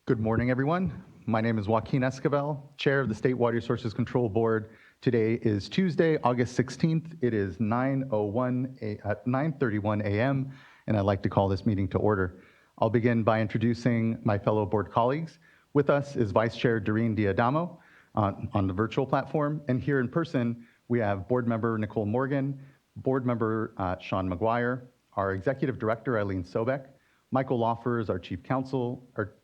Good morning, everyone. My name is Joaquin Esquivel, Chair of the State Water Resources Control Board. Today is Tuesday, August 16th. It is 9:31 a.m., and I'd like to call this meeting to order. I'll begin by introducing my fellow board colleagues. With us is Vice Chair Doreen Diadamo on the virtual platform, and here in person, we have Board Member Nicole Morgan, Board Member Sean McGuire, our Executive Director Eileen Sobek, Michael Loffers, our Chief Counsel, our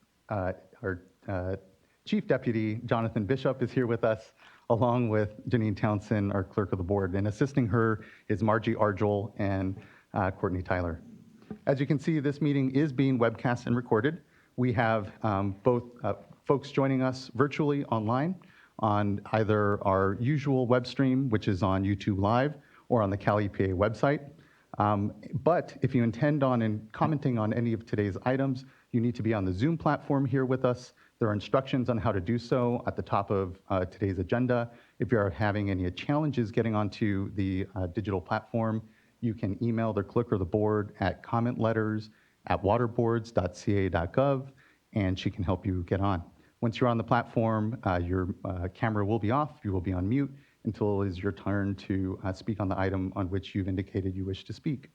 Chief Deputy, Jonathan Bishop, is here with us, along with Janine Townsend, our Clerk of the Board. And assisting her is Margie Argel and Courtney Tyler. As you can see, this meeting is being webcast and recorded. We have both folks joining us virtually online on either our usual web stream, which is on YouTube Live, or on the Cal EPA website. But if you intend on commenting on any of today's items, you need to be on the Zoom platform here with us. There are instructions on how to do so at the top of today's agenda. If you are having any challenges getting onto the digital platform, you can email the clerk or the board at commentletters@waterboards.ca.gov, and she can help you get on. Once you're on the platform, your camera will be off. You will be on mute until it is your turn to speak on the item on which you've indicated you wish to speak.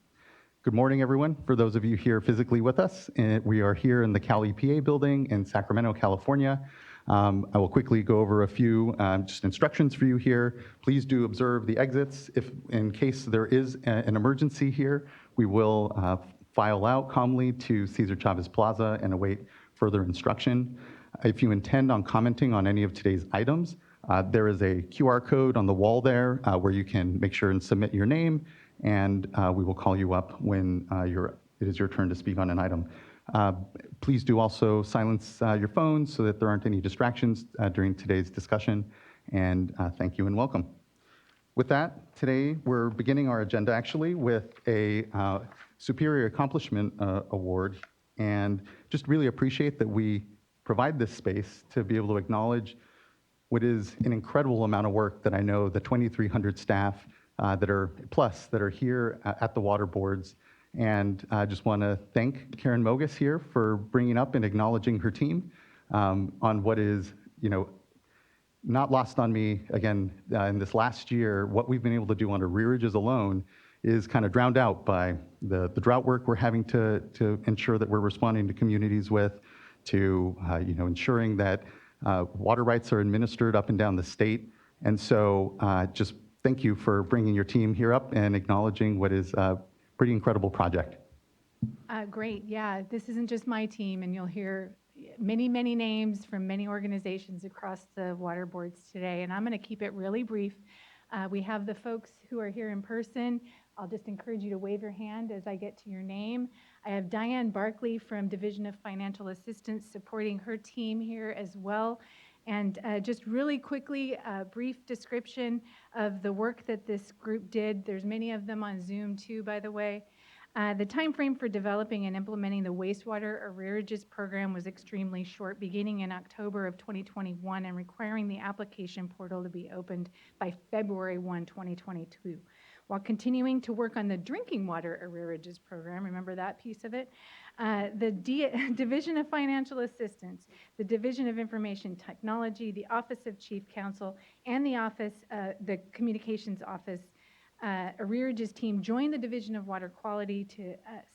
Good morning, everyone. For those of you here physically with us, we are here in the Cal EPA building in Sacramento, California. I will quickly go over a few just instructions for you here. Please do observe the exits. If in case there is an emergency here, we will file out calmly to Cesar Chavez Plaza and await further instruction. If you intend on commenting on any of today's items, there is a QR code on the wall there where you can make sure and submit your name, and we will call you up when it is your turn to speak on an item. Please do also silence your phones so that there aren't any distractions during today's discussion, and thank you and welcome. With that, today we're beginning our agenda actually with a Superior Accomplishment Award, and just really appreciate that we provide this space to be able to acknowledge what is an incredible amount of work that I know the 2,300 staff that are here at the water boards. And I just want to thank Karen Mogus here for bringing up and acknowledging her team on what is, not lost on me, again, in this last year. What we've been able to do on arrearages alone is kind of drowned out by the drought work we're having to ensure that we're responding to communities with, to ensuring that water rights are administered up and down the state. And so just thank you for bringing your team here up and acknowledging what is a pretty incredible project. Great, yeah, this isn't just my team, and you'll hear many, many names from many organizations across the water boards today, and I'm going to keep it really brief. We have the folks who are here in person. I'll just encourage you to wave your hand as I get to your name. I have Diane Barkley from Division of Financial Assistance supporting her team here as well. And just really quickly, a brief description of the work that this group did. There's many of them on Zoom too, by the way. The time frame for developing and implementing the wastewater arrearages program was extremely short, beginning in October of 2021 and requiring the application portal to be opened by February 1, 2022. While continuing to work on the drinking water arrearages program, remember that piece of it? The Division of Financial Assistance, the Division of Information Technology, the Office of Chief Counsel, and the Communications Office arrearages team joined the Division of Water Quality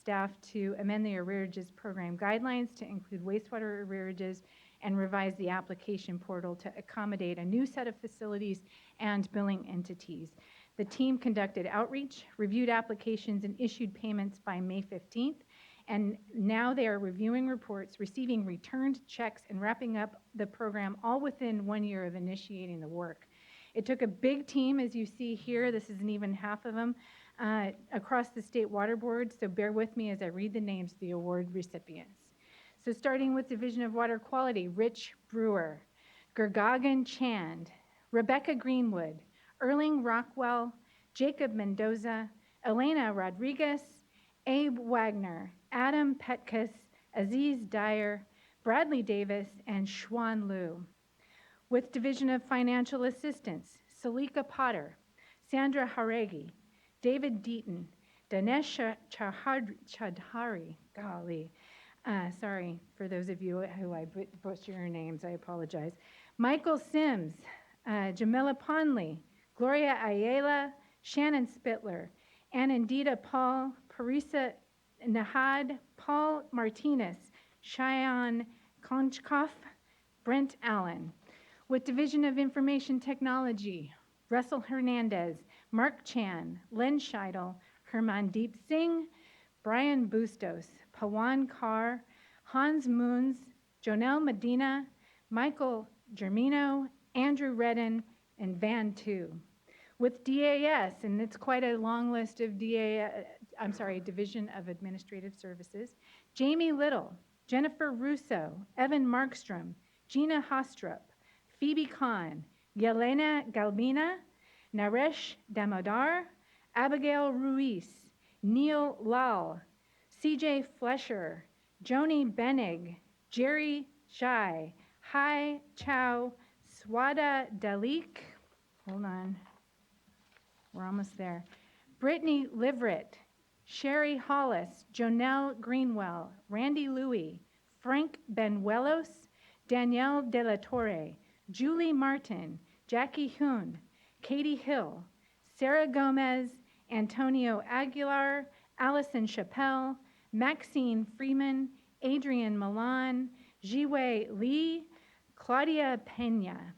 staff to amend the arrearages program guidelines to include wastewater arrearages and revise the application portal to accommodate a new set of facilities and billing entities. The team conducted outreach, reviewed applications, and issued payments by May 15th. And now they are reviewing reports, receiving returned checks, and wrapping up the program all within 1 year of initiating the work. It took a big team, as you see here. This isn't even half of them, across the state water board. So bear with me as I read the names of the award recipients. So starting with Division of Water Quality, Rich Brewer, Gergagan Chand, Rebecca Greenwood, Erling Rockwell, Jacob Mendoza, Elena Rodriguez, Abe Wagner, Adam Petkus, Aziz Dyer, Bradley Davis, and Xuan Liu. With Division of Financial Assistance, Salika Potter, Sandra Haregi, David Deaton, Dinesh Chadhari, golly, Sorry for those of you who I butcher your names, I apologize. Michael Sims, Jamila Ponley, Gloria Ayala, Shannon Spittler, Anandita Paul, Parisa Nahad, Paul Martinez, Cheyenne Konchkoff, Brent Allen. With Division of Information Technology, Russell Hernandez, Mark Chan, Len Scheidel, Hermandeep Singh, Brian Bustos, Pawan Carr, Hans Moons, Jonelle Medina, Michael Germino, Andrew Redden, and Van Tu. With DAS, and it's quite a long list of Division of Administrative Services, Jamie Little, Jennifer Russo, Evan Markstrom, Gina Hostrup, Phoebe Khan, Yelena Galbina, Naresh Damodar, Abigail Ruiz, Neil Lal, CJ Flesher, Joni Benig, Jerry Shai, Hai Chow, Swada Dalik, hold on, we're almost there, Brittany Liverett, Sherry Hollis, Jonelle Greenwell, Randy Louie, Frank Benuelos, Danielle De La Torre, Julie Martin, Jackie Hoon, Katie Hill, Sarah Gomez, Antonio Aguilar, Allison Chappelle, Maxine Freeman, Adrian Milan, Jiwei Lee, Claudia Pena.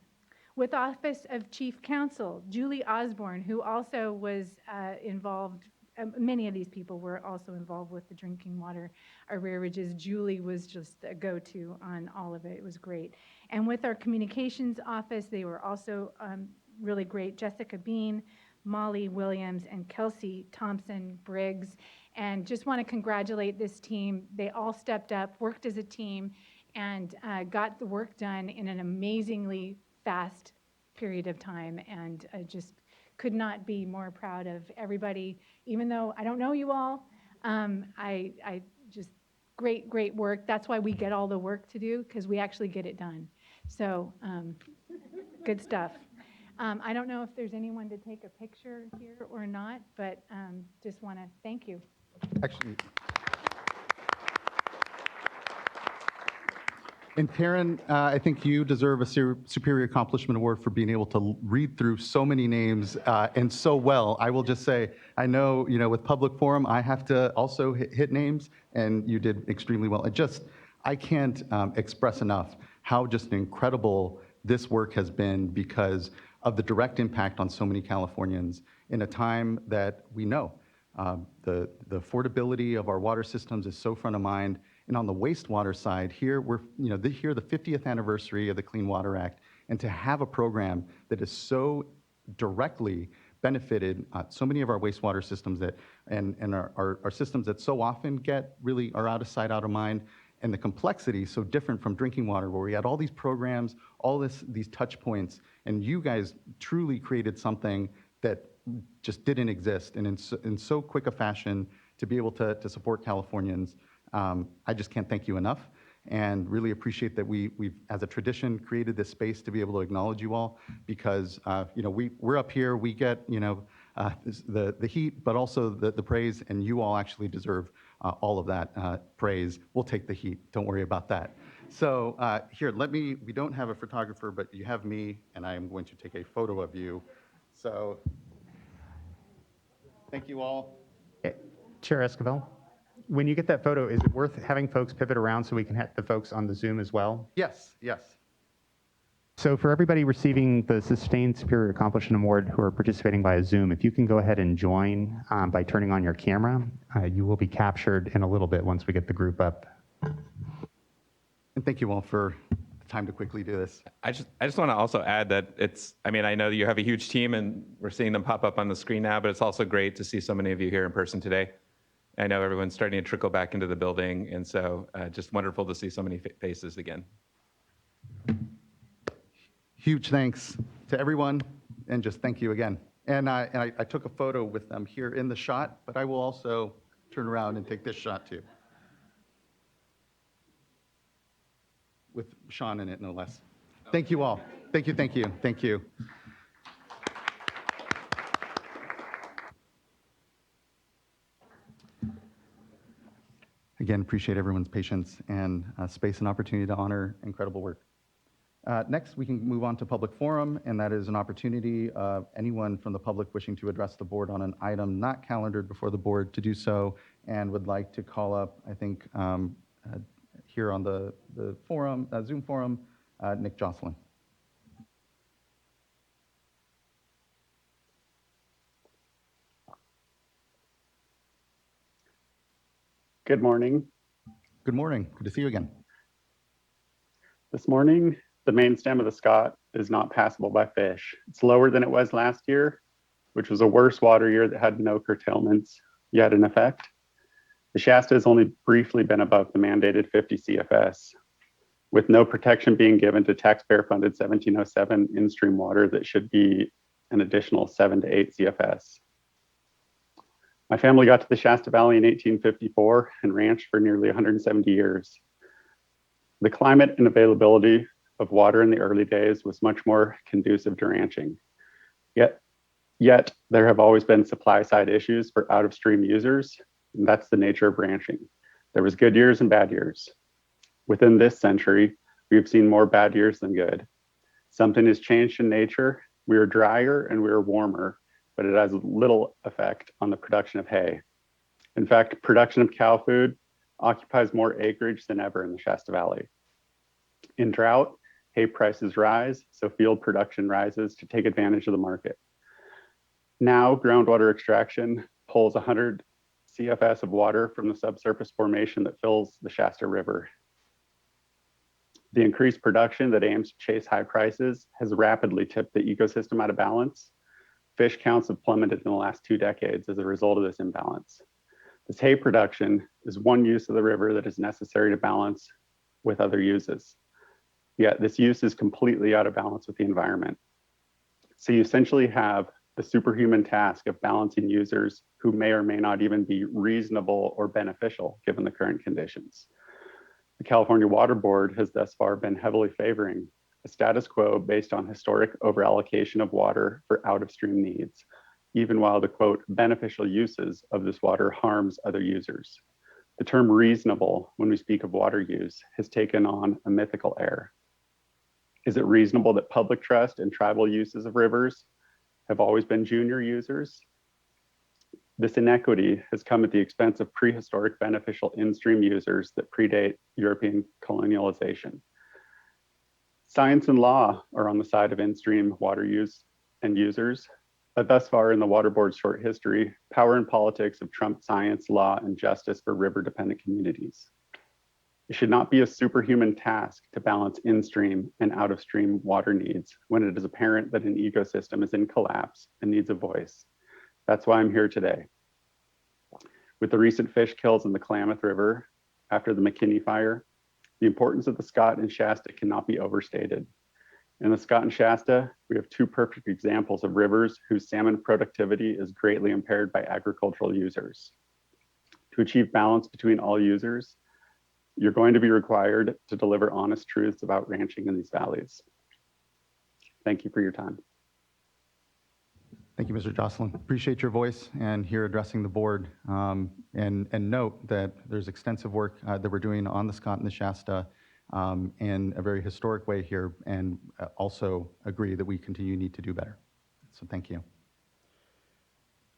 With Office of Chief Counsel, Julie Osborne, who also was involved, many of these people were also involved with the drinking water arrearages. Julie was just a go-to on all of it. It was great. And with our communications office, they were also really great. Jessica Bean, Molly Williams, and Kelsey Thompson Briggs. And just want to congratulate this team. They all stepped up, worked as a team, and got the work done in an amazingly fast period of time. And I just could not be more proud of everybody, even though I don't know you all. I just, great work. That's why we get all the work to do, because we actually get it done. So good stuff. I don't know if there's anyone to take a picture here or not, but just want to thank you. Actually, and Karen, I think you deserve a Superior Accomplishment Award for being able to read through so many names and so well. I will just say, I know, with public forum, I have to also hit names, and you did extremely well. I can't express enough how just incredible this work has been because of the direct impact on so many Californians in a time that we know. The affordability of our water systems is so front of mind. And on the wastewater side, here we're, the 50th anniversary of the Clean Water Act, and to have a program that is so directly benefited so many of our wastewater systems and our systems that so often are out of sight, out of mind, and the complexity so different from drinking water, where we had all these programs, these touch points, and you guys truly created something that just didn't exist, and in so quick a fashion to be able to support Californians. I just can't thank you enough, and really appreciate that we've, as a tradition, created this space to be able to acknowledge you all, because we're up here, we get the heat, but also the praise, and you all actually deserve all of that praise. We'll take the heat, don't worry about that. So here, we don't have a photographer, but you have me, and I am going to take a photo of you. So thank you all. Chair Esquivel, when you get that photo, is it worth having folks pivot around so we can hit the folks on the Zoom as well? Yes, yes. So for everybody receiving the Sustained Superior Accomplishment Award who are participating via Zoom, if you can go ahead and join by turning on your camera, you will be captured in a little bit once we get the group up. And thank you all for the time to quickly do this. I just want to also add that I know you have a huge team and we're seeing them pop up on the screen now, but it's also great to see so many of you here in person today. I know everyone's starting to trickle back into the building, and so just wonderful to see so many faces again. Huge thanks to everyone, and just thank you again. And I took a photo with them here in the shot, but I will also turn around and take this shot too. With Sean in it, no less. Thank you all. Thank you, thank you, thank you. again, appreciate everyone's patience and space and opportunity to honor incredible work. Next, we can move on to public forum, and that is an opportunity of anyone from the public wishing to address the board on an item not calendared before the board to do so, and would like to call up, I think, here on the forum, Zoom forum, Nick Jocelyn. Good morning. Good morning. Good to see you again. This morning, the main stem of the Scott is not passable by fish. It's lower than it was last year, which was a worse water year that had no curtailments yet in effect. The Shasta has only briefly been above the mandated 50 CFS, with no protection being given to taxpayer-funded 1707 in-stream water that should be an additional 7 to 8 CFS. My family got to the Shasta Valley in 1854 and ranched for nearly 170 years. The climate and availability of water in the early days was much more conducive to ranching. Yet there have always been supply side issues for out of stream users, and that's the nature of ranching. There was good years and bad years. Within this century, we've seen more bad years than good. Something has changed in nature. We are drier and we are warmer, but it has little effect on the production of hay. In fact, production of cow food occupies more acreage than ever in the Shasta Valley. In drought, hay prices rise, so field production rises to take advantage of the market. Now, groundwater extraction pulls 100 CFS of water from the subsurface formation that fills the Shasta River. The increased production that aims to chase high prices has rapidly tipped the ecosystem out of balance. Fish counts have plummeted in the last 2 decades as a result of this imbalance. This hay production is one use of the river that is necessary to balance with other uses. Yet this use is completely out of balance with the environment. So you essentially have the superhuman task of balancing users who may or may not even be reasonable or beneficial given the current conditions. The California Water Board has thus far been heavily favoring a status quo based on historic overallocation of water for out-of-stream needs, even while the quote, beneficial uses of this water harms other users. The term reasonable, when we speak of water use, has taken on a mythical air. Is it reasonable that public trust and tribal uses of rivers have always been junior users? This inequity has come at the expense of prehistoric beneficial in-stream users that predate European colonialization. Science and law are on the side of in-stream water use and users, but thus far in the Water Board's short history, power and politics have trumped science, law, and justice for river-dependent communities. It should not be a superhuman task to balance in-stream and out-of-stream water needs when it is apparent that an ecosystem is in collapse and needs a voice. That's why I'm here today. With the recent fish kills in the Klamath River after the McKinney fire, the importance of the Scott and Shasta cannot be overstated. In the Scott and Shasta, we have 2 perfect examples of rivers whose salmon productivity is greatly impaired by agricultural users. To achieve balance between all users, you're going to be required to deliver honest truths about ranching in these valleys. Thank you for your time. Thank you, Mr. Jocelyn. Appreciate your voice and here addressing the board. And note that there's extensive work that we're doing on the Scott and the Shasta in a very historic way here, and also agree that we need to do better. So thank you.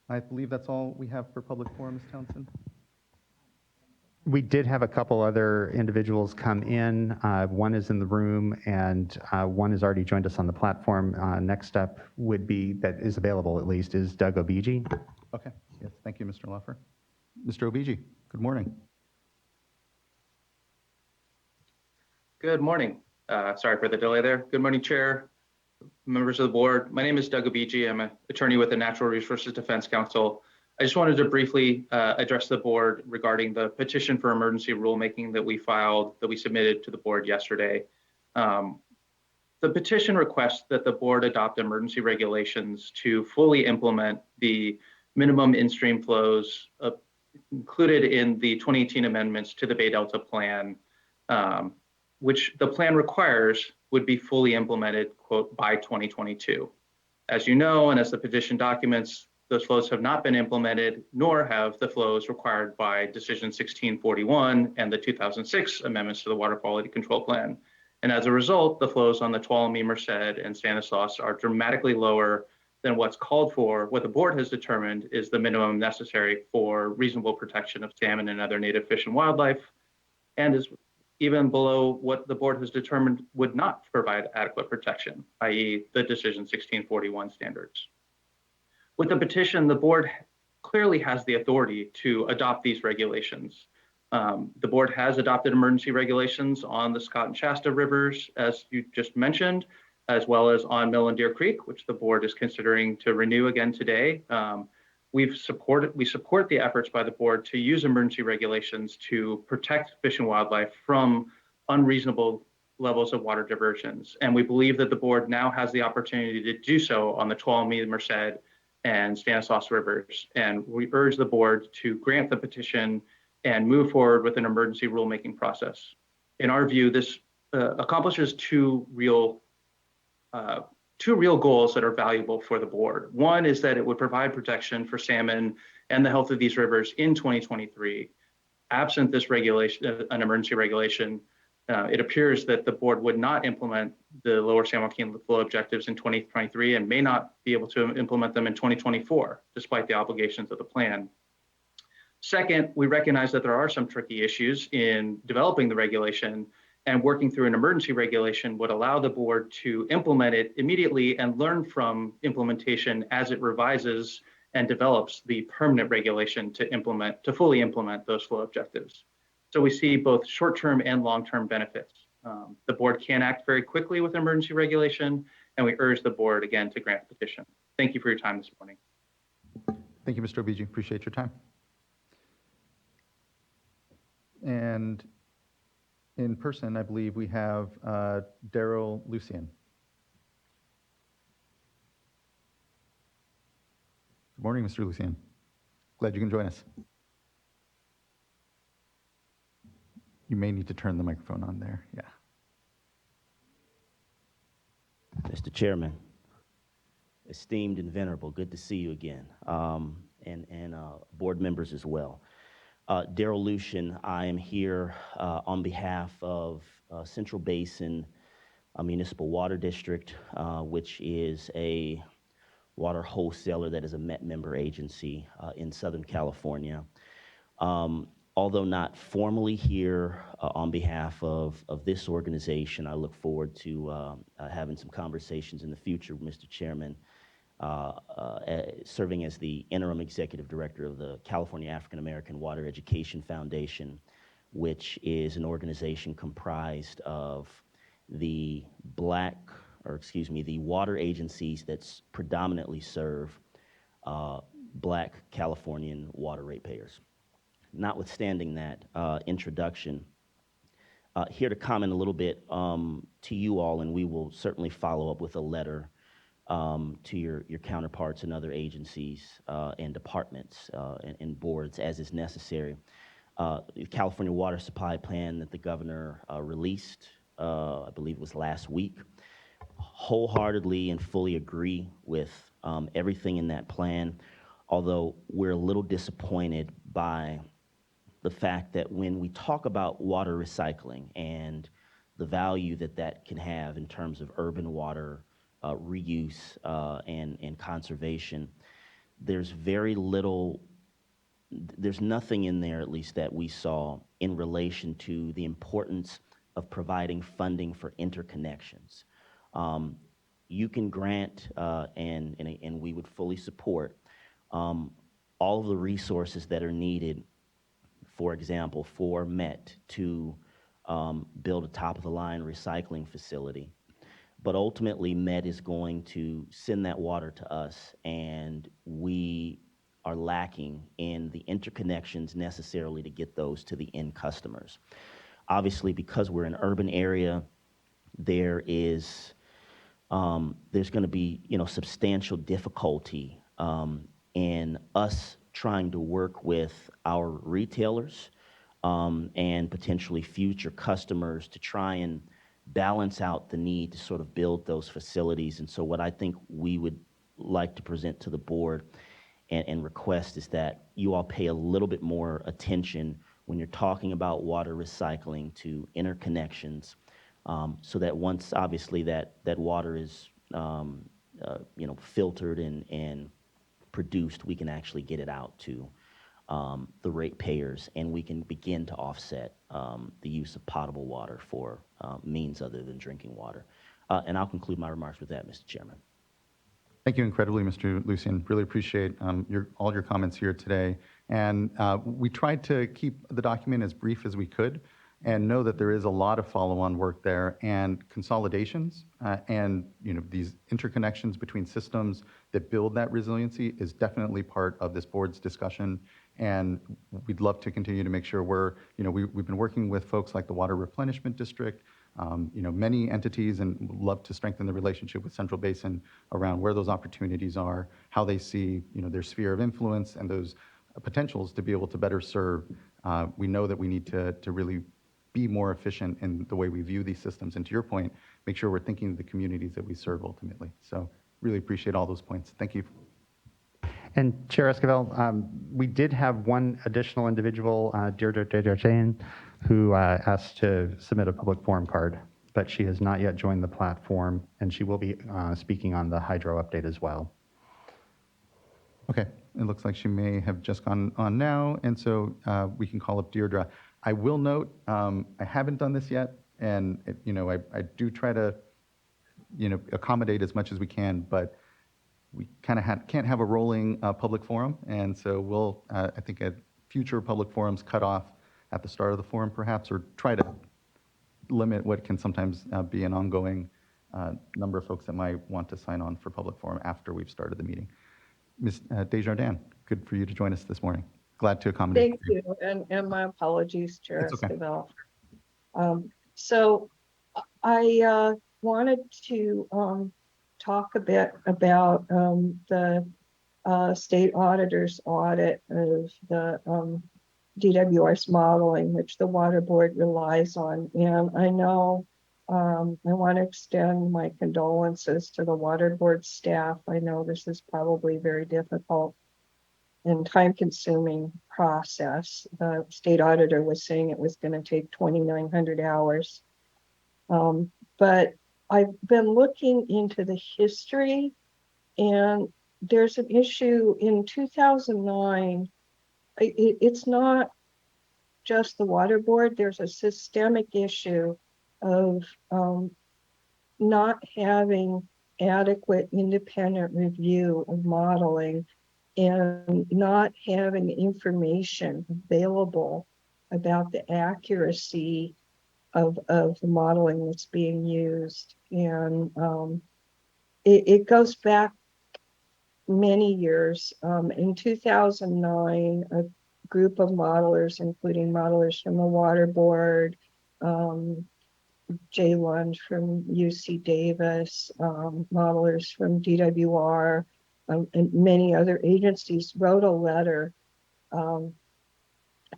I believe that's all we have for public forum, Ms. Townsend. We did have a couple other individuals come in. One is in the room, and one has already joined us on the platform. Next up would be, that is available at least, is Doug Obiji. Okay, yes, thank you, Mr. Leffer. Mr. Obiji, good morning. Good morning. Sorry for the delay there. Good morning, Chair, members of the board. My name is Doug Obiji. I'm an attorney with the Natural Resources Defense Council. I just wanted to briefly address the board regarding the petition for emergency rulemaking that we submitted to the board yesterday. The petition requests that the board adopt emergency regulations to fully implement the minimum in-stream flows included in the 2018 amendments to the Bay Delta Plan, which the plan requires would be fully implemented, quote, by 2022. As you know, and as the petition documents, those flows have not been implemented, nor have the flows required by Decision 1641 and the 2006 amendments to the Water Quality Control Plan. And as a result, the flows on the Tuolumne, Merced, and Stanislaus are dramatically lower than what's called for. What the board has determined is the minimum necessary for reasonable protection of salmon and other native fish and wildlife, and is even below what the board has determined would not provide adequate protection, i.e. the Decision 1641 standards. With the petition, the board clearly has the authority to adopt these regulations. The board has adopted emergency regulations on the Scott and Shasta rivers, as you just mentioned, as well as on Mill and Deer Creek, which the board is considering to renew again today. We support the efforts by the board to use emergency regulations to protect fish and wildlife from unreasonable levels of water diversions. And we believe that the board now has the opportunity to do so on the Tuolumne, Merced, and Stanislaus rivers. And we urge the board to grant the petition and move forward with an emergency rulemaking process. In our view, this accomplishes two real goals that are valuable for the board. One is that it would provide protection for salmon and the health of these rivers in 2023. Absent this regulation, an emergency regulation, it appears that the board would not implement the lower San Joaquin flow objectives in 2023 and may not be able to implement them in 2024, despite the obligations of the plan. Second, we recognize that there are some tricky issues in developing the regulation, and working through an emergency regulation would allow the board to implement it immediately and learn from implementation as it revises and develops the permanent regulation to fully implement those flow objectives. So we see both short-term and long-term benefits. The board can act very quickly with emergency regulation, and we urge the board again to grant the petition. Thank you for your time this morning. Thank you, Mr. Obigi. Appreciate your time. And in person, I believe we have Daryl Lucian. Good morning, Mr. Lucian. Glad you can join us. You may need to turn the microphone on there. Yeah. Mr. Chairman, esteemed and venerable, good to see you again, and board members as well. Daryl Lucian, I am here on behalf of Central Basin Municipal Water District, which is a water wholesaler that is a Met member agency in Southern California. Although not formally here on behalf of this organization, I look forward to having some conversations in the future, Mr. Chairman, serving as the interim executive director of the California African American Water Education Foundation, which is an organization comprised of the the water agencies that predominantly serve Black Californian water ratepayers. Notwithstanding that introduction, here to comment a little bit to you all, and we will certainly follow up with a letter to your counterparts in other agencies and departments and boards as is necessary. The California Water Supply Plan that the governor released, I believe it was last week, wholeheartedly and fully agree with everything in that plan, although we're a little disappointed by the fact that when we talk about water recycling and the value that that can have in terms of urban water reuse and conservation, there's nothing in there, at least that we saw, in relation to the importance of providing funding for interconnections. You can grant, and we would fully support, all of the resources that are needed, for example, for Met to build a top-of-the-line recycling facility. But ultimately, Met is going to send that water to us, and we are lacking in the interconnections necessarily to get those to the end customers. Obviously, because we're an urban area, there's going to be substantial difficulty in us trying to work with our retailers and potentially future customers to try and balance out the need to sort of build those facilities. And so what I think we would like to present to the board and request is that you all pay a little bit more attention when you're talking about water recycling to interconnections, so that once obviously that water is filtered and produced, we can actually get it out to the ratepayers, and we can begin to offset the use of potable water for means other than drinking water. And I'll conclude my remarks with that, Mr. Chairman. Thank you incredibly, Mr. Lucian. Really appreciate all your comments here today. And we tried to keep the document as brief as we could, and know that there is a lot of follow-on work there and consolidations and these interconnections between systems that build that resiliency is definitely part of this board's discussion. And we'd love to continue to make sure we've been working with folks like the Water Replenishment District, many entities, and would love to strengthen the relationship with Central Basin around where those opportunities are, how they see their sphere of influence and those potentials to be able to better serve. We know that we need to really be more efficient in the way we view these systems. And to your point, make sure we're thinking of the communities that we serve ultimately. So really appreciate all those points. Thank you. And Chair Esquivel, we did have one additional individual, Deirdre Desjardins, who asked to submit a public forum card, but she has not yet joined the platform, and she will be speaking on the hydro update as well. Okay, it looks like she may have just gone on now, and so we can call up Deirdre. I will note, I haven't done this yet, and I do try to accommodate as much as we can, but we kind of can't have a rolling public forum, and so we'll, I think at future public forums, cut off at the start of the forum perhaps, or try to limit what can sometimes be an ongoing number of folks that might want to sign on for public forum after we've started the meeting. Ms. Desjardins, good for you to join us this morning. Glad to accommodate. Thank you, and my apologies, Chair It's okay. Esquivel. So I wanted to talk a bit about the state auditor's audit of the DWR's modeling, which the Water Board relies on. And I know I want to extend my condolences to the Water Board staff. I know this is probably very difficult and time-consuming process. The state auditor was saying it was going to take 2,900 hours. But I've been looking into the history, and there's an issue in 2009. It's not just the Water Board. There's a systemic issue of not having adequate independent review of modeling and not having information available about the accuracy of the modeling that's being used. And it goes back many years. In 2009, a group of modelers, including modelers from the Water Board, Jay Lund from UC Davis, modelers from DWR, and many other agencies wrote a letter.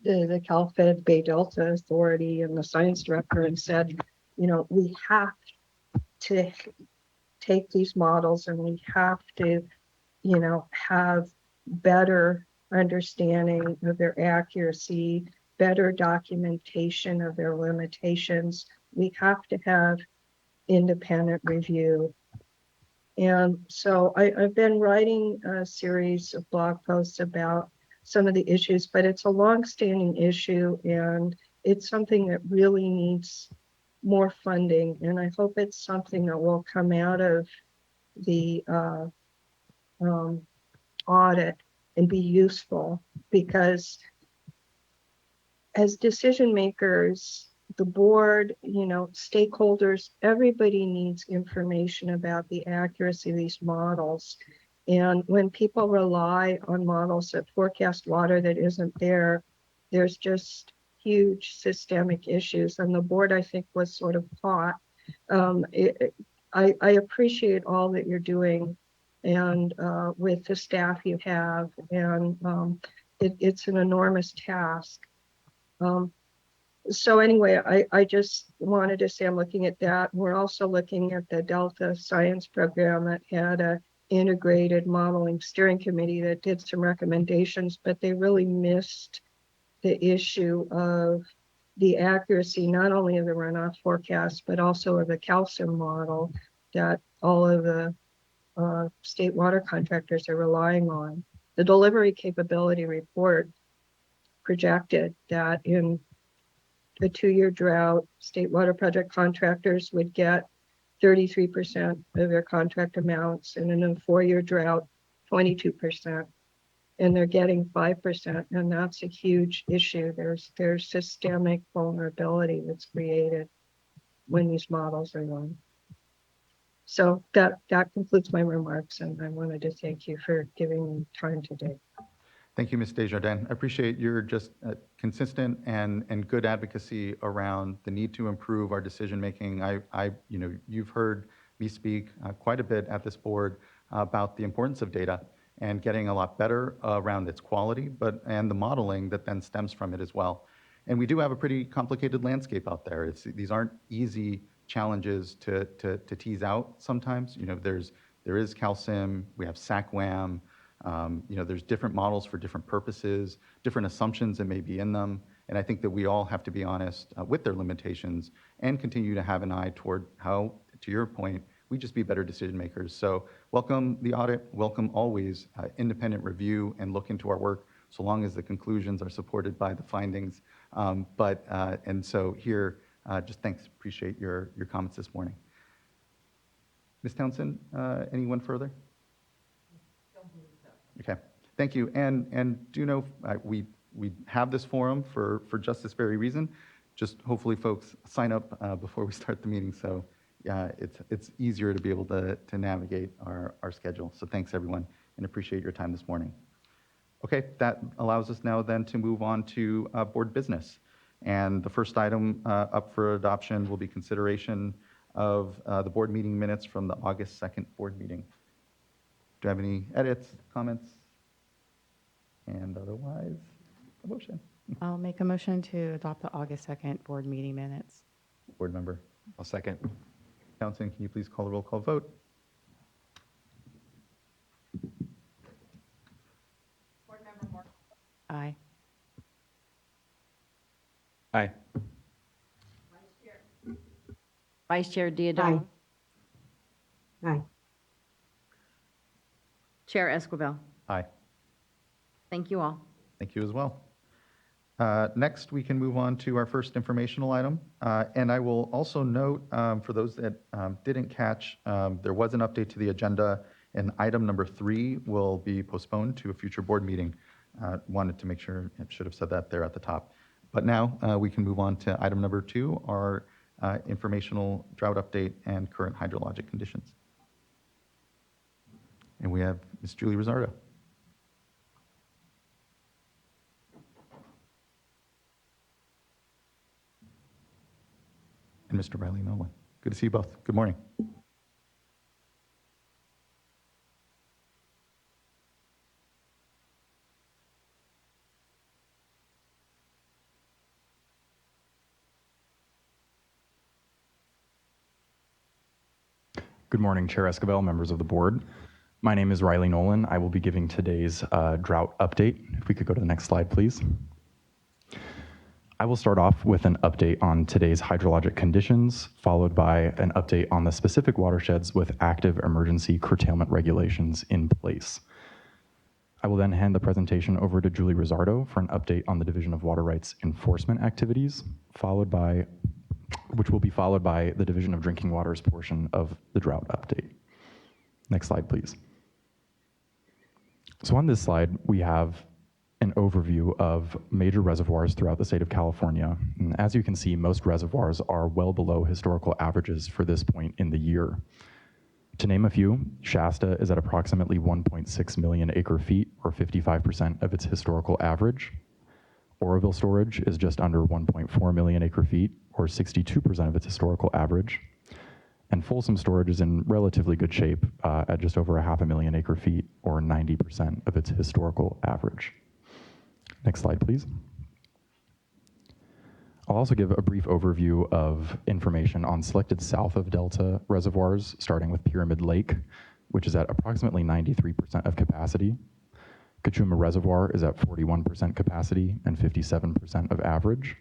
The Cal-Fed Bay Delta Authority and the science director, and said, we have to take these models and we have to, have better understanding of their accuracy, better documentation of their limitations. We have to have independent review. And so I've been writing a series of blog posts about some of the issues, but it's a long-standing issue and it's something that really needs more funding. And I hope it's something that will come out of the audit and be useful, because as decision makers, the board, stakeholders, everybody needs information about the accuracy of these models. And when people rely on models that forecast water that isn't there, there's just huge systemic issues. And the board, I think, was sort of caught. I appreciate all that you're doing and with the staff you have, and it's an enormous task. So anyway, I just wanted to say I'm looking at that. We're also looking at the Delta Science Program that had a integrated modeling steering committee that did some recommendations, but they really missed the issue of the accuracy, not only of the runoff forecast, but also of the calcium model that all of the state water contractors are relying on. The delivery capability report projected that in a 2-year drought, state water project contractors would get 33% of their contract amounts, and in a 4-year drought, 22%. And they're getting 5%, and that's a huge issue. There's systemic vulnerability that's created when these models are run. So that concludes my remarks, and I wanted to thank you for giving me time today. Thank you, Ms. Desjardins. I appreciate your just consistent and good advocacy around the need to improve our decision-making. You've heard me speak quite a bit at this board about the importance of data and getting a lot better around its quality, and the modeling that then stems from it as well. And we do have a pretty complicated landscape out there. These aren't easy challenges to tease out sometimes. There is CalCim, we have SACWAM, there's different models for different purposes, different assumptions that may be in them. And I think that we all have to be honest with their limitations and continue to have an eye toward how, to your point, we just be better decision makers. So welcome the audit, welcome always independent review and look into our work so long as the conclusions are supported by the findings. And so here, just thanks, appreciate your comments this morning. Ms. Townsend, anyone further? Okay, thank you. And do know we have this forum for just this very reason. Just hopefully folks sign up before we start the meeting, so it's easier to be able to navigate our schedule. So thanks everyone, and appreciate your time this morning. Okay, that allows us now then to move on to board business. And the first item up for adoption will be consideration of the board meeting minutes from the August 2nd board meeting. Do you have any edits, comments? And otherwise, a motion. I'll make a motion to adopt the August 2nd board meeting minutes. Board member I'll second. Townsend, can you please call the roll call vote? Board member Moore. Aye. Aye. Vice Chair Diodone. Aye. Chair Esquivel. Aye. Thank you all. Thank you as well. Next, we can move on to our first informational item. And I will also note, for those that didn't catch, there was an update to the agenda, and item number 3 will be postponed to a future board meeting. Wanted to make sure, I should have said that there at the top. But now we can move on to item number 2, our informational drought update and current hydrologic conditions. And we have Ms. Julie Rosardo. And Mr. Riley Nolan. Good to see you both. Good morning. Good morning, Chair Esquivel, members of the board. My name is Riley Nolan. I will be giving today's drought update. If we could go to the next slide, please. I will start off with an update on today's hydrologic conditions, followed by an update on the specific watersheds with active emergency curtailment regulations in place. I will then hand the presentation over to Julie Rosardo for an update on the Division of Water Rights enforcement activities, which will be followed by the Division of Drinking Water's portion of the drought update. Next slide, please. So on this slide, we have an overview of major reservoirs throughout the state of California. And as you can see, most reservoirs are well below historical averages for this point in the year. To name a few, Shasta is at approximately 1.6 million acre feet, or 55% of its historical average. Oroville storage is just under 1.4 million acre feet, or 62% of its historical average. And Folsom storage is in relatively good shape at just over 500,000 acre feet, or 90% of its historical average. Next slide, please. I'll also give a brief overview of information on selected south of Delta reservoirs, starting with Pyramid Lake. which is at approximately 93% of capacity. Cachuma Reservoir is at 41% capacity and 57% of average.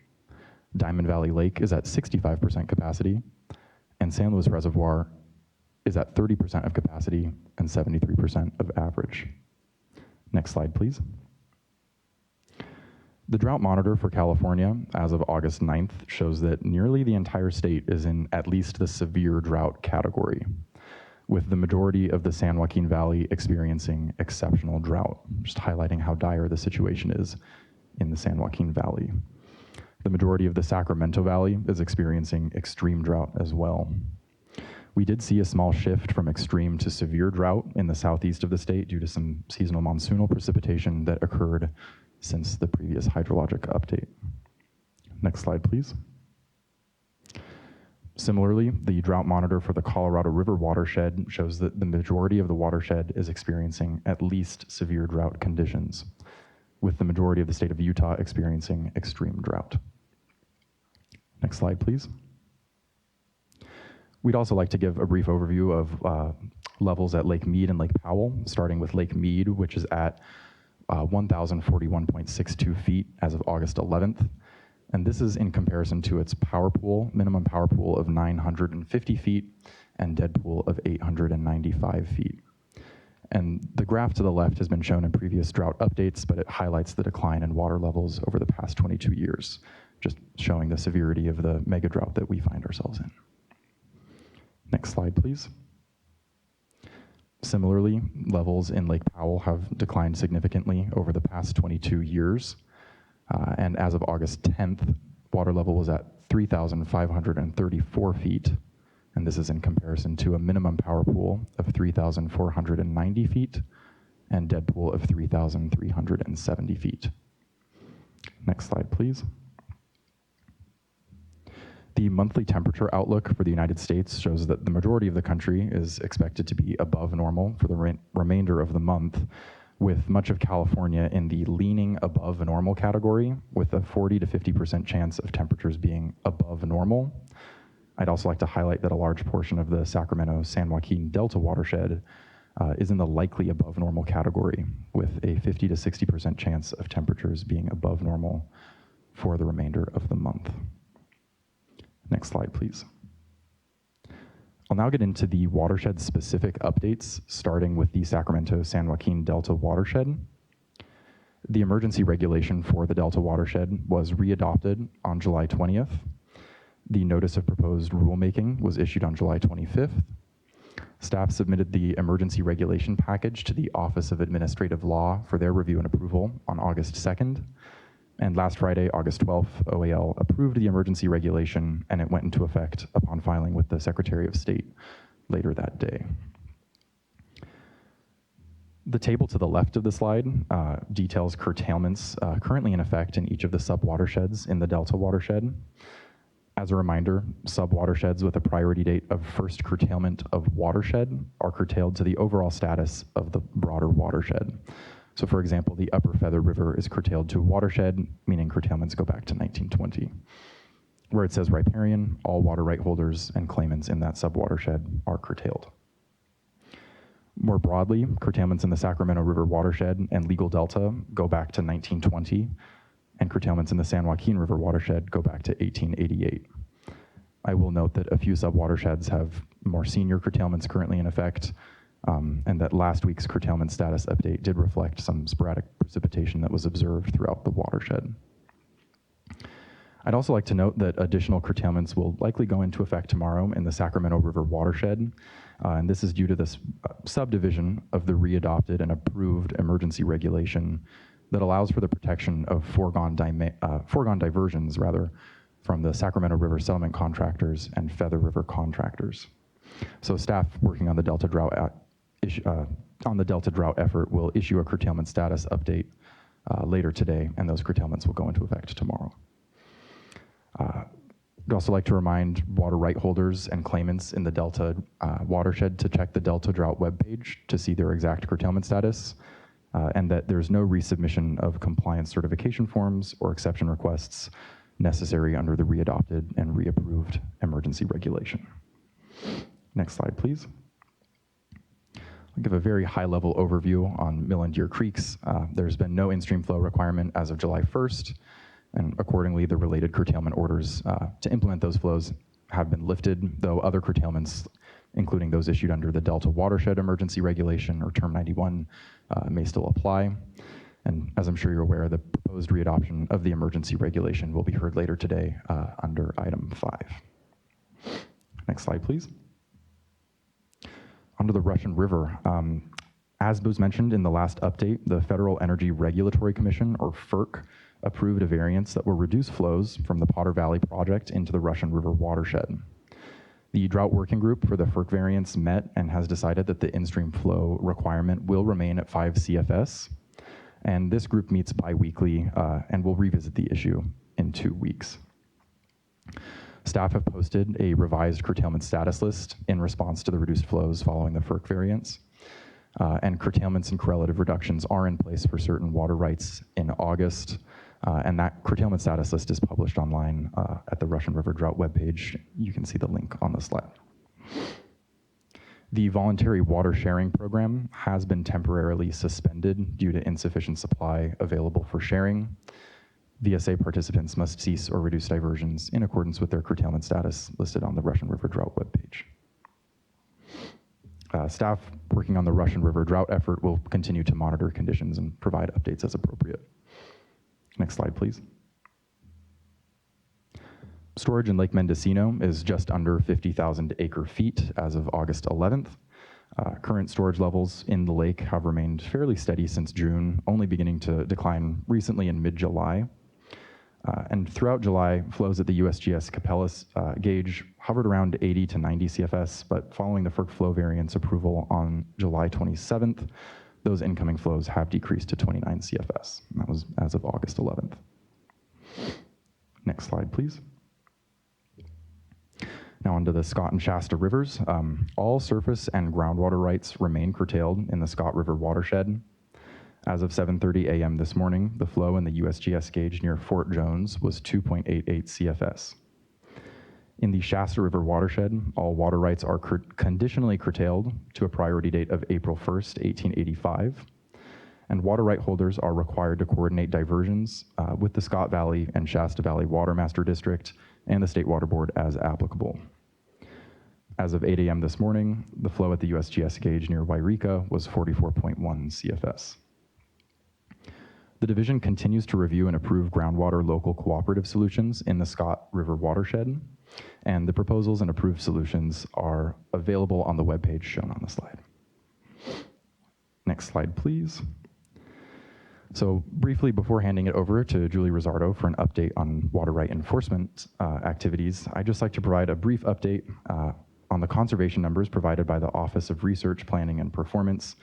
Diamond Valley Lake is at 65% capacity, and San Luis Reservoir is at 30% of capacity and 73% of average. Next slide, please. The drought monitor for California as of August 9th shows that nearly the entire state is in at least the severe drought category, with the majority of the San Joaquin Valley experiencing exceptional drought, just highlighting how dire the situation is in the San Joaquin Valley. The majority of the Sacramento Valley is experiencing extreme drought as well. We did see a small shift from extreme to severe drought in the southeast of the state due to some seasonal monsoonal precipitation that occurred since the previous hydrologic update. Next slide, please. Similarly, the drought monitor for the Colorado River watershed shows that the majority of the watershed is experiencing at least severe drought conditions, with the majority of the state of Utah experiencing extreme drought. Next slide, please. We'd also like to give a brief overview of levels at Lake Mead and Lake Powell, starting with Lake Mead, which is at 1,041.62 feet as of August 11th. And this is in comparison to its minimum power pool of 950 feet and dead pool of 895 feet. And the graph to the left has been shown in previous drought updates, but it highlights the decline in water levels over the past 22 years, just showing the severity of the mega drought that we find ourselves in. Next slide, please. Similarly, levels in Lake Powell have declined significantly over the past 22 years. And as of August 10th, water level was at 3,534 feet. And this is in comparison to a minimum power pool of 3,490 feet and dead pool of 3,370 feet. Next slide, please. The monthly temperature outlook for the United States shows that the majority of the country is expected to be above normal for the remainder of the month, with much of California in the leaning above normal category, with a 40 to 50% chance of temperatures being above normal. I'd also like to highlight that a large portion of the Sacramento-San Joaquin Delta watershed is in the likely above normal category, with a 50 to 60% chance of temperatures being above normal for the remainder of the month. Next slide, please. I'll now get into the watershed-specific updates, starting with the Sacramento-San Joaquin Delta watershed. The emergency regulation for the Delta watershed was readopted on July 20th. The notice of proposed rulemaking was issued on July 25th. Staff submitted the emergency regulation package to the Office of Administrative Law for their review and approval on August 2nd. And last Friday, August 12th, OAL approved the emergency regulation, and it went into effect upon filing with the Secretary of State later that day. The table to the left of the slide details curtailments currently in effect in each of the sub-watersheds in the Delta watershed. As a reminder, sub-watersheds with a priority date of first curtailment of watershed are curtailed to the overall status of the broader watershed. So for example, the Upper Feather River is curtailed to watershed, meaning curtailments go back to 1920. Where it says riparian, all water right holders and claimants in that sub-watershed are curtailed. More broadly, curtailments in the Sacramento River watershed and legal delta go back to 1920, and curtailments in the San Joaquin River watershed go back to 1888. I will note that a few sub-watersheds have more senior curtailments currently in effect, and that last week's curtailment status update did reflect some sporadic precipitation that was observed throughout the watershed. I'd also like to note that additional curtailments will likely go into effect tomorrow in the Sacramento River watershed, and this is due to this subdivision of the readopted and approved emergency regulation that allows for the protection of foregone diversions from the Sacramento River settlement contractors and Feather River contractors. So staff working on the Delta drought effort will issue a curtailment status update later today, and those curtailments will go into effect tomorrow. I'd also like to remind water right holders and claimants in the Delta watershed to check the Delta drought webpage to see their exact curtailment status, and that there's no resubmission of compliance certification forms or exception requests necessary under the readopted and reapproved emergency regulation. Next slide, please. I'll give a very high-level overview on Mill and Deer Creeks. There's been no in-stream flow requirement as of July 1st, and accordingly, the related curtailment orders to implement those flows have been lifted, though other curtailments, including those issued under the Delta Watershed Emergency Regulation or Term 91, may still apply. And as I'm sure you're aware, the proposed readoption of the emergency regulation will be heard later today under item 5. Next slide, please. Onto the Russian River. As was mentioned in the last update, the Federal Energy Regulatory Commission, or FERC, approved a variance that will reduce flows from the Potter Valley project into the Russian River watershed. The drought working group for the FERC variance met and has decided that the in-stream flow requirement will remain at 5 CFS. And this group meets bi-weekly and will revisit the issue in 2 weeks. Staff have posted a revised curtailment status list in response to the reduced flows following the FERC variance. And curtailments and correlative reductions are in place for certain water rights in August. And that curtailment status list is published online at the Russian River Drought webpage. You can see the link on the slide. The voluntary water sharing program has been temporarily suspended due to insufficient supply available for sharing. VSA participants must cease or reduce diversions in accordance with their curtailment status listed on the Russian River Drought webpage. Staff working on the Russian River Drought effort will continue to monitor conditions and provide updates as appropriate. Next slide, please. Storage in Lake Mendocino is just under 50,000 acre feet as of August 11th. Current storage levels in the lake have remained fairly steady since June, only beginning to decline recently in mid-July. And throughout July, flows at the USGS Capellas gauge hovered around 80 to 90 CFS, but following the FERC flow variance approval on July 27th, those incoming flows have decreased to 29 CFS. And that was as of August 11th. Next slide, please. Now onto the Scott and Shasta rivers. All surface and groundwater rights remain curtailed in the Scott River watershed. As of 7:30 a.m. this morning, the flow in the USGS gauge near Fort Jones was 2.88 CFS. In the Shasta River watershed, all water rights are conditionally curtailed to a priority date of April 1st, 1885. And water right holders are required to coordinate diversions with the Scott Valley and Shasta Valley Water Master District and the State Water Board as applicable. As of 8 a.m. this morning, the flow at the USGS gauge near Wairika was 44.1 CFS. The division continues to review and approve groundwater local cooperative solutions in the Scott River watershed, and the proposals and approved solutions are available on the webpage shown on the slide. Next slide, please. So briefly, before handing it over to Julie Rosardo for an update on water right enforcement activities, I'd just like to provide a brief update on the conservation numbers provided by the Office of Research, Planning, and Performance.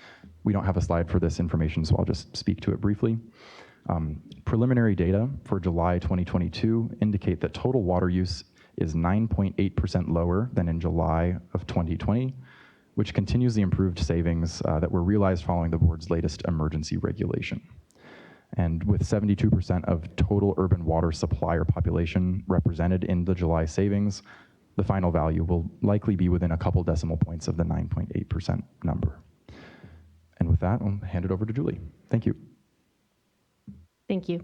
We don't have a slide for this information, so I'll just speak to it briefly. Preliminary data for July 2022 indicate that total water use is 9.8% lower than in July of 2020, which continues the improved savings that were realized following the board's latest emergency regulation. And with 72% of total urban water supplier population represented in the July savings, the final value will likely be within a couple decimal points of the 9.8% number. And with that, I'll hand it over to Julie. Thank you. Thank you.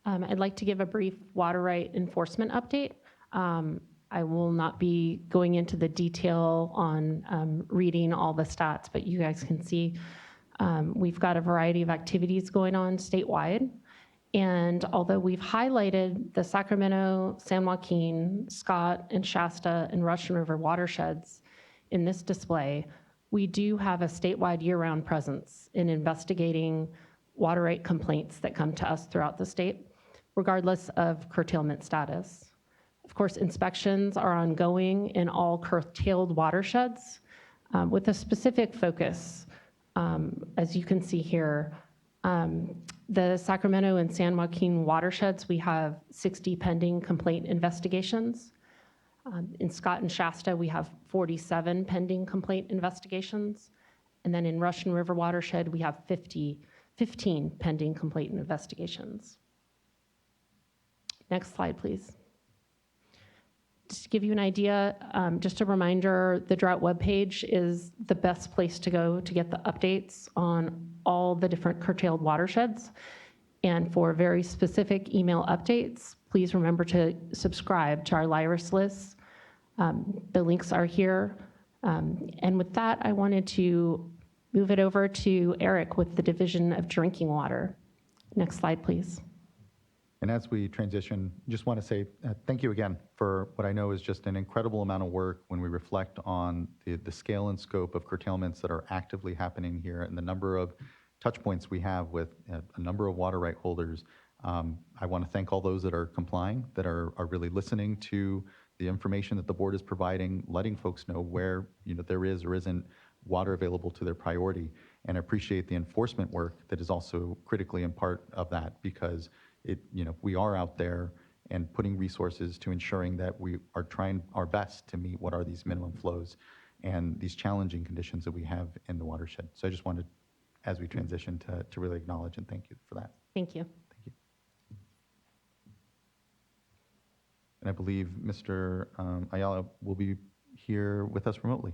I'd like to give a brief water right enforcement update. I will not be going into the detail on reading all the stats, but you guys can see we've got a variety of activities going on statewide. And although we've highlighted the Sacramento, San Joaquin, Scott, and Shasta, and Russian River watersheds in this display, we do have a statewide year-round presence in investigating water right complaints that come to us throughout the state, regardless of curtailment status. Of course, inspections are ongoing in all curtailed watersheds with a specific focus. As you can see here, the Sacramento and San Joaquin watersheds, we have 60 pending complaint investigations. In Scott and Shasta, we have 47 pending complaint investigations. And then in Russian River watershed, we have 15 pending complaint investigations. Next slide, please. to give you an idea, just a reminder, the drought webpage is the best place to go to get the updates on all the different curtailed watersheds. And for very specific email updates, please remember to subscribe to our LIRIS lists. The links are here. And with that, I wanted to move it over to Eric with the Division of Drinking Water. Next slide, please. And as we transition, just want to say thank you again for what I know is just an incredible amount of work when we reflect on the scale and scope of curtailments that are actively happening here and the number of touch points we have with a number of water right holders. I want to thank all those that are complying, that are really listening to the information that the board is providing, letting folks know where there is or isn't water available to their priority, and appreciate the enforcement work that is also critically in part of that, because we are out there and putting resources to ensuring that we are trying our best to meet what are these minimum flows and these challenging conditions that we have in the watershed. So I just wanted, as we transition, to really acknowledge and thank you for that. Thank you. Thank you. And I believe Mr. Ayala will be here with us remotely.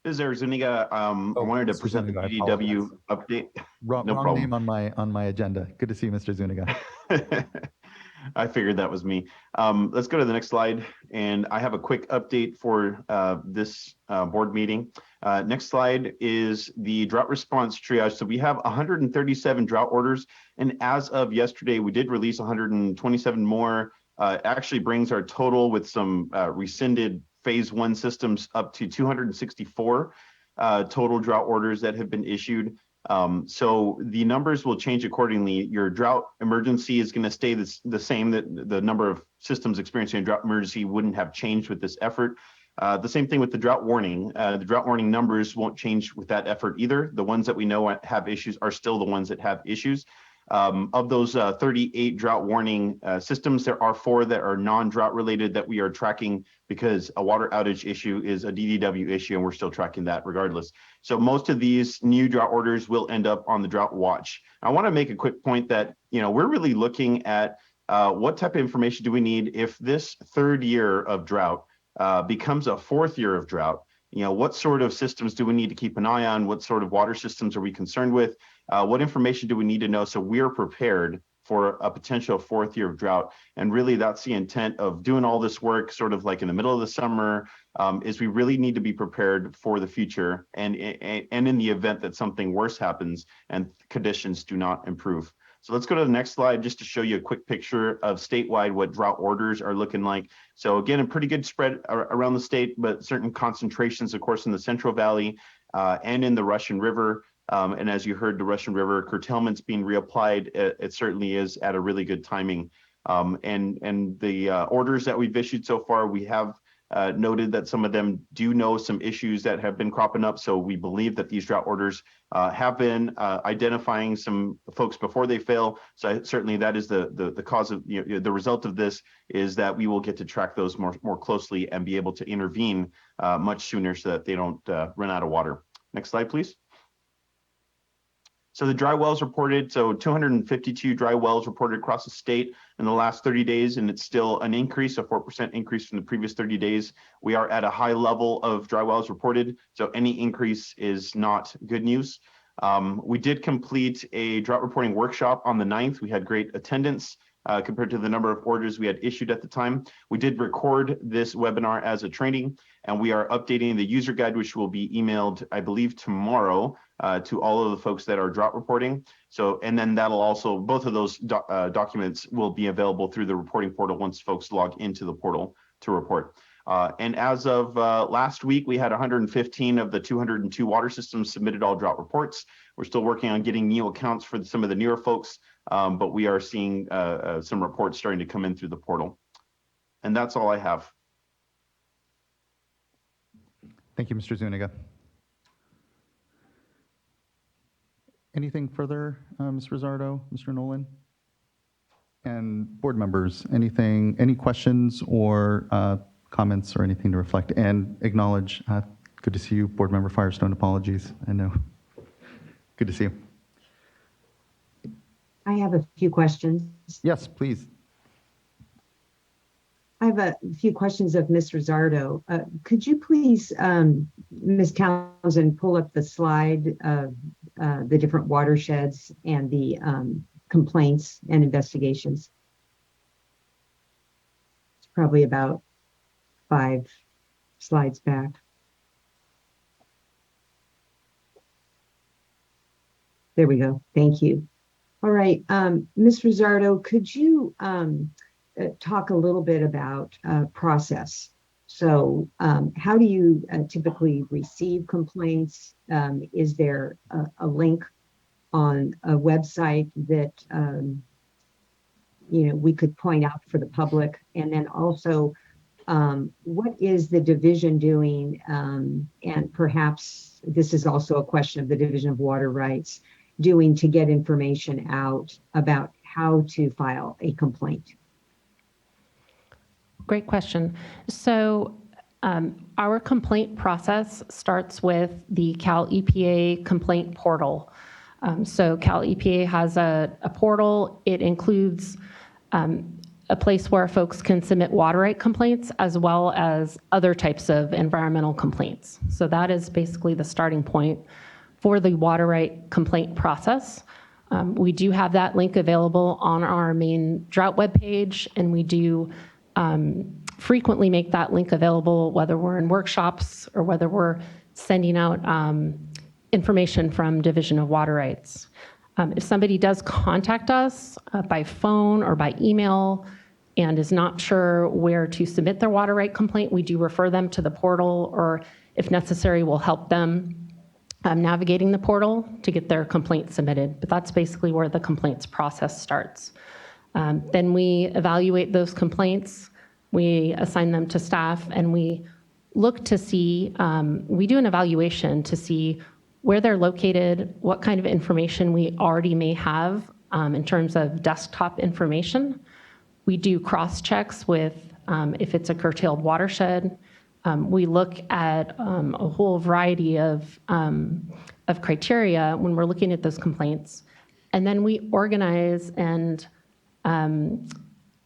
This is Eric Zuniga. I wanted to Mr. present the Zuniga, I DDW apologize. update. Wrong name on my agenda. Good to see you, Mr. Zuniga. I figured that was me. Let's go to the next slide. And I have a quick update for this board meeting. Next slide is the drought response triage. So we have 137 drought orders. And as of yesterday, we did release 127 more. Actually brings our total with some rescinded phase 1 systems up to 264 total drought orders that have been issued. So the numbers will change accordingly. Your drought emergency is going to stay the same. That the number of systems experiencing a drought emergency wouldn't have changed with this effort. The same thing with the drought warning. The drought warning numbers won't change with that effort either. The ones that we know have issues are still the ones that have issues. Of those 38 drought warning systems, there are 4 that are non-drought related that we are tracking because a water outage issue is a DDW issue, and we're still tracking that regardless. So most of these new drought orders will end up on the drought watch. I want to make a quick point that we're really looking at what type of information do we need if this 3rd year of drought becomes a 4th year of drought. What sort of systems do we need to keep an eye on? What sort of water systems are we concerned with? What information do we need to know so we're prepared for a potential 4th year of drought? And really that's the intent of doing all this work sort of like in the middle of the summer, is we really need to be prepared for the future and in the event that something worse happens and conditions do not improve. So let's go to the next slide just to show you a quick picture of statewide what drought orders are looking like. So again, a pretty good spread around the state, but certain concentrations, of course, in the Central Valley and in the Russian River. And as you heard, the Russian River curtailments being reapplied, it certainly is at a really good timing. And the orders that we've issued so far, we have noted that some of them do know some issues that have been cropping up. So we believe that these drought orders have been identifying some folks before they fail. So certainly that is the cause of the result of this is that we will get to track those more closely and be able to intervene much sooner so that they don't run out of water. Next slide, please. So the dry wells reported, so 252 dry wells reported across the state in the last 30 days, and it's still an increase, a 4% increase from the previous 30 days. We are at a high level of dry wells reported, so any increase is not good news. We did complete a drought reporting workshop on the 9th. We had great attendance compared to the number of orders we had issued at the time. We did record this webinar as a training, and we are updating the user guide, which will be emailed, I believe, tomorrow to all of the folks that are drought reporting. So, and then that'll also, both of those documents will be available through the reporting portal once folks log into the portal to report. And as of last week, we had 115 of the 202 water systems submitted all drought reports. We're still working on getting new accounts for some of the newer folks, but we are seeing some reports starting to come in through the portal. And that's all I have. Thank you, Mr. Zuniga. Anything further, Ms. Rosardo, Mr. Nolan? And board members, any questions or comments or anything to reflect and acknowledge? Good to see you, Board Member Firestone. Apologies, I know. Good to see you. I have a few questions. Yes, please. I have a few questions of Ms. Rizzardo. Could you please, Ms. Townsend, pull up the slide of the different watersheds and the complaints and investigations? It's probably about 5 slides back. There we go. Thank you. All right, Ms. Rizzardo, could you talk a little bit about process? So how do you typically receive complaints? Is there a link on a website that we could point out for the public? And then also, what is the division doing? And perhaps this is also a question of the Division of Water Rights doing to get information out about how to file a complaint? Great question. So our complaint process starts with the Cal EPA complaint portal. So Cal EPA has a portal. It includes a place where folks can submit water right complaints as well as other types of environmental complaints. So that is basically the starting point for the water right complaint process. We do have that link available on our main drought webpage, and we do frequently make that link available whether we're in workshops or whether we're sending out information from Division of Water Rights. If somebody does contact us by phone or by email and is not sure where to submit their water right complaint, we do refer them to the portal, or if necessary, we'll help them navigating the portal to get their complaint submitted. But that's basically where the complaints process starts. Then we evaluate those complaints, we assign them to staff, and we look to see, we do an evaluation to see where they're located, what kind of information we already may have in terms of desktop information. We do cross checks with if it's a curtailed watershed. We look at a whole variety of criteria when we're looking at those complaints. And then we organize and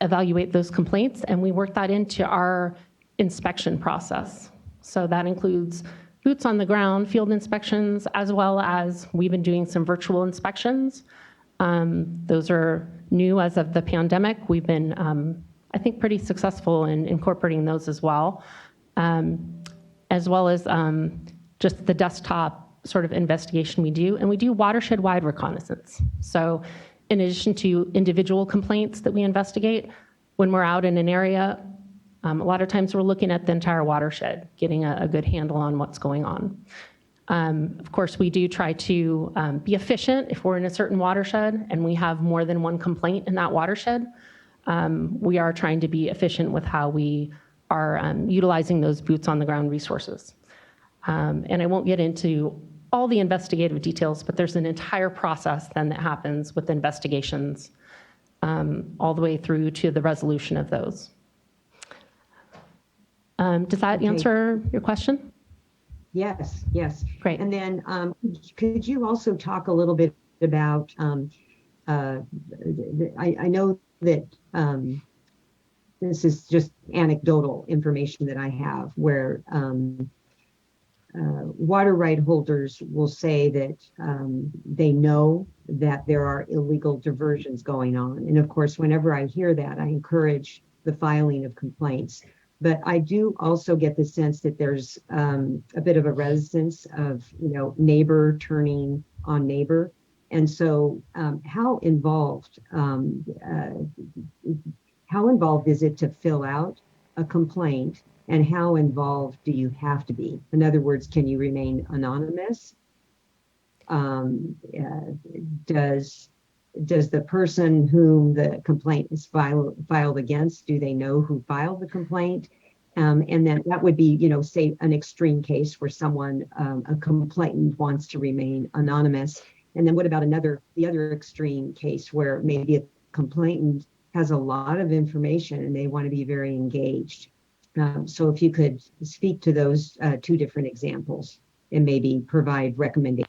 evaluate those complaints, and we work that into our inspection process. So that includes boots on the ground, field inspections, as well as we've been doing some virtual inspections. Those are new as of the pandemic. We've been, I think, pretty successful in incorporating those as well as just the desktop sort of investigation we do. And we do watershed-wide reconnaissance. So in addition to individual complaints that we investigate, when we're out in an area, a lot of times we're looking at the entire watershed, getting a good handle on what's going on. Of course, we do try to be efficient if we're in a certain watershed and we have more than one complaint in that watershed. We are trying to be efficient with how we are utilizing those boots on the ground resources. And I won't get into all the investigative details, but there's an entire process then that happens with investigations all the way through to the resolution of those. Does that answer your question? Yes, yes. Great. And then could you also talk a little bit about, I know that this is just anecdotal information that I have, where water right holders will say that they know that there are illegal diversions going on. And of course, whenever I hear that, I encourage the filing of complaints. But I do also get the sense that there's a bit of a resistance of, neighbor turning on neighbor. And so how involved is it to fill out a complaint, and how involved do you have to be? In other words, can you remain anonymous? Does the person whom the complaint is filed against, do they know who filed the complaint? And then that would be, say an extreme case where someone, a complainant wants to remain anonymous. And then what about the other extreme case where maybe a complainant has a lot of information and they want to be very engaged? So if you could speak to those two different examples and maybe provide recommendations.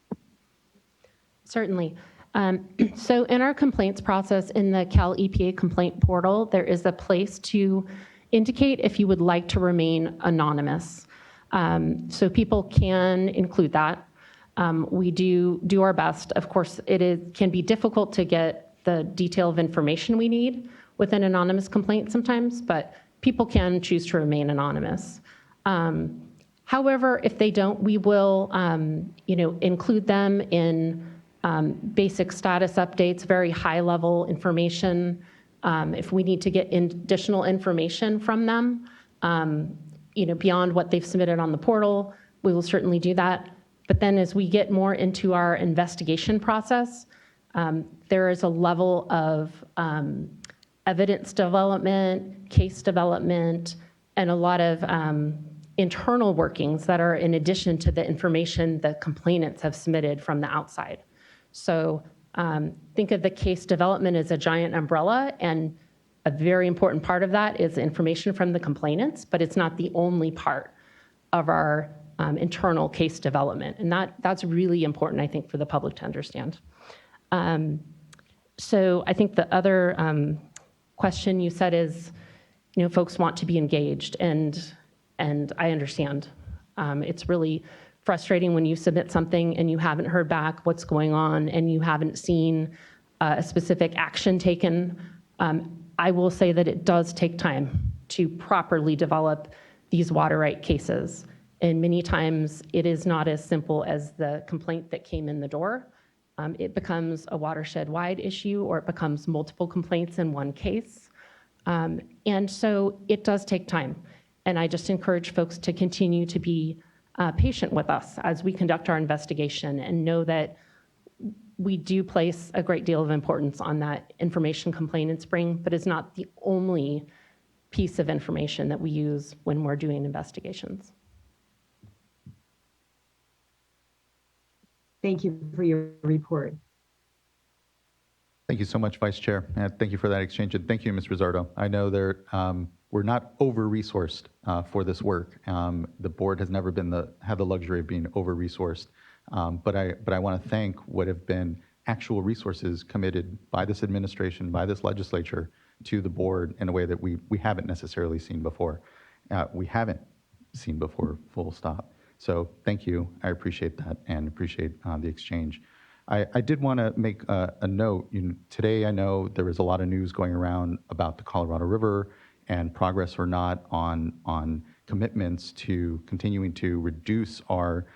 Certainly. So in our complaints process in the Cal EPA complaint portal, there is a place to indicate if you would like to remain anonymous. So people can include that. We do our best. Of course, can be difficult to get the detail of information we need with an anonymous complaint sometimes, but people can choose to remain anonymous. However, if they don't, we will include them in basic status updates, very high-level information. If we need to get additional information from them, beyond what they've submitted on the portal, we will certainly do that. But then as we get more into our investigation process, there is a level of evidence development, case development, and a lot of internal workings that are in addition to the information the complainants have submitted from the outside. So think of the case development as a giant umbrella, and a very important part of that is information from the complainants, but it's not the only part of our internal case development. And that's really important, I think, for the public to understand. So I think the other question you said is, folks want to be engaged, and I understand. It's really frustrating when you submit something and you haven't heard back what's going on and you haven't seen a specific action taken. I will say that it does take time to properly develop these water right cases. And many times it is not as simple as the complaint that came in the door. It becomes a watershed-wide issue, or it becomes multiple complaints in one case. And so it does take time. And I just encourage folks to continue to be patient with us as we conduct our investigation, and know that we do place a great deal of importance on that information complainants bring, but it's not the only piece of information that we use when we're doing investigations. Thank you for your report. Thank you so much, Vice Chair. And thank you for that exchange. And thank you, Ms. Rizzardo. I know we're not over-resourced for this work. The board has never had the luxury of being over-resourced. But I want to thank what have been actual resources committed by this administration, by this legislature, to the board in a way that we haven't necessarily seen before. We haven't seen before, full stop. So thank you. I appreciate that and appreciate the exchange. I did want to make a note. Today, I know there is a lot of news going around about the Colorado River and progress or not on commitments to continuing to reduce our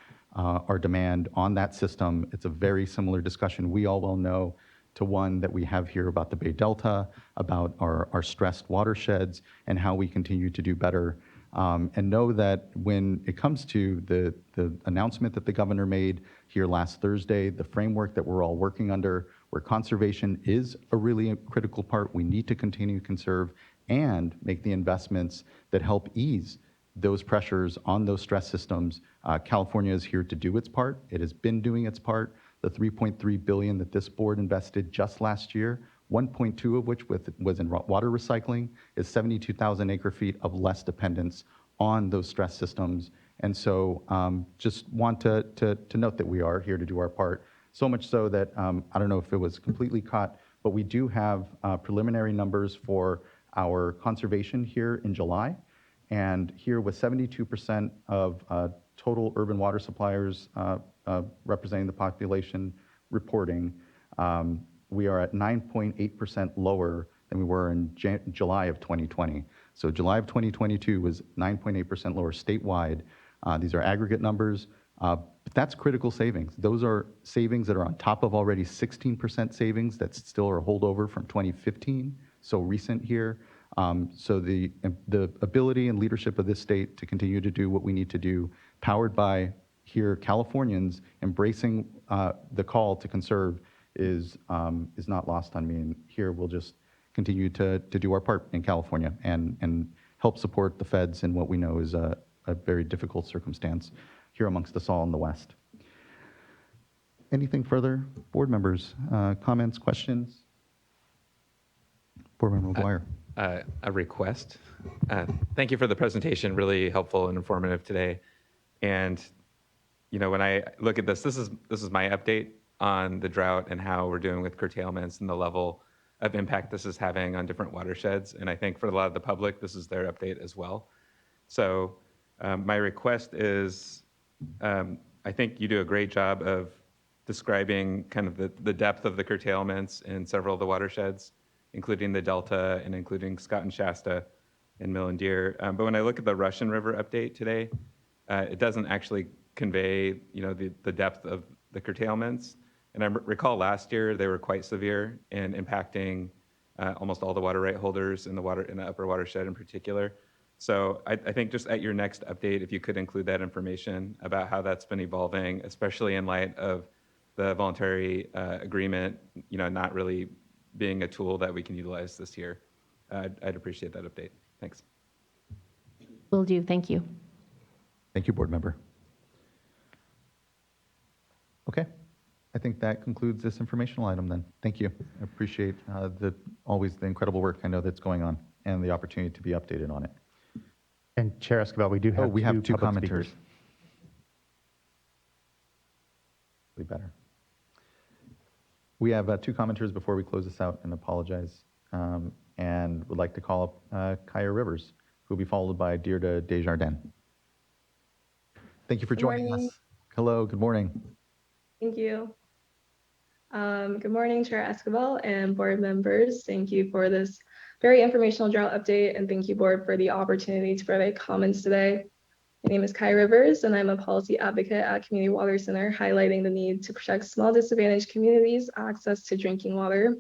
demand on that system. It's a very similar discussion we all well know to one that we have here about the Bay Delta, about our stressed watersheds, and how we continue to do better. And know that when it comes to the announcement that the governor made here last Thursday, the framework that we're all working under, where conservation is a really critical part, we need to continue to conserve and make the investments that help ease those pressures on those stress systems. California is here to do its part. It has been doing its part. The $3.3 billion that this board invested just last year, 1.2 of which was in water recycling, is 72,000 acre feet of less dependence on those stress systems. And so just want to note that we are here to do our part. So much so that I don't know if it was completely caught, but we do have preliminary numbers for our conservation here in July. And here with 72% of total urban water suppliers representing the population reporting, we are at 9.8% lower than we were in July of 2020. So July of 2022 was 9.8% lower statewide. These are aggregate numbers, but that's critical savings. Those are savings that are on top of already 16% savings that still are holdover from 2015, so recent here. So the ability and leadership of this state to continue to do what we need to do, powered by here Californians embracing the call to conserve, is not lost on me. And here we'll just continue to do our part in California and help support the feds in what we know is a very difficult circumstance here amongst us all in the West. Anything further? Board members, comments, questions? Board Member McGuire. A request. Thank you for the presentation, really helpful and informative today. And when I look at this is my update on the drought and how we're doing with curtailments and the level of impact this is having on different watersheds. And I think for a lot of the public, this is their update as well. So my request is, I think you do a great job of describing kind of the depth of the curtailments in several of the watersheds, including the Delta and including Scott and Shasta and Mill and Deer. But when I look at the Russian River update today, it doesn't actually convey, the depth of the curtailments. And I recall last year they were quite severe in impacting almost all the water right holders in the upper watershed in particular. So I think just at your next update, if you could include that information about how that's been evolving, especially in light of the voluntary agreement, not really being a tool that we can utilize this year. I'd appreciate that update. Thanks. Will do. Thank you. Thank you, board member. Okay, I think that concludes this informational item then. Thank you. I appreciate always the incredible work I know that's going on and the opportunity to be updated on it. And Chair Escobar, we do have we have two public commenters. speakers. Better. We have two commenters before we close this out and apologize. And would like to call up Kaya Rivers, who will be followed by Deirdre Desjardins. Thank you for joining us. Hello, good morning. Thank you. Good morning, Chair Escobar and board members. Thank you for this very informational drought update, and thank you, board, for the opportunity to provide comments today. My name is Kai Rivers, and I'm a policy advocate at Community Water Center, highlighting the need to protect small disadvantaged communities' access to drinking water.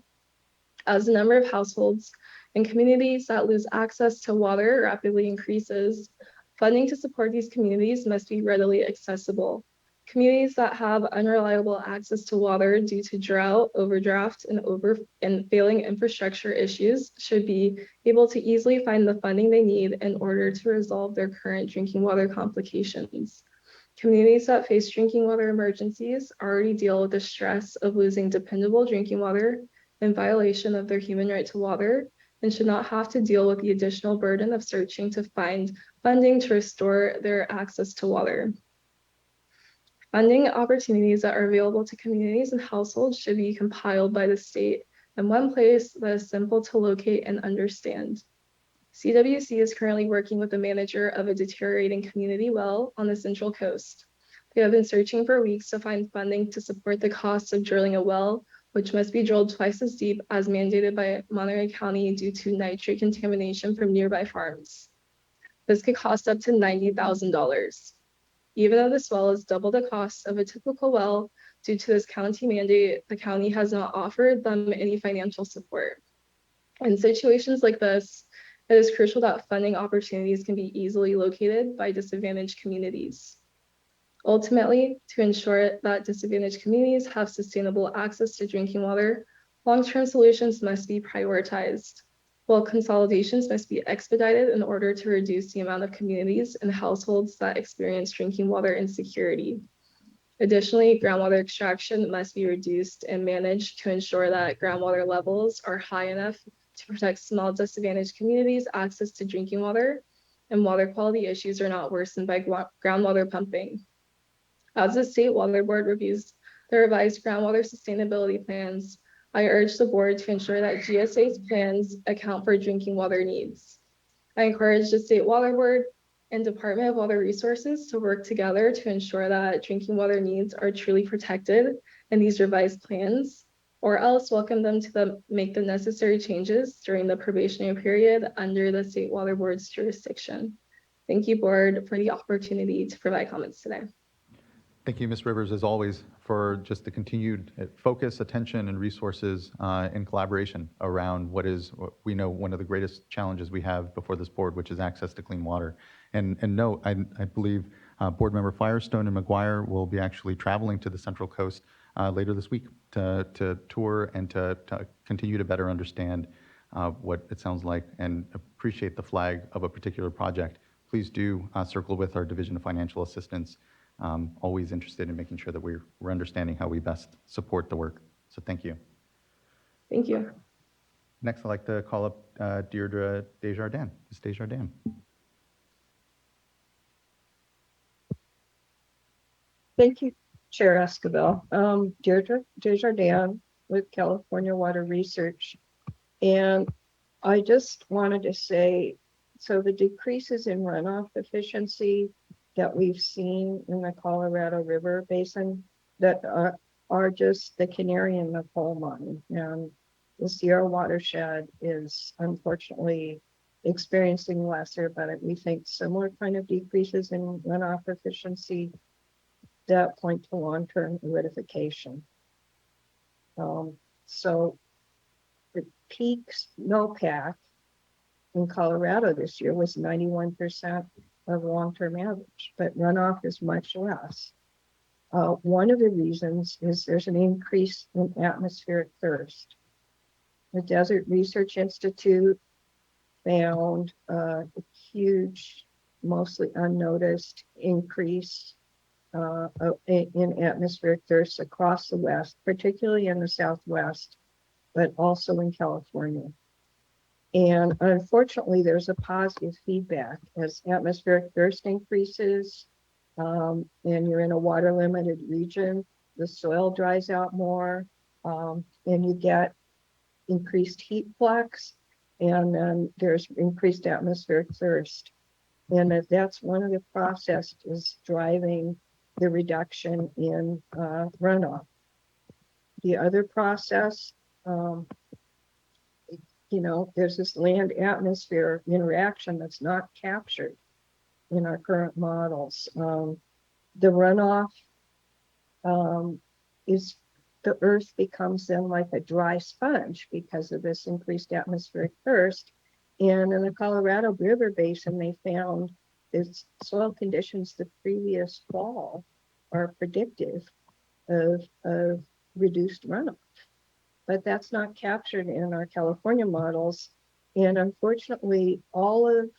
As the number of households and communities that lose access to water rapidly increases, funding to support these communities must be readily accessible. Communities that have unreliable access to water due to drought, overdraft, and failing infrastructure issues should be able to easily find the funding they need in order to resolve their current drinking water complications. Communities that face drinking water emergencies already deal with the stress of losing dependable drinking water in violation of their human right to water, and should not have to deal with the additional burden of searching to find funding to restore their access to water. Funding opportunities that are available to communities and households should be compiled by the state in one place that is simple to locate and understand. CWC is currently working with the manager of a deteriorating community well on the Central Coast. They have been searching for weeks to find funding to support the costs of drilling a well, which must be drilled twice as deep as mandated by Monterey County due to nitrate contamination from nearby farms. This could cost up to $90,000. Even though this well is double the cost of a typical well, due to this county mandate, the county has not offered them any financial support. In situations like this, it is crucial that funding opportunities can be easily located by disadvantaged communities. Ultimately, to ensure that disadvantaged communities have sustainable access to drinking water, long-term solutions must be prioritized, while consolidations must be expedited in order to reduce the amount of communities and households that experience drinking water insecurity. Additionally, groundwater extraction must be reduced and managed to ensure that groundwater levels are high enough to protect small disadvantaged communities' access to drinking water, and water quality issues are not worsened by groundwater pumping. As the State Water Board reviews the revised groundwater sustainability plans, I urge the board to ensure that GSA's plans account for drinking water needs. I encourage the State Water Board and Department of Water Resources to work together to ensure that drinking water needs are truly protected in these revised plans, or else welcome them to make the necessary changes during the probationary period under the State Water Board's jurisdiction. Thank you, board, for the opportunity to provide comments today. Thank you, Ms. Rivers, as always, for just the continued focus, attention, and resources and collaboration around what we know one of the greatest challenges we have before this board, which is access to clean water. And no, I believe Board Member Firestone and McGuire will be actually traveling to the Central Coast later this week to tour and to continue to better understand what it sounds like and appreciate the flag of a particular project. Please do circle with our Division of Financial Assistance. Always interested in making sure that we're understanding how we best support the work. So thank you. Thank you. Next, I'd like to call up Deirdre Desjardins. Ms. Desjardins. Thank you, Chair Escobar. Deirdre Desjardins with California Water Research. And I just wanted to say, so the decreases in runoff efficiency that we've seen in the Colorado River Basin that are just the canary in the coal mine. And the Sierra watershed is unfortunately experiencing lesser, but we think similar kind of decreases in runoff efficiency that point to long-term aridification. So the peak snowpack in Colorado this year was 91% of long-term average, but runoff is much less. One of the reasons is there's an increase in atmospheric thirst. The Desert Research Institute found a huge, mostly unnoticed increase in atmospheric thirst across the West, particularly in the Southwest, but also in California. And unfortunately, there's a positive feedback as atmospheric thirst increases and you're in a water limited region, the soil dries out more and you get increased heat flux and then there's increased atmospheric thirst. And that's one of the processes driving the reduction in runoff. The other process, there's this land atmosphere interaction that's not captured in our current models. The runoff is the earth becomes then like a dry sponge because of this increased atmospheric thirst. And in the Colorado River Basin, they found that soil conditions the previous fall are predictive of reduced runoff. But that's not captured in our California models. And unfortunately, all of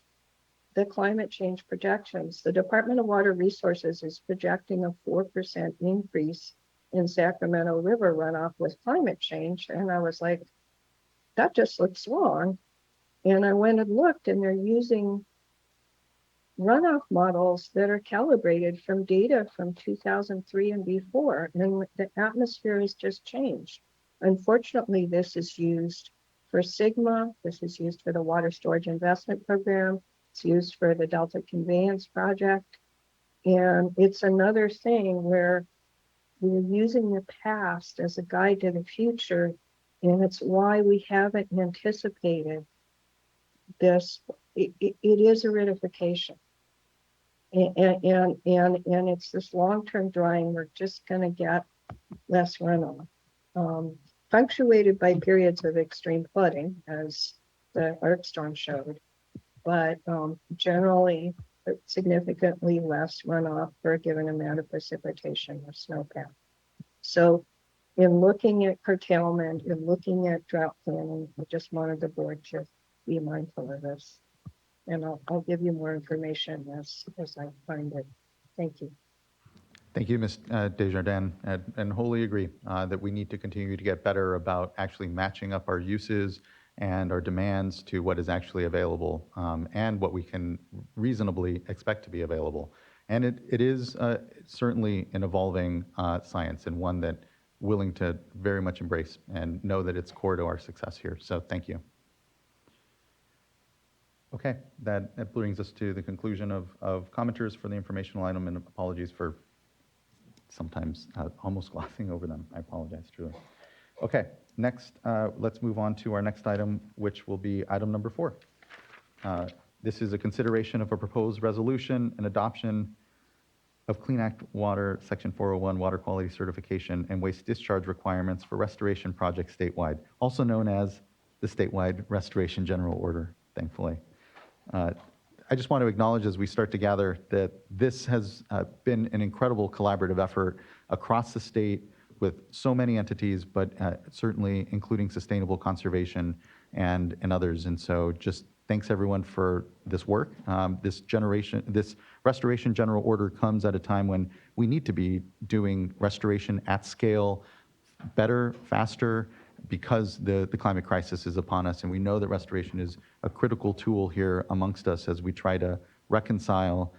the climate change projections, the Department of Water Resources is projecting a 4% increase in Sacramento River runoff with climate change. And I was like, that just looks wrong. And I went and looked and they're using runoff models that are calibrated from data from 2003 and before. And the atmosphere has just changed. Unfortunately, this is used for SGMA. This is used for the Water Storage Investment Program. It's used for the Delta Conveyance Project. And it's another thing where we're using the past as a guide to the future. And it's why we haven't anticipated this. It is aridification. And it's this long-term drying. We're just going to get less runoff. Punctuated by periods of extreme flooding, as the Arc storm showed, but generally significantly less runoff for a given amount of precipitation or snowpack. So in looking at curtailment, in looking at drought planning, I just wanted the board to be mindful of this. And I'll give you more information as I find it. Thank you. Thank you, Ms. Desjardins, and wholly agree that we need to continue to get better about actually matching up our uses and our demands to what is actually available and what we can reasonably expect to be available. And it is certainly an evolving science and one that willing to very much embrace and know that it's core to our success here. So thank you. Okay, that brings us to the conclusion of commenters for the informational item, and apologies for sometimes almost glossing over them. I apologize, truly. Okay, next, let's move on to our next item, which will be item number 4. This is a consideration of a proposed resolution and adoption of Clean Act Water, Section 401, Water Quality Certification and Waste Discharge Requirements for Restoration Projects statewide, also known as the Statewide Restoration General Order, thankfully. I just want to acknowledge as we start to gather that this has been an incredible collaborative effort across the state with so many entities, but certainly including sustainable conservation and others. And so just thanks everyone for this work. This Restoration General Order comes at a time when we need to be doing restoration at scale, better, faster, because the climate crisis is upon us, and we know that restoration is a critical tool here amongst us as we try to reconcile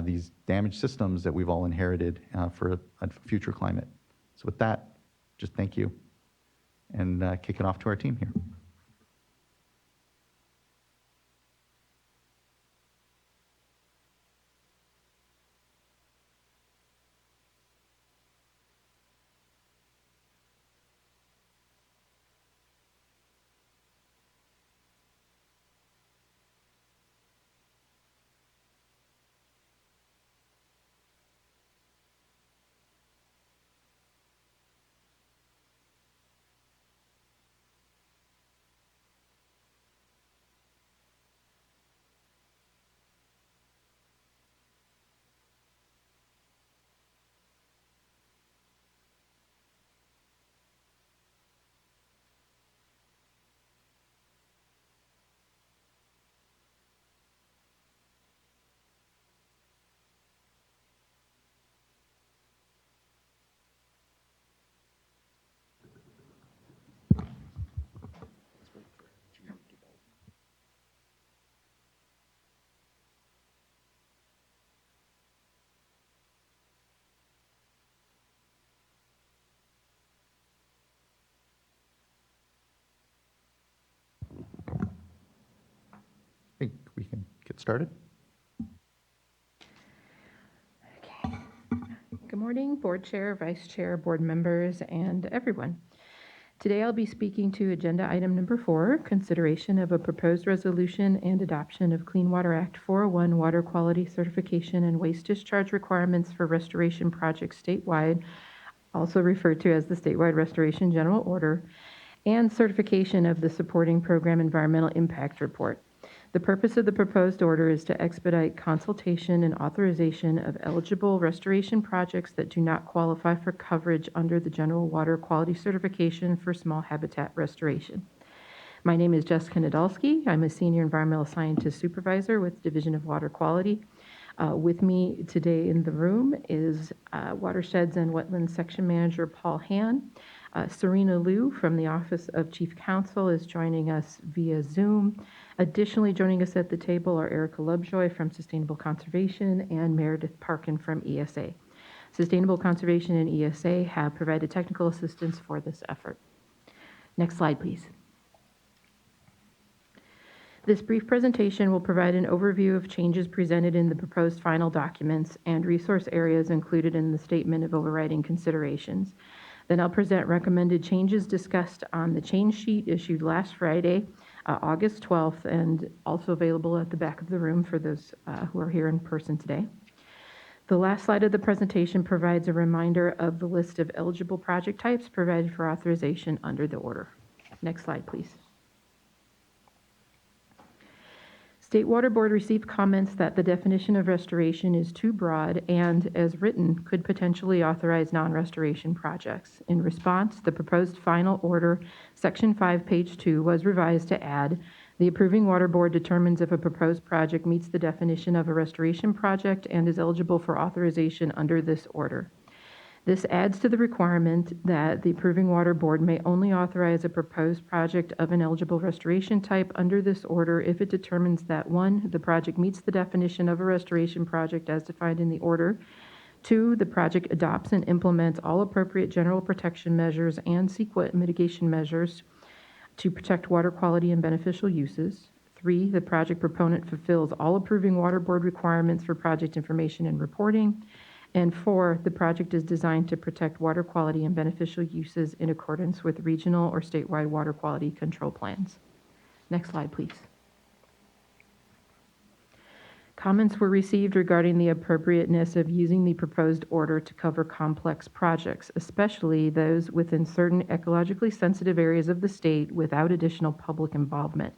these damaged systems that we've all inherited for a future climate. So with that, just thank you, and kick it off to our team here. think we can get started. Good morning, Board Chair, Vice Chair, Board members, and everyone. Today I'll be speaking to Agenda Item Number 4, consideration of a proposed resolution and adoption of Clean Water Act 401 water quality certification and waste discharge requirements for restoration projects statewide, also referred to as the Statewide Restoration General Order, and certification of the supporting program environmental impact report. The purpose of the proposed order is to expedite consultation and authorization of eligible restoration projects that do not qualify for coverage under the General Water Quality Certification for Small Habitat Restoration. My name is Jessica Nadolski. I'm a Senior Environmental Scientist Supervisor with Division of Water Quality. With me today in the room is Watersheds and Wetlands Section Manager Paul Hann. Serena Liu from the Office of Chief Counsel is joining us via Zoom. Additionally, joining us at the table are Erica Lovejoy from Sustainable Conservation and Meredith Parkin from ESA. Sustainable Conservation and ESA have provided technical assistance for this effort. Next slide, please. This brief presentation will provide an overview of changes presented in the proposed final documents and resource areas included in the Statement of Overriding Considerations. Then I'll present recommended changes discussed on the change sheet issued last Friday, August 12th, and also available at the back of the room for those who are here in person today. The last slide of the presentation provides a reminder of the list of eligible project types provided for authorization under the order. Next slide, please. State Water Board received comments that the definition of restoration is too broad and, as written, could potentially authorize non-restoration projects. In response, the proposed final order, Section 5, page 2, was revised to add, the approving Water Board determines if a proposed project meets the definition of a restoration project and is eligible for authorization under this order. This adds to the requirement that the approving Water Board may only authorize a proposed project of an eligible restoration type under this order if it determines that 1, the project meets the definition of a restoration project as defined in the order, 2, the project adopts and implements all appropriate general protection measures and CEQA mitigation measures to protect water quality and beneficial uses, 3, the project proponent fulfills all approving Water Board requirements for project information and reporting, and 4, the project is designed to protect water quality and beneficial uses in accordance with regional or statewide water quality control plans. Next slide, please. Comments were received regarding the appropriateness of using the proposed order to cover complex projects, especially those within certain ecologically sensitive areas of the state without additional public involvement.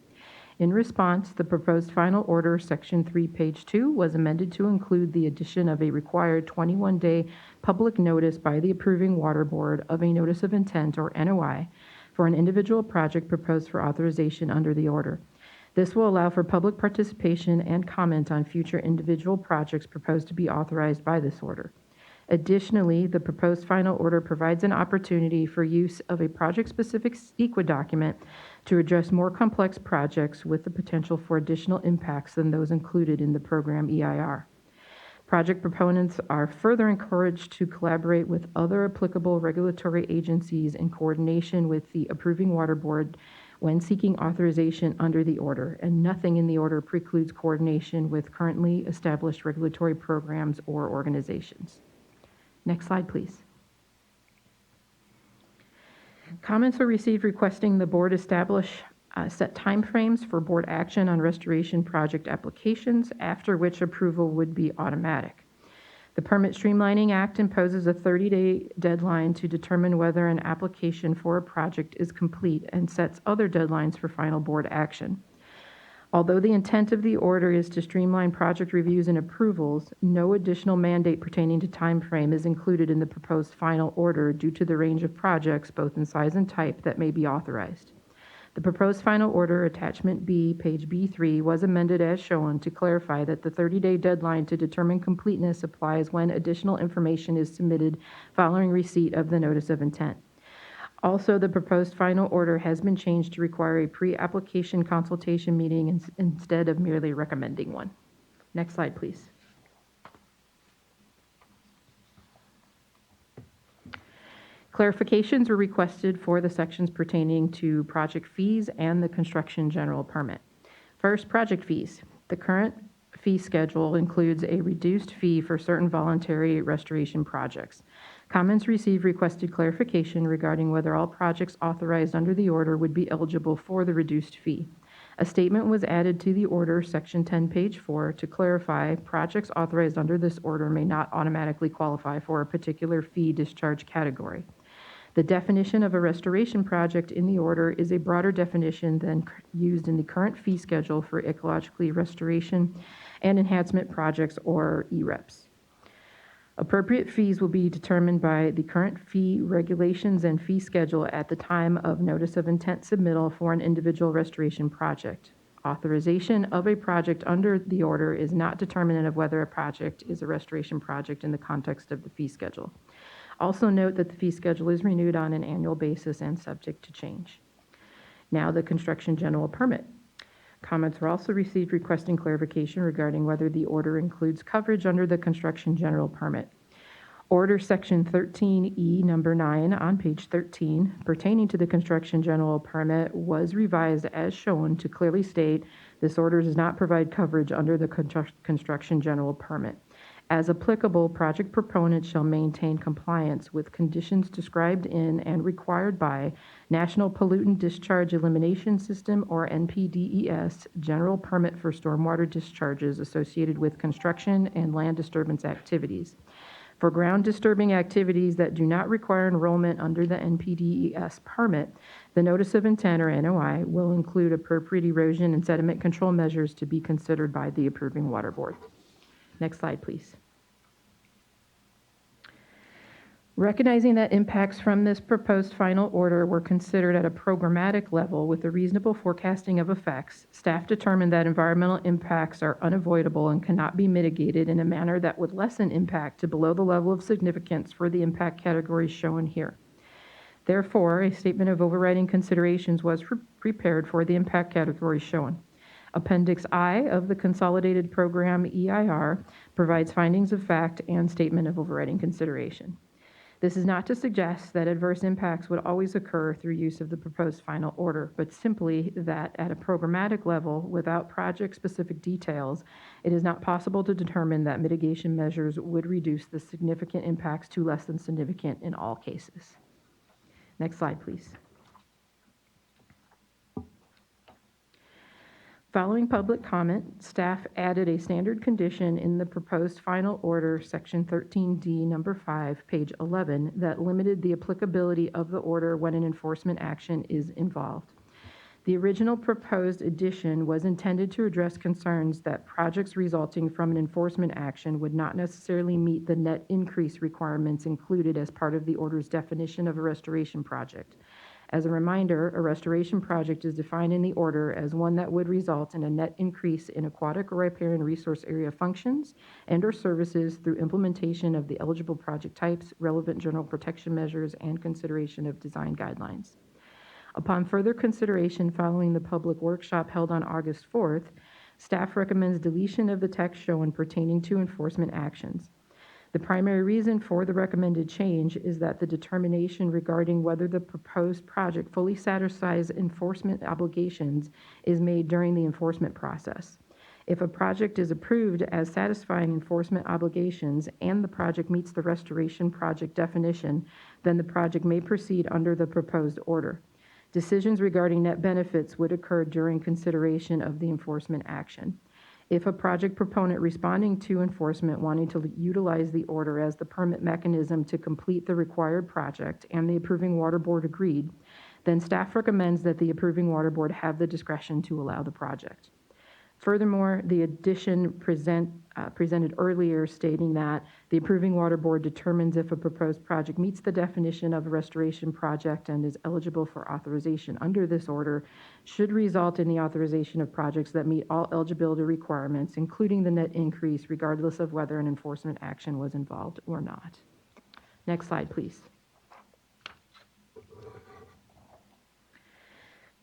In response, the proposed final order, Section 3, page 2, was amended to include the addition of a required 21-day public notice by the approving Water Board of a notice of intent, or NOI, for an individual project proposed for authorization under the order. This will allow for public participation and comment on future individual projects proposed to be authorized by this order. Additionally, the proposed final order provides an opportunity for use of a project-specific CEQA document to address more complex projects with the potential for additional impacts than those included in the program EIR. Project proponents are further encouraged to collaborate with other applicable regulatory agencies in coordination with the approving Water Board when seeking authorization under the order, and nothing in the order precludes coordination with currently established regulatory programs or organizations. Next slide, please. Comments were received requesting the board establish set timeframes for board action on restoration project applications, after which approval would be automatic. The Permit Streamlining Act imposes a 30-day deadline to determine whether an application for a project is complete and sets other deadlines for final board action. Although the intent of the order is to streamline project reviews and approvals, no additional mandate pertaining to time frame is included in the proposed final order due to the range of projects, both in size and type, that may be authorized. The proposed final order, attachment B, page B3, was amended as shown to clarify that the 30-day deadline to determine completeness applies when additional information is submitted following receipt of the notice of intent. Also, the proposed final order has been changed to require a pre-application consultation meeting instead of merely recommending one. Next slide, please. Clarifications were requested for the sections pertaining to project fees and the construction general permit. First, project fees. The current fee schedule includes a reduced fee for certain voluntary restoration projects. Comments received requested clarification regarding whether all projects authorized under the order would be eligible for the reduced fee. A statement was added to the order, Section 10, page 4, to clarify projects authorized under this order may not automatically qualify for a particular fee discharge category. The definition of a restoration project in the order is a broader definition than used in the current fee schedule for ecologically restoration and enhancement projects, or EREPs. Appropriate fees will be determined by the current fee regulations and fee schedule at the time of notice of intent submittal for an individual restoration project. Authorization of a project under the order is not determinant of whether a project is a restoration project in the context of the fee schedule. Also note that the fee schedule is renewed on an annual basis and subject to change. Now, the construction general permit. Comments were also received requesting clarification regarding whether the order includes coverage under the construction general permit. Order Section 13E, number 9 on page 13, pertaining to the construction general permit was revised as shown to clearly state this order does not provide coverage under the construction general permit. As applicable, project proponents shall maintain compliance with conditions described in and required by National Pollutant Discharge Elimination System, or NPDES, general permit for stormwater discharges associated with construction and land disturbance activities. For ground disturbing activities that do not require enrollment under the NPDES permit, the notice of intent, or NOI, will include appropriate erosion and sediment control measures to be considered by the approving water board. Next slide, please. Recognizing that impacts from this proposed final order were considered at a programmatic level with a reasonable forecasting of effects, staff determined that environmental impacts are unavoidable and cannot be mitigated in a manner that would lessen impact to below the level of significance for the impact categories shown here. Therefore, a statement of overriding considerations was prepared for the impact categories shown. Appendix I of the Consolidated Program EIR provides findings of fact and statement of overriding consideration. This is not to suggest that adverse impacts would always occur through use of the proposed final order, but simply that at a programmatic level, without project-specific details, it is not possible to determine that mitigation measures would reduce the significant impacts to less than significant in all cases. Next slide, please. Following public comment, staff added a standard condition in the proposed final order, Section 13D, number 5, page 11, that limited the applicability of the order when an enforcement action is involved. The original proposed addition was intended to address concerns that projects resulting from an enforcement action would not necessarily meet the net increase requirements included as part of the order's definition of a restoration project. As a reminder, a restoration project is defined in the order as one that would result in a net increase in aquatic or riparian resource area functions and/or services through implementation of the eligible project types, relevant general protection measures, and consideration of design guidelines. Upon further consideration following the public workshop held on August 4th, staff recommends deletion of the text shown pertaining to enforcement actions. The primary reason for the recommended change is that the determination regarding whether the proposed project fully satisfies enforcement obligations is made during the enforcement process. If a project is approved as satisfying enforcement obligations and the project meets the restoration project definition, then the project may proceed under the proposed order. Decisions regarding net benefits would occur during consideration of the enforcement action. If a project proponent responding to enforcement wanting to utilize the order as the permit mechanism to complete the required project and the approving water board agreed, then staff recommends that the approving water board have the discretion to allow the project. Furthermore, the addition presented earlier stating that the approving water board determines if a proposed project meets the definition of a restoration project and is eligible for authorization under this order should result in the authorization of projects that meet all eligibility requirements, including the net increase, regardless of whether an enforcement action was involved or not. Next slide, please.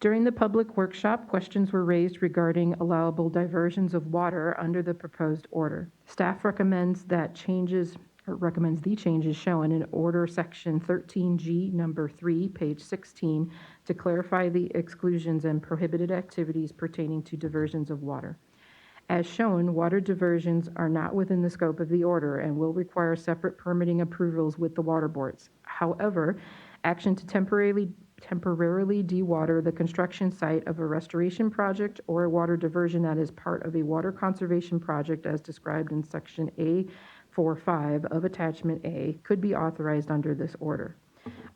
During the public workshop, questions were raised regarding allowable diversions of water under the proposed order. Staff recommends that changes recommends the changes shown in Order Section 13G, Number 3, page 16, to clarify the exclusions and prohibited activities pertaining to diversions of water. As shown, water diversions are not within the scope of the order and will require separate permitting approvals with the water boards. However, action to temporarily dewater the construction site of a restoration project or a water diversion that is part of a water conservation project as described in Section A45 of Attachment A could be authorized under this order.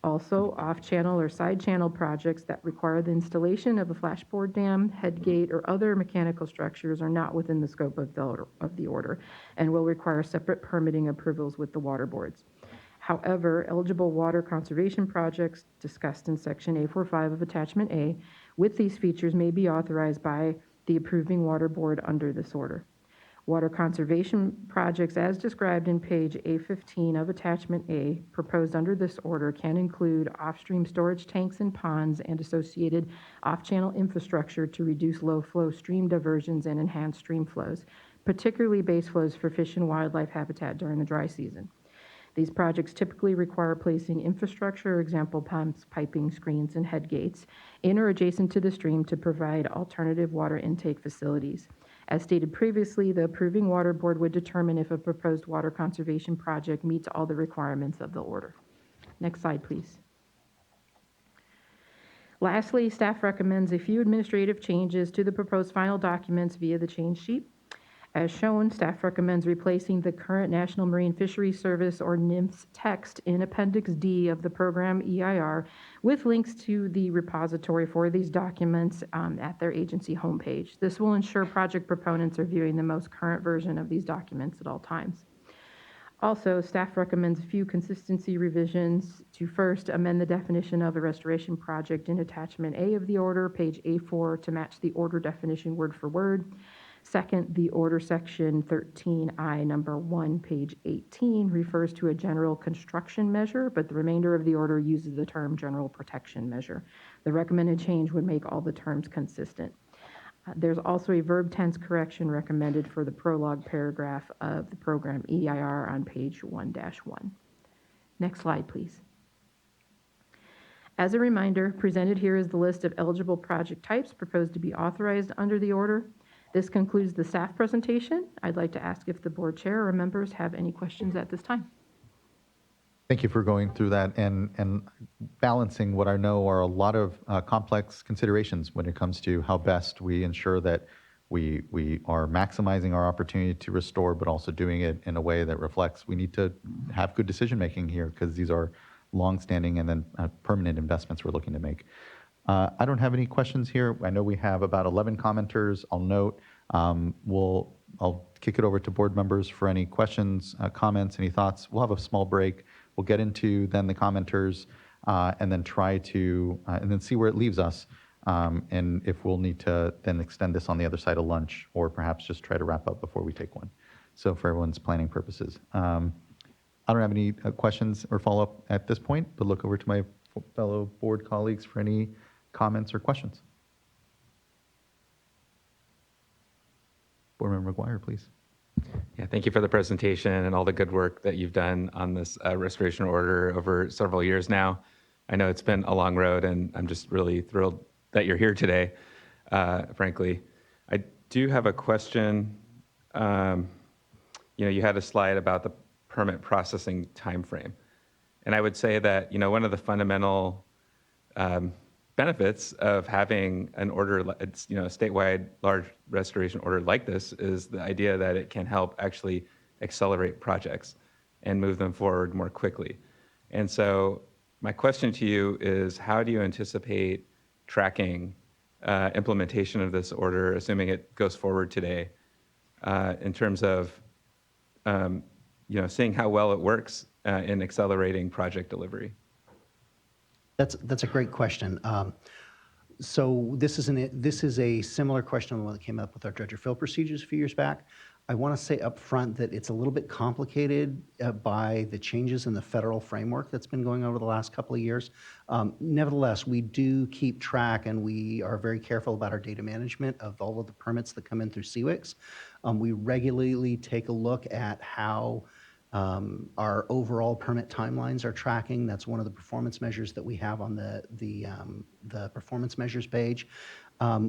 Also, off-channel or side-channel projects that require the installation of a flashboard dam, headgate, or other mechanical structures are not within the scope of the order and will require separate permitting approvals with the water boards. However, eligible water conservation projects discussed in Section A45 of Attachment A with these features may be authorized by the approving water board under this order. Water conservation projects as described in page A15 of Attachment A proposed under this order can include off-stream storage tanks and ponds and associated off-channel infrastructure to reduce low-flow stream diversions and enhance stream flows, particularly base flows for fish and wildlife habitat during the dry season. These projects typically require placing infrastructure, example pumps, piping, screens, and headgates, in or adjacent to the stream to provide alternative water intake facilities. As stated previously, the approving water board would determine if a proposed water conservation project meets all the requirements of the order. Next slide, please. Lastly, staff recommends a few administrative changes to the proposed final documents via the change sheet. As shown, staff recommends replacing the current National Marine Fisheries Service or NMFS text in Appendix D of the program EIR with links to the repository for these documents at their agency homepage. This will ensure project proponents are viewing the most current version of these documents at all times. Also, staff recommends a few consistency revisions to first amend the definition of a restoration project in Attachment A of the order, page A4, to match the order definition word for word. Second, the order section 13I, number 1, page 18, refers to a general construction measure, but the remainder of the order uses the term general protection measure. The recommended change would make all the terms consistent. There's also a verb tense correction recommended for the prologue paragraph of the program EIR on page 1-1. Next slide, please. As a reminder, presented here is the list of eligible project types proposed to be authorized under the order. This concludes the staff presentation. I'd like to ask if the board chair or members have any questions at this time. Thank you for going through that and balancing what I know are a lot of complex considerations when it comes to how best we ensure that we are maximizing our opportunity to restore, but also doing it in a way that reflects we need to have good decision making here because these are long-standing and then permanent investments we're looking to make. I don't have any questions here. I know we have about 11 commenters. I'll note. I'll kick it over to board members for any questions, comments, any thoughts. We'll have a small break. We'll get into then the commenters and then try to, and then see where it leaves us. And if we'll need to then extend this on the other side of lunch or perhaps just try to wrap up before we take one. So for everyone's planning purposes. I don't have any questions or follow-up at this point, but look over to my fellow board colleagues for any comments or questions. Board Member McGuire, please. Yeah, thank you for the presentation and all the good work that you've done on this restoration order over several years now. I know it's been a long road, and I'm just really thrilled that you're here today, frankly. I do have a question. You had a slide about the permit processing timeframe. And I would say that, one of the fundamental benefits of having an order, a statewide large restoration order like this is the idea that it can help actually accelerate projects and move them forward more quickly. And so my question to you is, how do you anticipate tracking implementation of this order, assuming it goes forward today, in terms of seeing how well it works in accelerating project delivery? That's a great question. So this is a similar question to the one that came up with our dredger fill procedures a few years back. I want to say up front that it's a little bit complicated by the changes in the federal framework that's been going over the last couple of years. Nevertheless, we do keep track and we are very careful about our data management of all of the permits that come in through CWICS. We regularly take a look at how Our overall permit timelines are tracking. That's one of the performance measures that we have on the performance measures page.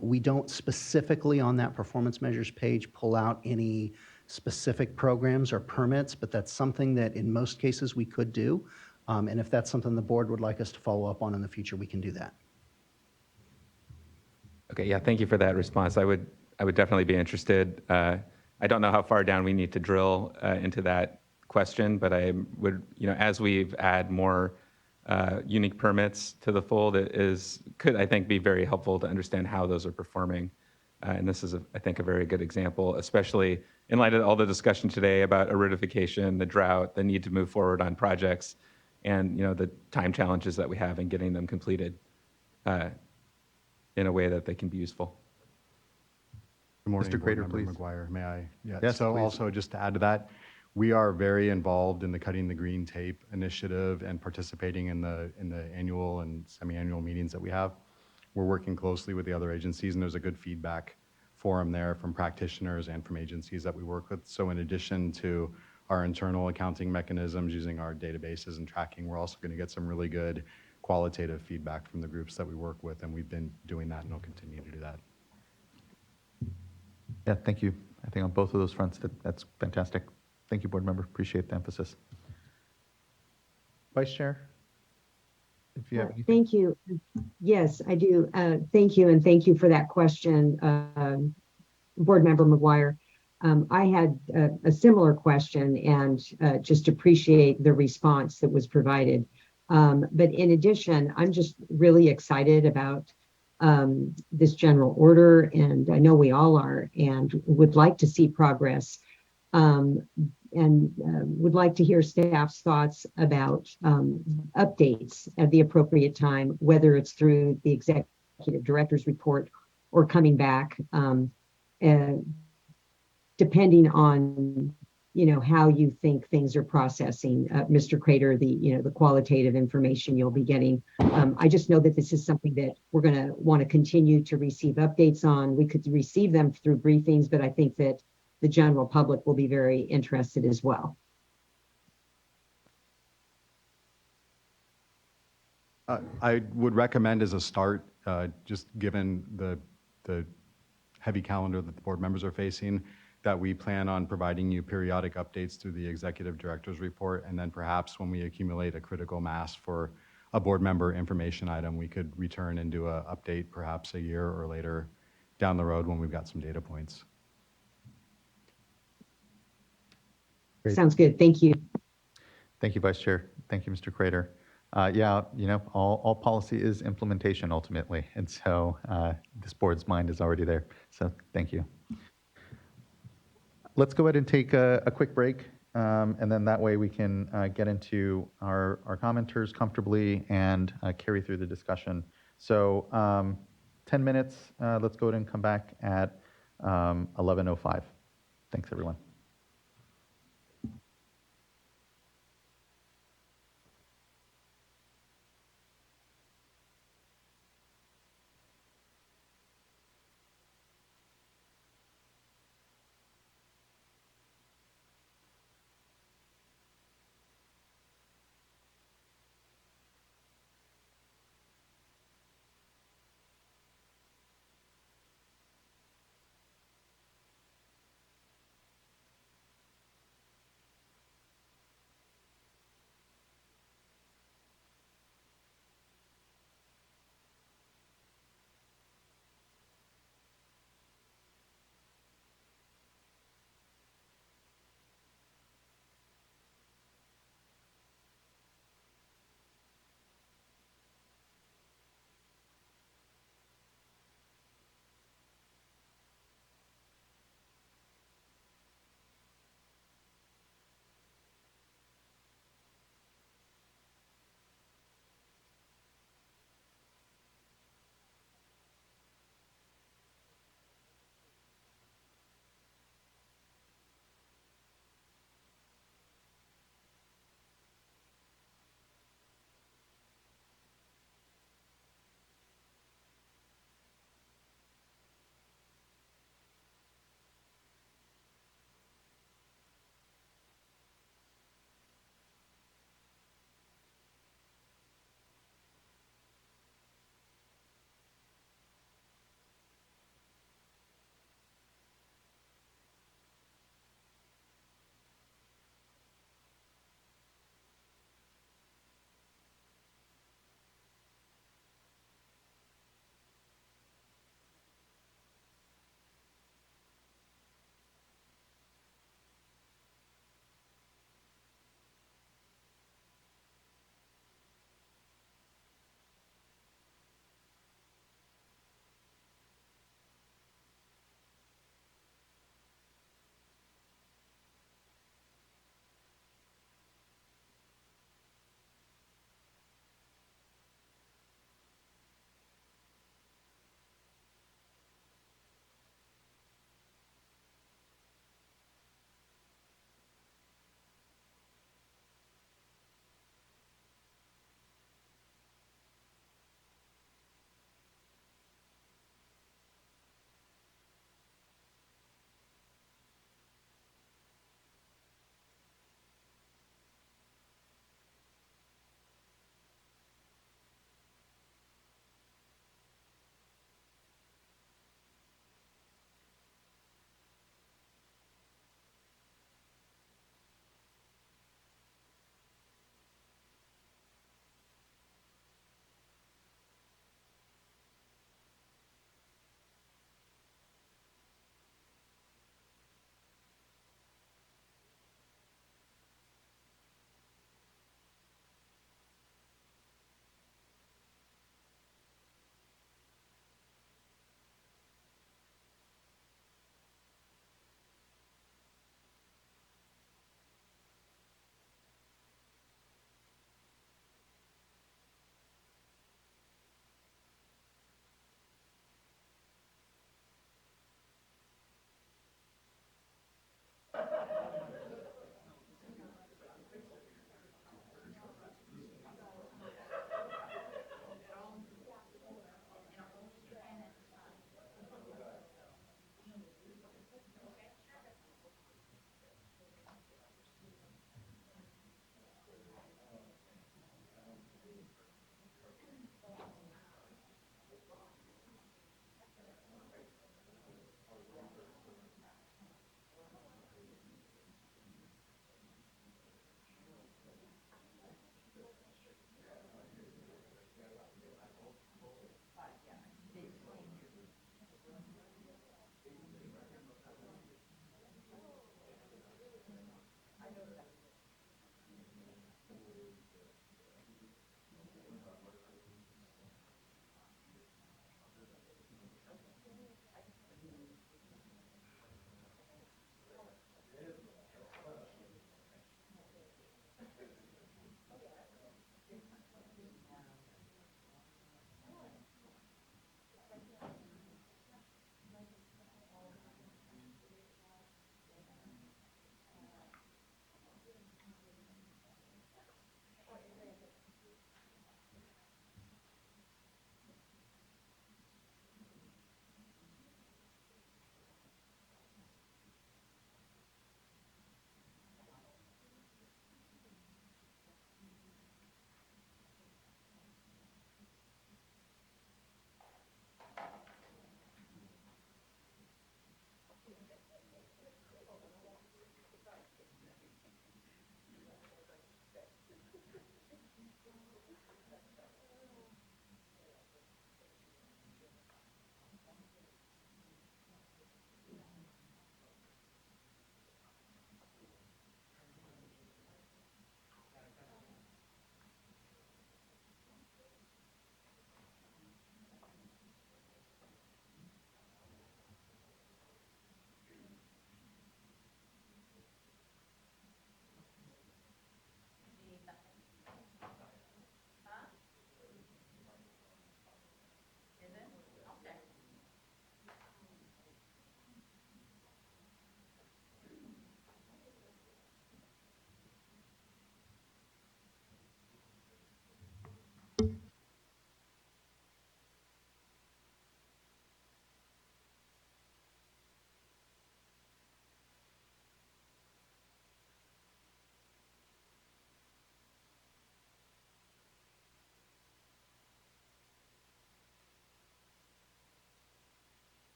We don't specifically on that performance measures page pull out any specific programs or permits, but that's something that in most cases we could do. And if that's something the board would like us to follow up on in the future, we can do that. Okay, yeah, thank you for that response. I would definitely be interested. I don't know how far down we need to drill into that question, but I would, as we've add more unique permits to the fold, could, I think, be very helpful to understand how those are performing. And this is, I think, a very good example, especially in light of all the discussion today about aridification, the drought, the need to move forward on projects, and the time challenges that we have in getting them completed in a way that they can be useful. Good morning, Mr. Board Crater, Member please. McGuire. May I? Yeah. Yes, So please. also just to add to that, we are very involved in the Cutting the Green Tape initiative and participating in the annual and semi-annual meetings that we have. We're working closely with the other agencies, and there's a good feedback forum there from practitioners and from agencies that we work with. So in addition to our internal accounting mechanisms using our databases and tracking, we're also going to get some really good qualitative feedback from the groups that we work with, and we've been doing that and we'll continue to do that. Yeah, thank you. I think on both of those fronts, that's fantastic. Thank you, board member. Appreciate the emphasis. Vice Chair, if you have anything. Thank you. Yes, I do. Thank you, and thank you for that question, Board Member McGuire. I had a similar question and just appreciate the response that was provided. But in addition, I'm just really excited about this general order, and I know we all are, and would like to see progress, and would like to hear staff's thoughts about updates at the appropriate time, whether it's through the executive director's report or coming back, depending on how you think things are processing. Mr. Crater, the qualitative information you'll be getting. I just know that this is something that we're going to want to continue to receive updates on. We could receive them through briefings, but I think that the general public will be very interested as well. I would recommend as a start, just given the heavy calendar that the board members are facing, that we plan on providing you periodic updates through the executive director's report, and then perhaps when we accumulate a critical mass for a board member information item, we could return and do an update perhaps a year or later down the road when we've got some data points. Great. Sounds good. Thank you. Thank you, Vice Chair. Thank you, Mr. Crater. Yeah, all policy is implementation ultimately, and so this board's mind is already there. So thank you. Let's go ahead and take a quick break, and then that way we can get into our commenters comfortably and carry through the discussion. So 10 minutes, let's go ahead and come back at 11:05. Thanks, everyone.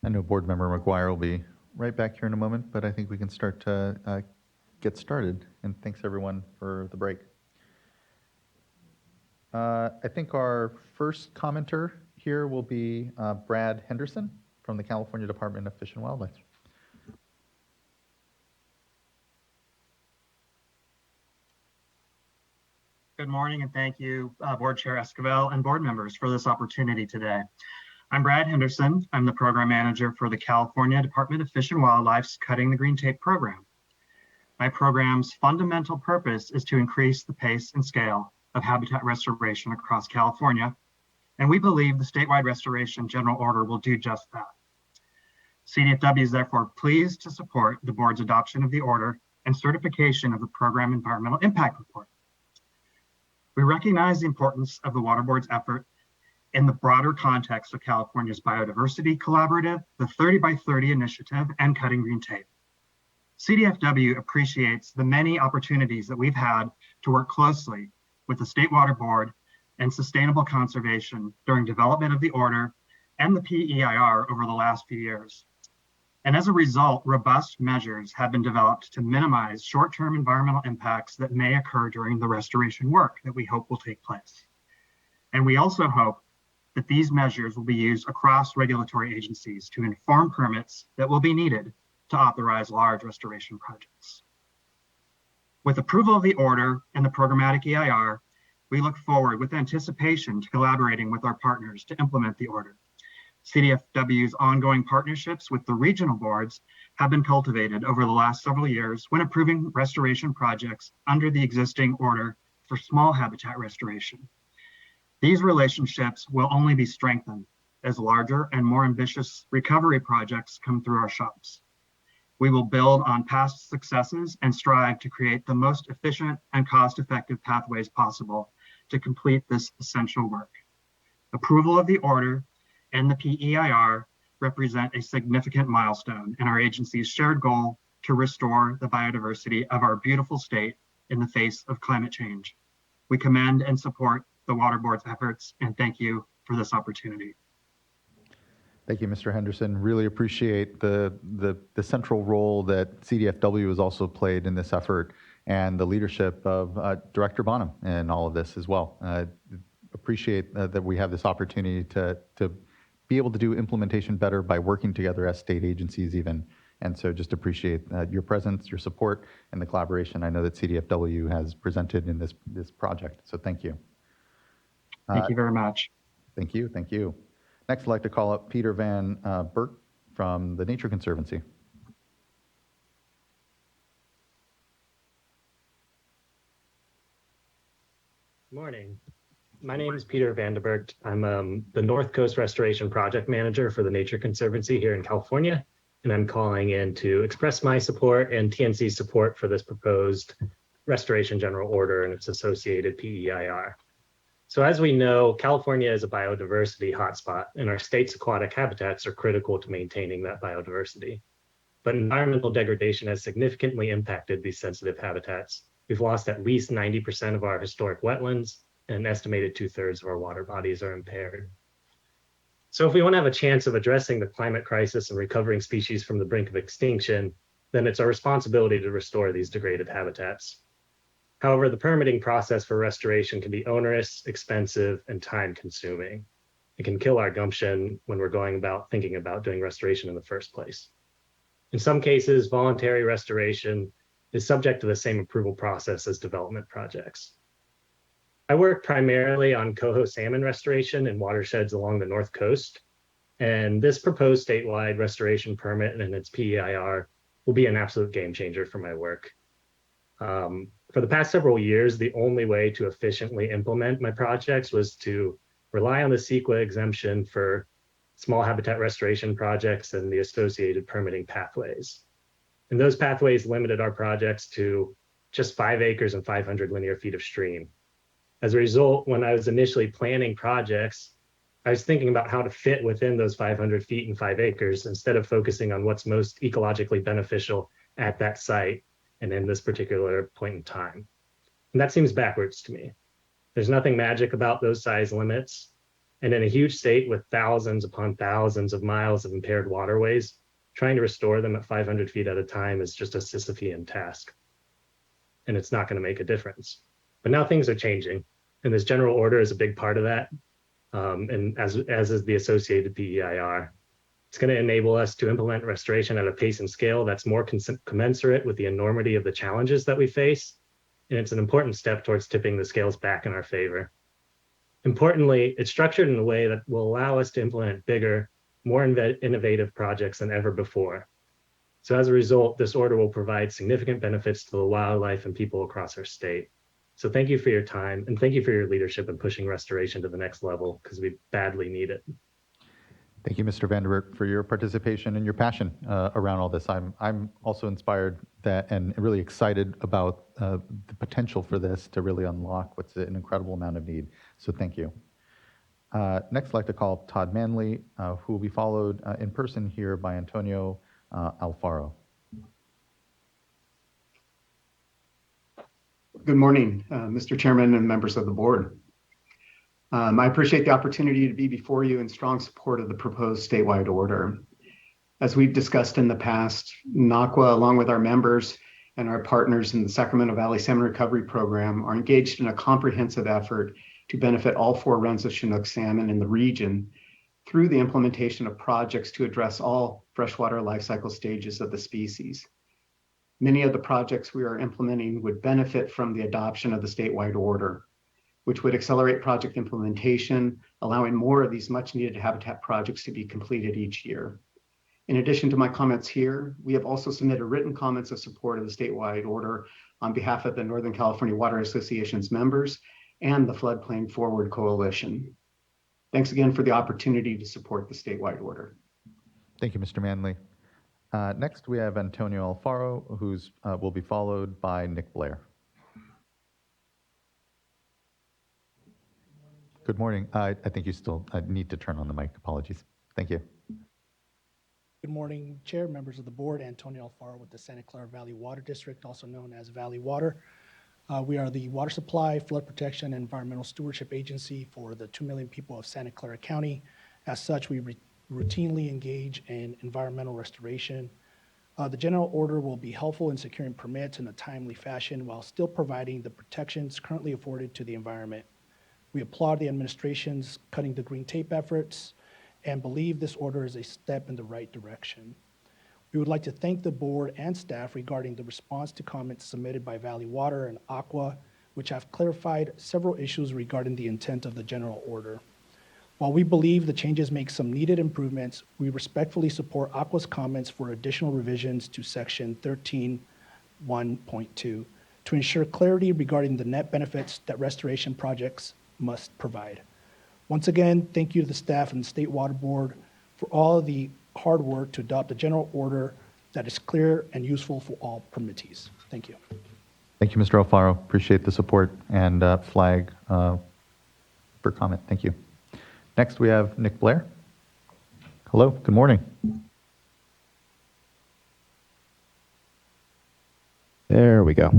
I know Board Member McGuire will be right back here in a moment, but I think we can start to get started. And thanks everyone for the break. I think our first commenter here will be Brad Henderson from the California Department of Fish and Wildlife. Good morning, and thank you, Board Chair Esquivel and board members for this opportunity today. I'm Brad Henderson. I'm the program manager for the California Department of Fish and Wildlife's Cutting the Green Tape program. My program's fundamental purpose is to increase the pace and scale of habitat restoration across California, and we believe the statewide restoration general order will do just that. CDFW is therefore pleased to support the board's adoption of the order and certification of the program environmental impact report. We recognize the importance of the Water Board's effort in the broader context of California's Biodiversity Collaborative, the 30 by 30 initiative, and Cutting Green Tape. CDFW appreciates the many opportunities that we've had to work closely with the State Water Board and Sustainable Conservation during development of the order and the PEIR over the last few years. And as a result, robust measures have been developed to minimize short-term environmental impacts that may occur during the restoration work that we hope will take place. And we also hope that these measures will be used across regulatory agencies to inform permits that will be needed to authorize large restoration projects. With approval of the order and the programmatic EIR, we look forward with anticipation to collaborating with our partners to implement the order. CDFW's ongoing partnerships with the regional boards have been cultivated over the last several years when approving restoration projects under the existing order for small habitat restoration. These relationships will only be strengthened as larger and more ambitious recovery projects come through our shops. We will build on past successes and strive to create the most efficient and cost-effective pathways possible to complete this essential work. Approval of the order and the PEIR represent a significant milestone in our agency's shared goal to restore the biodiversity of our beautiful state in the face of climate change. We commend and support the Water Board's efforts, and thank you for this opportunity. Thank you, Mr. Henderson. Really appreciate the central role that CDFW has also played in this effort and the leadership of Director Bonham in all of this as well. Appreciate that we have this opportunity to be able to do implementation better by working together as state agencies even. And so just appreciate your presence, your support, and the collaboration I know that CDFW has presented in this project. So thank you. Thank you very much. Thank you, thank you. Next, I'd like to call up Peter Van Burt from the Nature Conservancy. Good morning. My name is Peter Vanderbergt. I'm the North Coast Restoration Project Manager for the Nature Conservancy here in California, and I'm calling in to express my support and TNC's support for this proposed Restoration General Order and its associated PEIR. So as we know, California is a biodiversity hotspot, and our state's aquatic habitats are critical to maintaining that biodiversity. But environmental degradation has significantly impacted these sensitive habitats. We've lost at least 90% of our historic wetlands, and an estimated 2/3 of our water bodies are impaired. So if we want to have a chance of addressing the climate crisis and recovering species from the brink of extinction, then it's our responsibility to restore these degraded habitats. However, the permitting process for restoration can be onerous, expensive, and time-consuming. It can kill our gumption when we're thinking about doing restoration in the first place. In some cases, voluntary restoration is subject to the same approval process as development projects. I work primarily on coho salmon restoration in watersheds along the North Coast, and this proposed statewide restoration permit and its PEIR will be an absolute game changer for my work. For the past several years, the only way to efficiently implement my projects was to rely on the CEQA exemption for small habitat restoration projects and the associated permitting pathways. And those pathways limited our projects to just 5 acres and 500 linear feet of stream. As a result, when I was initially planning projects, I was thinking about how to fit within those 500 feet and 5 acres instead of focusing on what's most ecologically beneficial at that site and in this particular point in time. And that seems backwards to me. There's nothing magic about those size limits. And in a huge state with thousands upon thousands of miles of impaired waterways, trying to restore them at 500 feet at a time is just a Sisyphean task. And it's not going to make a difference. But now things are changing, and this general order is a big part of that, and as is the associated PEIR. It's going to enable us to implement restoration at a pace and scale that's more commensurate with the enormity of the challenges that we face, and it's an important step towards tipping the scales back in our favor. Importantly, it's structured in a way that will allow us to implement bigger, more innovative projects than ever before. So as a result, this order will provide significant benefits to the wildlife and people across our state. So thank you for your time, and thank you for your leadership in pushing restoration to the next level, because we badly need it. Thank you, Mr. Vanderberg, for your participation and your passion around all this. I'm also inspired that and really excited about the potential for this to really unlock what's an incredible amount of need. So thank you. Next, I'd like to call Todd Manley, who will be followed in person here by Antonio Alfaro. Good morning, Mr. Chairman and members of the board. I appreciate the opportunity to be before you in strong support of the proposed statewide order. As we've discussed in the past, NACWA, along with our members and our partners in the Sacramento Valley Salmon Recovery Program, are engaged in a comprehensive effort to benefit all 4 runs of Chinook salmon in the region through the implementation of projects to address all freshwater life cycle stages of the species. Many of the projects we are implementing would benefit from the adoption of the statewide order, which would accelerate project implementation, allowing more of these much needed habitat projects to be completed each year. In addition to my comments here, we have also submitted written comments of support of the statewide order on behalf of the Northern California Water Association's members and the Floodplain Forward Coalition. Thanks again for the opportunity to support the statewide order. Thank you, Mr. Manley. Next, we have Antonio Alfaro, who will be followed by Nick Blair. Good morning. I think you still need to turn on the mic. Apologies. Thank you. Good morning, Chair, members of the board. Antonio Alfaro with the Santa Clara Valley Water District, also known as Valley Water. We are the water supply, flood protection, and environmental stewardship agency for the 2 million people of Santa Clara County. As such, we routinely engage in environmental restoration. The general order will be helpful in securing permits in a timely fashion while still providing the protections currently afforded to the environment. We applaud the administration's cutting the green tape efforts and believe this order is a step in the right direction. We would like to thank the board and staff regarding the response to comments submitted by Valley Water and Aqua, which have clarified several issues regarding the intent of the general order. While we believe the changes make some needed improvements, we respectfully support Aqua's comments for additional revisions to section 13.1.2 to ensure clarity regarding the net benefits that restoration projects must provide. Once again, thank you to the staff and the State Water Board for all of the hard work to adopt a general order that is clear and useful for all permittees. Thank you. Thank you, Mr. Alfaro. Appreciate the support and flag for comment. Thank you. Next, we have Nick Blair. Hello, good morning. There we go.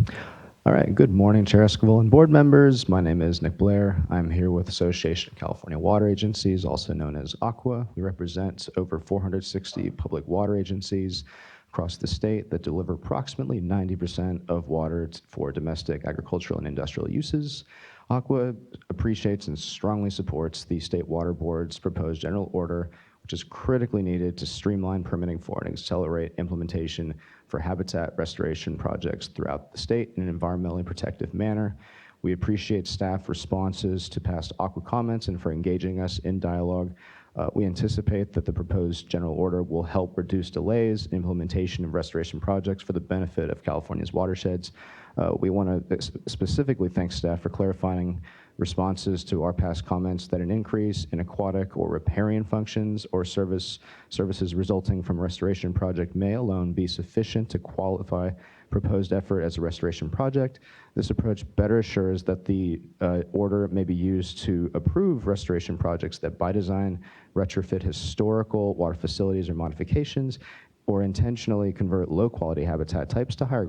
All right, good morning, Chair Esquivel and board members. My name is Nick Blair. I'm here with Association of California Water Agencies, also known as ACWA. We represent over 460 public water agencies across the state that deliver approximately 90% of water for domestic, agricultural, and industrial uses. ACWA appreciates and strongly supports the State Water Board's proposed general order, which is critically needed to streamline permitting for and accelerate implementation for habitat restoration projects throughout the state in an environmentally protective manner. We appreciate staff responses to past ACWA comments and for engaging us in dialogue. We anticipate that the proposed general order will help reduce delays in implementation of restoration projects for the benefit of California's watersheds. We want to specifically thank staff for clarifying responses to our past comments that an increase in aquatic or riparian functions or services resulting from a restoration project may alone be sufficient to qualify proposed effort as a restoration project. This approach better assures that the order may be used to approve restoration projects that by design retrofit historical water facilities or modifications or intentionally convert low quality habitat types to higher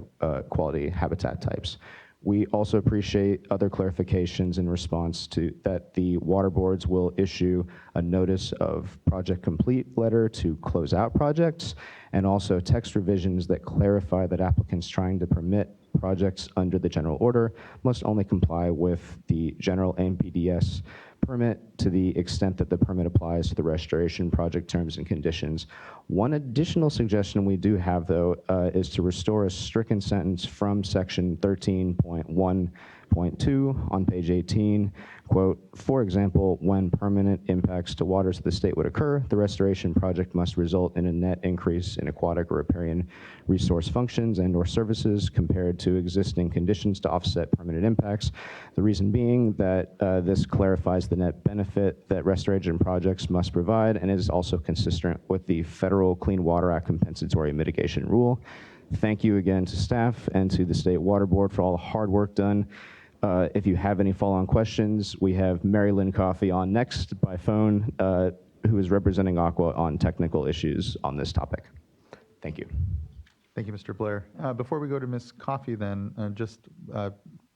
quality habitat types. We also appreciate other clarifications in response to that the water boards will issue a notice of project complete letter to close out projects, and also text revisions that clarify that applicants trying to permit projects under the general order must only comply with the general NPDES permit to the extent that the permit applies to the restoration project terms and conditions. One additional suggestion we do have, though, is to restore a stricken sentence from section 13.1.2 on page 18. Quote, for example, when permanent impacts to waters of the state would occur, the restoration project must result in a net increase in aquatic or riparian resource functions and or services compared to existing conditions to offset permanent impacts. The reason being that this clarifies the net benefit that restoration projects must provide and is also consistent with the Federal Clean Water Act compensatory mitigation rule. Thank you again to staff and to the State Water Board for all the hard work done. If you have any follow-on questions, we have Mary Lynn Coffey on next by phone, who is representing Aqua on technical issues on this topic. Thank you. Thank you, Mr. Blair. Before we go to Ms. Coffey then, just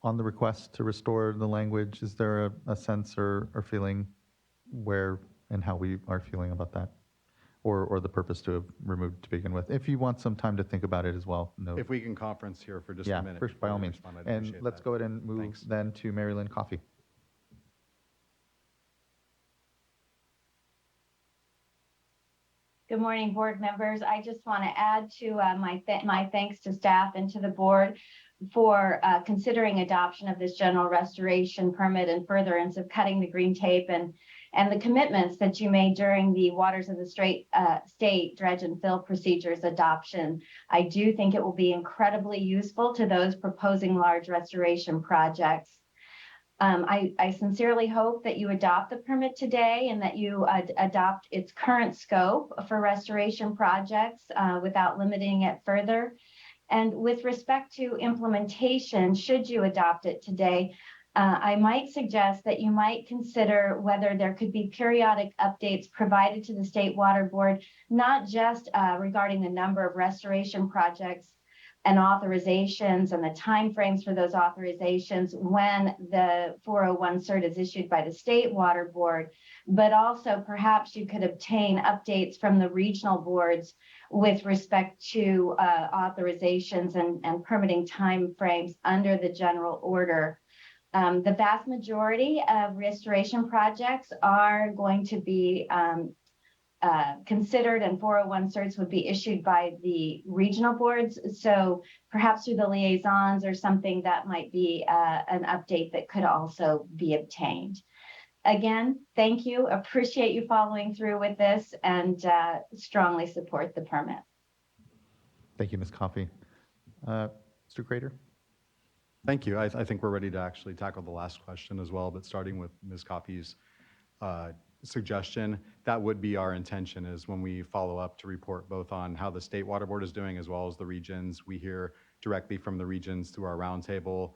on the request to restore the language, is there a sense or feeling where and how we are feeling about that? Or the purpose to have removed to begin with? If you want some time to think about it as well. No. If we can conference here for just Yeah, a minute. first, by all means. Respond, I'd And appreciate let's that. go ahead and move Thanks. then to Mary Lynn Coffey. Good morning, board members. I just want to add to my thanks to staff and to the board for considering adoption of this general restoration permit and furtherance of cutting the green tape and the commitments that you made during the Waters of the State dredge and fill procedures adoption. I do think it will be incredibly useful to those proposing large restoration projects. I sincerely hope that you adopt the permit today and that you adopt its current scope for restoration projects without limiting it further. And with respect to implementation, should you adopt it today, I might suggest that you might consider whether there could be periodic updates provided to the State Water Board, not just regarding the number of restoration projects and authorizations and the timeframes for those authorizations when the 401 cert is issued by the State Water Board, but also perhaps you could obtain updates from the regional boards with respect to authorizations and permitting timeframes under the general order. The vast majority of restoration projects are going to be considered, and 401 certs would be issued by the regional boards. So perhaps through the liaisons or something that might be an update that could also be obtained. Again, thank you. Appreciate you following through with this and strongly support the permit. Thank you, Ms. Coffey. Mr. Crater? Thank you. I think we're ready to actually tackle the last question as well, but starting with Ms. Coffey's suggestion, that would be our intention, is when we follow up to report both on how the State Water Board is doing as well as the regions. We hear directly from the regions through our roundtable.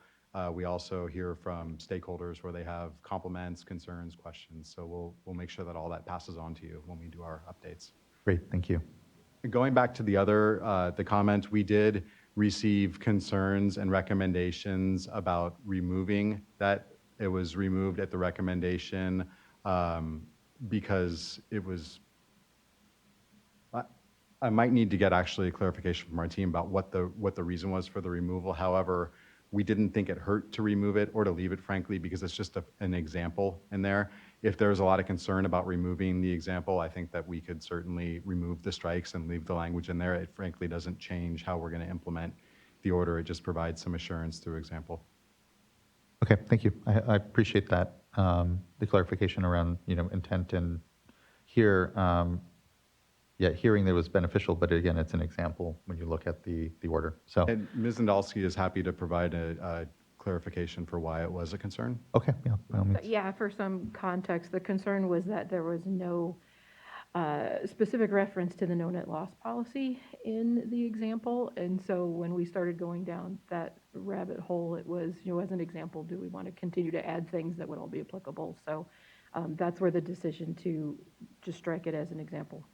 We also hear from stakeholders where they have compliments, concerns, questions. So we'll make sure that all that passes on to you when we do our updates. Great, thank you. Going back to the other, the comment, we did receive concerns and recommendations about removing that. It was removed at the recommendation because it was, I might need to get actually a clarification from our team about what the reason was for the removal. However, we didn't think it hurt to remove it or to leave it, frankly, because it's just an example in there. If there's a lot of concern about removing the example, I think that we could certainly remove the strikes and leave the language in there. It frankly doesn't change how we're going to implement the order. It just provides some assurance through example. Okay, thank you. I appreciate that, the clarification around, intent and here, hearing that was beneficial, but again, it's an example when you look at the order. So, And Ms. Ndalski is happy to provide a clarification for why it was a concern. Okay, yeah, by all means. Yeah, for some context, the concern was that there was no specific reference to the no net loss policy in the example. And so when we started going down that rabbit hole, it was, as an example, do we want to continue to add things that would all be applicable? So that's where the decision to just strike it as an example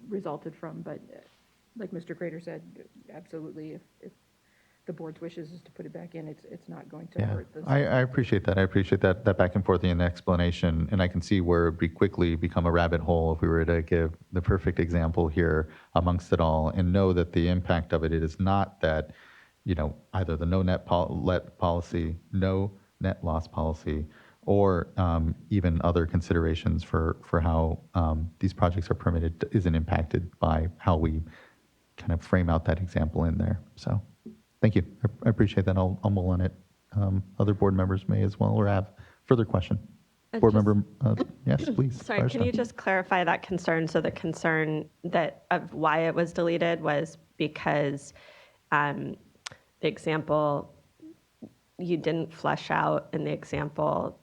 resulted from. But like Mr. Crater said, absolutely, if the board's wishes is to put it back in, it's not going to Yeah, hurt this. I appreciate that. I appreciate that back and forth in the explanation, and I can see where it'd be quickly become a rabbit hole if we were to give the perfect example here amongst it all, and know that the impact of it is not that, either the no net policy, no net loss policy, or even other considerations for how these projects are permitted isn't impacted by how we kind of frame out that example in there. So. Thank you. I appreciate that. I'll mull on it. Other board members may as well, or have further question. Board member, yes, please. Sorry, can you just clarify that concern? So the concern that of why it was deleted was because the example, you didn't flesh out in the example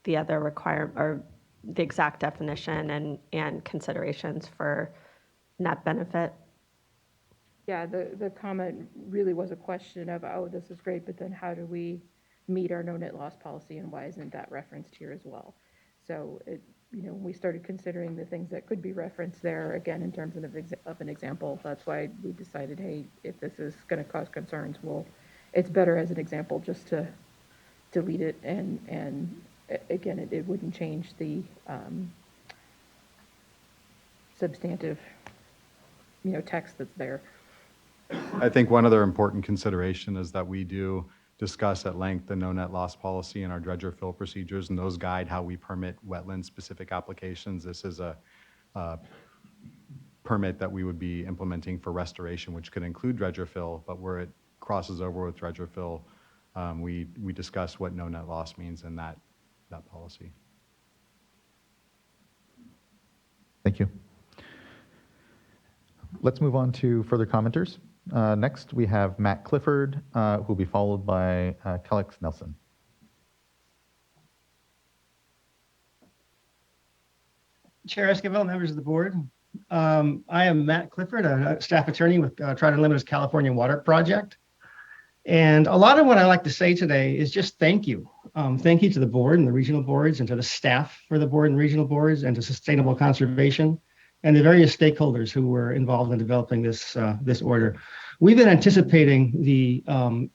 the other requirement or the exact definition and considerations for net benefit? Yeah, the comment really was a question of, oh, this is great, but then how do we meet our no net loss policy, and why isn't that referenced here as well? So we started considering the things that could be referenced there, again, in terms of an example. That's why we decided, hey, if this is going to cause concerns, it's better as an example just to delete it, and again, it wouldn't change the substantive, text that's there. I think one other important consideration is that we do discuss at length the no net loss policy and our dredger fill procedures, and those guide how we permit wetland-specific applications. This is a permit that we would be implementing for restoration, which could include dredger fill, but where it crosses over with dredger fill, we discuss what no net loss means in that policy. Thank you. Let's move on to further commenters. Next, we have Matt Clifford, who will be followed by Kellex Nelson. Chair Esquivel, members of the board. I am Matt Clifford, a staff attorney with Trident Limited's California Water Project. And a lot of what I like to say today is just thank you. Thank you to the board and the regional boards, and to the staff for the board and regional boards, and to Sustainable Conservation, and the various stakeholders who were involved in developing this order. We've been anticipating the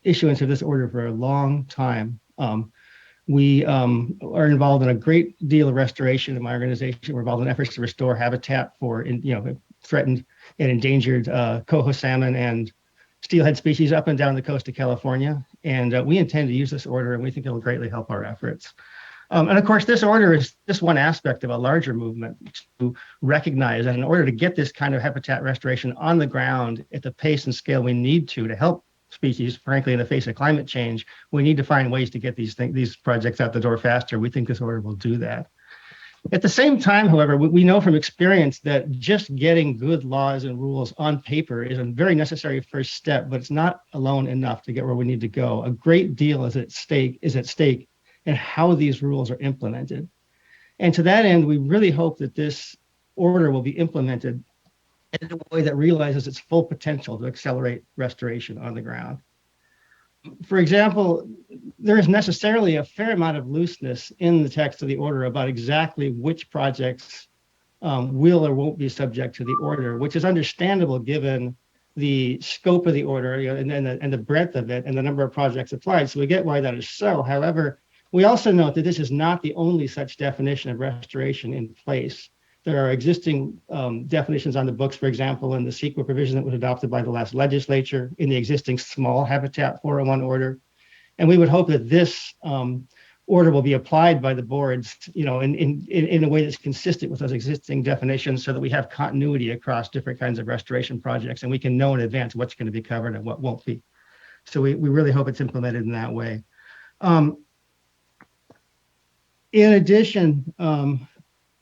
issuance of this order for a long time. We are involved in a great deal of restoration in my organization. We're involved in efforts to restore habitat for threatened and endangered coho salmon and steelhead species up and down the coast of California. And we intend to use this order, and we think it'll greatly help our efforts. And of course, this order is just one aspect of a larger movement to recognize that in order to get this kind of habitat restoration on the ground at the pace and scale we need to help species, frankly, in the face of climate change, we need to find ways to get these projects out the door faster. We think this order will do that. At the same time, however, we know from experience that just getting good laws and rules on paper is a very necessary first step, but it's not alone enough to get where we need to go. A great deal is at stake and how these rules are implemented. And to that end, we really hope that this order will be implemented in a way that realizes its full potential to accelerate restoration on the ground. For example, there is necessarily a fair amount of looseness in the text of the order about exactly which projects will or won't be subject to the order, which is understandable given the scope of the order and the breadth of it and the number of projects applied. So we get why that is so. However, we also note that this is not the only such definition of restoration in place. There are existing definitions on the books, for example, in the CEQA provision that was adopted by the last legislature, in the existing small habitat 401 order. And we would hope that this order will be applied by the boards, in a way that's consistent with those existing definitions, so that we have continuity across different kinds of restoration projects, and we can know in advance what's going to be covered and what won't be. So we really hope it's implemented in that way. In addition,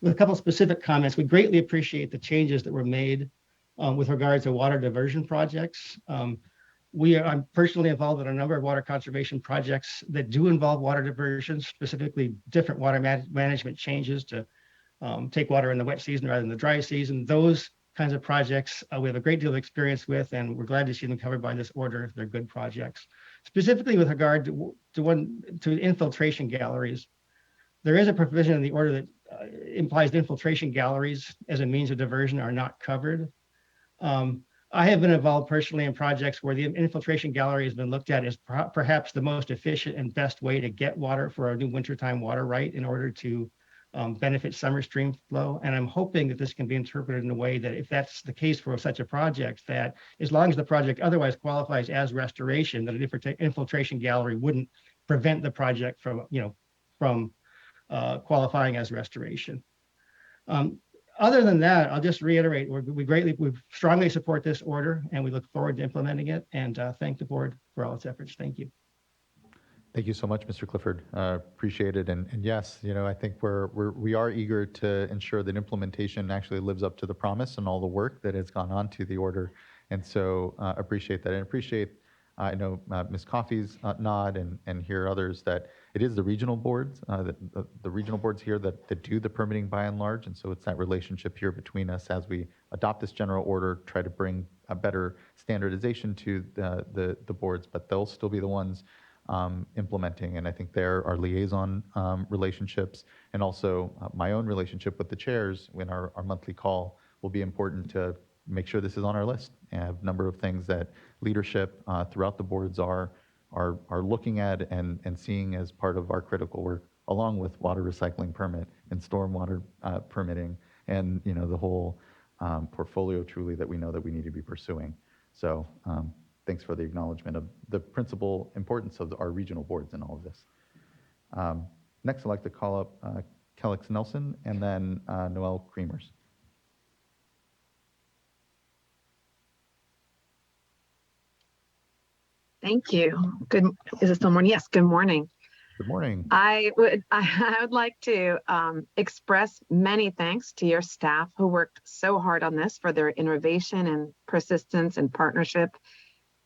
with a couple specific comments, we greatly appreciate the changes that were made with regards to water diversion projects. I'm personally involved in a number of water conservation projects that do involve water diversion, specifically different water management changes to take water in the wet season rather than the dry season. Those kinds of projects we have a great deal of experience with, and we're glad to see them covered by this order. They're good projects. Specifically with regard to infiltration galleries, there is a provision in the order that implies that infiltration galleries as a means of diversion are not covered. I have been involved personally in projects where the infiltration gallery has been looked at as perhaps the most efficient and best way to get water for a new wintertime water right in order to benefit summer stream flow. And I'm hoping that this can be interpreted in a way that if that's the case for such a project, that as long as the project otherwise qualifies as restoration, that an infiltration gallery wouldn't prevent the project from qualifying as restoration. Other than that, I'll just reiterate, we strongly support this order and we look forward to implementing it, and thank the board for all its efforts. Thank you. Thank you so much, Mr. Clifford. Appreciate it. And yes, I think we are eager to ensure that implementation actually lives up to the promise and all the work that has gone on to the order. And so appreciate that. And appreciate, I know Ms. Coffey's nod and hear others that it is the regional boards, the regional boards here that do the permitting by and large. And so it's that relationship here between us as we adopt this general order, try to bring a better standardization to the boards, but they'll still be the ones implementing. And I think there are liaison relationships, and also my own relationship with the chairs when our monthly call will be important to make sure this is on our list. And I have a number of things that leadership throughout the boards are looking at and seeing as part of our critical work, along with water recycling permit and stormwater permitting, and the whole portfolio truly that we know that we need to be pursuing. So thanks for the acknowledgement of the principal importance of our regional boards in all of this. Next, I'd like to call up Kellex Nelson and then Noel Creamers. Thank you. Good. Is it still morning? Yes. Good morning. Good morning. I would like to express many thanks to your staff who worked so hard on this, for their innovation and persistence and partnership.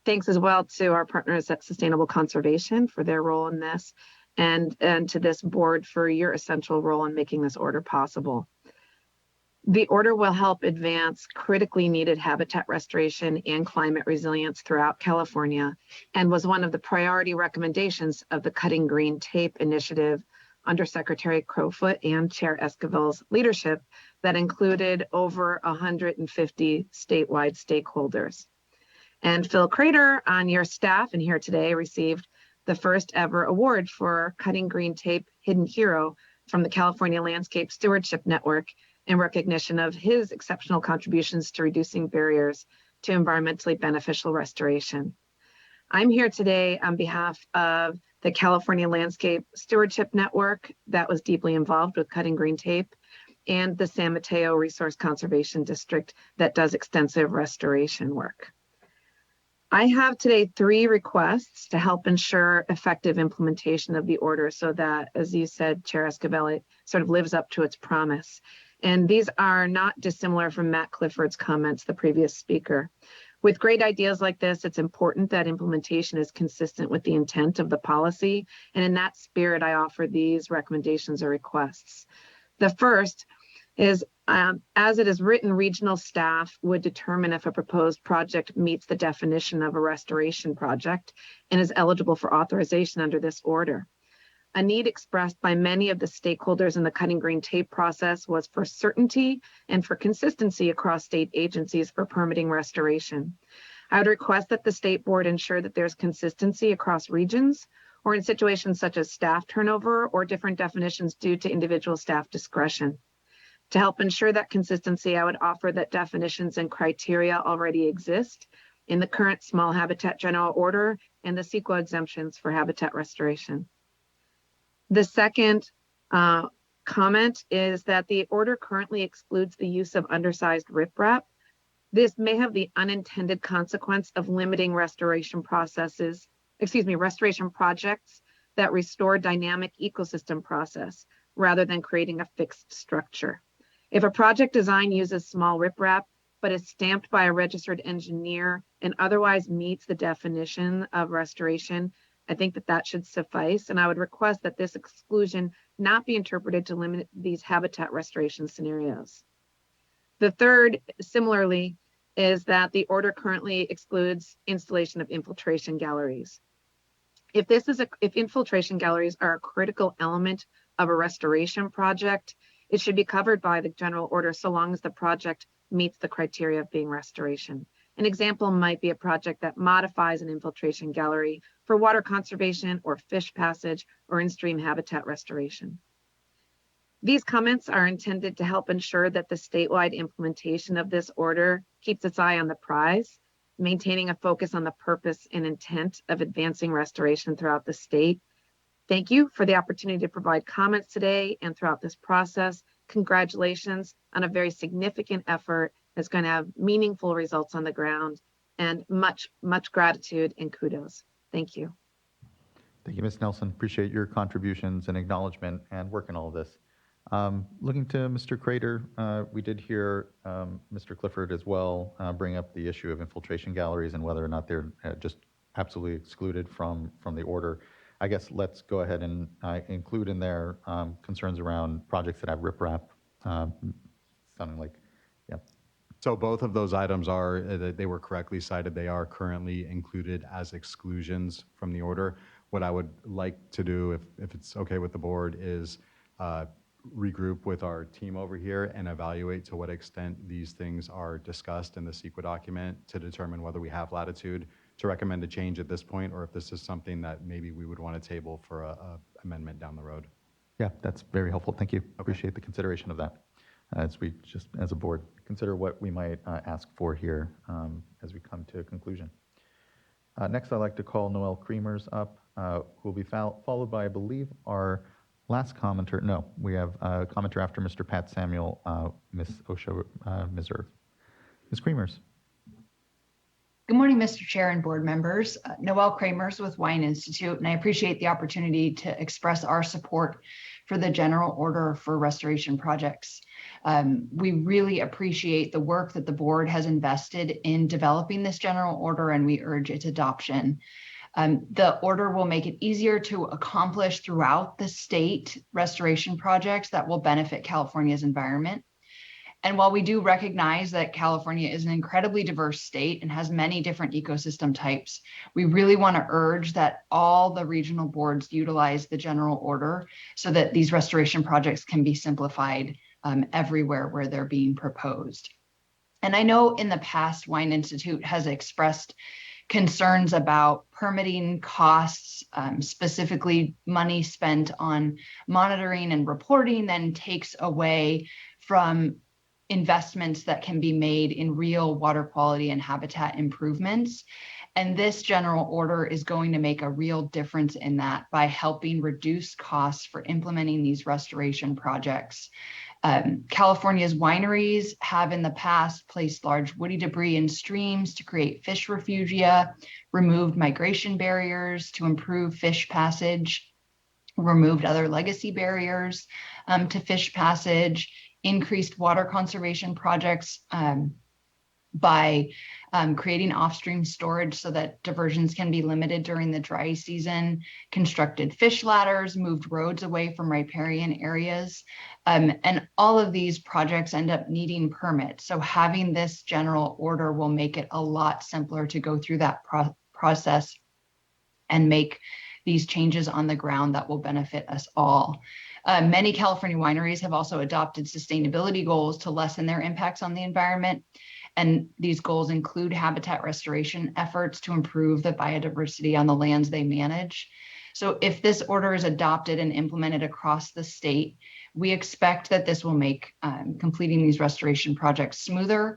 Thanks as well to our partners at Sustainable Conservation for their role in this, and to this board for your essential role in making this order possible. The order will help advance critically needed habitat restoration and climate resilience throughout California, and was one of the priority recommendations of the Cutting Green Tape initiative under Secretary Crowfoot and Chair Esquivel's leadership that included over 150 statewide stakeholders. And Phil Crater on your staff and here today received the first ever award for Cutting Green Tape Hidden Hero from the California Landscape Stewardship Network in recognition of his exceptional contributions to reducing barriers to environmentally beneficial restoration. I'm here today on behalf of the California Landscape Stewardship Network that was deeply involved with Cutting Green Tape, and the San Mateo Resource Conservation District that does extensive restoration work. I have today 3 requests to help ensure effective implementation of the order so that, as you said, Chair Esquivel, it sort of lives up to its promise. And these are not dissimilar from Matt Clifford's comments, the previous speaker. With great ideas like this, it's important that implementation is consistent with the intent of the policy. And in that spirit, I offer these recommendations or requests. The first is, as it is written, regional staff would determine if a proposed project meets the definition of a restoration project and is eligible for authorization under this order. A need expressed by many of the stakeholders in the Cutting Green Tape process was for certainty and for consistency across state agencies for permitting restoration. I would request that the state board ensure that there's consistency across regions, or in situations such as staff turnover or different definitions due to individual staff discretion. To help ensure that consistency, I would offer that definitions and criteria already exist in the current small habitat general order and the CEQA exemptions for habitat restoration. The second comment is that the order currently excludes the use of undersized riprap. This may have the unintended consequence of limiting restoration projects that restore dynamic ecosystem process rather than creating a fixed structure. If a project design uses small riprap, but is stamped by a registered engineer and otherwise meets the definition of restoration, I think that should suffice. And I would request that this exclusion not be interpreted to limit these habitat restoration scenarios. The third, similarly, is that the order currently excludes installation of infiltration galleries. If infiltration galleries are a critical element of a restoration project, it should be covered by the general order so long as the project meets the criteria of being restoration. An example might be a project that modifies an infiltration gallery for water conservation or fish passage or in-stream habitat restoration. These comments are intended to help ensure that the statewide implementation of this order keeps its eye on the prize, maintaining a focus on the purpose and intent of advancing restoration throughout the state. Thank you for the opportunity to provide comments today and throughout this process. Congratulations on a very significant effort that's going to have meaningful results on the ground, and much, much gratitude and kudos. Thank you. Thank you, Ms. Nelson. Appreciate your contributions and acknowledgement and work in all of this. Looking to Mr. Crater, we did hear Mr. Clifford as well bring up the issue of infiltration galleries and whether or not they're just absolutely excluded from the order. I guess let's go ahead and include in there concerns around projects that have riprap, sounding like, yeah. So both of those items are, they were correctly cited. They are currently included as exclusions from the order. What I would like to do, if it's okay with the board, is regroup with our team over here and evaluate to what extent these things are discussed in the CEQA document to determine whether we have latitude to recommend a change at this point, or if this is something that maybe we would want to table for a amendment down the road. Yeah, that's very helpful. Thank you. Appreciate the consideration of that. As we just, as a board, consider what we might ask for here as we come to a conclusion. Next, I'd like to call Noel Creamers up, who will be followed by, I believe, our last commenter. No, we have a commenter after Mr. Pat Samuel, Ms. Osha Miserve. Ms. Creamers. Good morning, Mr. Chair and board members. Noelle Kramers with Wine Institute, and I appreciate the opportunity to express our support for the general order for restoration projects. We really appreciate the work that the board has invested in developing this general order, and we urge its adoption. The order will make it easier to accomplish throughout the state restoration projects that will benefit California's environment. And while we do recognize that California is an incredibly diverse state and has many different ecosystem types, we really want to urge that all the regional boards utilize the general order so that these restoration projects can be simplified everywhere where they're being proposed. And I know in the past, Wine Institute has expressed concerns about permitting costs, specifically money spent on monitoring and reporting, then takes away from investments that can be made in real water quality and habitat improvements. And this general order is going to make a real difference in that by helping reduce costs for implementing these restoration projects. California's wineries have in the past placed large woody debris in streams to create fish refugia, removed migration barriers to improve fish passage, removed other legacy barriers to fish passage, increased water conservation projects by creating off-stream storage so that diversions can be limited during the dry season, constructed fish ladders, moved roads away from riparian areas. And all of these projects end up needing permits. So having this general order will make it a lot simpler to go through that process and make these changes on the ground that will benefit us all. Many California wineries have also adopted sustainability goals to lessen their impacts on the environment. And these goals include habitat restoration efforts to improve the biodiversity on the lands they manage. So if this order is adopted and implemented across the state, we expect that this will make completing these restoration projects smoother.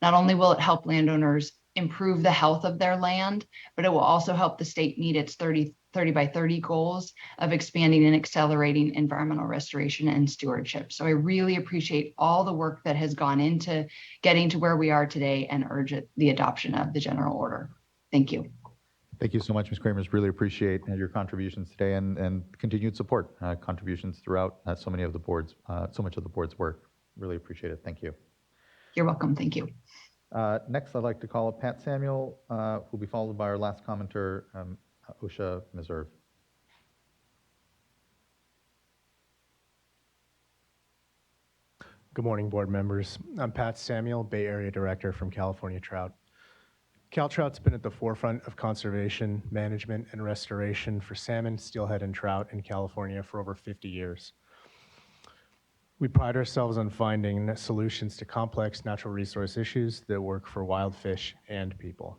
Not only will it help landowners improve the health of their land, but it will also help the state meet its 30 by 30 goals of expanding and accelerating environmental restoration and stewardship. So I really appreciate all the work that has gone into getting to where we are today and urge the adoption of the general order. Thank you. Thank you so much, Ms. Kramers. Really appreciate your contributions today and continued support, contributions throughout so much of the board's work. Really appreciate it. Thank you. You're welcome. Thank you. Next, I'd like to call up Pat Samuel, who will be followed by our last commenter, Osha Miserve. Good morning, board members. I'm Pat Samuel, Bay Area Director from California Trout. Cal Trout's been at the forefront of conservation, management, and restoration for salmon, steelhead, and trout in California for over 50 years. We pride ourselves on finding solutions to complex natural resource issues that work for wild fish and people.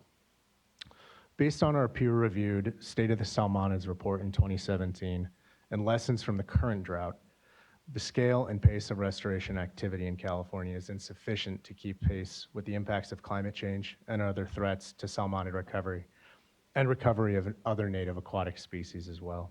Based on our peer-reviewed State of the Salmonids report in 2017 and lessons from the current drought, the scale and pace of restoration activity in California is insufficient to keep pace with the impacts of climate change and other threats to salmonid recovery and recovery of other native aquatic species as well.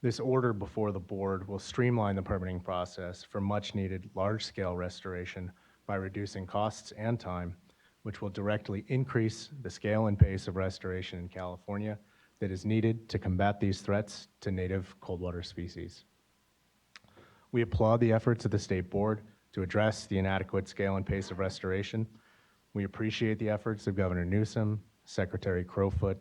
This order before the board will streamline the permitting process for much-needed large-scale restoration by reducing costs and time, which will directly increase the scale and pace of restoration in California that is needed to combat these threats to native cold-water species. We applaud the efforts of the State Board to address the inadequate scale and pace of restoration. We appreciate the efforts of Governor Newsom, Secretary Crowfoot,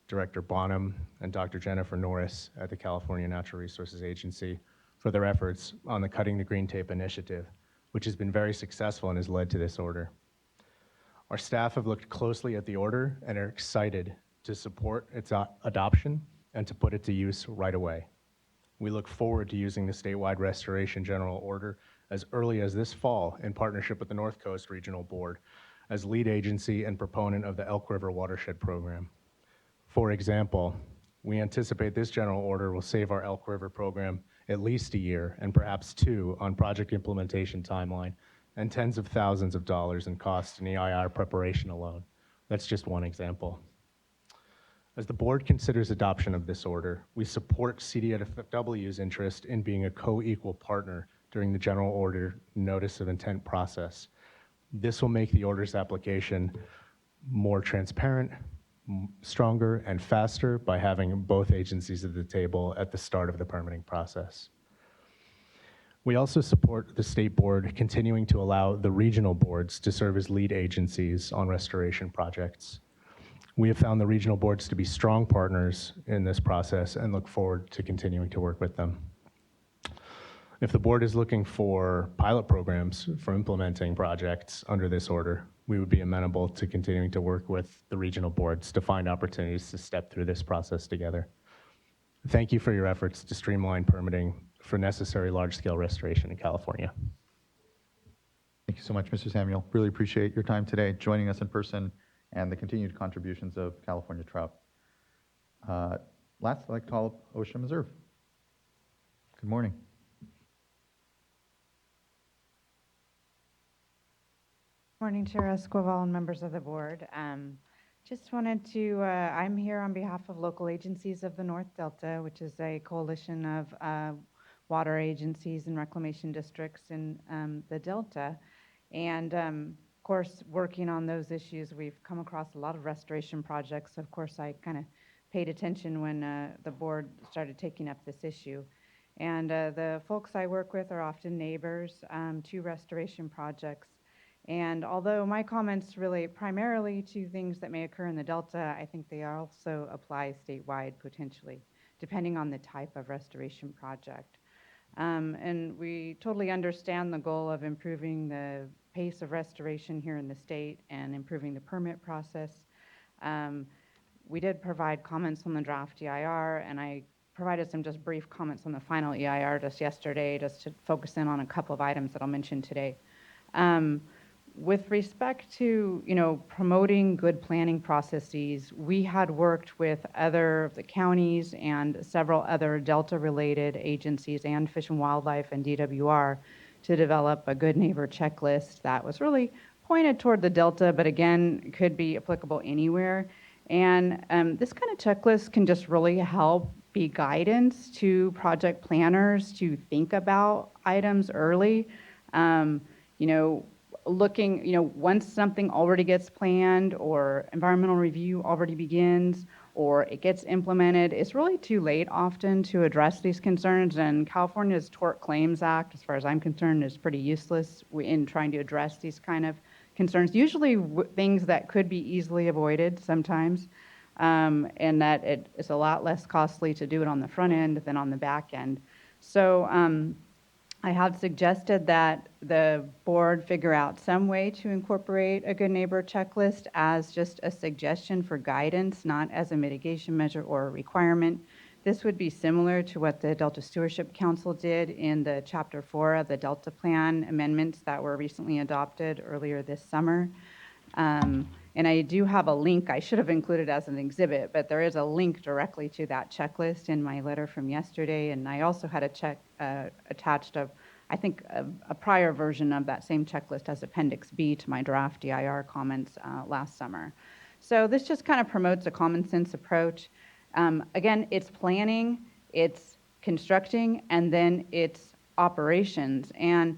Director Bonham, and Dr. Jennifer Norris at the California Natural Resources Agency for their efforts on the Cutting the Green Tape initiative, which has been very successful and has led to this order. Our staff have looked closely at the order and are excited to support its adoption and to put it to use right away. We look forward to using the statewide restoration general order as early as this fall in partnership with the North Coast Regional Board as lead agency and proponent of the Elk River Watershed Program. For example, we anticipate this general order will save our Elk River program at least a year and perhaps 2 on project implementation timeline and tens of thousands of dollars in costs in EIR preparation alone. That's just one example. As the board considers adoption of this order, we support CDFW's interest in being a co-equal partner during the general order notice of intent process. This will make the order's application more transparent, stronger, and faster by having both agencies at the table at the start of the permitting process. We also support the State Board continuing to allow the regional boards to serve as lead agencies on restoration projects. We have found the regional boards to be strong partners in this process and look forward to continuing to work with them. If the board is looking for pilot programs for implementing projects under this order, we would be amenable to continuing to work with the regional boards to find opportunities to step through this process together. Thank you for your efforts to streamline permitting for necessary large-scale restoration in California. Thank you so much, Mr. Samuel. Really appreciate your time today, joining us in person, and the continued contributions of California trout. Last, I'd like to call up OSHA Meserve. Good morning. Morning, Chair Esquivel and members of the board. Just wanted to, I'm here on behalf of local agencies of the North Delta, which is a coalition of water agencies and reclamation districts in the Delta. And of course, working on those issues, we've come across a lot of restoration projects. Of course, I kind of paid attention when the board started taking up this issue. And the folks I work with are often neighbors to restoration projects. And although my comments relate primarily to things that may occur in the Delta, I think they also apply statewide potentially, depending on the type of restoration project. And we totally understand the goal of improving the pace of restoration here in the state and improving the permit process. We did provide comments on the draft EIR, and I provided some just brief comments on the final EIR just yesterday, just to focus in on a couple of items that I'll mention today. With respect to, promoting good planning processes, we had worked with other of the counties and several other Delta-related agencies and Fish and Wildlife and DWR to develop a good neighbor checklist that was really pointed toward the Delta, but again, could be applicable anywhere. And this kind of checklist can just really help be guidance to project planners to think about items early. Looking, once something already gets planned or environmental review already begins or it gets implemented, it's really too late often to address these concerns. And California's Tort Claims Act, as far as I'm concerned, is pretty useless in trying to address these kind of concerns. Usually things that could be easily avoided sometimes, and that it is a lot less costly to do it on the front end than on the back end. So I have suggested that the board figure out some way to incorporate a good neighbor checklist as just a suggestion for guidance, not as a mitigation measure or a requirement. this would be similar to what the Delta Stewardship Council did in the Chapter 4 of the Delta Plan amendments that were recently adopted earlier this summer. And I do have a link, I should have included as an exhibit, but there is a link directly to that checklist in my letter from yesterday. And I also had attached I think a prior version of that same checklist as Appendix B to my draft DIR comments last summer. So this just kind of promotes a common sense approach. Again, it's planning, it's constructing, and then it's operations. And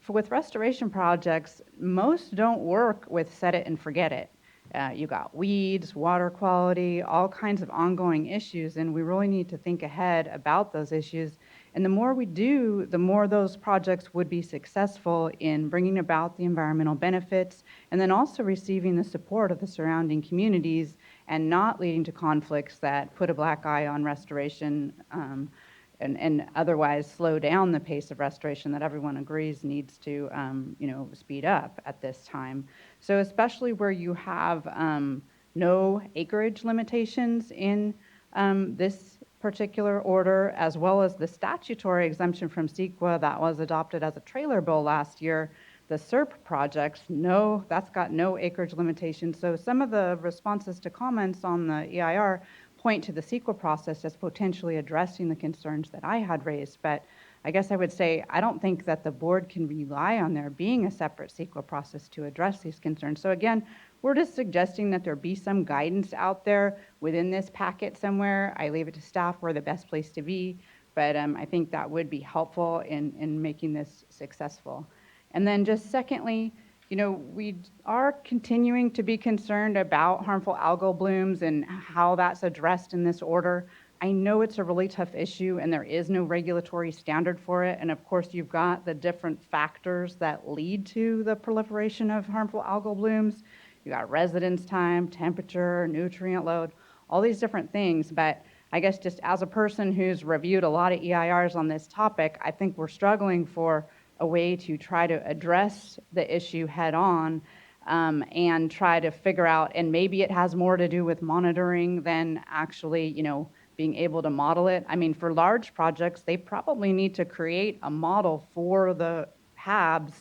with restoration projects, most don't work with set it and forget it. You got weeds, water quality, all kinds of ongoing issues, and we really need to think ahead about those issues. And the more we do, the more those projects would be successful in bringing about the environmental benefits and then also receiving the support of the surrounding communities and not leading to conflicts that put a black eye on restoration and otherwise slow down the pace of restoration that everyone agrees needs to speed up at this time. So especially where you have no acreage limitations in this particular order, as well as the statutory exemption from CEQA that was adopted as a trailer bill last year, the SWRCB projects, no, that's got no acreage limitations. So some of the responses to comments on the EIR point to the CEQA process as potentially addressing the concerns that I had raised. But I guess I would say I don't think that the board can rely on there being a separate CEQA process to address these concerns. So again, we're just suggesting that there be some guidance out there within this packet somewhere. I leave it to staff where the best place to be, but I think that would be helpful in making this successful. And then just secondly, we are continuing to be concerned about harmful algal blooms and how that's addressed in this order. I know it's a really tough issue and there is no regulatory standard for it. And of course, you've got the different factors that lead to the proliferation of harmful algal blooms. You got residence time, temperature, nutrient load, all these different things. But I guess just as a person who's reviewed a lot of EIRs on this topic, I think we're struggling for a way to try to address the issue head on and try to figure out, and maybe it has more to do with monitoring than actually, being able to model it. I mean, for large projects, they probably need to create a model for the HABs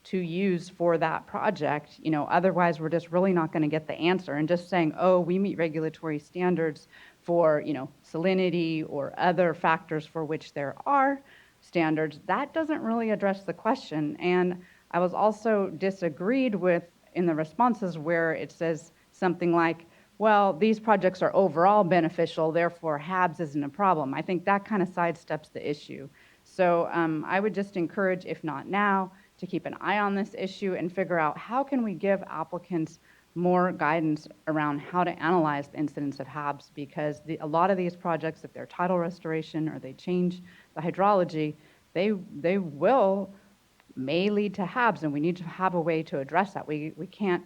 to use for that project. Otherwise we're just really not going to get the answer. And just saying, oh, we meet regulatory standards for, salinity or other factors for which there are standards, that doesn't really address the question. And I was also disagreed with in the responses where it says something like, well, these projects are overall beneficial, therefore HABs isn't a problem. I think that kind of sidesteps the issue. So I would just encourage, if not now, to keep an eye on this issue and figure out how can we give applicants more guidance around how to analyze the incidence of HABs, because a lot of these projects, if they're tidal restoration or they change the hydrology, they may lead to HABs, and we need to have a way to address that. We can't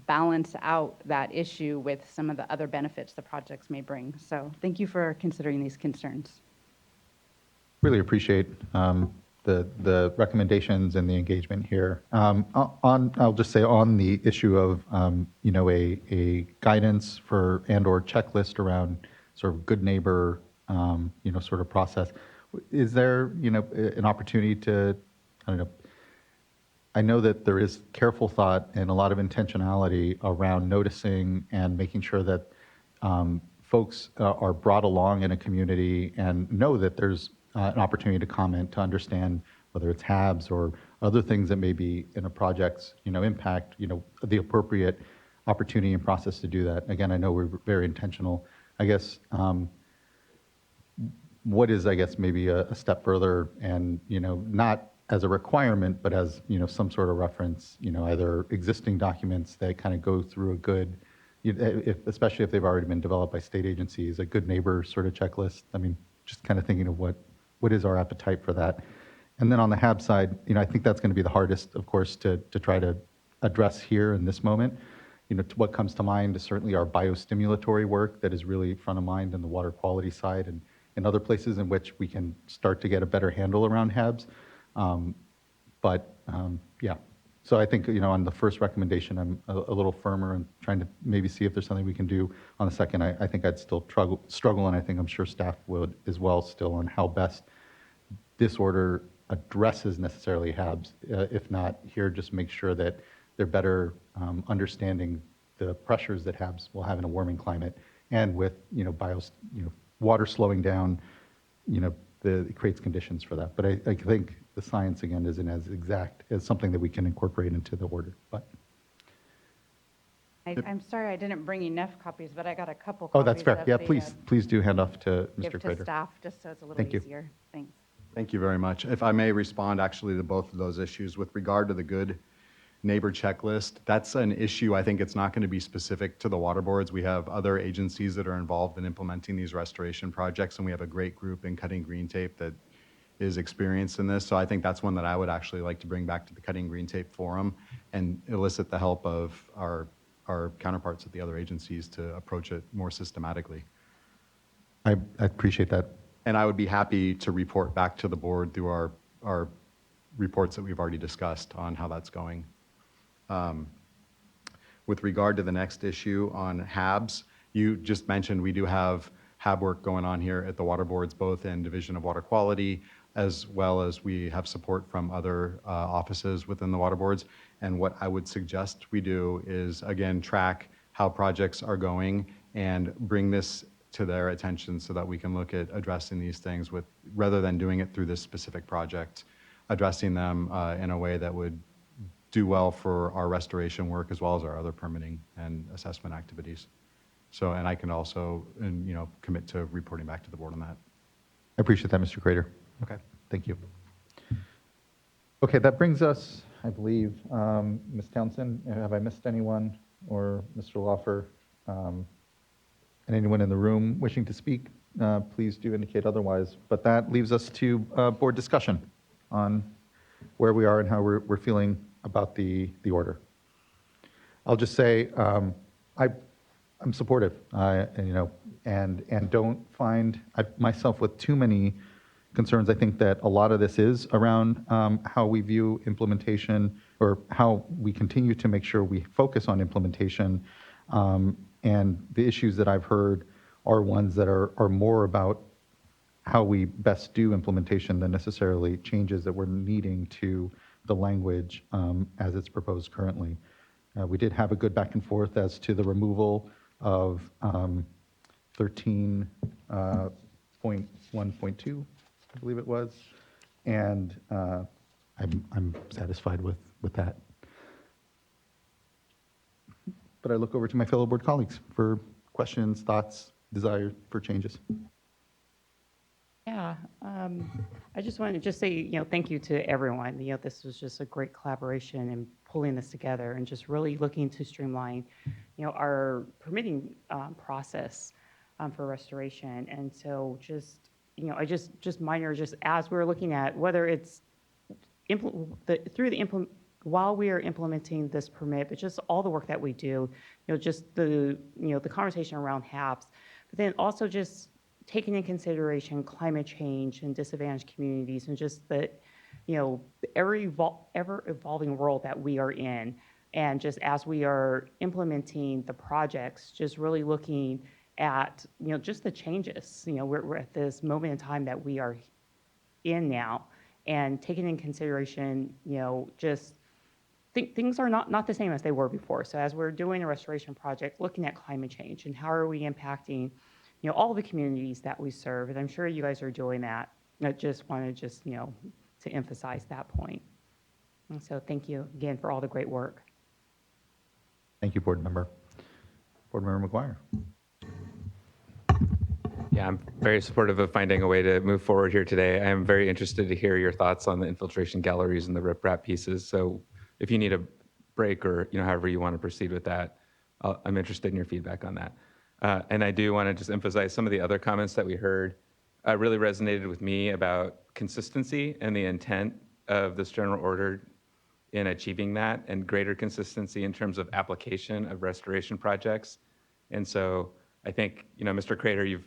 balance out that issue with some of the other benefits the projects may bring. So thank you for considering these concerns. Really appreciate the recommendations and the engagement here. I'll just say on the issue of a guidance for and/or checklist around sort of good neighbor sort of process. Is there an opportunity to, I know that there is careful thought and a lot of intentionality around noticing and making sure that folks are brought along in a community and know that there's an opportunity to comment, to understand whether it's HABs or other things that may be in a project's impact, the appropriate opportunity and process to do that. Again, I know we're very intentional. I guess what is, maybe a step further and, not as a requirement, but as, some sort of reference, either existing documents that kind of go through a good, especially if they've already been developed by state agencies, a good neighbor sort of checklist. I mean, just kind of thinking of what is our appetite for that. And then on the HAB side, I think that's going to be the hardest, of course, to try to address here in this moment. What comes to mind is certainly our biostimulatory work that is really front of mind in the water quality side and other places in which we can start to get a better handle around HABs. Yeah, So I think, on the first recommendation, I'm a little firmer and trying to maybe see if there's something we can do. On the second, I think I'd still struggle, and I think I'm sure staff would as well still, on how best this order addresses necessarily HABs. If not, here, just make sure that they're better understanding the pressures that HABs will have in a warming climate, and with, water slowing down, it creates conditions for that. But I think the science, again, isn't as exact as something that we can incorporate into the order. But I'm sorry I didn't bring enough copies, but I got a couple oh, copies. that's fair. of Yeah, the, please do hand off to give Mr. to Crater. staff, just so it's a little Thank you. easier. Thanks. Thank you very much. If I may respond actually to both of those issues with regard to the good neighbor checklist, that's an issue. I think it's not going to be specific to the water boards. We have other agencies that are involved in implementing these restoration projects, and we have a great group in cutting green tape that is experienced in this. So I think that's one that I would actually like to bring back to the Cutting Green Tape Forum and elicit the help of our counterparts at the other agencies to approach it more systematically. I appreciate that. And I would be happy to report back to the board through our reports that we've already discussed on how that's going. With regard to the next issue on HABs, you just mentioned we do have HAB work going on here at the water boards, both in Division of Water Quality, as well as we have support from other offices within the water boards. And what I would suggest we do is, again, track how projects are going and bring this to their attention so that we can look at addressing these things rather than doing it through this specific project, addressing them in a way that would do well for our restoration work as well as our other permitting and assessment activities. So, and I can also, commit to reporting back to the board on that. I appreciate that, Mr. Crater. Okay. Thank you. Okay, that brings us, I believe, Ms. Townsend, have I missed anyone, or Mr. Lawfer, and anyone in the room wishing to speak, please do indicate otherwise. But that leaves us to board discussion on where we are and how we're feeling about the order. I'll just say I'm supportive, and don't find myself with too many concerns. I think that a lot of this is around how we view implementation, or how we continue to make sure we focus on implementation. And the issues that I've heard are ones that are more about how we best do implementation than necessarily changes that we're needing to the language as it's proposed currently. We did have a good back and forth as to the removal of 13.1.2, I believe it was, and I'm satisfied with that. But I look over to my fellow board colleagues for questions, thoughts, desire for changes. Yeah, I just wanted to just say, thank you to everyone. This was just a great collaboration in pulling this together and just really looking to streamline, our permitting process for restoration. And so just, as we're looking at whether it's while we are implementing this permit, but just all the work that we do, just the conversation around HAPs, but then also just taking into consideration climate change and disadvantaged communities, and just the, ever evolving world that we are in. And just as we are implementing the projects, just really looking at, just the changes. We're at this moment in time that we are in now, and taking into consideration, just things are not the same as they were before. So as we're doing a restoration project, looking at climate change and how are we impacting, all the communities that we serve, and I'm sure you guys are doing that. I just wanted to emphasize that point. And so thank you again for all the great work. Thank you, Board Member. Board Member McGuire. Yeah, I'm very supportive of finding a way to move forward here today. I am very interested to hear your thoughts on the infiltration galleries and the riprap pieces. So if you need a break, or however you want to proceed with that, I'm interested in your feedback on that. And I do want to just emphasize some of the other comments that we heard really resonated with me about consistency and the intent of this general order in achieving that, and greater consistency in terms of application of restoration projects. And so I think, Mr. Crater, you've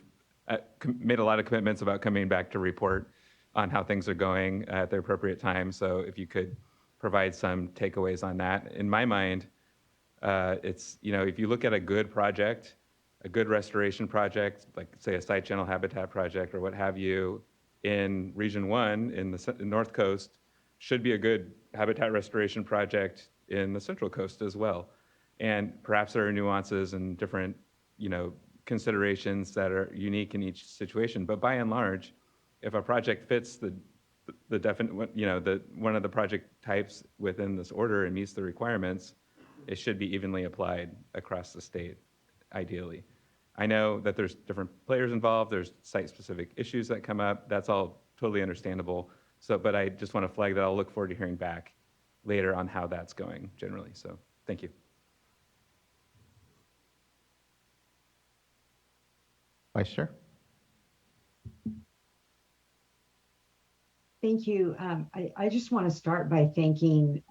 made a lot of commitments about coming back to report on how things are going at the appropriate time. So if you could provide some takeaways on that. In my mind, it's, if you look at a good project, a good restoration project, like say a site channel habitat project or what have you, in Region 1 in the North Coast, should be a good habitat restoration project in the Central Coast as well. And perhaps there are nuances and different, considerations that are unique in each situation. But by and large, if a project fits the definite, one of the project types within this order and meets the requirements, it should be evenly applied across the state, ideally. I know that there's different players involved, there's site-specific issues that come up, that's all totally understandable. So, but I just want to flag that I'll look forward to hearing back later on how that's going generally. So, thank you. Vice Chair. Thank you. I just want to start by thanking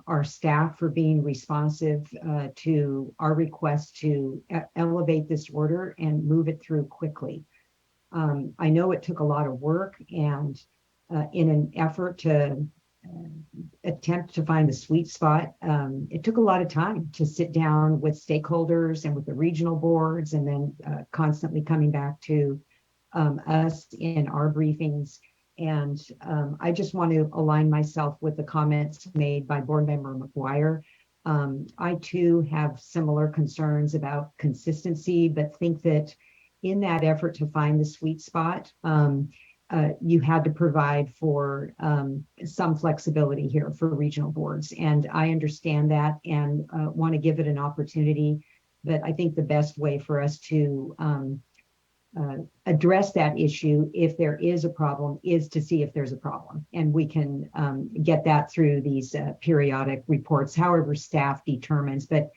our staff for being responsive to our request to elevate this order and move it through quickly. I know it took a lot of work, and in an effort to attempt to find the sweet spot, it took a lot of time to sit down with stakeholders and with the regional boards, and then constantly coming back to us in our briefings. And I just want to align myself with the comments made by Board Member McGuire. I too have similar concerns about consistency, but think that in that effort to find the sweet spot, you had to provide for some flexibility here for regional boards. And I understand that and want to give it an opportunity. But I think the best way for us to address that issue, if there is a problem, is to see if there's a problem. And we can get that through these periodic reports, however staff determines. But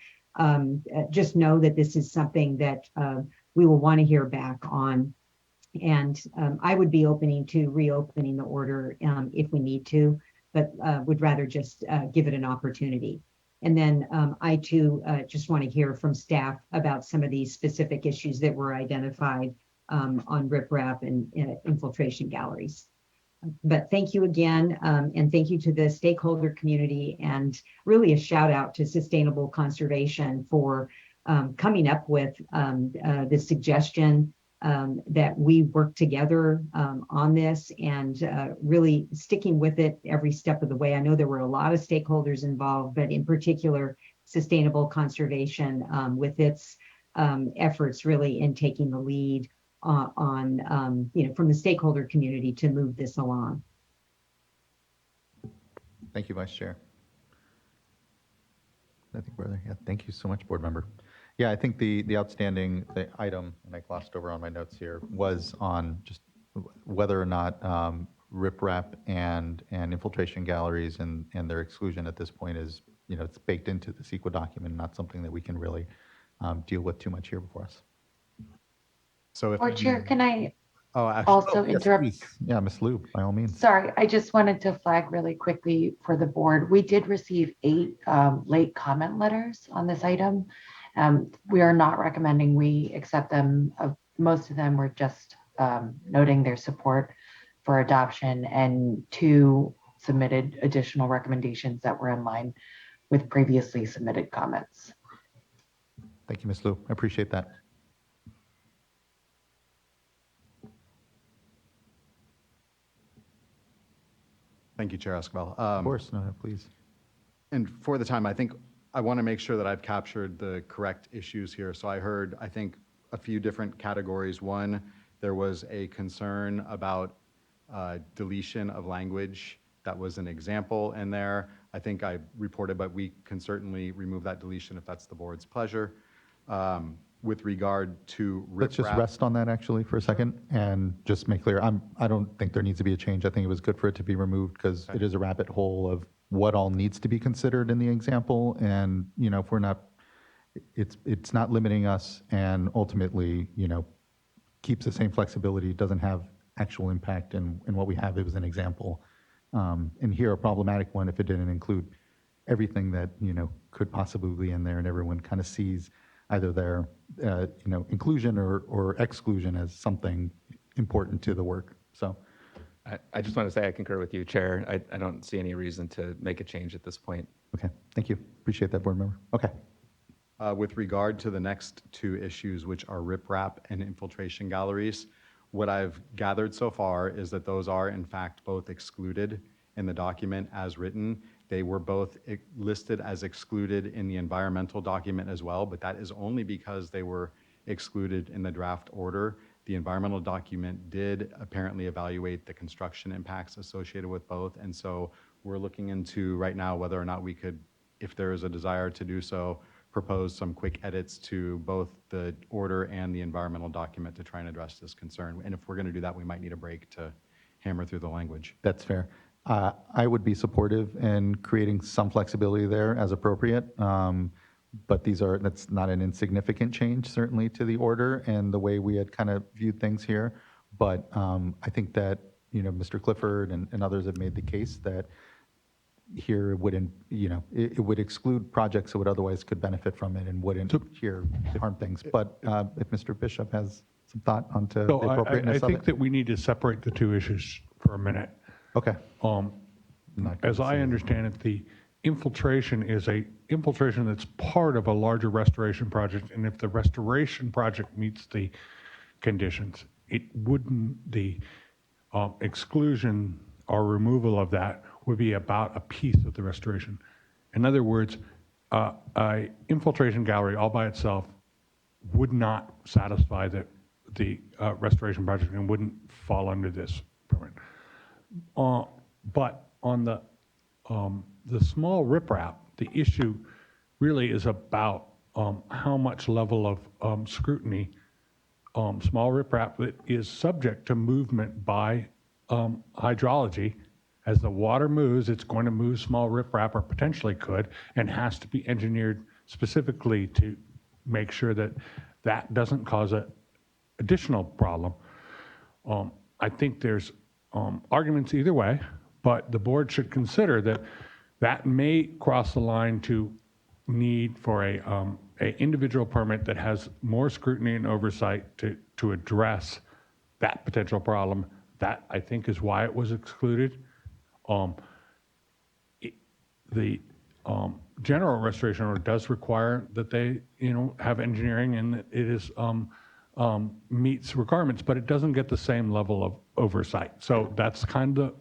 just know that this is something that we will want to hear back on. And I would be opening to reopening the order if we need to, but would rather just give it an opportunity. And then I too just want to hear from staff about some of these specific issues that were identified on riprap and infiltration galleries. But thank you again, and thank you to the stakeholder community, and really a shout out to Sustainable Conservation for coming up with this suggestion that we work together on this, and really sticking with it every step of the way. I know there were a lot of stakeholders involved, but in particular, Sustainable Conservation with its efforts really in taking the lead on, from the stakeholder community to move this along. Thank you, Vice Chair. I think we're there. Yeah, thank you so much, Board Member. Yeah, I think the outstanding item, and I glossed over on my notes here, was on just whether or not riprap and infiltration galleries and their exclusion at this point is, it's baked into the CEQA document, not something that we can really deal with too much here before us. So if Board Chair, can I actually, also yes, interrupt? please. Yeah, Ms. Liu, by all means. Sorry, I just wanted to flag really quickly for the board. We did receive 8 late comment letters on this item. We are not recommending we accept them. Most of them were just noting their support for adoption, and 2 submitted additional recommendations that were in line with previously submitted comments. Thank you, Ms. Liu. I appreciate that. Thank you, Chair Esquivel. Of course, no, please. And for the time, I think I want to make sure that I've captured the correct issues here. So I heard, I think, a few different categories. One, there was a concern about deletion of language. That was an example in there. I think I reported, but we can certainly remove that deletion if that's the board's pleasure. With regard to riprap. Let's just rest on that actually for a second and just make clear. I don't think there needs to be a change. I think it was good for it to be removed because it is a rabbit hole of what all needs to be considered in the example. And, if we're not, it's not limiting us, and ultimately, keeps the same flexibility, doesn't have actual impact in what we have. It was an example. And here a problematic one if it didn't include everything that, could possibly be in there, and everyone kind of sees either their, inclusion or exclusion as something important to the work. So I just want to say I concur with you, Chair. I don't see any reason to make a change at this point. Okay, thank you. Appreciate that, board member. Okay. With regard to the next two issues, which are riprap and infiltration galleries, what I've gathered so far is that those are in fact both excluded in the document as written. They were both listed as excluded in the environmental document as well, but that is only because they were excluded in the draft order. The environmental document did apparently evaluate the construction impacts associated with both, and so we're looking into right now whether or not we could, if there is a desire to do so, propose some quick edits to both the order and the environmental document to try and address this concern. And if we're going to do that, we might need a break to hammer through the language. That's fair. I would be supportive in creating some flexibility there as appropriate. But that's not an insignificant change, certainly, to the order and the way we had kind of viewed things here. But I think that, Mr. Clifford and others have made the case that here it wouldn't, it would exclude projects that would otherwise could benefit from it and wouldn't here harm things. But if Mr. Bishop has some thought onto the appropriateness of it. I think that we need to separate the two issues for a minute. Okay. As I understand it, the infiltration is a infiltration that's part of a larger restoration project, and if the restoration project meets the conditions, it wouldn't, the exclusion or removal of that would be about a piece of the restoration. In other words, a infiltration gallery all by itself would not satisfy the restoration project and wouldn't fall under this permit. But on the small riprap, the issue really is about how much level of scrutiny small riprap that is subject to movement by hydrology. As the water moves, it's going to move small riprap, or potentially could, and has to be engineered specifically to make sure that that doesn't cause an additional problem. I think there's arguments either way, but the board should consider that that may cross the line to need for a individual permit that has more scrutiny and oversight to address that potential problem. That, I think, is why it was excluded. The general restoration order does require that they, have engineering and that it is meets requirements, but it doesn't get the same level of oversight. So that's kind of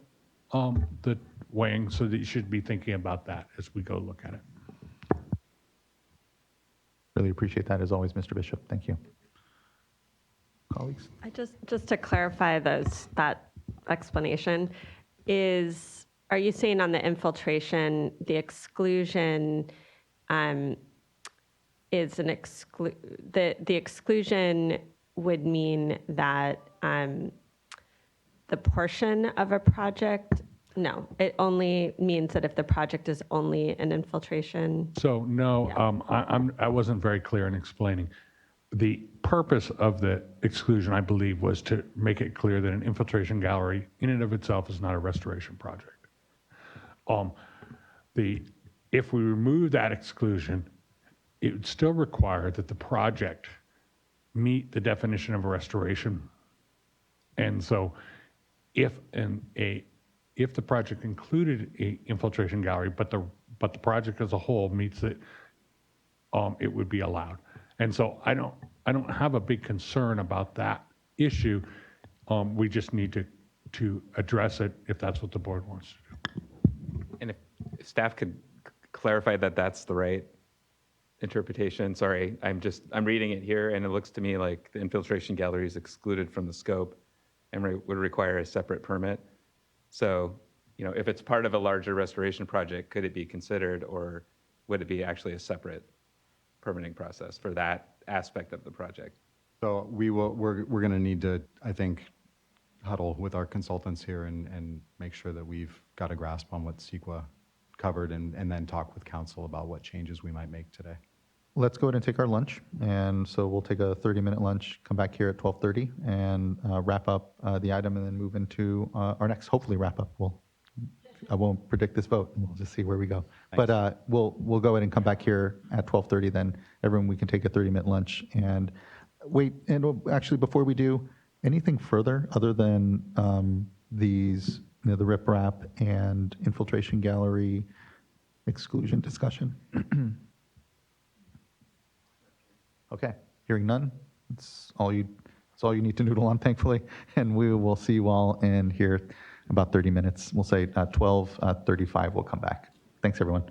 the weighing, so that you should be thinking about that as we go look at it. Really appreciate that, as always, Mr. Bishop. Thank you. Colleagues? I just to clarify that explanation, are you saying on the infiltration, the exclusion is the exclusion would mean that the portion of a project? No, it only means that if the project is only an infiltration. So no, Yeah. I wasn't very clear in explaining. The purpose of the exclusion, I believe, was to make it clear that an infiltration gallery in and of itself is not a restoration project. If we remove that exclusion, it would still require that the project meet the definition of a restoration. And so if the project included a infiltration gallery, but the project as a whole meets it, it would be allowed. And so I don't have a big concern about that issue. We just need to address it if that's what the board wants to do. And if staff could clarify that that's the right interpretation. Sorry, I'm reading it here, and it looks to me like the infiltration gallery is excluded from the scope and would require a separate permit. So, if it's part of a larger restoration project, could it be considered, or would it be actually a separate permitting process for that aspect of the project? So we're going to need to, I think, huddle with our consultants here and make sure that we've got a grasp on what CEQA covered, and then talk with council about what changes we might make today. Let's go ahead and take our lunch. And so we'll take a 30-minute lunch, come back here at 12:30 and wrap up the item, and then move into our next, hopefully wrap up. I won't predict this vote. We'll just see where we go. Thanks. But we'll go ahead and come back here at 12:30. Then everyone, we can take a 30-minute lunch and wait. And actually, before we do anything further, other than these, the riprap and infiltration gallery exclusion discussion? Okay, hearing none. It's all you need to noodle on, thankfully. And we will see you all in here about 30 minutes. We'll say 12:35 we'll come back. Thanks, everyone.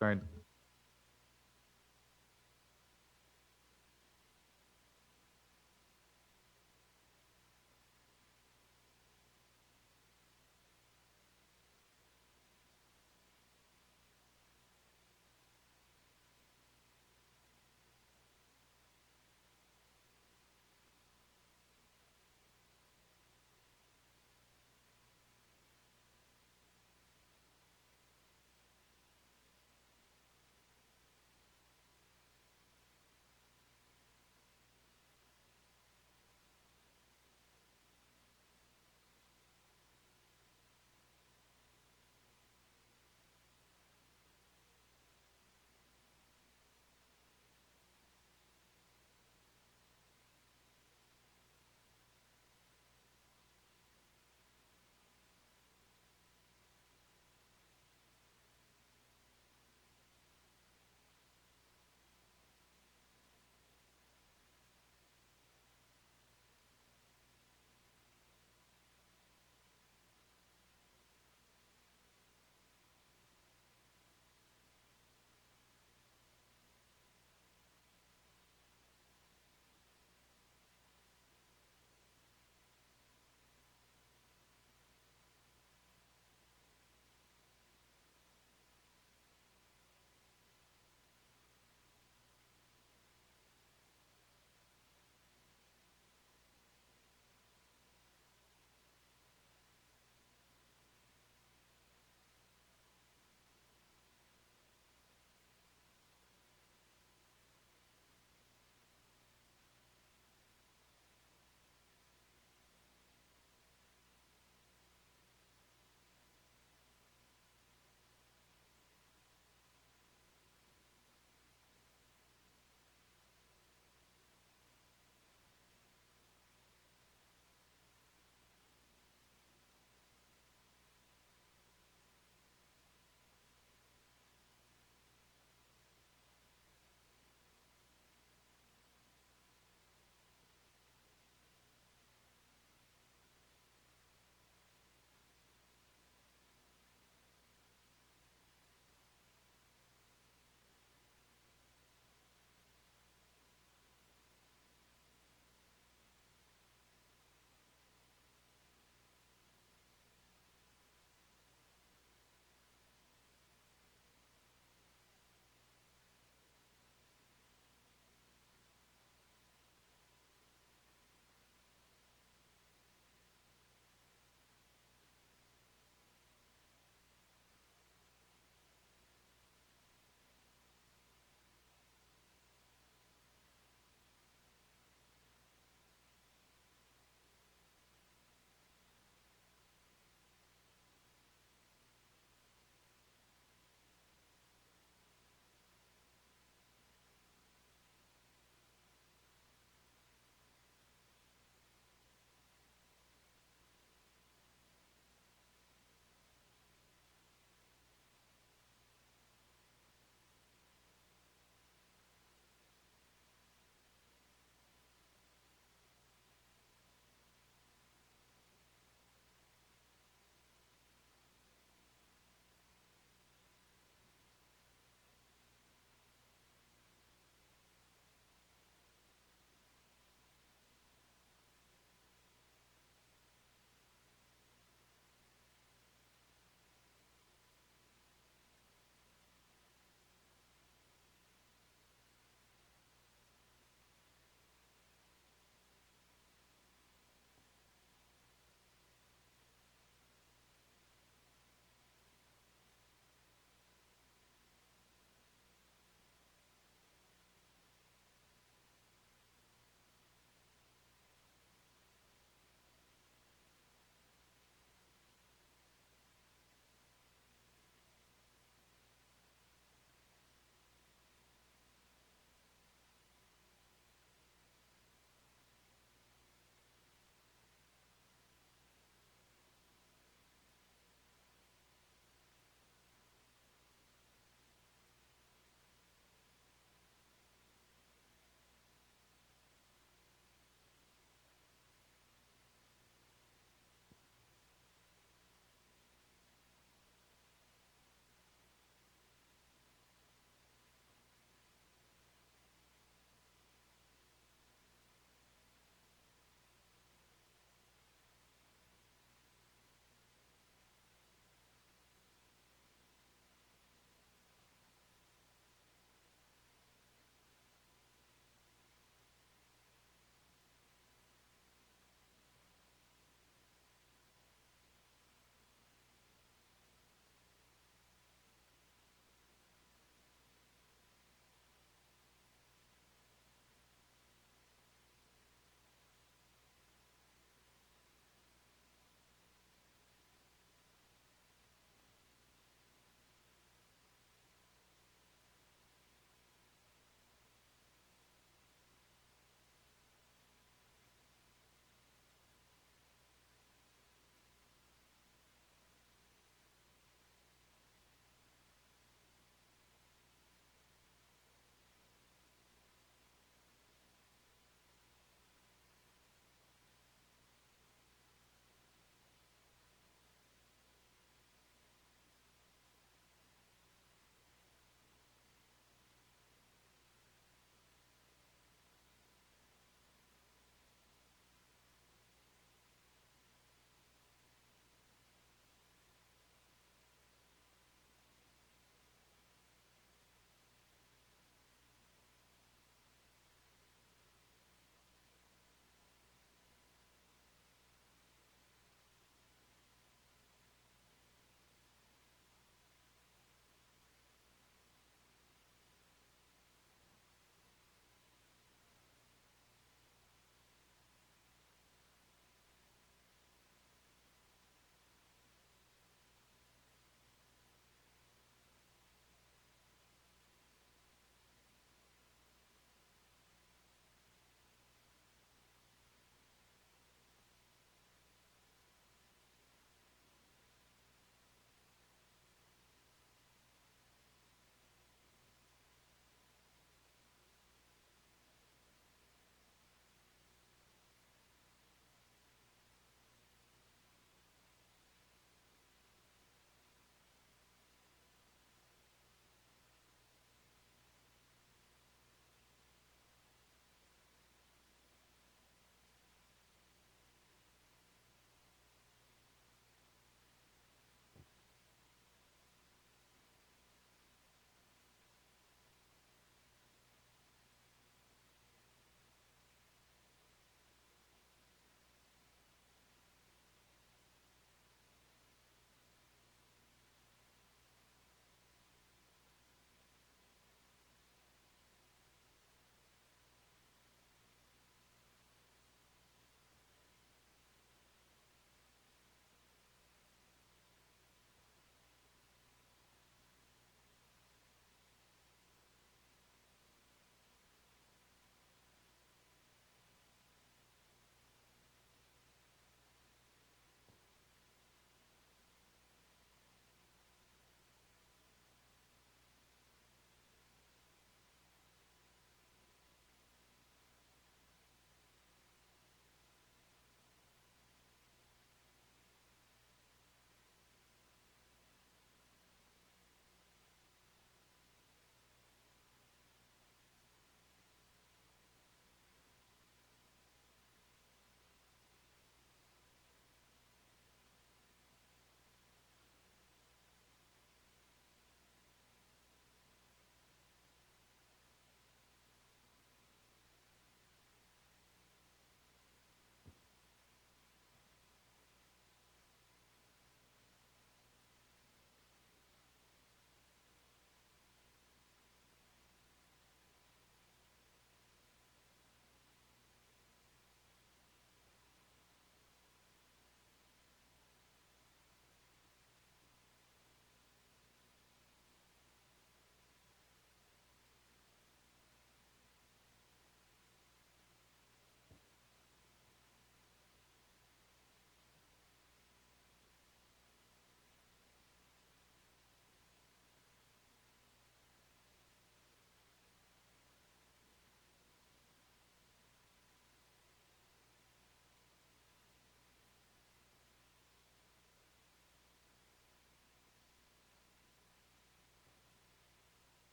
Sorry.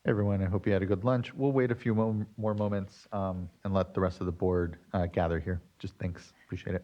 Everyone, I hope you had a good lunch. We'll wait a few more moments and let the rest of the board gather here. Just thanks. Appreciate it.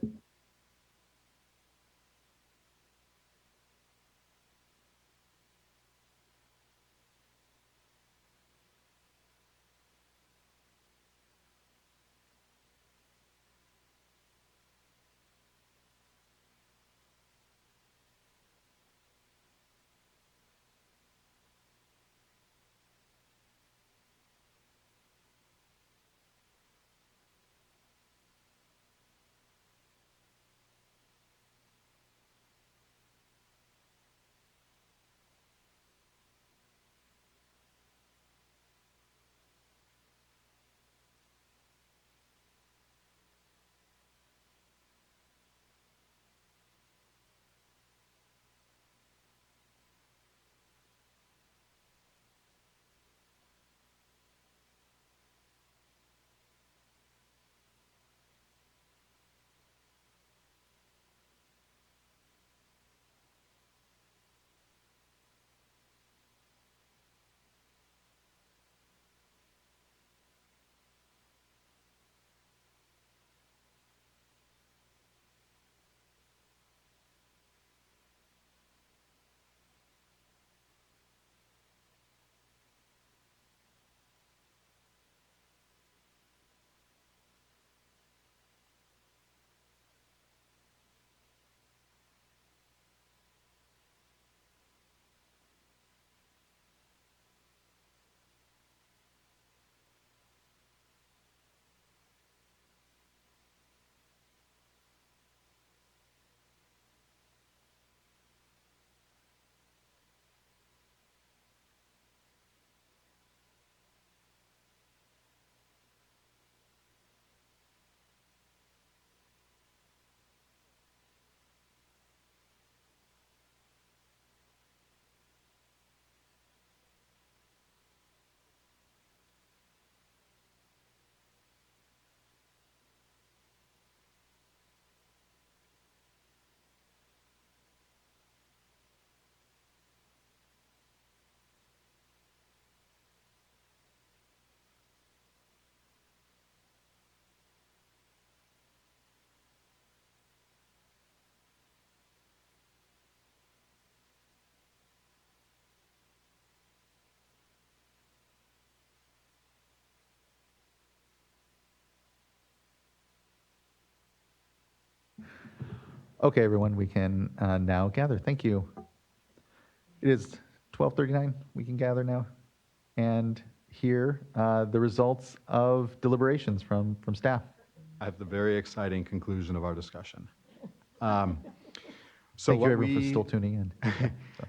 Okay, everyone, we can now gather. Thank you. It is 12:39. We can gather now and hear the results of deliberations from staff. I have the very exciting conclusion of our discussion. Thank you, everyone, for still tuning in.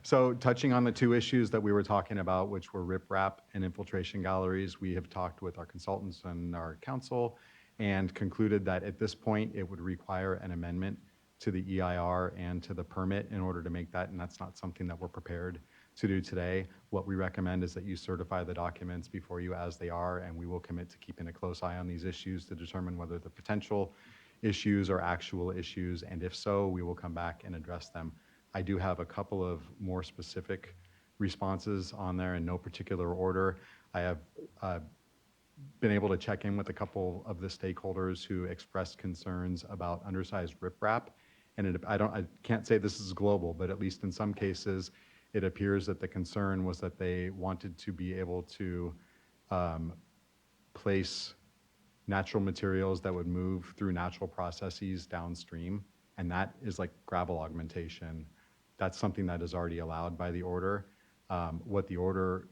So touching on the two issues that we were talking about, which were riprap and infiltration galleries, we have talked with our consultants and our council and concluded that at this point, it would require an amendment to the EIR and to the permit in order to make that, and that's not something that we're prepared to do today. What we recommend is that you certify the documents before you as they are, and we will commit to keeping a close eye on these issues to determine whether the potential issues are actual issues, and if so, we will come back and address them. I do have a couple of more specific responses on there in no particular order. I have been able to check in with a couple of the stakeholders who expressed concerns about undersized riprap. And I can't say this is global, but at least in some cases, it appears that the concern was that they wanted to be able to place natural materials that would move through natural processes downstream. And that is like gravel augmentation. That's something that is already allowed by the order. What the order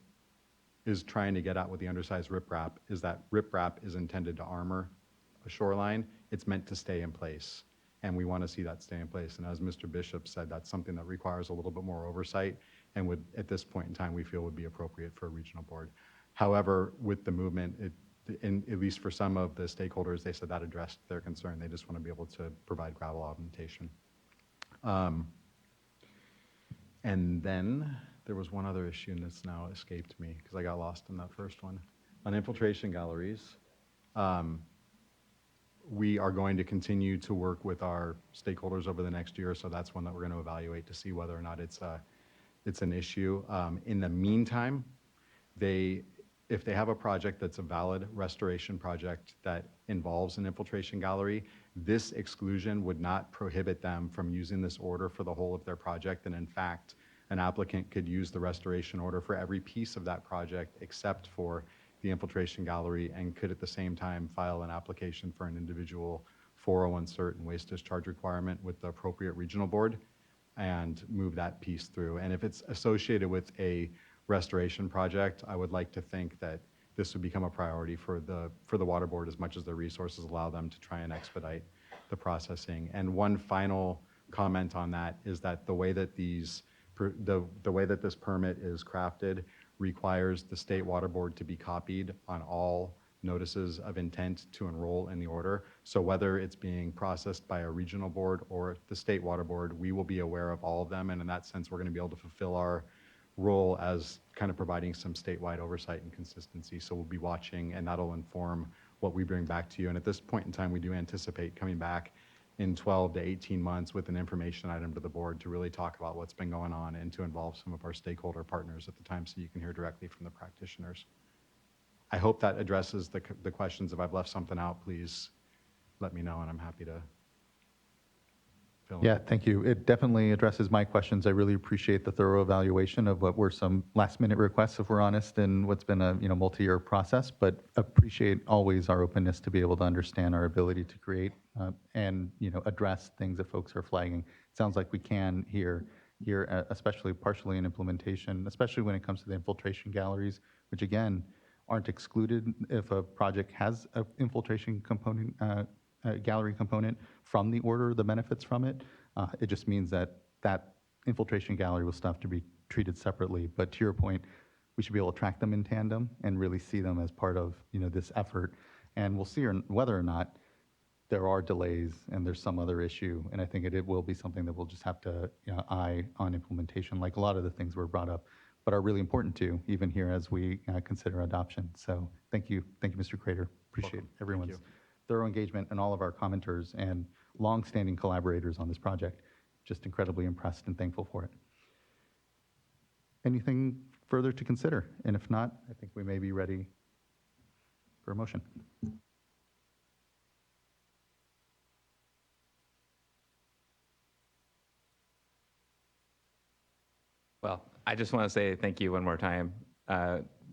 is trying to get at with the undersized riprap is that riprap is intended to armor a shoreline. It's meant to stay in place. And we want to see that stay in place. And as Mr. Bishop said, that's something that requires a little bit more oversight and would, at this point in time, we feel would be appropriate for a regional board. However, with the movement, at least for some of the stakeholders, they said that addressed their concern. They just want to be able to provide gravel augmentation. And then there was one other issue that's now escaped me because I got lost in that first one. On infiltration galleries, we are going to continue to work with our stakeholders over the next year, so that's one that we're going to evaluate to see whether or not it's an issue. In the meantime, if they have a project that's a valid restoration project that involves an infiltration gallery, this exclusion would not prohibit them from using this order for the whole of their project. And in fact, an applicant could use the restoration order for every piece of that project except for the infiltration gallery, and could at the same time file an application for an individual 401 cert and waste discharge requirement with the appropriate regional board and move that piece through. And if it's associated with a restoration project, I would like to think that this would become a priority for the water board as much as their resources allow them to try and expedite the processing. And one final comment on that is that the way that this permit is crafted requires the state water board to be copied on all notices of intent to enroll in the order. So whether it's being processed by a regional board or the state water board, we will be aware of all of them. And in that sense, we're going to be able to fulfill our role as kind of providing some statewide oversight and consistency. So we'll be watching, and that'll inform what we bring back to you. And at this point in time, we do anticipate coming back in 12 to 18 months with an information item to the board to really talk about what's been going on and to involve some of our stakeholder partners at the time so you can hear directly from the practitioners. I hope that addresses the questions. If I've left something out, please let me know, and I'm happy to fill in. Yeah, thank you. It definitely addresses my questions. I really appreciate the thorough evaluation of what were some last-minute requests, if we're honest, and what's been a multi-year process. But appreciate always our openness to be able to understand our ability to create and address things that folks are flagging. It sounds like we can here, especially partially in implementation, especially when it comes to the infiltration galleries, which again aren't excluded if a project has an infiltration component. Gallery component from the order, the benefits from it. It just means that infiltration gallery will still have to be treated separately. But to your point, we should be able to track them in tandem and really see them as part of this effort. And we'll see whether or not there are delays and there's some other issue. And I think it will be something that we'll just have to eye on implementation, like a lot of the things were brought up, but are really important to even here as we consider adoption. So thank you, Mr. Crater. Appreciate everyone's thorough engagement and all of our commenters and long-standing collaborators on this project. Just incredibly impressed and thankful for it. Anything further to consider? And if not, I think we may be ready for a motion. Well, I just want to say thank you one more time.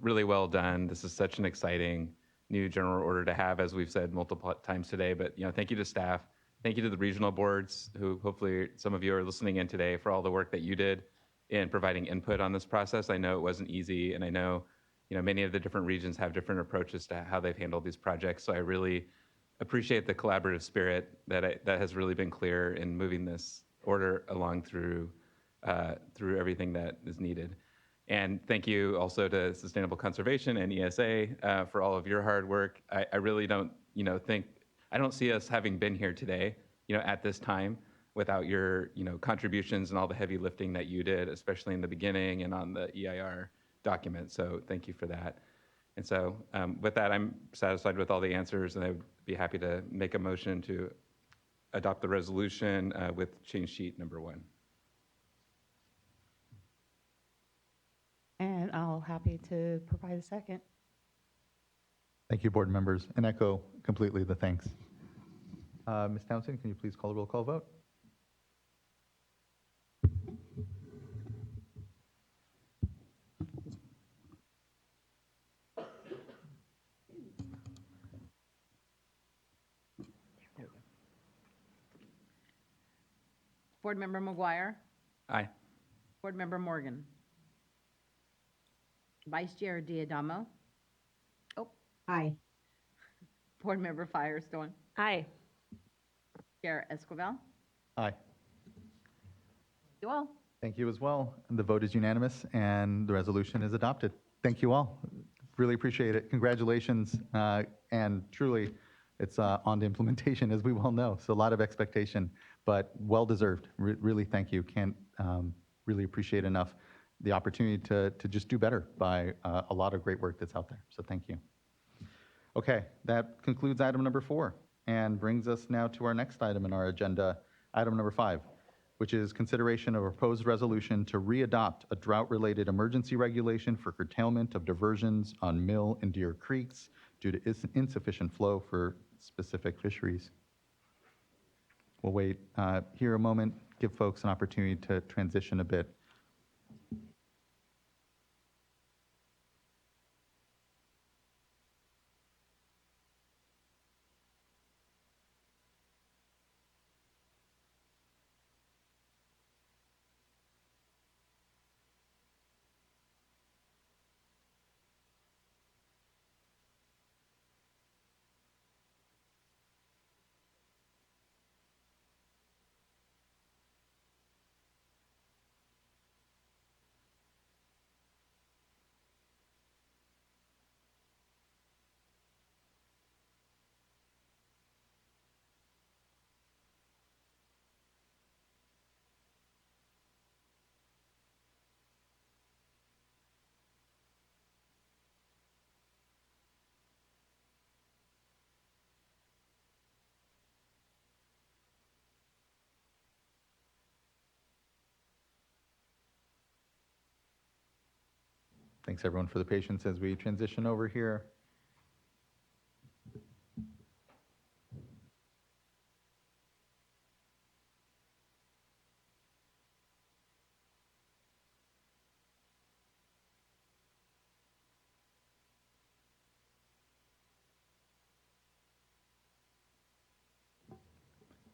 Really well done. This is such an exciting new general order to have, as we've said multiple times today. But thank you to staff. Thank you to the regional boards, who hopefully some of you are listening in today, for all the work that you did in providing input on this process. I know it wasn't easy, and I know many of the different regions have different approaches to how they've handled these projects. So I really appreciate the collaborative spirit that has really been clear in moving this order along through everything that is needed. And thank you also to Sustainable Conservation and ESA for all of your hard work. I really don't, I don't see us having been here today, at this time without your, contributions and all the heavy lifting that you did, especially in the beginning and on the EIR document. So thank you for that. And so with that, I'm satisfied with all the answers, and I would be happy to make a motion to adopt the resolution with change sheet number 1. And I'll happy to provide a second. Thank you, board members, and echo completely the thanks. Ms. Townsend, can you please call the roll call vote? Board Member McGuire. Aye. Board Member Morgan. Vice Chair Diadamo. Oh. Aye. Board Member Firestone. Aye. Chair Esquivel. Aye. You all. Thank you as well. And the vote is unanimous, and the resolution is adopted. Thank you all. Really appreciate it. Congratulations. And truly, it's on to implementation, as we well know. So a lot of expectation, but well-deserved. Really thank you. Can't really appreciate enough the opportunity to just do better by a lot of great work that's out there. So thank you. Okay, that concludes item number 4 and brings us now to our next item in our agenda, item number 5. which is consideration of a proposed resolution to readopt a drought-related emergency regulation for curtailment of diversions on Mill and Deer Creeks due to insufficient flow for specific fisheries. We'll wait here a moment, give folks an opportunity to transition a bit. Thanks everyone for the patience as we transition over here.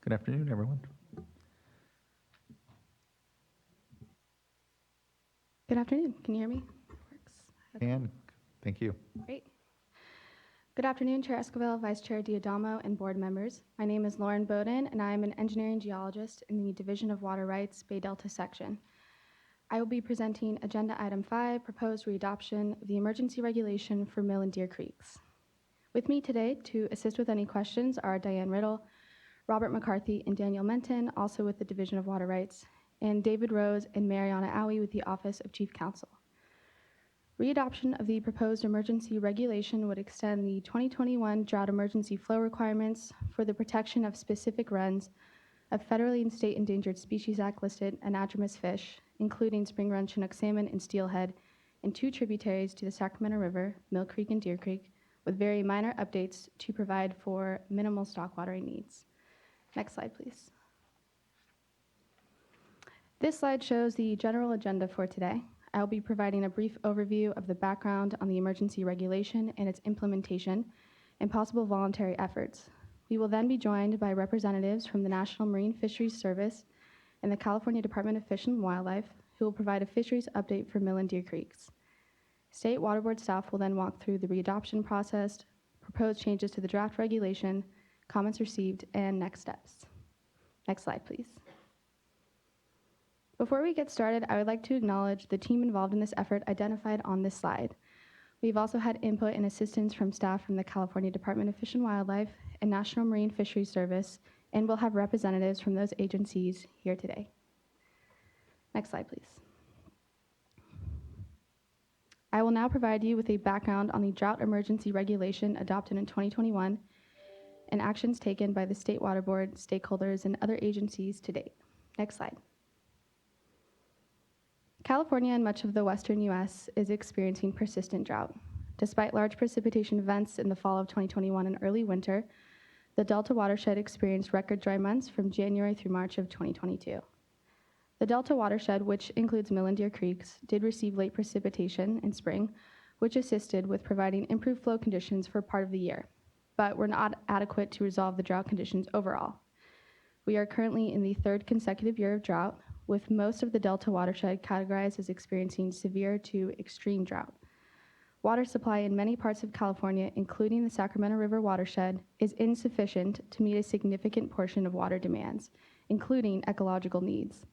Good afternoon, everyone. Good afternoon. Can you hear me? Works. Okay. And thank you. Great. Good afternoon, Chair Esquivel, Vice Chair Diadamo, and board members. My name is Lauren Bowden, and I am an engineering geologist in the Division of Water Rights Bay Delta section. I will be presenting Agenda Item 5, proposed readoption of the emergency regulation for Mill and Deer Creeks. With me today to assist with any questions are Diane Riddle, Robert McCarthy, and Daniel Menton, also with the Division of Water Rights, and David Rose and Mariana Owie with the Office of Chief Counsel. Readoption of the proposed emergency regulation would extend the 2021 drought emergency flow requirements for the protection of specific runs of federally and state Endangered Species Act listed anadromous fish, including spring run Chinook salmon and steelhead, and 2 tributaries to the Sacramento River, Mill Creek and Deer Creek, with very minor updates to provide for minimal stock watering needs. Next slide, please. This slide shows the general agenda for today. I'll be providing a brief overview of the background on the emergency regulation and its implementation and possible voluntary efforts. We will then be joined by representatives from the National Marine Fisheries Service and the California Department of Fish and Wildlife, who will provide a fisheries update for Mill and Deer Creeks. State Water Board staff will then walk through the readoption process, proposed changes to the draft regulation, comments received, and next steps. Next slide, please. Before we get started, I would like to acknowledge the team involved in this effort identified on this slide. We've also had input and assistance from staff from the California Department of Fish and Wildlife and National Marine Fisheries Service, and we'll have representatives from those agencies here today. Next slide, please. I will now provide you with a background on the drought emergency regulation adopted in 2021 and actions taken by the State Water Board, stakeholders, and other agencies to date. Next slide. California and much of the western U.S. is experiencing persistent drought. Despite large precipitation events in the fall of 2021 and early winter, the Delta watershed experienced record dry months from January through March of 2022. The Delta watershed, which includes Mill and Deer Creeks, did receive late precipitation in spring, which assisted with providing improved flow conditions for part of the year, but were not adequate to resolve the drought conditions overall. We are currently in the 3rd consecutive year of drought, with most of the Delta watershed categorized as experiencing severe to extreme drought. Water supply in many parts of California, including the Sacramento River watershed, is insufficient to meet a significant portion of water demands, including ecological needs.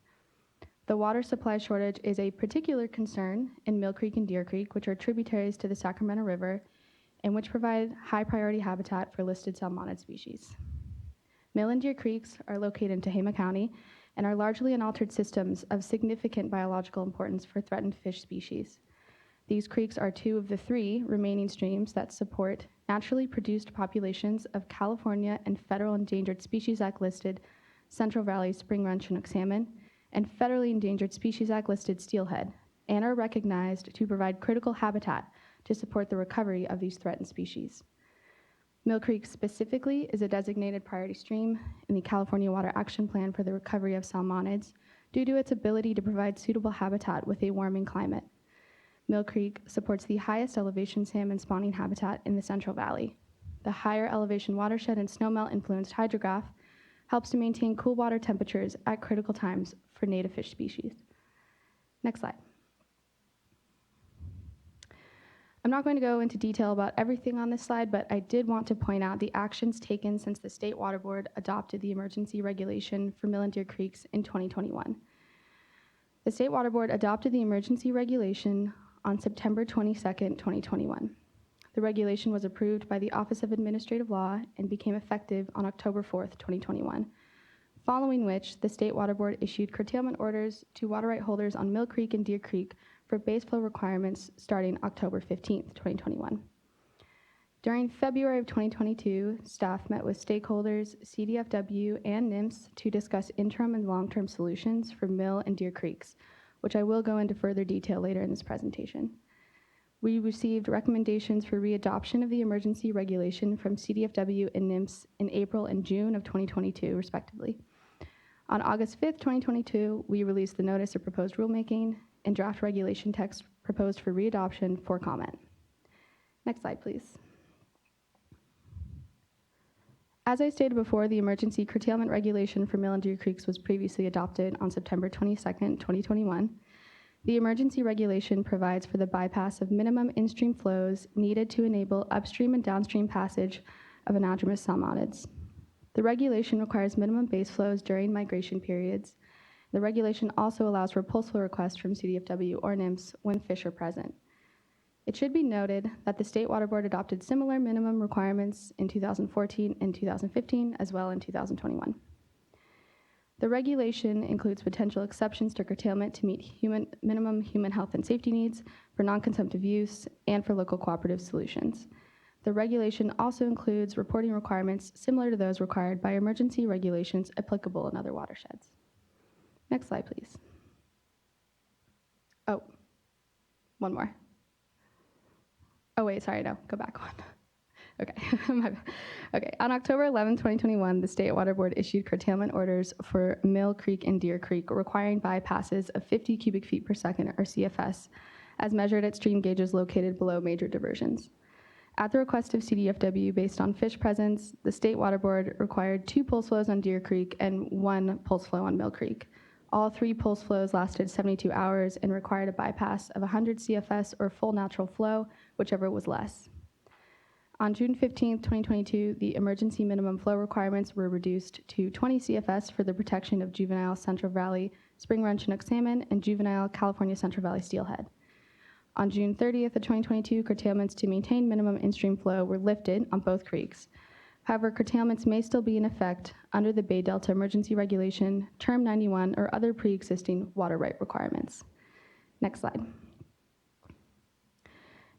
The water supply shortage is a particular concern in Mill Creek and Deer Creek, which are tributaries to the Sacramento River and which provide high priority habitat for listed salmonid species. Mill and Deer Creeks are located in Tehama County and are largely unaltered systems of significant biological importance for threatened fish species. These creeks are 2 of the 3 remaining streams that support naturally produced populations of California and Federal Endangered Species Act listed Central Valley spring run Chinook salmon, and Federally Endangered Species Act listed steelhead, and are recognized to provide critical habitat to support the recovery of these threatened species. Mill Creek specifically is a designated priority stream in the California Water Action Plan for the recovery of salmonids due to its ability to provide suitable habitat with a warming climate. Mill Creek supports the highest elevation salmon spawning habitat in the Central Valley. The higher elevation watershed and snowmelt influenced hydrograph helps to maintain cool water temperatures at critical times for native fish species. Next slide. I'm not going to go into detail about everything on this slide, but I did want to point out the actions taken since the State Water Board adopted the emergency regulation for Mill and Deer Creeks in 2021. The State Water Board adopted the emergency regulation on September 22nd, 2021. The regulation was approved by the Office of Administrative Law and became effective on October 4th, 2021, following which the State Water Board issued curtailment orders to water right holders on Mill Creek and Deer Creek for base flow requirements starting October 15th, 2021. During February of 2022, staff met with stakeholders, CDFW, and NIMS to discuss interim and long-term solutions for Mill and Deer Creeks, which I will go into further detail later in this presentation. We received recommendations for readoption of the emergency regulation from CDFW and NIMS in April and June of 2022, respectively. On August 5th, 2022, we released the notice of proposed rulemaking and draft regulation text proposed for readoption for comment. Next slide, please. As I stated before, the emergency curtailment regulation for Mill and Deer Creeks was previously adopted on September 22nd, 2021. The emergency regulation provides for the bypass of minimum in-stream flows needed to enable upstream and downstream passage of anadromous salmonids. The regulation requires minimum base flows during migration periods. The regulation also allows for pulse flow requests from CDFW or NIMS when fish are present. It should be noted that the State Water Board adopted similar minimum requirements in 2014 and 2015, as well in 2021. The regulation includes potential exceptions to curtailment to meet minimum human health and safety needs for non-consumptive use and for local cooperative solutions. The regulation also includes reporting requirements similar to those required by emergency regulations applicable in other watersheds. Next slide, please. Oh, one more. Oh, wait, sorry, no, go back one. Okay, okay. On October 11, 2021, the State Water Board issued curtailment orders for Mill Creek and Deer Creek, requiring bypasses of 50 cubic feet per second, or CFS, as measured at stream gauges located below major diversions. At the request of CDFW, based on fish presence, the State Water Board required 2 pulse flows on Deer Creek and 1 pulse flow on Mill Creek. All 3 pulse flows lasted 72 hours and required a bypass of 100 CFS or full natural flow, whichever was less. On June 15, 2022, the emergency minimum flow requirements were reduced to 20 CFS for the protection of juvenile Central Valley spring run Chinook salmon and juvenile California Central Valley steelhead. On June 30th of 2022, curtailments to maintain minimum in-stream flow were lifted on both creeks. However, curtailments may still be in effect under the Bay Delta Emergency Regulation, Term 91, or other pre-existing water right requirements. Next slide.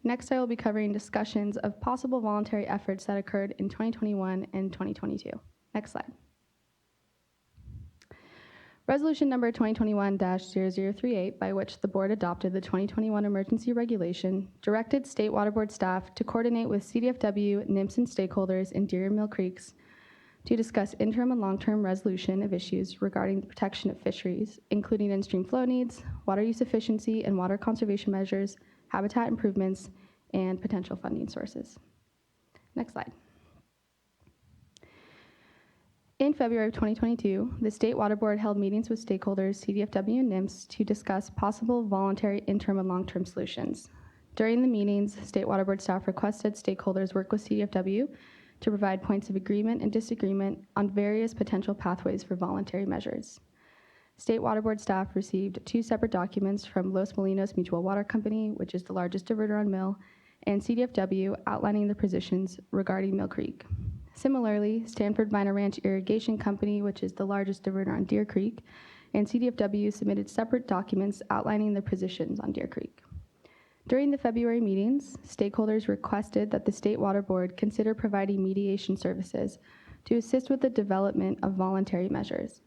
Next, I will be covering discussions of possible voluntary efforts that occurred in 2021 and 2022. Next slide. Resolution number 2021-0038, by which the board adopted the 2021 emergency regulation, directed State Water Board staff to coordinate with CDFW, NIMS, and stakeholders in Deer and Mill Creeks to discuss interim and long-term resolution of issues regarding the protection of fisheries, including in-stream flow needs, water use efficiency and water conservation measures, habitat improvements, and potential funding sources. Next slide. In February of 2022, the State Water Board held meetings with stakeholders, CDFW and NIMS, to discuss possible voluntary interim and long-term solutions. During the meetings, State Water Board staff requested stakeholders work with CDFW to provide points of agreement and disagreement on various potential pathways for voluntary measures. State Water Board staff received 2 separate documents from Los Molinos Mutual Water Company, which is the largest diverter on Mill, and CDFW outlining their positions regarding Mill Creek. Similarly, Stanford Minor Ranch Irrigation Company, which is the largest diverter on Deer Creek, and CDFW submitted separate documents outlining their positions on Deer Creek. During the February meetings, stakeholders requested that the State Water Board consider providing mediation services to assist with the development of voluntary measures.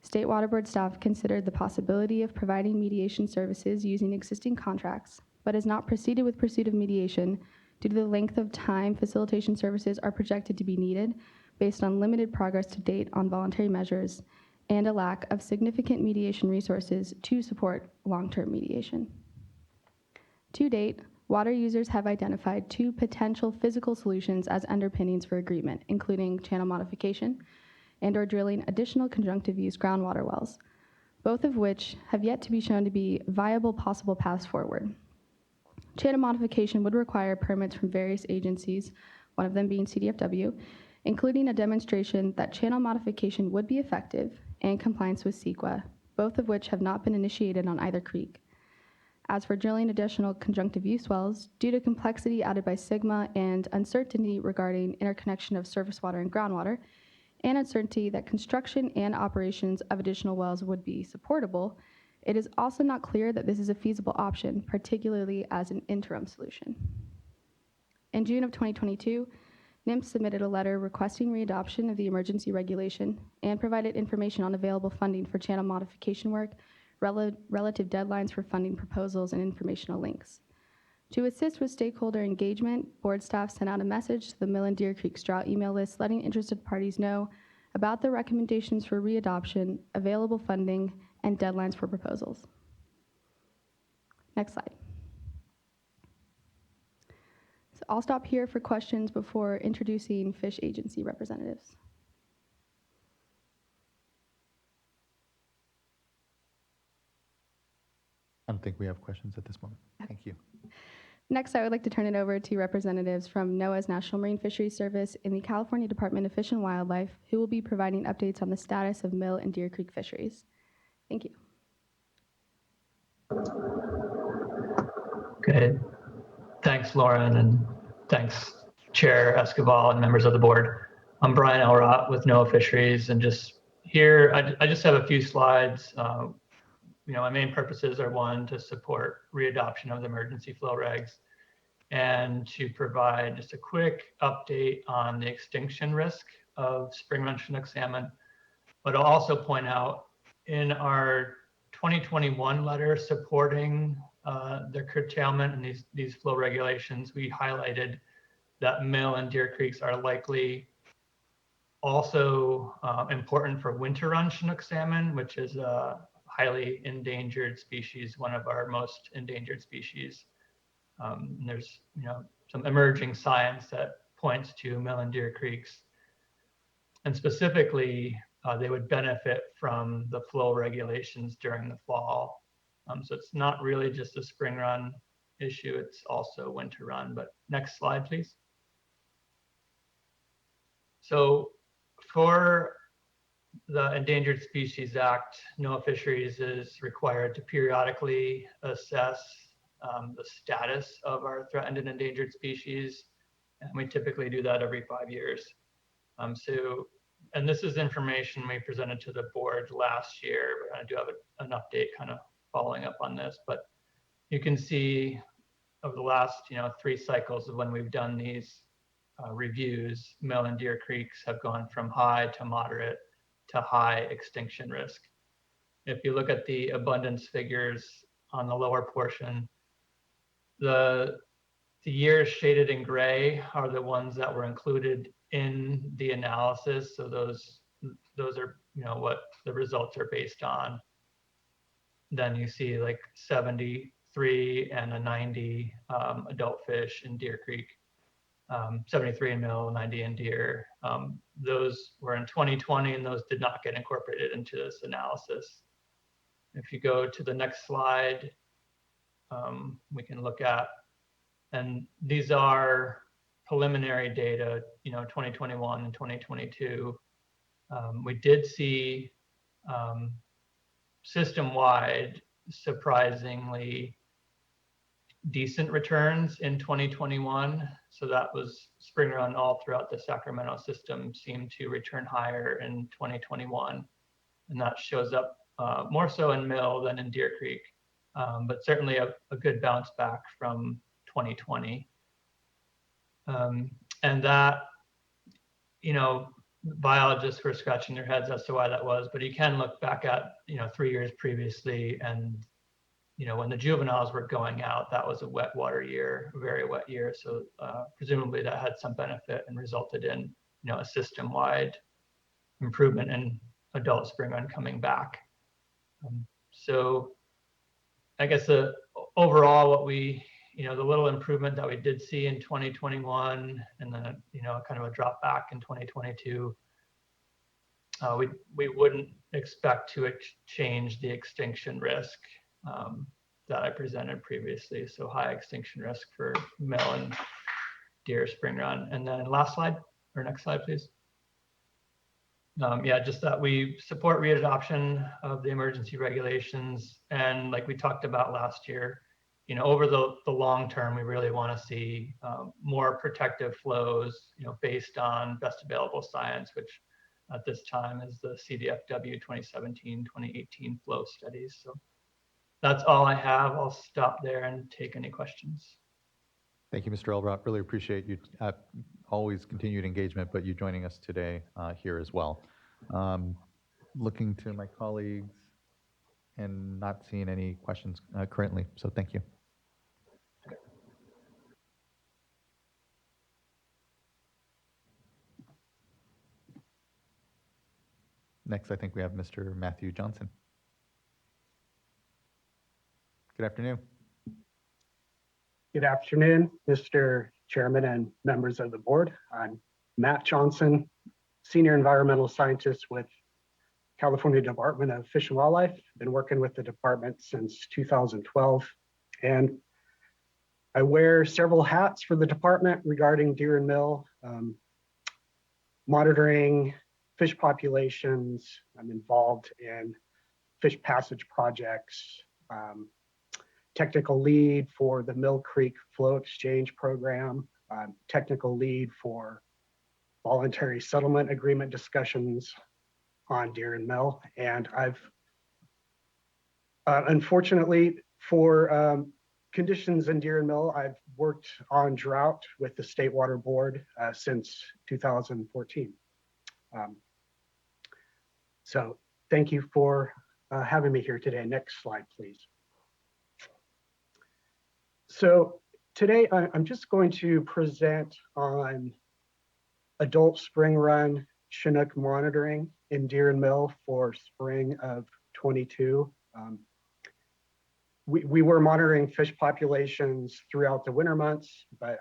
State Water Board staff considered the possibility of providing mediation services using existing contracts, but has not proceeded with pursuit of mediation due to the length of time facilitation services are projected to be needed based on limited progress to date on voluntary measures and a lack of significant mediation resources to support long-term mediation. To date, water users have identified 2 potential physical solutions as underpinnings for agreement, including channel modification and/or drilling additional conjunctive use groundwater wells, both of which have yet to be shown to be viable possible paths forward. Channel modification would require permits from various agencies, one of them being CDFW, including a demonstration that channel modification would be effective and compliance with CEQA, both of which have not been initiated on either creek. As for drilling additional conjunctive use wells, due to complexity added by SGMA and uncertainty regarding interconnection of surface water and groundwater, and uncertainty that construction and operations of additional wells would be supportable, it is also not clear that this is a feasible option, particularly as an interim solution. In June of 2022, NIMS submitted a letter requesting readoption of the emergency regulation and provided information on available funding for channel modification work, relative deadlines for funding proposals, and informational links. To assist with stakeholder engagement, board staff sent out a message to the Mill and Deer Creek drought email list letting interested parties know about the recommendations for readoption, available funding, and deadlines for proposals. Next slide. So I'll stop here for questions before introducing fish agency representatives. I don't think we have questions at this moment. Thank you. Next, I would like to turn it over to representatives from NOAA's National Marine Fisheries Service and the California Department of Fish and Wildlife, who will be providing updates on the status of Mill and Deer Creek fisheries. Thank you. Good. Thanks, Lauren, and thanks, Chair Escobar and members of the board. I'm Brian Elrott with NOAA Fisheries, and just here, I just have a few slides. My main purposes are, one, to support readoption of the emergency flow regs, and to provide just a quick update on the extinction risk of spring run Chinook salmon. But I'll also point out in our 2021 letter supporting the curtailment and these flow regulations, we highlighted that Mill and Deer Creeks are likely also important for winter run Chinook salmon, which is a highly endangered species, one of our most endangered species. And there's some emerging science that points to Mill and Deer Creeks, and specifically they would benefit from the flow regulations during the fall. So it's not really just a spring run issue, it's also winter run. But next slide, please. So for the Endangered Species Act, NOAA Fisheries is required to periodically assess the status of our threatened and endangered species. And we typically do that every 5 years. And this is information we presented to the board last year. I do have an update kind of following up on this, but you can see over the last 3 cycles of when we've done these reviews, Mill and Deer Creeks have gone from high to moderate to high extinction risk. If you look at the abundance figures on the lower portion, the years shaded in gray are the ones that were included in the analysis. So those are what the results are based on. Then you see like 73 and a 90 adult fish in Deer Creek, 73 in Mill, 90 in Deer. Those were in 2020, and those did not get incorporated into this analysis. If you go to the next slide, we can look at, and these are preliminary data, 2021 and 2022. We did see system-wide, surprisingly decent returns in 2021. So that was spring run all throughout the Sacramento system seemed to return higher in 2021. And that shows up more so in Mill than in Deer Creek, but certainly a good bounce back from 2020. And that, biologists were scratching their heads as to why that was, but you can look back at, 3 years previously, and when the juveniles were going out, that was a wet water year, a very wet year. So presumably that had some benefit and resulted in, a system-wide improvement in adult spring run coming back. So I guess overall what we, the little improvement that we did see in 2021, and then, kind of a drop back in 2022, we wouldn't expect to change the extinction risk that I presented previously. So high extinction risk for mill and deer spring run. And then last slide, or next slide, please. Yeah, just that we support readoption of the emergency regulations. And like we talked about last year, over the long term, we really want to see more protective flows, based on best available science, which at this time is the CDFW 2017-2018 flow studies. So that's all I have. I'll stop there and take any questions. Thank you, Mr. Elrott. Really appreciate you always continued engagement, but you joining us today here as well. Looking to my colleagues and not seeing any questions currently, so thank you. Next, I think we have Mr. Matthew Johnson. Good afternoon. Good afternoon, Mr. Chairman and members of the board. I'm Matt Johnson, Senior Environmental Scientist with California Department of Fish and Wildlife. Been working with the department since 2012, and I wear several hats for the department regarding deer and mill, monitoring fish populations. I'm involved in fish passage projects, technical lead for the Mill Creek Flow Exchange Program, technical lead for voluntary settlement agreement discussions on deer and mill. And I've, unfortunately for conditions in deer and mill, I've worked on drought with the State Water Board since 2014. So thank you for having me here today. Next slide, please. So today I'm just going to present on adult spring run Chinook monitoring in deer and mill for spring of 22. We were monitoring fish populations throughout the winter months, but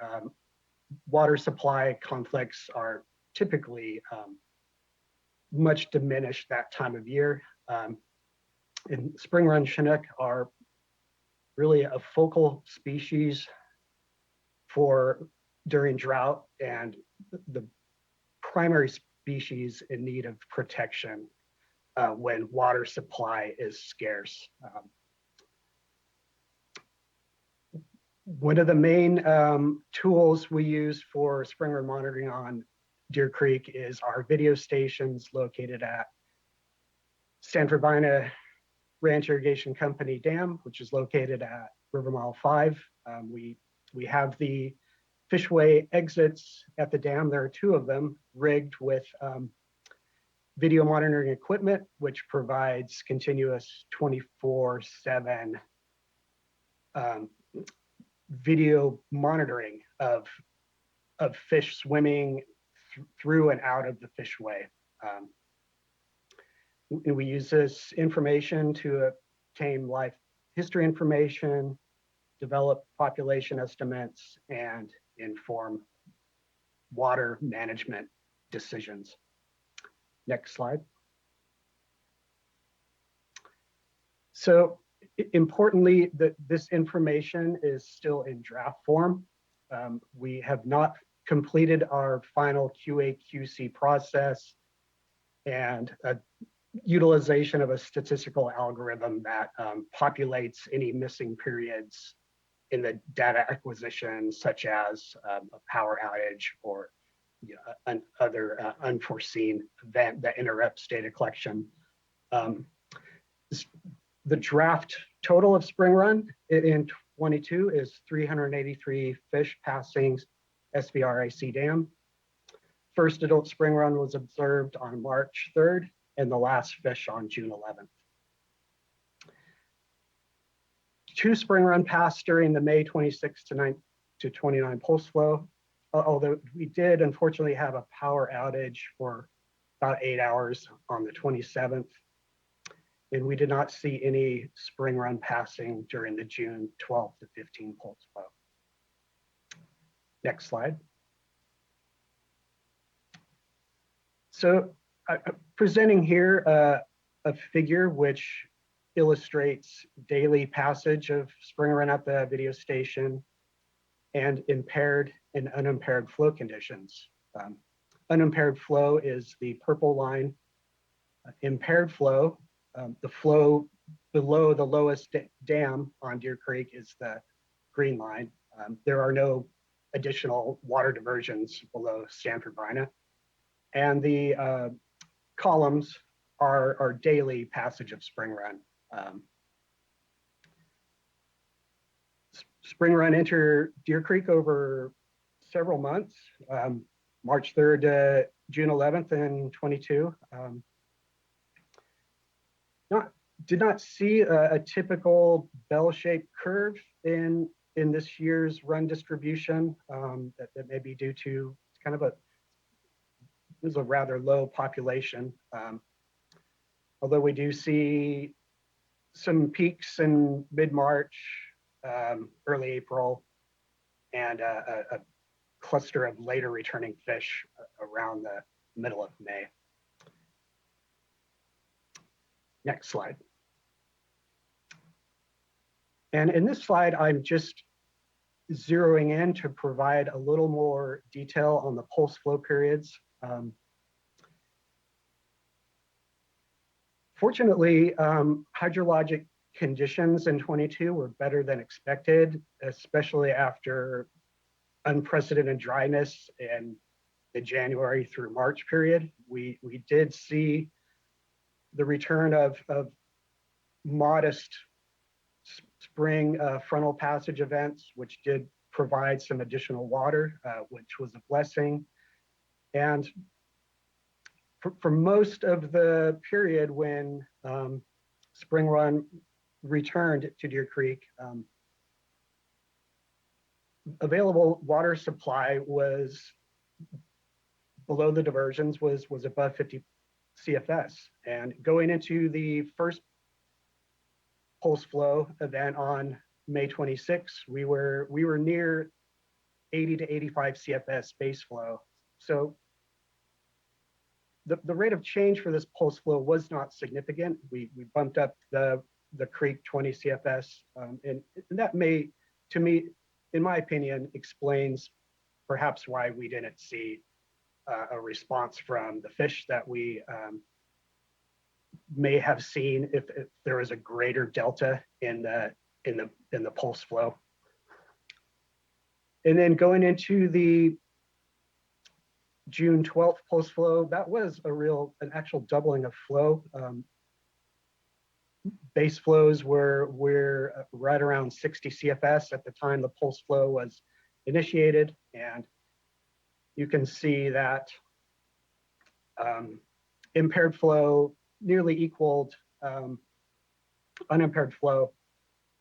water supply conflicts are typically much diminished that time of year. And spring run Chinook are really a focal species for during drought and the primary species in need of protection when water supply is scarce. One of the main tools we use for spring run monitoring on Deer Creek is our video stations located at San Turbina Ranch Irrigation Company Dam, which is located at River Mile 5. We have the fishway exits at the dam. There are two of them rigged with video monitoring equipment, which provides continuous 24/7 video monitoring of fish swimming through and out of the fishway. And we use this information to obtain life history information, develop population estimates, and inform water management decisions. Next slide. So importantly, this information is still in draft form. We have not completed our final QA/QC process and utilization of a statistical algorithm that populates any missing periods in the data acquisition, such as a power outage or another unforeseen event that interrupts data collection. The draft total of spring run in 22 is 383 fish passing SWRCB dam. First adult spring run was observed on March 3rd and the last fish on June 11th. 2 spring run passed during the May 26 to 29 pulse flow, although we did unfortunately have a power outage for about 8 hours on the 27th. And we did not see any spring run passing during the June 12 to 15 pulse flow. Next slide. So I'm presenting here a figure which illustrates daily passage of spring run at the video station and impaired and unimpaired flow conditions. Unimpaired flow is the purple line. Impaired flow, the flow below the lowest dam on Deer Creek is the green line. There are no additional water diversions below Stanford Brina. And the columns are daily passage of spring run. Spring run enter Deer Creek over several months, March 3rd to June 11th and 22. Did not see a typical bell-shaped curve in this year's run distribution. That may be due to kind of there's a rather low population. Although we do see some peaks in mid-March, early April, and a cluster of later returning fish around the middle of May. Next slide. And in this slide, I'm just zeroing in to provide a little more detail on the pulse flow periods. Fortunately, hydrologic conditions in 22 were better than expected, especially after unprecedented dryness in the January through March period. We did see the return of modest spring frontal passage events, which did provide some additional water, which was a blessing. And for most of the period when spring run returned to Deer Creek, available water supply was below the diversions, was above 50 CFS. And going into the first pulse flow event on May 26, we were near 80 to 85 CFS base flow. So the rate of change for this pulse flow was not significant. We bumped up the creek 20 CFS, and that may, to me, in my opinion, explains perhaps why we didn't see a response from the fish that we may have seen if there was a greater delta in the pulse flow. And then going into the June 12th pulse flow, that was an actual doubling of flow. Base flows were right around 60 CFS at the time the pulse flow was initiated, and you can see that impaired flow nearly equaled unimpaired flow.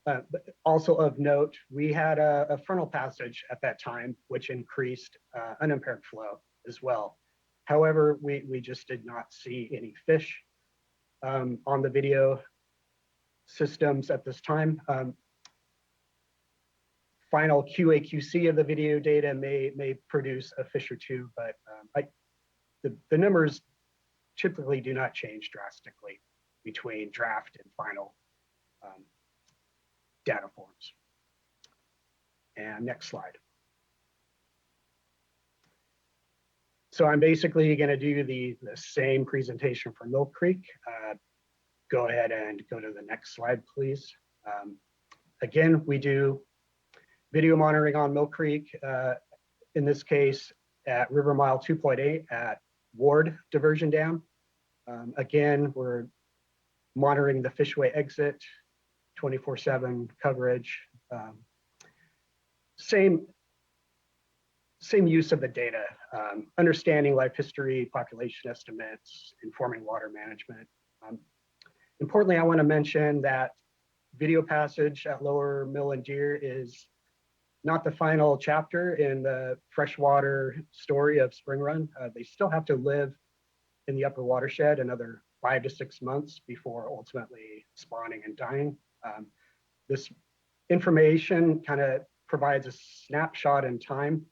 But also of note, we had a frontal passage at that time, which increased unimpaired flow as well. However, we just did not see any fish on the video systems at this time. Final QA/QC of the video data may produce a fish or two, but the numbers typically do not change drastically between draft and final data forms. And next slide. So I'm basically going to do the same presentation for Mill Creek. Go ahead and go to the next slide, please. Again, we do video monitoring on Mill Creek, in this case at River Mile 2.8 at Ward Diversion Dam. Again, we're monitoring the fishway exit, 24/7 coverage. Same same use of the data, understanding life history, population estimates, informing water management. Importantly, I want to mention that video passage at Lower Mill and Deer is not the final chapter in the freshwater story of Spring Run. They still have to live in the upper watershed another 5 to 6 months before ultimately spawning and dying. This information kind of provides a snapshot in time.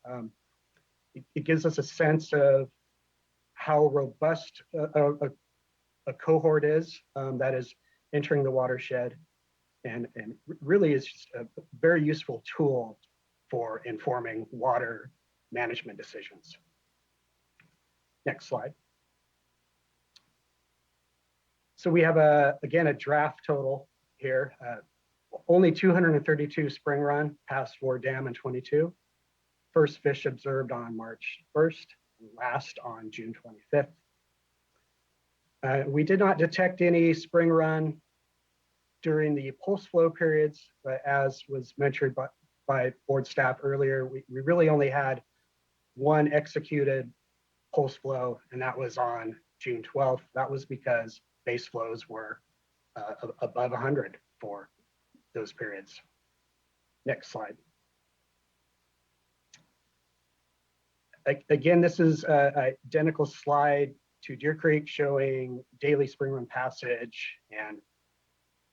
It gives us a sense of how robust a cohort is that is entering the watershed, and really is just a very useful tool for informing water management decisions. Next slide. So we have again a draft total here. Only 232 spring run past Ward Dam in 22. First fish observed on March 1st, last on June 25th. We did not detect any spring run during the pulse flow periods, but as was mentioned by board staff earlier, we really only had one executed pulse flow, and that was on June 12th. That was because base flows were above 100 for those periods. Next slide. Again, this is an identical slide to Deer Creek showing daily spring run passage and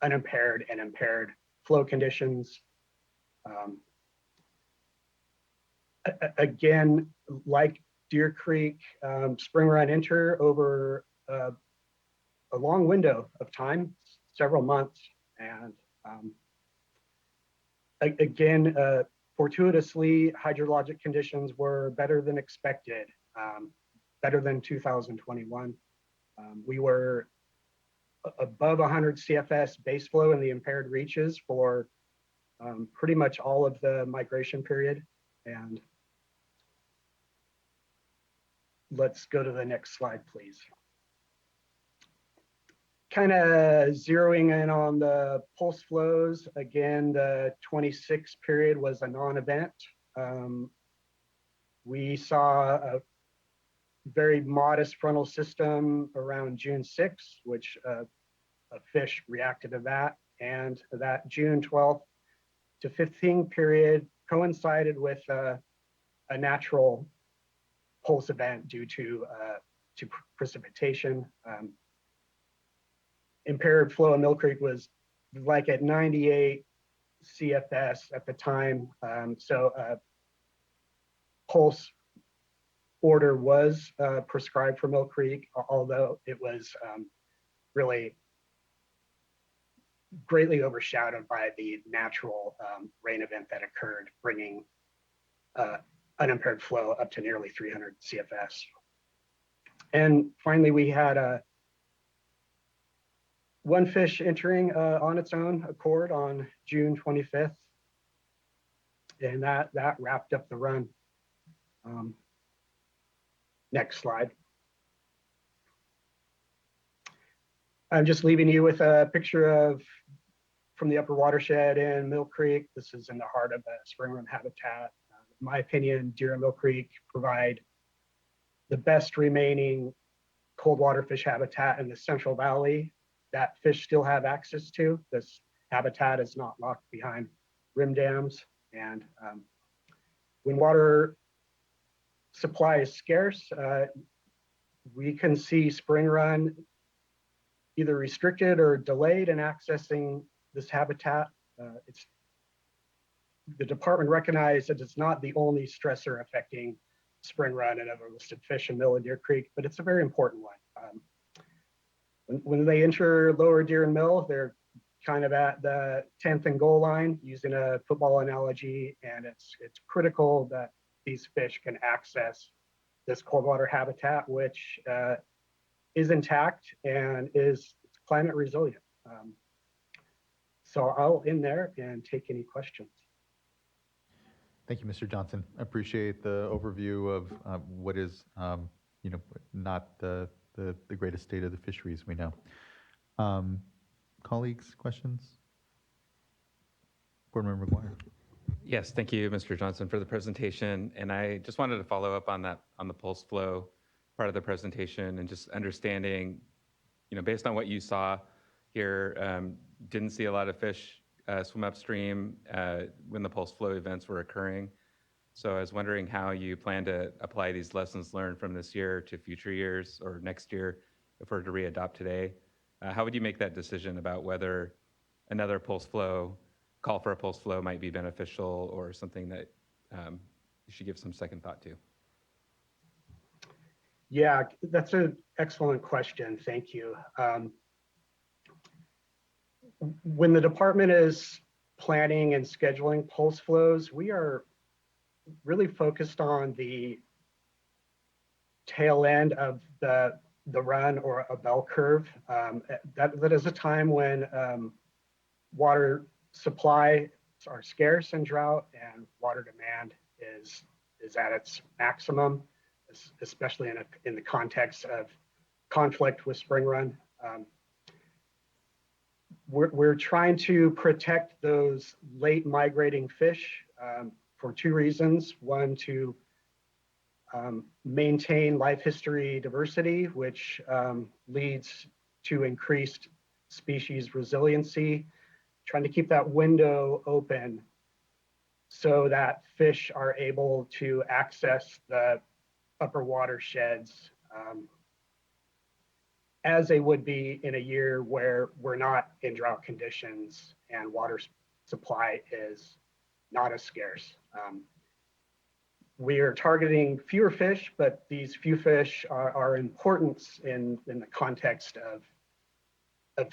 unimpaired and impaired flow conditions. Again, like Deer Creek, spring run enter over a long window of time, several months, and again, fortuitously, hydrologic conditions were better than expected, better than 2021. We were above 100 CFS base flow in the impaired reaches for pretty much all of the migration period. And let's go to the next slide, please. Kind of zeroing in on the pulse flows. Again, the 26 period was a non-event. We saw a very modest frontal system around June 6th, which a fish reacted to that. And that June 12th to 15 period coincided with a natural pulse event due to precipitation. Impaired flow in Mill Creek was like at 98 CFS at the time. So pulse order was prescribed for Mill Creek, although it was really greatly overshadowed by the natural rain event that occurred, bringing unimpaired flow up to nearly 300 CFS. And finally, we had one fish entering on its own accord on June 25th, and that wrapped up the run. Next slide. I'm just leaving you with a picture of from the upper watershed in Mill Creek. This is in the heart of a spring run habitat. In my opinion, Deer and Mill Creek provide the best remaining cold water fish habitat in the Central Valley that fish still have access to. This habitat is not locked behind rim dams. And when water supply is scarce, we can see spring run either restricted or delayed in accessing this habitat. The department recognized that it's not the only stressor affecting spring run and other listed fish in Mill and Deer Creek, but it's a very important one. When they enter Lower Deer and Mill, they're kind of at the 10th and goal line, using a football analogy, and it's critical that these fish can access this cold water habitat, which is intact and is climate resilient. So I'll end there and take any questions. Thank you, Mr. Johnson. I appreciate the overview of what is, not the greatest state of the fisheries we know. Colleagues, questions? Board Member McGuire. Yes, thank you, Mr. Johnson, for the presentation. And I just wanted to follow up on that, on the pulse flow part of the presentation and just understanding, based on what you saw here, didn't see a lot of fish swim upstream when the pulse flow events were occurring. So I was wondering how you plan to apply these lessons learned from this year to future years or next year if we're to re-adopt today. How would you make that decision about whether another call for a pulse flow might be beneficial or something that you should give some second thought to? Yeah, that's an excellent question. Thank you. When the department is planning and scheduling pulse flows, we are really focused on the tail end of the run or a bell curve. That is a time when water supplies are scarce in drought and water demand is at its maximum, especially in the context of conflict with spring run. We're trying to protect those late migrating fish for two reasons. One, to maintain life history diversity, which leads to increased species resiliency, trying to keep that window open so that fish are able to access the upper watersheds as they would be in a year where we're not in drought conditions and water supply is not as scarce. We are targeting fewer fish, but these few fish are important in the context of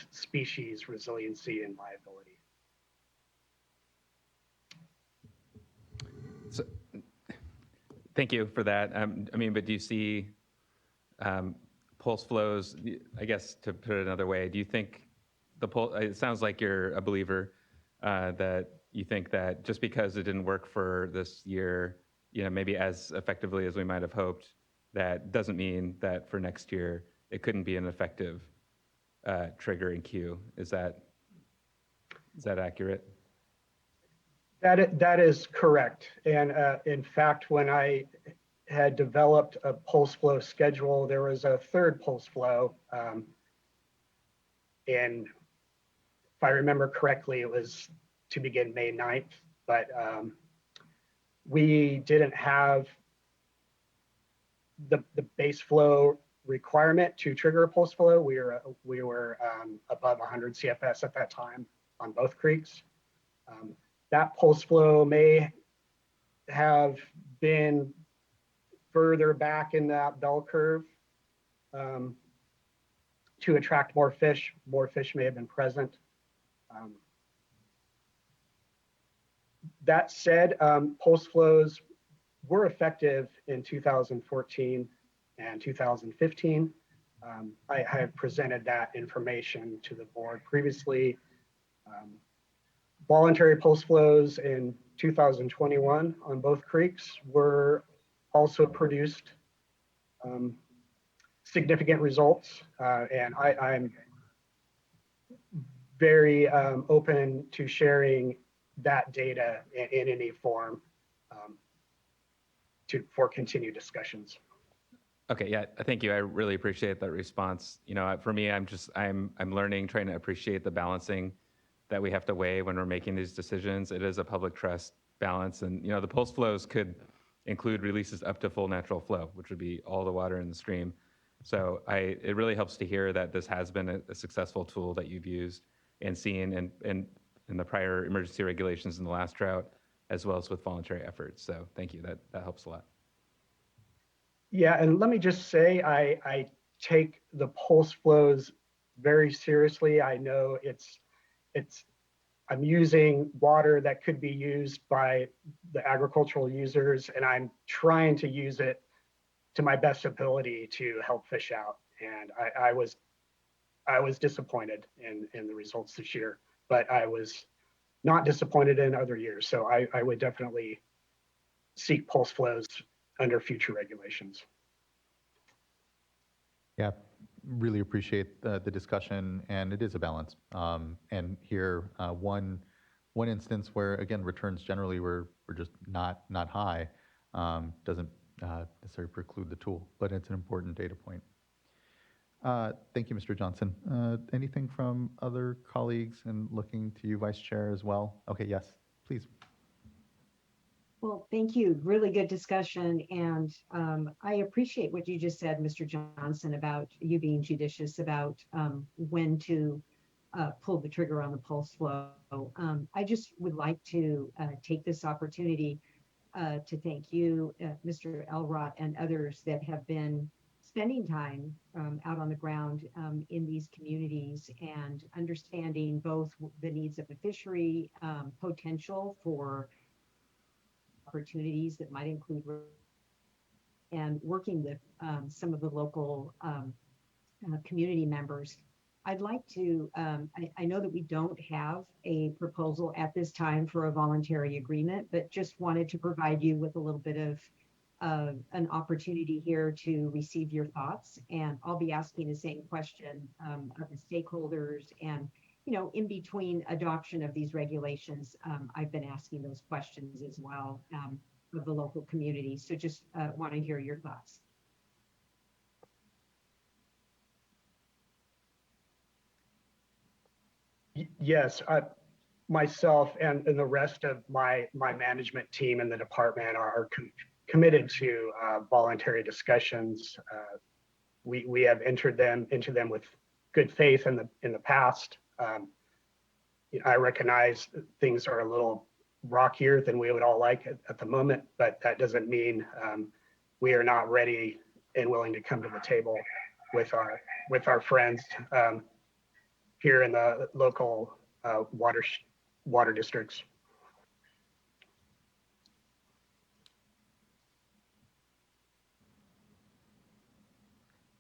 species resiliency and viability. So, thank you for that. But do you see pulse flows, I guess to put it another way, do you think it sounds like you're a believer that you think that just because it didn't work for this year, maybe as effectively as we might have hoped, that doesn't mean that for next year it couldn't be an effective trigger and cue. Is that accurate? That is correct. And in fact, when I had developed a pulse flow schedule, there was a third pulse flow. And if I remember correctly, it was to begin May 9th, but we didn't have the base flow requirement to trigger a pulse flow. We were above 100 CFS at that time on both creeks. That pulse flow may have been further back in that bell curve to attract more fish. More fish may have been present. That said, pulse flows were effective in 2014 and 2015. I have presented that information to the board previously. Voluntary pulse flows in 2021 on both creeks were also produced significant results. And I'm very open to sharing that data in any form for continued discussions. Okay, yeah, thank you. I really appreciate that response. For me, I'm learning, trying to appreciate the balancing that we have to weigh when we're making these decisions. It is a public trust balance, and the pulse flows could include releases up to full natural flow, which would be all the water in the stream. So it really helps to hear that this has been a successful tool that you've used and seen in the prior emergency regulations in the last drought, as well as with voluntary efforts. So thank you, that helps a lot. Yeah, and let me just say, I take the pulse flows very seriously. I know I'm using water that could be used by the agricultural users, and I'm trying to use it to my best ability to help fish out. And I was disappointed in the results this year, but I was not disappointed in other years. So I would definitely seek pulse flows under future regulations. Yeah, really appreciate the discussion, and it is a balance. And here, one one instance where, again, returns generally were just not high, doesn't necessarily preclude the tool, but it's an important data point. Thank you, Mr. Johnson. Anything from other colleagues, and looking to you, Vice Chair, as well? Okay, yes, please. Well, thank you. Really good discussion. And I appreciate what you just said, Mr. Johnson, about you being judicious about when to pull the trigger on the pulse flow. I just would like to take this opportunity to thank you, Mr. Elrod, and others that have been spending time out on the ground in these communities and understanding both the needs of the fishery, potential for opportunities that might include, and working with some of the local community members. I'd like to, I know that we don't have a proposal at this time for a voluntary agreement, but just wanted to provide you with a little bit of an opportunity here to receive your thoughts. And I'll be asking the same question of the stakeholders, and, you know, in between adoption of these regulations, I've been asking those questions as well of the local community. So just want to hear your thoughts. Yes, myself and the rest of my management team and the department are committed to voluntary discussions. We have entered into them with good faith in the past. I recognize things are a little rockier than we would all like at the moment, but that doesn't mean we are not ready and willing to come to the table with our friends here in the local water districts.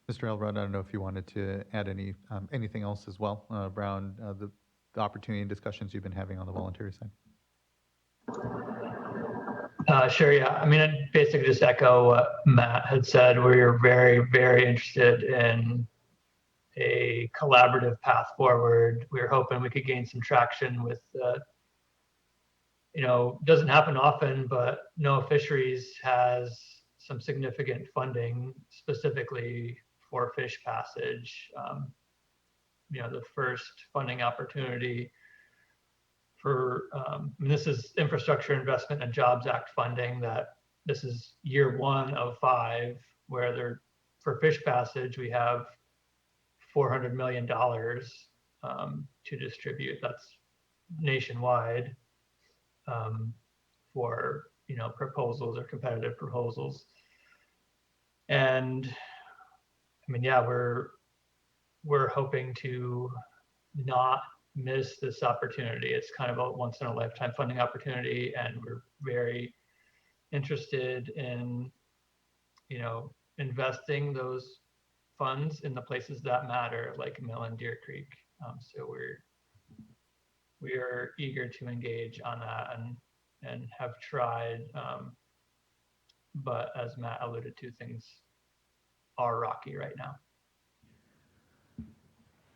Mr. Elrod, I don't know if you wanted to add anything else as well around the opportunity and discussions you've been having on the voluntary side. Sure, yeah. I mean, I'd basically just echo what Matt had said. We're very, very interested in a collaborative path forward. We're hoping we could gain some traction with, doesn't happen often, but NOAA Fisheries has some significant funding specifically for fish passage. The first funding opportunity for, this is Infrastructure Investment and Jobs Act funding, that this is year 1 of 5, where for fish passage, we have $400 million to distribute. That's nationwide for proposals or competitive proposals. And I mean, yeah, we're hoping to not miss this opportunity. It's kind of a once in a lifetime funding opportunity, and we're very interested in investing those funds in the places that matter, like Mill and Deer Creek. So we are eager to engage on that and have tried, but as Matt alluded to, things are rocky right now.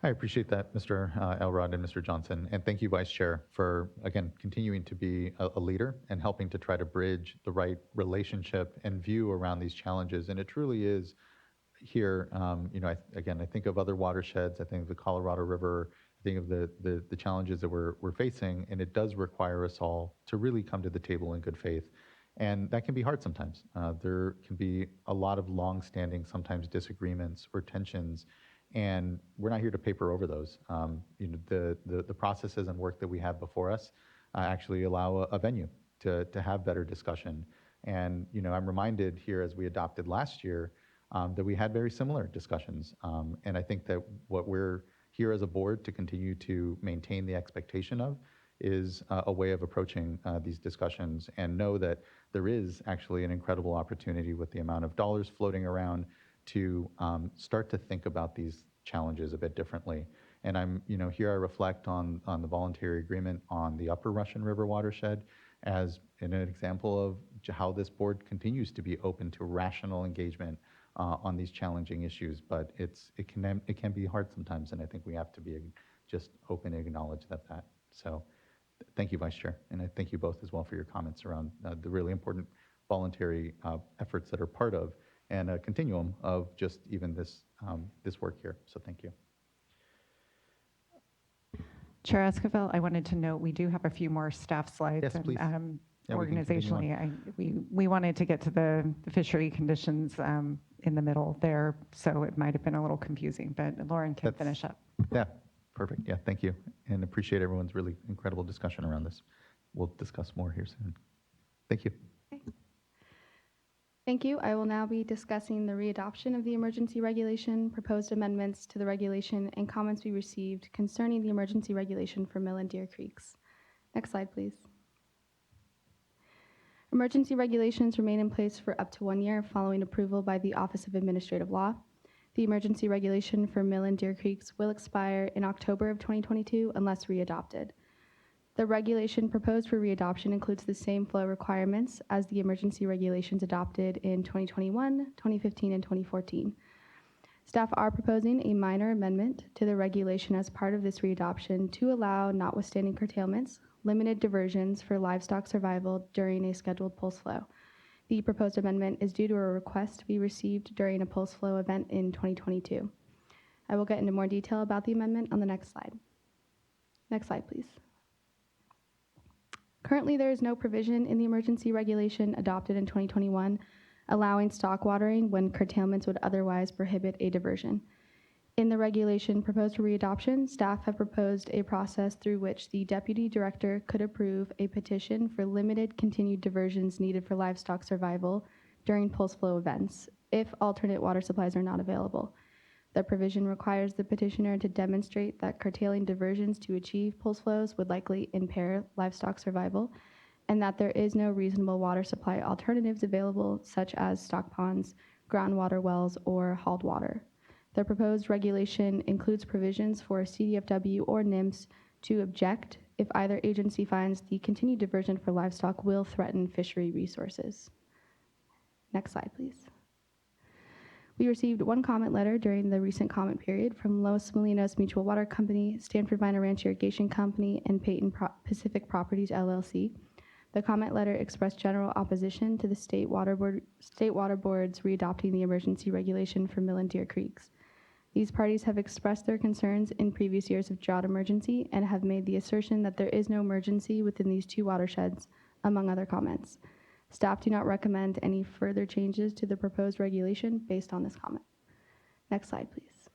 I appreciate that, Mr. Elrod and Mr. Johnson, and thank you, Vice Chair, for, again, continuing to be a leader and helping to try to bridge the right relationship and view around these challenges. And it truly is here, I think of other watersheds, I think of the Colorado River, I think of the challenges that we're facing, and it does require us all to really come to the table in good faith. And that can be hard sometimes. There can be a lot of long-standing, sometimes disagreements or tensions, and we're not here to paper over those. The processes and work that we have before us actually allow a venue to have better discussion. And I'm reminded here, as we adopted last year, that we had very similar discussions. And I think that what we're here as a board to continue to maintain the expectation of is a way of approaching these discussions, and know that there is actually an incredible opportunity with the amount of dollars floating around to start to think about these challenges a bit differently. And I'm, here I reflect on the voluntary agreement on the Upper Russian River watershed as an example of how this board continues to be open to rational engagement on these challenging issues. But it can be hard sometimes, and I think we have to be just open and acknowledge that. So Thank you, Vice Chair, and I thank you both as well for your comments around the really important voluntary efforts that are part of and a continuum of just even this this work here. So thank you. Chair Esquivel, I wanted to note we do have a few more staff slides. Yes, please. And, Yeah, we can continue on. organizationally, we wanted to get to the fishery conditions in the middle there, so it might have been a little confusing, but Lauren can finish up. Yeah, perfect. Yeah, thank you, and appreciate everyone's really incredible discussion around this. We'll discuss more here soon. Thank you. Thank you. I will now be discussing the readoption of the emergency regulation, proposed amendments to the regulation, and comments we received concerning the emergency regulation for Mill and Deer Creeks. Next slide, please. Emergency regulations remain in place for up to 1 year following approval by the Office of Administrative Law. The emergency regulation for Mill and Deer Creeks will expire in October of 2022 unless readopted. The regulation proposed for readoption includes the same flow requirements as the emergency regulations adopted in 2021, 2015, and 2014. Staff are proposing a minor amendment to the regulation as part of this readoption to allow, notwithstanding curtailments, limited diversions for livestock survival during a scheduled pulse flow. The proposed amendment is due to a request we received during a pulse flow event in 2022. I will get into more detail about the amendment on the next slide. Next slide, please. Currently, there is no provision in the emergency regulation adopted in 2021 allowing stock watering when curtailments would otherwise prohibit a diversion. In the regulation proposed for readoption, staff have proposed a process through which the deputy director could approve a petition for limited continued diversions needed for livestock survival during pulse flow events, if alternate water supplies are not available. The provision requires the petitioner to demonstrate that curtailing diversions to achieve pulse flows would likely impair livestock survival, and that there is no reasonable water supply alternatives available, such as stock ponds, groundwater wells, or hauled water. The proposed regulation includes provisions for CDFW or NIMS to object if either agency finds the continued diversion for livestock will threaten fishery resources. Next slide, please. We received one comment letter during the recent comment period from Los Molinos Mutual Water Company, Stanford Vina Ranch Irrigation Company, and Peyton Pacific Properties, LLC. The comment letter expressed general opposition to the State Water Board's readopting the emergency regulation for Mill and Deer Creeks. These parties have expressed their concerns in previous years of drought emergency and have made the assertion that there is no emergency within these two watersheds, among other comments. Staff do not recommend any further changes to the proposed regulation based on this comment. Next slide, please.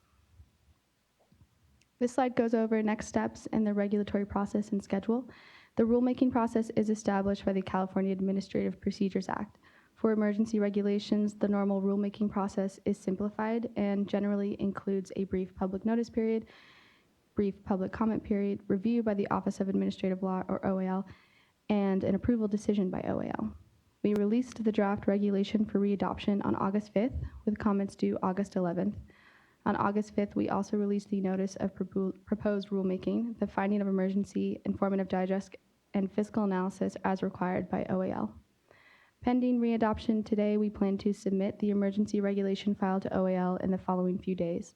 This slide goes over next steps in the regulatory process and schedule. The rulemaking process is established by the California Administrative Procedures Act. For emergency regulations, the normal rulemaking process is simplified and generally includes a brief public notice period, brief public comment period, review by the Office of Administrative Law, or OAL, and an approval decision by OAL. We released the draft regulation for readoption on August 5th, with comments due August 11th. On August 5th, we also released the notice of proposed rulemaking, the finding of emergency, informative digest, and fiscal analysis as required by OAL. Pending readoption today, we plan to submit the emergency regulation file to OAL in the following few days.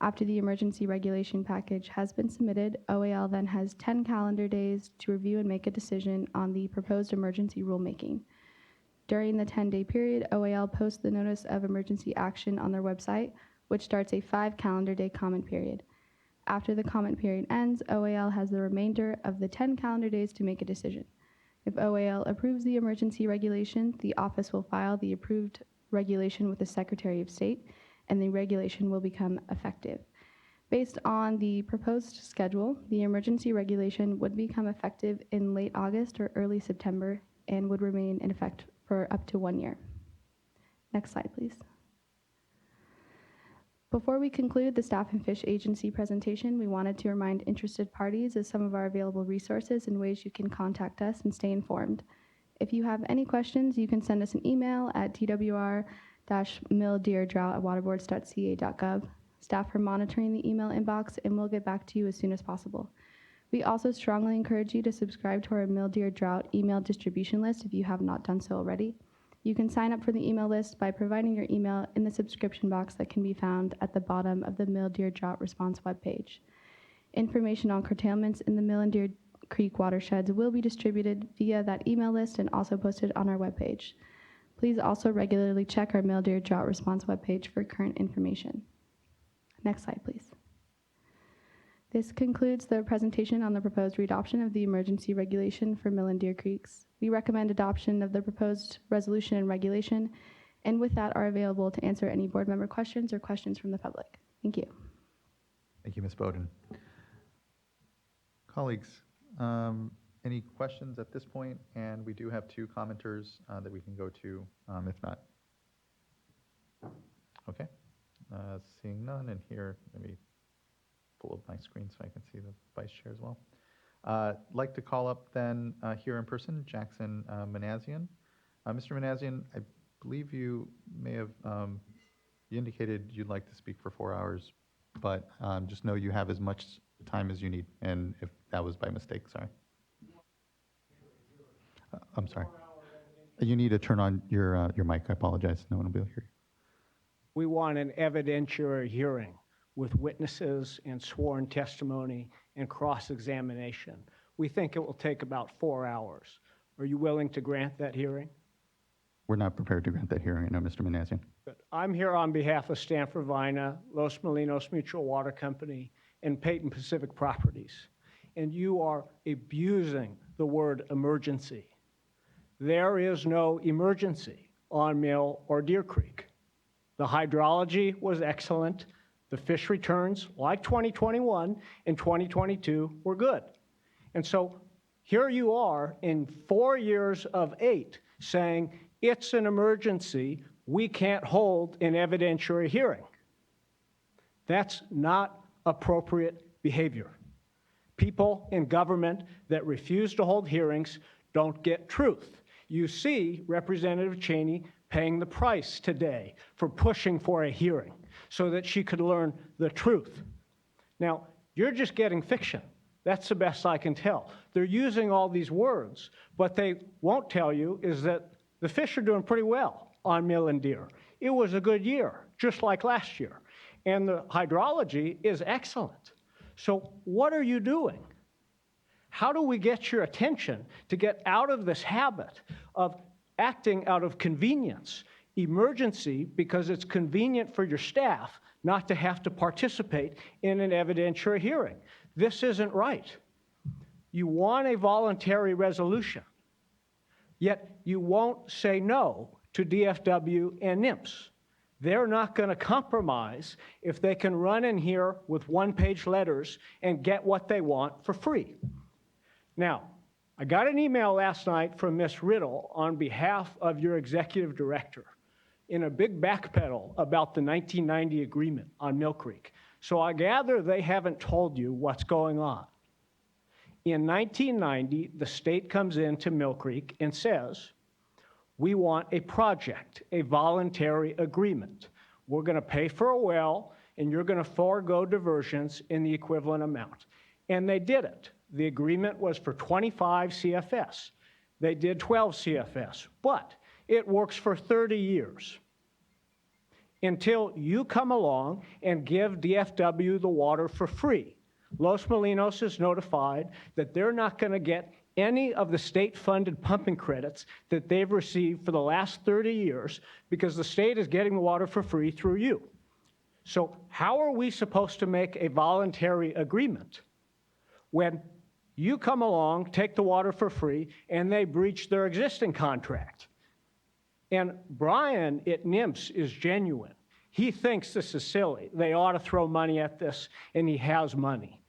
After the emergency regulation package has been submitted, OAL then has 10 calendar days to review and make a decision on the proposed emergency rulemaking. During the 10-day period, OAL posts the notice of emergency action on their website, which starts a 5 calendar day comment period. After the comment period ends, OAL has the remainder of the 10 calendar days to make a decision. If OAL approves the emergency regulation, the office will file the approved regulation with the Secretary of State, and the regulation will become effective. Based on the proposed schedule, the emergency regulation would become effective in late August or early September and would remain in effect for up to 1 year. Next slide, please. Before we conclude the Staff and Fish Agency presentation, we wanted to remind interested parties of some of our available resources and ways you can contact us and stay informed. If you have any questions, you can send us an email at twr-milldeerdrought@waterboards.ca.gov. Staff are monitoring the email inbox and we'll get back to you as soon as possible. We also strongly encourage you to subscribe to our Mill Deer Drought email distribution list if you have not done so already. You can sign up for the email list by providing your email in the subscription box that can be found at the bottom of the Mill Deer Drought response webpage. Information on curtailments in the Mill and Deer Creek watersheds will be distributed via that email list and also posted on our webpage. Please also regularly check our Mill Deer Drought Response webpage for current information. Next slide, please. This concludes the presentation on the proposed readoption of the emergency regulation for Mill and Deer Creeks. We recommend adoption of the proposed resolution and regulation, and with that are available to answer any board member questions or questions from the public. Thank you. Thank you, Ms. Bowden. Colleagues, any questions at this point? And we do have two commenters that we can go to if not. Okay, seeing none, and here, let me pull up my screen so I can see the vice chair as well. I'd like to call up then here in person, Jackson Manassian. Mr. Manassian, I believe you may have, you indicated you'd like to speak for 4 hours, but just know you have as much time as you need, and if that was by mistake, sorry. I'm sorry. You need to turn on your mic. I apologize. No one will be able to hear you. We want an evidentiary hearing with witnesses and sworn testimony and cross-examination. We think it will take about 4 hours. Are you willing to grant that hearing? We're not prepared to grant that hearing, no, Mr. Manassian. Good. I'm here on behalf of Stanford Vina, Los Molinos Mutual Water Company, and Peyton Pacific Properties. And you are abusing the word emergency. There is no emergency on Mill or Deer Creek. The hydrology was excellent. The fish returns, like 2021 and 2022, were good. And so here you are in 4 years of 8 saying it's an emergency, we can't hold an evidentiary hearing. That's not appropriate behavior. People in government that refuse to hold hearings don't get truth. You see Representative Cheney paying the price today for pushing for a hearing so that she could learn the truth. Now, you're just getting fiction. That's the best I can tell. They're using all these words. What they won't tell you is that the fish are doing pretty well on Mill and Deer. It was a good year, just like last year. And the hydrology is excellent. So what are you doing? How do we get your attention to get out of this habit of acting out of convenience, emergency, because it's convenient for your staff not to have to participate in an evidentiary hearing? This isn't right. You want a voluntary resolution, yet you won't say no to DFW and NIMS. They're not going to compromise if they can run in here with one-page letters and get what they want for free. Now, I got an email last night from Ms. Riddle on behalf of your executive director in a big backpedal about the 1990 agreement on Mill Creek. So I gather they haven't told you what's going on. In 1990, the state comes into Mill Creek and says, we want a project, a voluntary agreement. We're going to pay for a well, and you're going to forego diversions in the equivalent amount. And they did it. The agreement was for 25 CFS. They did 12 CFS, but it works for 30 years until you come along and give DFW the water for free. Los Molinos is notified that they're not going to get any of the state-funded pumping credits that they've received for the last 30 years because the state is getting the water for free through you. So how are we supposed to make a voluntary agreement when you come along, take the water for free, and they breach their existing contract? And Brian at NIMS is genuine. He thinks this is silly. They ought to throw money at this, and he has money.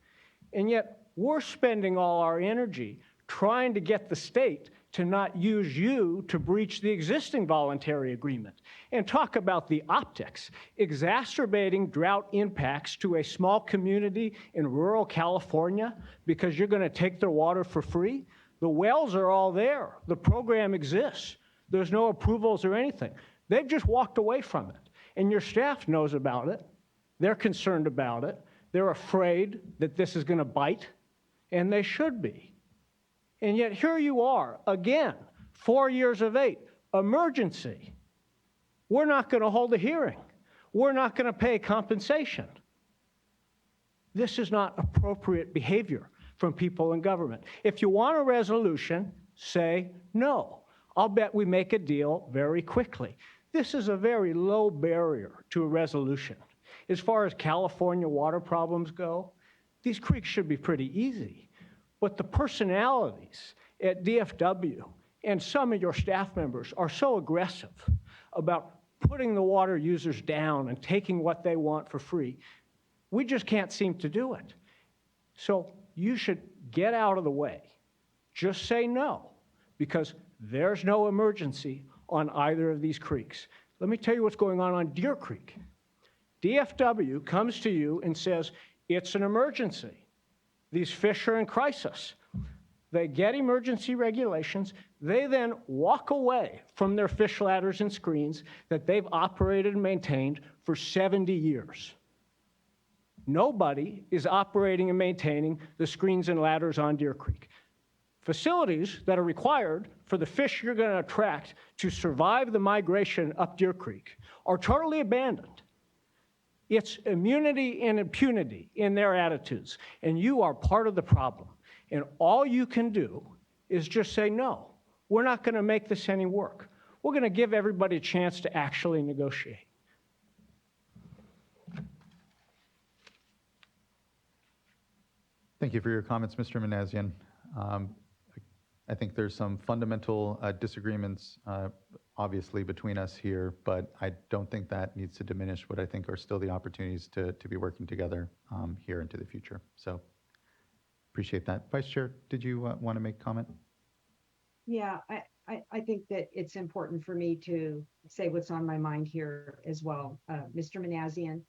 And yet we're spending all our energy trying to get the state to not use you to breach the existing voluntary agreement. And talk about the optics, exacerbating drought impacts to a small community in rural California because you're going to take their water for free. The wells are all there. The program exists. There's no approvals or anything. They've just walked away from it. And your staff knows about it. They're concerned about it. They're afraid that this is going to bite, and they should be. And yet here you are, again, 4 years of 8, emergency. We're not going to hold a hearing. We're not going to pay compensation. This is not appropriate behavior from people in government. If you want a resolution, say no. I'll bet we make a deal very quickly. This is a very low barrier to a resolution. As far as California water problems go, these creeks should be pretty easy. But the personalities at DFW and some of your staff members are so aggressive about putting the water users down and taking what they want for free. We just can't seem to do it. So you should get out of the way. Just say no, because there's no emergency on either of these creeks. Let me tell you what's going on Deer Creek. DFW comes to you and says, it's an emergency. These fish are in crisis. They get emergency regulations. They then walk away from their fish ladders and screens that they've operated and maintained for 70 years. Nobody is operating and maintaining the screens and ladders on Deer Creek. Facilities that are required for the fish you're going to attract to survive the migration up Deer Creek are totally abandoned. It's immunity and impunity in their attitudes, and you are part of the problem. And all you can do is just say, no, we're not going to make this any work. We're going to give everybody a chance to actually negotiate. Thank you for your comments, Mr. Manassian. I think there's some fundamental disagreements, obviously, between us here, but I don't think that needs to diminish what I think are still the opportunities to be working together here into the future. So appreciate that. Vice Chair, did you want to make comment? Yeah, I think that it's important for me to say what's on my mind here as well. Mr. Manassian,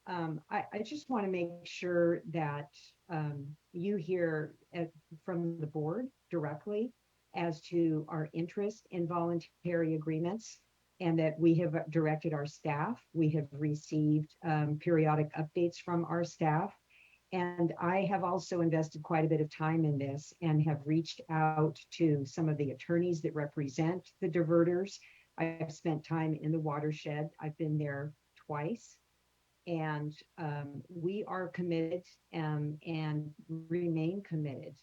I just want to make sure that you hear from the board directly as to our interest in voluntary agreements, and that we have directed our staff. We have received periodic updates from our staff. And I have also invested quite a bit of time in this and have reached out to some of the attorneys that represent the diverters. I've spent time in the watershed. I've been there twice. And we are committed and remain committed.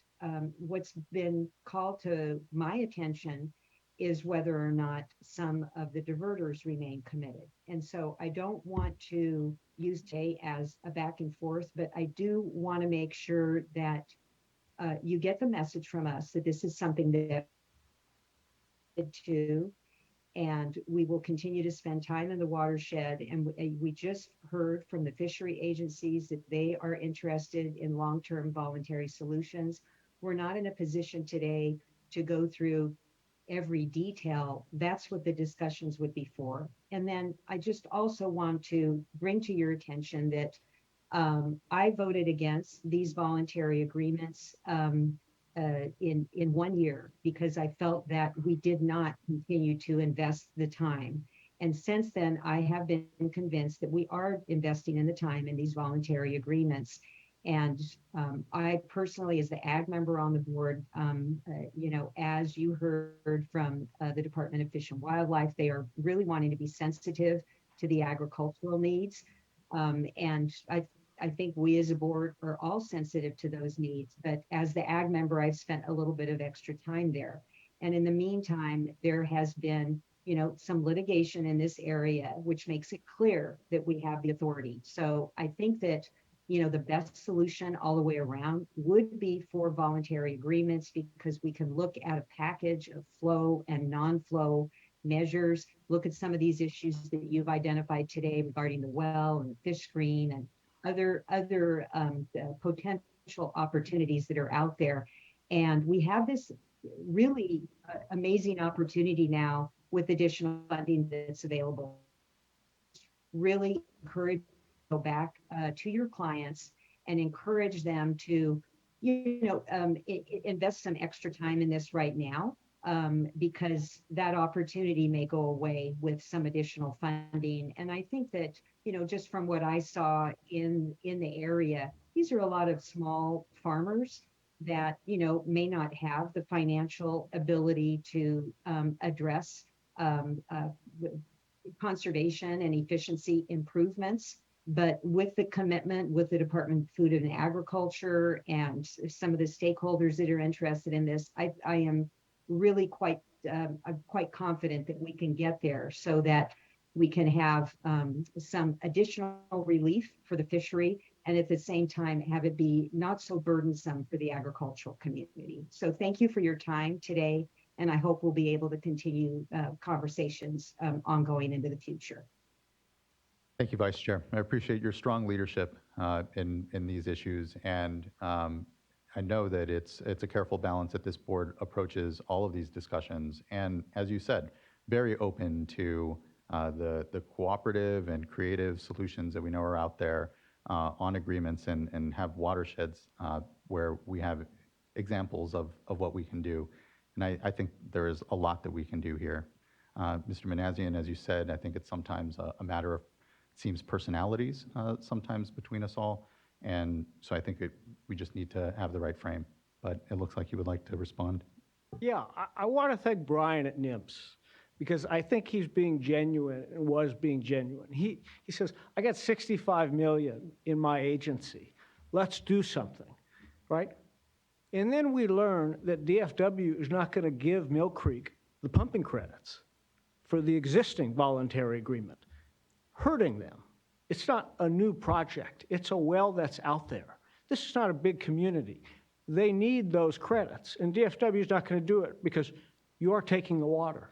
What's been called to my attention is whether or not some of the diverters remain committed. And so I don't want to use today as a back and forth, but I do want to make sure that you get the message from us that this is something that to, and we will continue to spend time in the watershed. And we just heard from the fishery agencies that they are interested in long-term voluntary solutions. We're not in a position today to go through every detail. That's what the discussions would be for. And then I just also want to bring to your attention that I voted against these voluntary agreements in 1 year because I felt that we did not continue to invest the time. And since then, I have been convinced that we are investing in the time in these voluntary agreements. And I personally, as the ag member on the board, as you heard from the Department of Fish and Wildlife, they are really wanting to be sensitive to the agricultural needs. And I think we as a board are all sensitive to those needs. But as the ag member, I've spent a little bit of extra time there. And in the meantime, there has been, some litigation in this area, which makes it clear that we have the authority. So I think that the best solution all the way around would be for voluntary agreements, because we can look at a package of flow and non-flow measures, look at some of these issues that you've identified today regarding the well and the fish screen and other potential opportunities that are out there. And we have this really amazing opportunity now with additional funding that's available. Really encourage go back to your clients and encourage them to, invest some extra time in this right now, because that opportunity may go away with some additional funding. And I think that, just from what I saw in the area, these are a lot of small farmers that, may not have the financial ability to address conservation and efficiency improvements. But with the commitment with the Department of Food and Agriculture and some of the stakeholders that are interested in this, I am really I'm quite confident that we can get there so that we can have some additional relief for the fishery and at the same time have it be not so burdensome for the agricultural community. So thank you for your time today, and I hope we'll be able to continue conversations ongoing into the future. Thank you, Vice Chair. I appreciate your strong leadership in these issues, and I know that it's a careful balance that this board approaches all of these discussions, and as you said, very open to the cooperative and creative solutions that we know are out there on agreements and have watersheds where we have examples of what we can do. And I think there is a lot that we can do here. Mr. Manassian, as you said, I think it's sometimes a matter of, it seems, personalities sometimes between us all. And so I think we just need to have the right frame. But it looks like you would like to respond. Yeah, I want to thank Brian at NIMS because I think he's being genuine and was being genuine. He says, I got 65 million in my agency. Let's do something, right? And then we learn that DFW is not going to give Mill Creek the pumping credits for the existing voluntary agreement, hurting them. It's not a new project. It's a well that's out there. This is not a big community. They need those credits, and DFW is not going to do it because you are taking the water.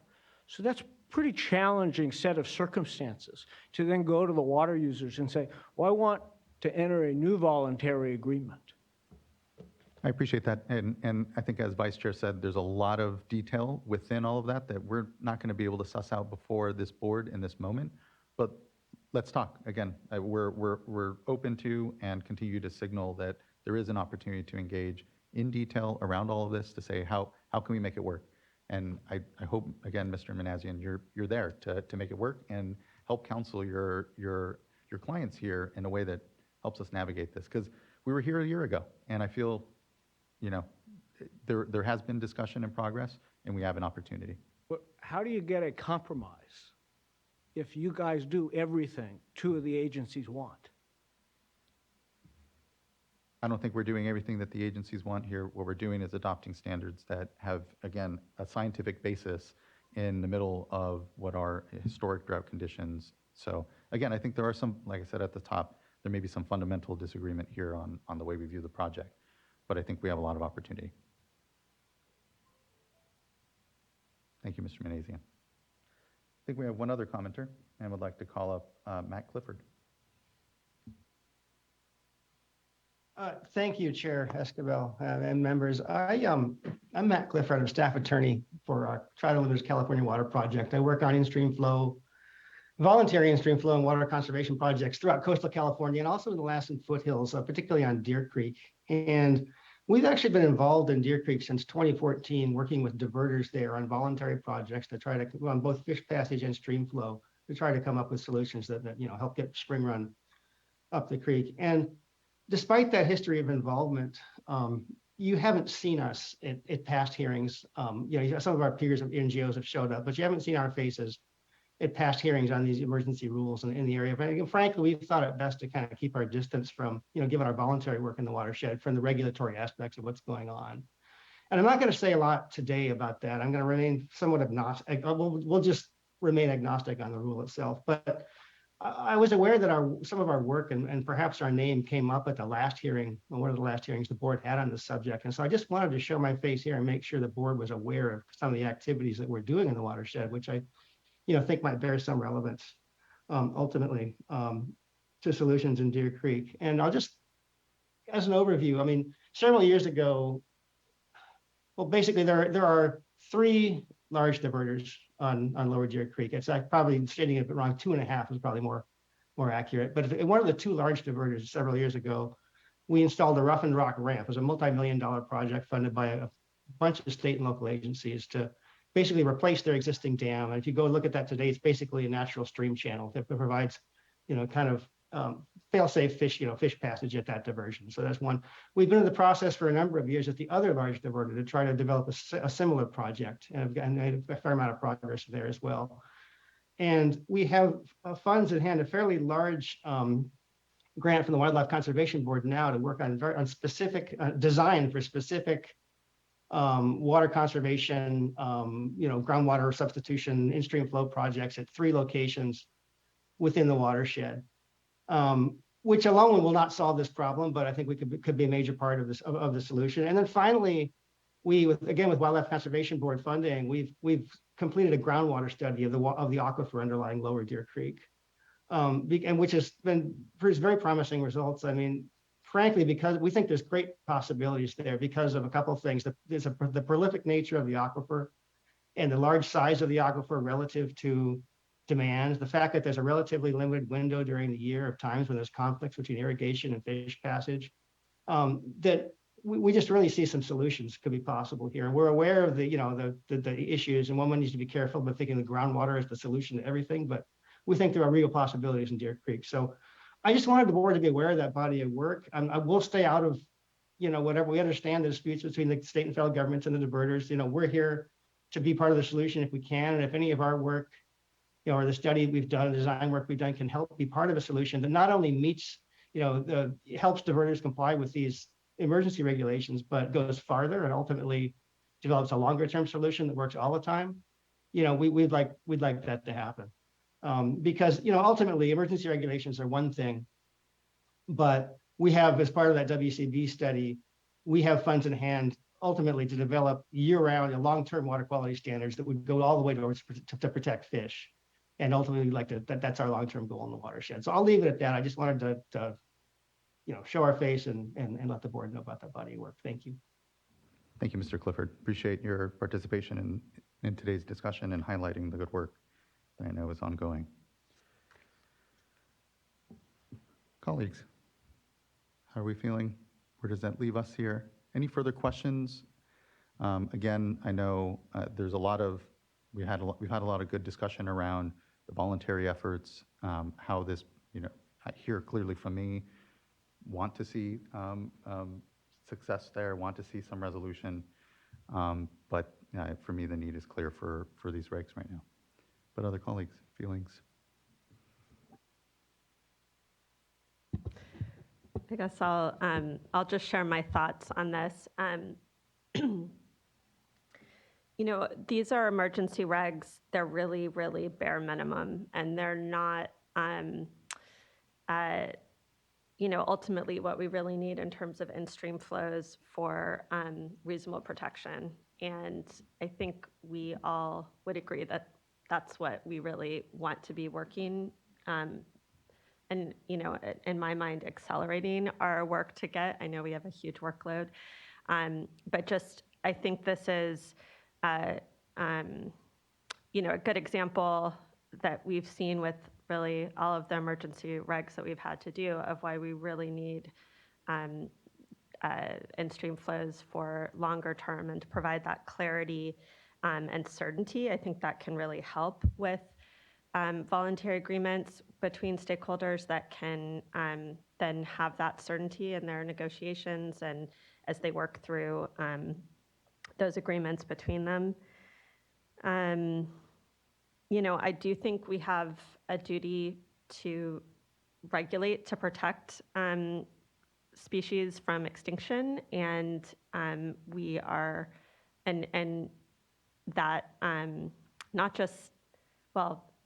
So that's a pretty challenging set of circumstances to then go to the water users and say, well, I want to enter a new voluntary agreement. I appreciate that. And I think, as Vice Chair said, there's a lot of detail within all of that that we're not going to be able to suss out before this board in this moment. But let's talk. Again, we're open to and continue to signal that there is an opportunity to engage in detail around all of this to say, how can we make it work? And I hope, again, Mr. Manassian, you're there to make it work and help counsel your clients here in a way that helps us navigate this. Because we were here a year ago, and I feel, there has been discussion and progress, and we have an opportunity. But how do you get a compromise if you guys do everything two of the agencies want? I don't think we're doing everything that the agencies want here. What we're doing is adopting standards that have, again, a scientific basis in the middle of what are historic drought conditions. So again, I think there are some, like I said at the top, there may be some fundamental disagreement here on the way we view the project, but I think we have a lot of opportunity. Thank you, Mr. Manassian. I think we have one other commenter, and would like to call up Matt Clifford. Thank you, Chair Esquivel and members. I'm Matt Clifford. I'm staff attorney for Tri Limiters California Water Project. I work on in-stream flow, voluntary in-stream flow and water conservation projects throughout coastal California and also in the Lassen foothills, particularly on Deer Creek. And we've actually been involved in Deer Creek since 2014, working with diverters there on voluntary projects to try to, on both fish passage and stream flow, to try to come up with solutions that help get spring run up the creek. And despite that history of involvement, you haven't seen us at past hearings. Some of our peers of NGOs have showed up, but you haven't seen our faces at past hearings on these emergency rules in the area. But frankly, we've thought it best to kind of keep our distance from, given our voluntary work in the watershed, from the regulatory aspects of what's going on. And I'm not going to say a lot today about that. I'm going to remain somewhat agnostic. We'll just remain agnostic on the rule itself. But I was aware that some of our work and perhaps our name came up at the last hearing, one of the last hearings the board had on the subject. And so I just wanted to show my face here and make sure the board was aware of some of the activities that we're doing in the watershed, which I think might bear some relevance ultimately to solutions in Deer Creek. And I'll just, as an overview, several years ago, well, basically there are 3 large diverters on Lower Deer Creek. It's probably stating it wrong. 2.5 is probably more accurate. But one of the 2 large diverters several years ago, we installed a roughened rock ramp. It was a multi-million-dollar project funded by a bunch of state and local agencies to basically replace their existing dam. And if you go look at that today, it's basically a natural stream channel that provides, kind of fail-safe fish passage at that diversion. So that's one. We've been in the process for a number of years at the other large diverter to try to develop a similar project, and have gotten a fair amount of progress there as well. And we have funds at hand, a fairly large grant from the Wildlife Conservation Board now to work on specific design for specific water conservation, groundwater substitution, in-stream flow projects at 3 locations within the watershed, which alone will not solve this problem, but I think we could be a major part of this of the solution. And then finally, with Wildlife Conservation Board funding, we've completed a groundwater study of the aquifer underlying Lower Deer Creek, and which has produced very promising results. I mean, frankly, because we think there's great possibilities there because of a couple of things. The prolific nature of the aquifer and the large size of the aquifer relative to demand, the fact that there's a relatively limited window during the year of times when there's conflicts between irrigation and fish passage, that we just really see some solutions could be possible here. And we're aware of the issues, and one needs to be careful about thinking the groundwater is the solution to everything, but we think there are real possibilities in Deer Creek. So I just wanted the board to be aware of that body of work. I will stay out of, whatever. We understand the disputes between the state and federal governments and the diverters. We're here to be part of the solution if we can. And if any of our work, or the study we've done, the design work we've done can help be part of a solution that not only meets, helps diverters comply with these emergency regulations, but goes farther and ultimately develops a longer term solution that works all the time, we'd like that to happen. Because ultimately emergency regulations are one thing, but we have, as part of that WCB study, we have funds in hand ultimately to develop year-round and long-term water quality standards that would go all the way to protect fish, and ultimately that's our long-term goal in the watershed. So I'll leave it at that. I just wanted to show our face and let the board know about that body of work. Thank you. Thank you, Mr. Clifford. Appreciate your participation in today's discussion and highlighting the good work that I know is ongoing. Colleagues, how are we feeling? Where does that leave us here? Any further questions? Again, I know there's we've had a lot of good discussion around the voluntary efforts, how this, I hear clearly from me, want to see success there, want to see some resolution, but for me the need is clear for these regs right now. But other colleagues, feelings? I guess I'll just share my thoughts on this. These are emergency regs. They're really, really bare minimum, and they're not, ultimately what we really need in terms of in-stream flows for reasonable protection. And I think we all would agree that that's what we really want to be working and, in my mind, accelerating our work to get. I know we have a huge workload, but just I think this is, a good example that we've seen with really all of the emergency regs that we've had to do of why we really need in-stream flows for longer term and to provide that clarity and certainty. I think that can really help with voluntary agreements between stakeholders that can then have that certainty in their negotiations and as they work through those agreements between them. I do think we have a duty to regulate, to protect species from extinction, and we are, and that not just,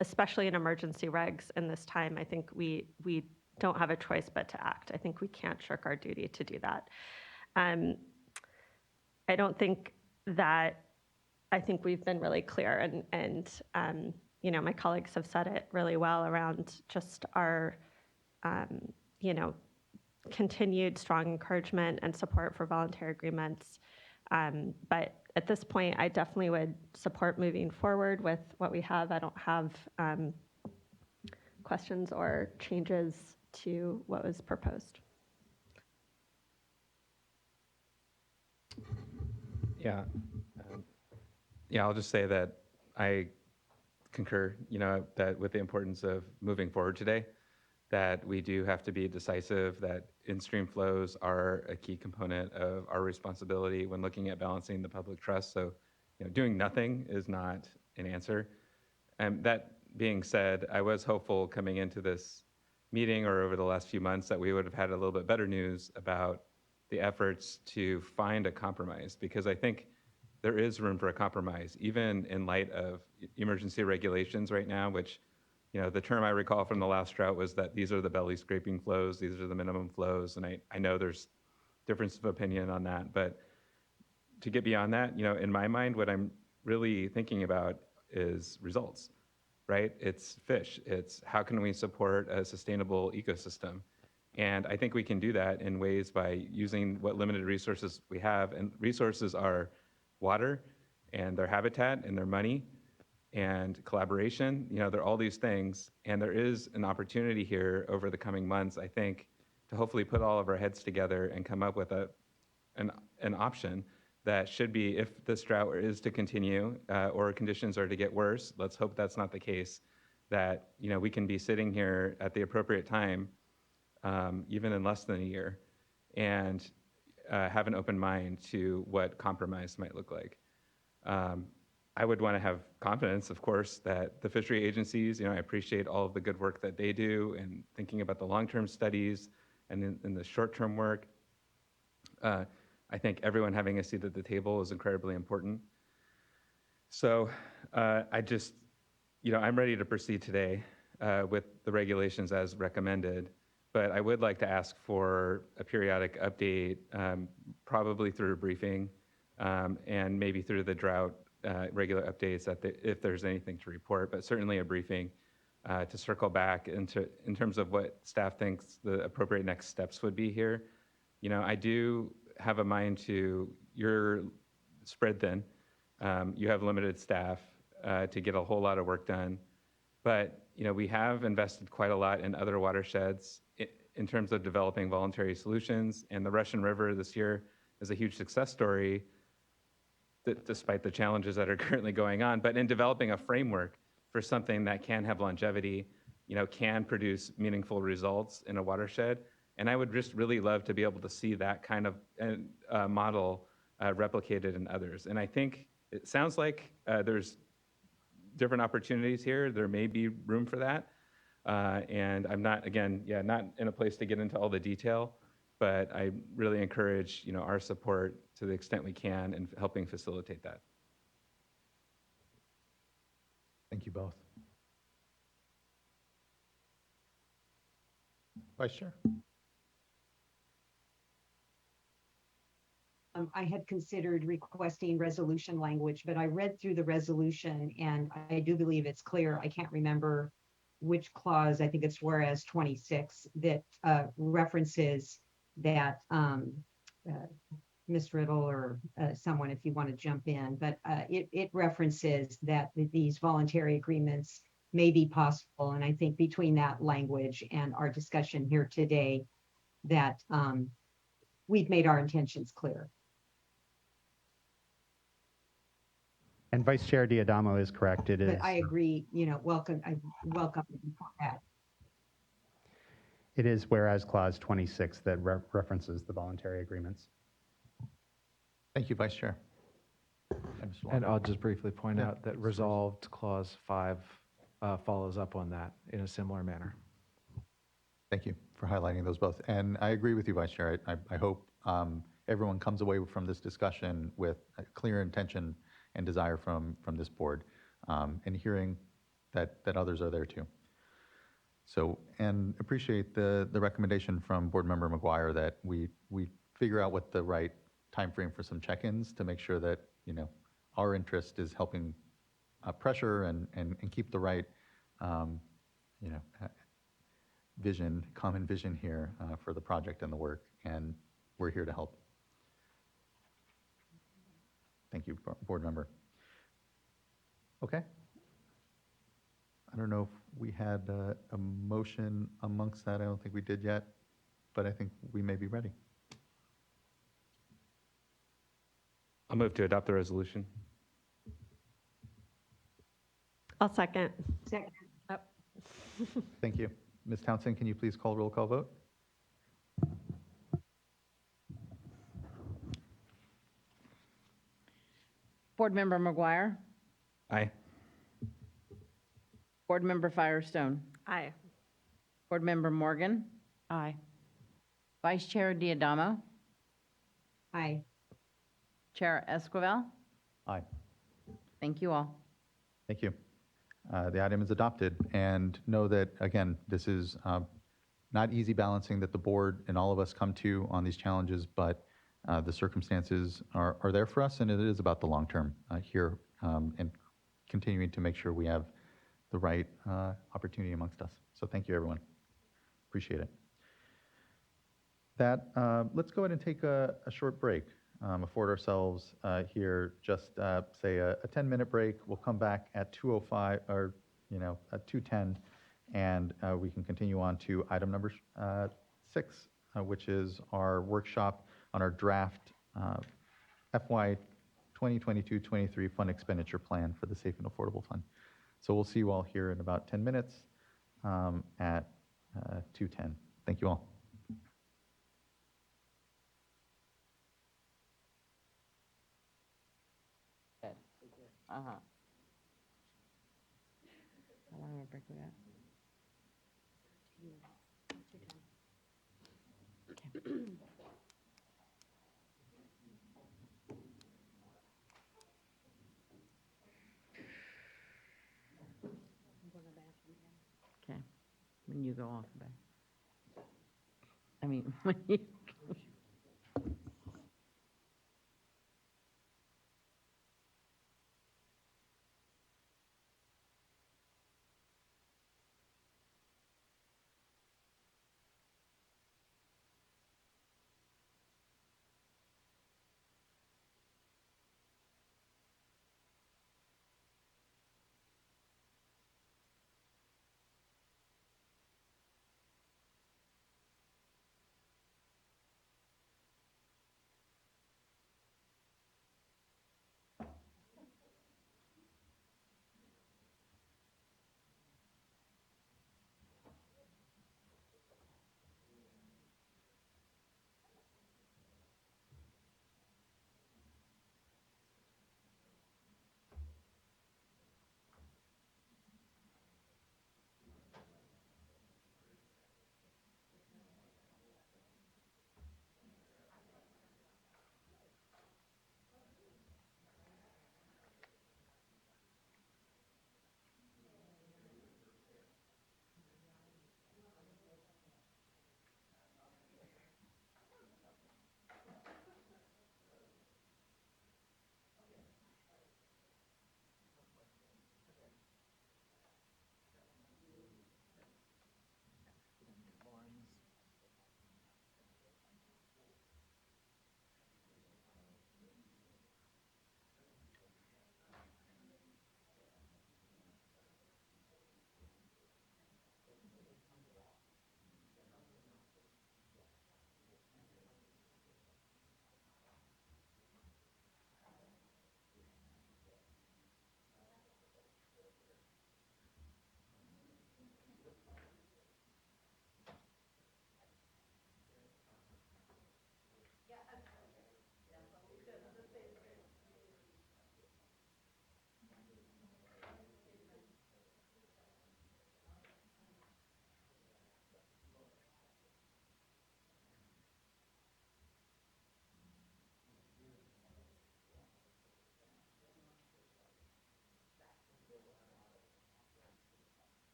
especially in emergency regs in this time, I think we don't have a choice but to act. I think we can't shirk our duty to do that. I don't think that, I think we've been really clear and my colleagues have said it really well around just our, continued strong encouragement and support for voluntary agreements. But at this point, I definitely would support moving forward with what we have. I don't have questions or changes to what was proposed. Yeah. I'll just say that I concur, that with the importance of moving forward today, that we do have to be decisive, that in-stream flows are a key component of our responsibility when looking at balancing the public trust. So, doing nothing is not an answer. And that being said, I was hopeful coming into this meeting or over the last few months that we would have had a little bit better news about the efforts to find a compromise, because I think there is room for a compromise, even in light of emergency regulations right now, which, the term I recall from the last drought was that these are the belly scraping flows, these are the minimum flows. And I know there's difference of opinion on that, but to get beyond that, in my mind, what I'm really thinking about is results, right? It's fish. It's how can we support a sustainable ecosystem? And I think we can do that in ways by using what limited resources we have. And resources are water and their habitat and their money and collaboration. There are all these things. And there is an opportunity here over the coming months, I think, to hopefully put all of our heads together and come up with an option that should be, if this drought is to continue or conditions are to get worse, let's hope that's not the case, that we can be sitting here at the appropriate time, even in less than a year, and have an open mind to what compromise might look like. I would want to have confidence, of course, that the fishery agencies, I appreciate all of the good work that they do and thinking about the long-term studies and in the short-term work. I think everyone having a seat at the table is incredibly important. So I'm ready to proceed today with the regulations as recommended, but I would like to ask for a periodic update, probably through a briefing, and maybe through the drought regular updates if there's anything to report, but certainly a briefing to circle back in terms of what staff thinks the appropriate next steps would be here. I do have a mind to, you're spread thin. You have limited staff to get a whole lot of work done. But, we have invested quite a lot in other watersheds in terms of developing voluntary solutions. And the Russian River this year is a huge success story, despite the challenges that are currently going on. But in developing a framework for something that can have longevity, can produce meaningful results in a watershed. And I would just really love to be able to see that kind of model replicated in others. And I think it sounds like there's different opportunities here. There may be room for that. And I'm not, not in a place to get into all the detail, but I really encourage, our support to the extent we can in helping facilitate that. Thank you both. Vice Chair. I had considered requesting resolution language, but I read through the resolution and I do believe it's clear. I can't remember which clause, I think it's whereas 26, that references that, Ms. Riddle or someone, if you want to jump in, but it references that these voluntary agreements may be possible. And I think between that language and our discussion here today, that we've made our intentions clear. And Vice Chair Diadamo is correct. It is. But I agree, I welcome that. It is whereas clause 26 that references the voluntary agreements. Thank you, Vice Chair. And I'll just briefly point out that resolved clause 5 follows up on that in a similar manner. Thank you for highlighting those both. And I agree with you, Vice Chair. I hope everyone comes away from this discussion with a clear intention and desire from this board, and hearing that others are there too. So, and appreciate the recommendation from Board Member McGuire that we figure out what the right time frame for some check-ins to make sure that our interest is helping pressure and keep the right common vision here for the project and the work, and we're here to help. Thank you, Board Member. Okay. I don't know if we had a motion amongst that. I don't think we did yet, but I think we may be ready. I'll move to adopt the resolution. I'll second. Second. Oh. Thank you. Ms. Townsend, can you please call roll call vote? Board Member McGuire, Aye. Board Member Firestone, Aye. Board Member Morgan, Aye. Vice Chair Diadamo, Aye. Chair Esquivel. Aye. Thank you all. Thank you. The item is adopted, and know that, again, this is not easy balancing that the board and all of us come to on these challenges, but the circumstances are there for us, and it is about the long term here and continuing to make sure we have the right opportunity amongst us. So thank you, everyone. Appreciate it. Let's go ahead and take a short break. Afford ourselves here just say a 10-minute break. We'll come back at 2:05 or at 2:10, and we can continue on to item number 6, which is our workshop on our draft FY 2022-23 fund expenditure plan for the Safe and Affordable Fund. So we'll see you all here in about 10 minutes at 2:10. Thank you all. How long of a break we got? Okay, when you go off, back. I mean, when you.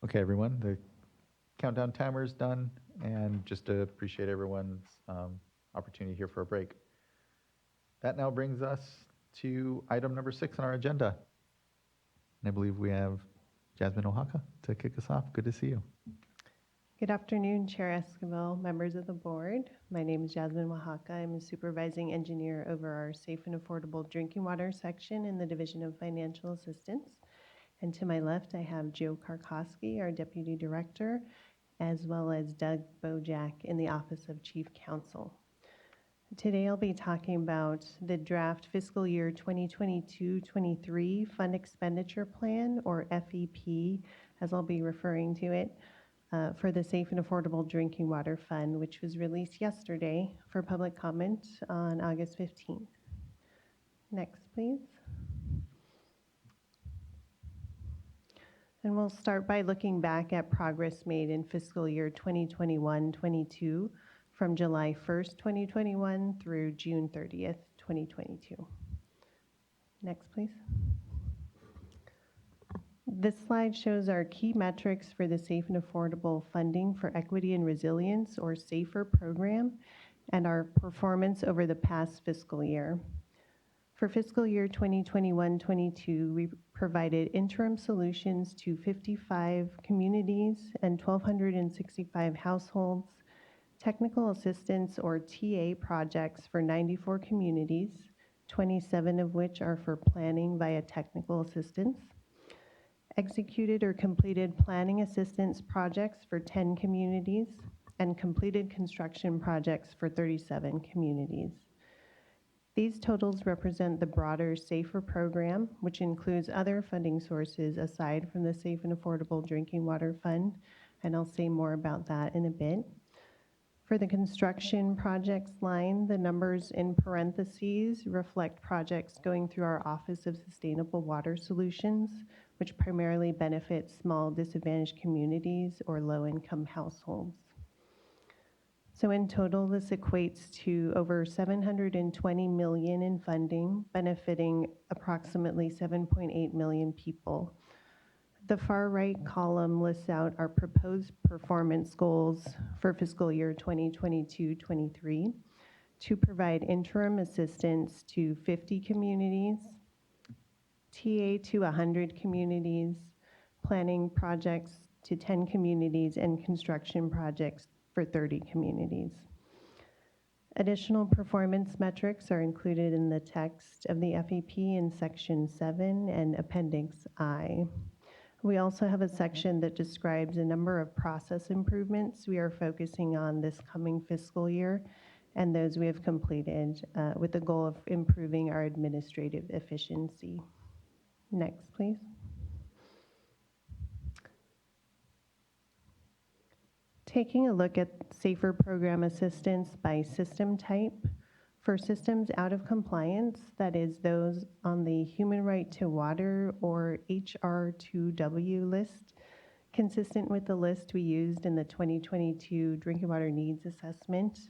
Okay, everyone, the countdown timer is done, and just to appreciate everyone's opportunity here for a break. That now brings us to item number 6 on our agenda. And I believe we have Jasmine Oaxaca to kick us off. Good to see you. Good afternoon, Chair Esquivel, members of the board. My name is Jasmine Oaxaca. I'm a supervising engineer over our safe and affordable drinking water section in the Division of Financial Assistance. And to my left, I have Joe Karkowski, our deputy director, as well as Doug Bojack in the Office of Chief Counsel. Today, I'll be talking about the draft fiscal year 2022-23 Fund Expenditure Plan, or FEP, as I'll be referring to it, for the Safe and Affordable Drinking Water Fund, which was released yesterday for public comment on August 15th. Next, please. And we'll start by looking back at progress made in fiscal year 2021-22 from July 1st, 2021 through June 30th, 2022. Next, please. This slide shows our key metrics for the Safe and Affordable Funding for Equity and Resilience, or SAFER program, and our performance over the past fiscal year. For fiscal year 2021-22, we provided interim solutions to 55 communities and 1,265 households, technical assistance, or TA, projects for 94 communities, 27 of which are for planning via technical assistance, executed or completed planning assistance projects for 10 communities, and completed construction projects for 37 communities. These totals represent the broader SAFER program, which includes other funding sources aside from the Safe and Affordable Drinking Water Fund, and I'll say more about that in a bit. For the construction projects line, the numbers in parentheses reflect projects going through our Office of Sustainable Water Solutions, which primarily benefits small disadvantaged communities or low-income households. So in total, this equates to over $720 million in funding, benefiting approximately 7.8 million people. The far right column lists out our proposed performance goals for fiscal year 2022-23 to provide interim assistance to 50 communities, TA to 100 communities, planning projects to 10 communities, and construction projects for 30 communities. Additional performance metrics are included in the text of the FEP in Section 7 and Appendix I. We also have a section that describes a number of process improvements we are focusing on this coming fiscal year, and those we have completed with the goal of improving our administrative efficiency. Next, please. Taking a look at SAFER program assistance by system type, for systems out of compliance, that is those on the Human Right to Water or HR2W list, consistent with the list we used in the 2022 Drinking Water Needs Assessment,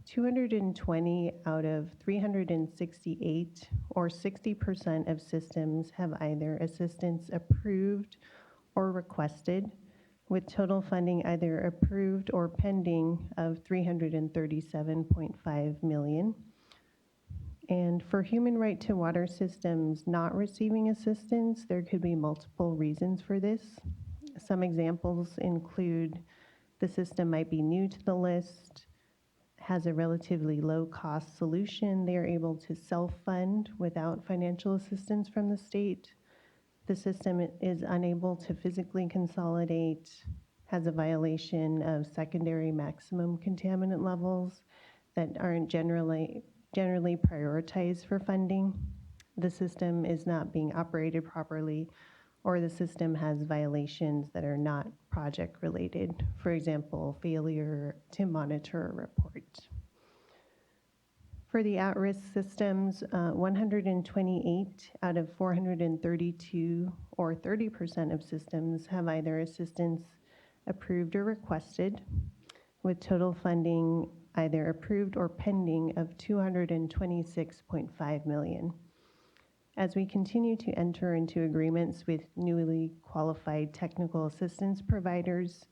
220 out of 368, or 60% of systems, have either assistance approved or requested, with total funding either approved or pending of $337.5 million. And for human right to water systems not receiving assistance, there could be multiple reasons for this. Some examples include the system might be new to the list, has a relatively low-cost solution they are able to self-fund without financial assistance from the state. The system is unable to physically consolidate, has a violation of secondary maximum contaminant levels that aren't generally prioritized for funding. The system is not being operated properly, or the system has violations that are not project related. For example, failure to monitor a report. For the at-risk systems, 128 out of 432, or 30% of systems, have either assistance approved or requested, with total funding either approved or pending of $226.5 million. As we continue to enter into agreements with newly qualified technical assistance providers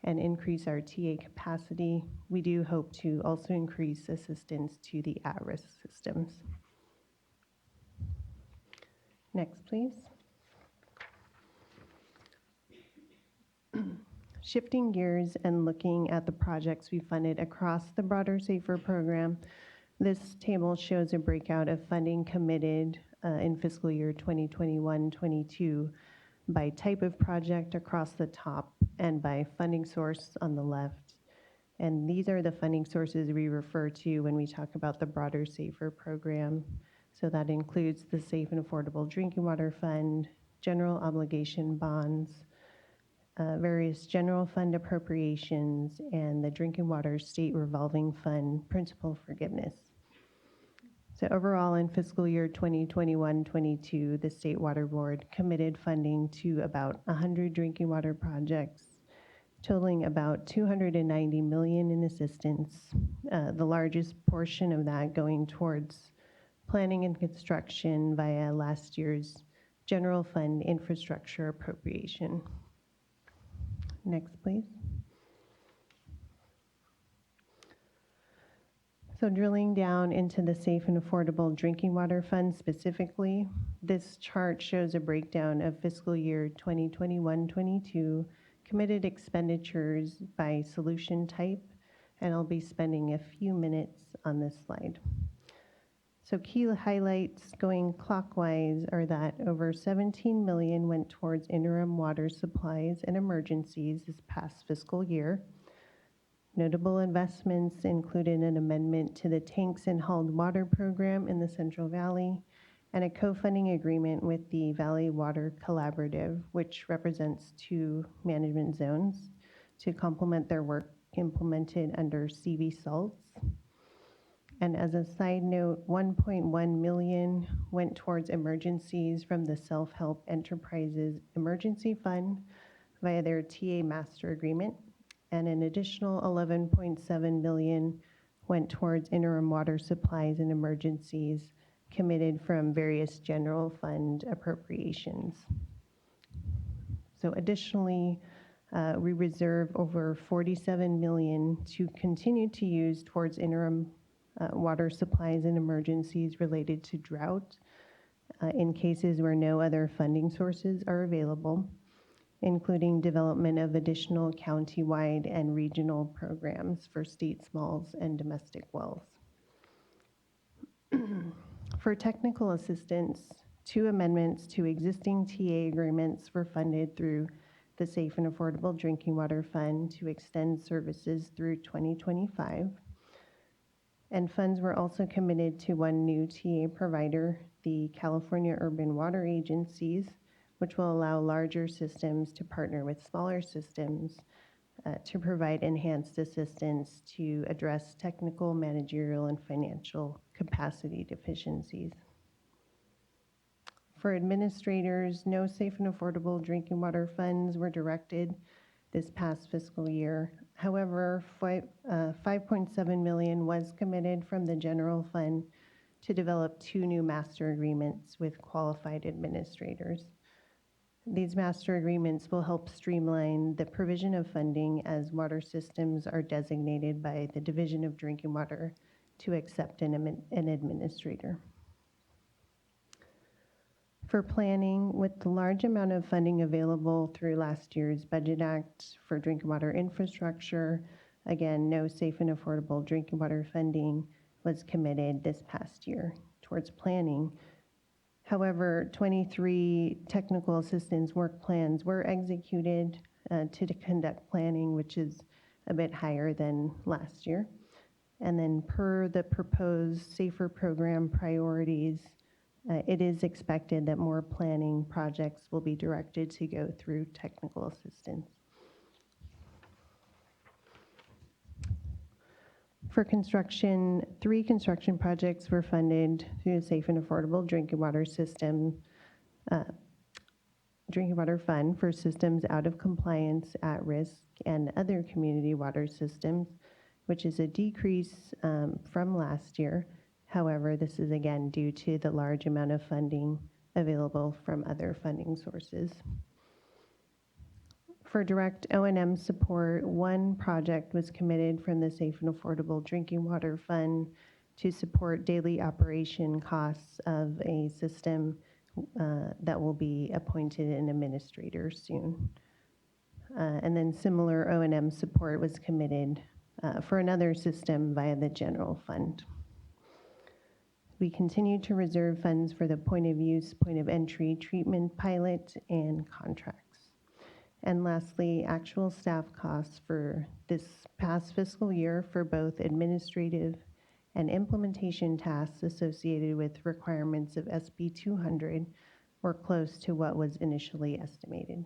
and increase our TA capacity, we do hope to also increase assistance to the at-risk systems. Next, please. Shifting gears and looking at the projects we funded across the broader SAFER program, this table shows a breakout of funding committed in fiscal year 2021-22 by type of project across the top and by funding source on the left. And these are the funding sources we refer to when we talk about the broader SAFER program. So that includes the Safe and Affordable Drinking Water Fund, general obligation bonds, various general fund appropriations, and the Drinking Water State Revolving Fund principal forgiveness. So overall, in fiscal year 2021-22, the State Water Board committed funding to about 100 drinking water projects, totaling about $290 million in assistance, the largest portion of that going towards planning and construction via last year's general fund infrastructure appropriation. Next, please. So drilling down into the Safe and Affordable Drinking Water Fund specifically, this chart shows a breakdown of fiscal year 2021-22 committed expenditures by solution type, and I'll be spending a few minutes on this slide. So key highlights going clockwise are that over $17 million went towards interim water supplies and emergencies this past fiscal year. Notable investments included an amendment to the tanks and hauled water program in the Central Valley and a co-funding agreement with the Valley Water Collaborative, which represents 2 management zones, to complement their work implemented under CV salts. And as a side note, $1.1 million went towards emergencies from the Self-Help Enterprises Emergency Fund via their TA master agreement, and an additional $11.7 million went towards interim water supplies and emergencies committed from various general fund appropriations. So additionally, we reserve over $47 million to continue to use towards interim water supplies and emergencies related to drought in cases where no other funding sources are available, including development of additional county-wide and regional programs for state smalls and domestic wells. For technical assistance, 2 amendments to existing TA agreements were funded through the Safe and Affordable Drinking Water Fund to extend services through 2025. And funds were also committed to 1 new TA provider, the California Urban Water Agencies, which will allow larger systems to partner with smaller systems to provide enhanced assistance to address technical, managerial, and financial capacity deficiencies. For administrators, no Safe and Affordable Drinking Water funds were directed this past fiscal year. However, $5.7 million was committed from the general fund to develop 2 new master agreements with qualified administrators. These master agreements will help streamline the provision of funding as water systems are designated by the Division of Drinking Water to accept an administrator. For planning, with the large amount of funding available through last year's Budget Act for drinking water infrastructure, again, no Safe and Affordable Drinking Water funding was committed this past year towards planning. However, 23 technical assistance work plans were executed to conduct planning, which is a bit higher than last year. And then per the proposed SAFER program priorities, it is expected that more planning projects will be directed to go through technical assistance. For construction, 3 construction projects were funded through the Safe and Affordable Drinking Water System, Drinking Water Fund for systems out of compliance, at risk, and other community water systems, which is a decrease from last year. However, this is again due to the large amount of funding available from other funding sources. For direct O&M support, one project was committed from the Safe and Affordable Drinking Water Fund to support daily operation costs of a system that will be appointed an administrator soon. And then similar O&M support was committed for another system via the general fund. We continue to reserve funds for the point of use, point of entry treatment pilot and contracts. And lastly, actual staff costs for this past fiscal year for both administrative and implementation tasks associated with requirements of SB 200 were close to what was initially estimated.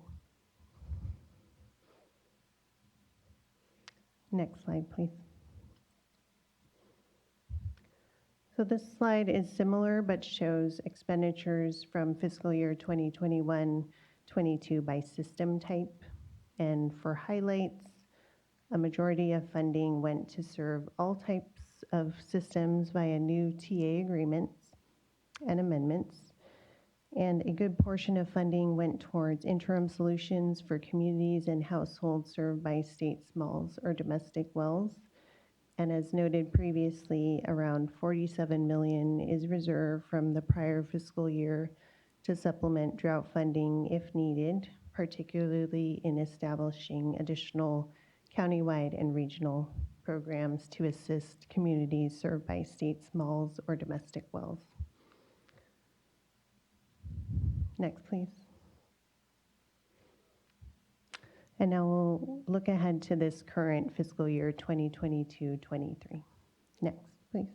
Next slide, please. So this slide is similar but shows expenditures from fiscal year 2021-22 by system type. And for highlights, a majority of funding went to serve all types of systems via new TA agreements and amendments. And a good portion of funding went towards interim solutions for communities and households served by state smalls or domestic wells. And as noted previously, around $47 million is reserved from the prior fiscal year to supplement drought funding if needed, particularly in establishing additional countywide and regional programs to assist communities served by state smalls or domestic wells. Next, please. And now we'll look ahead to this current fiscal year 2022-23. Next, please.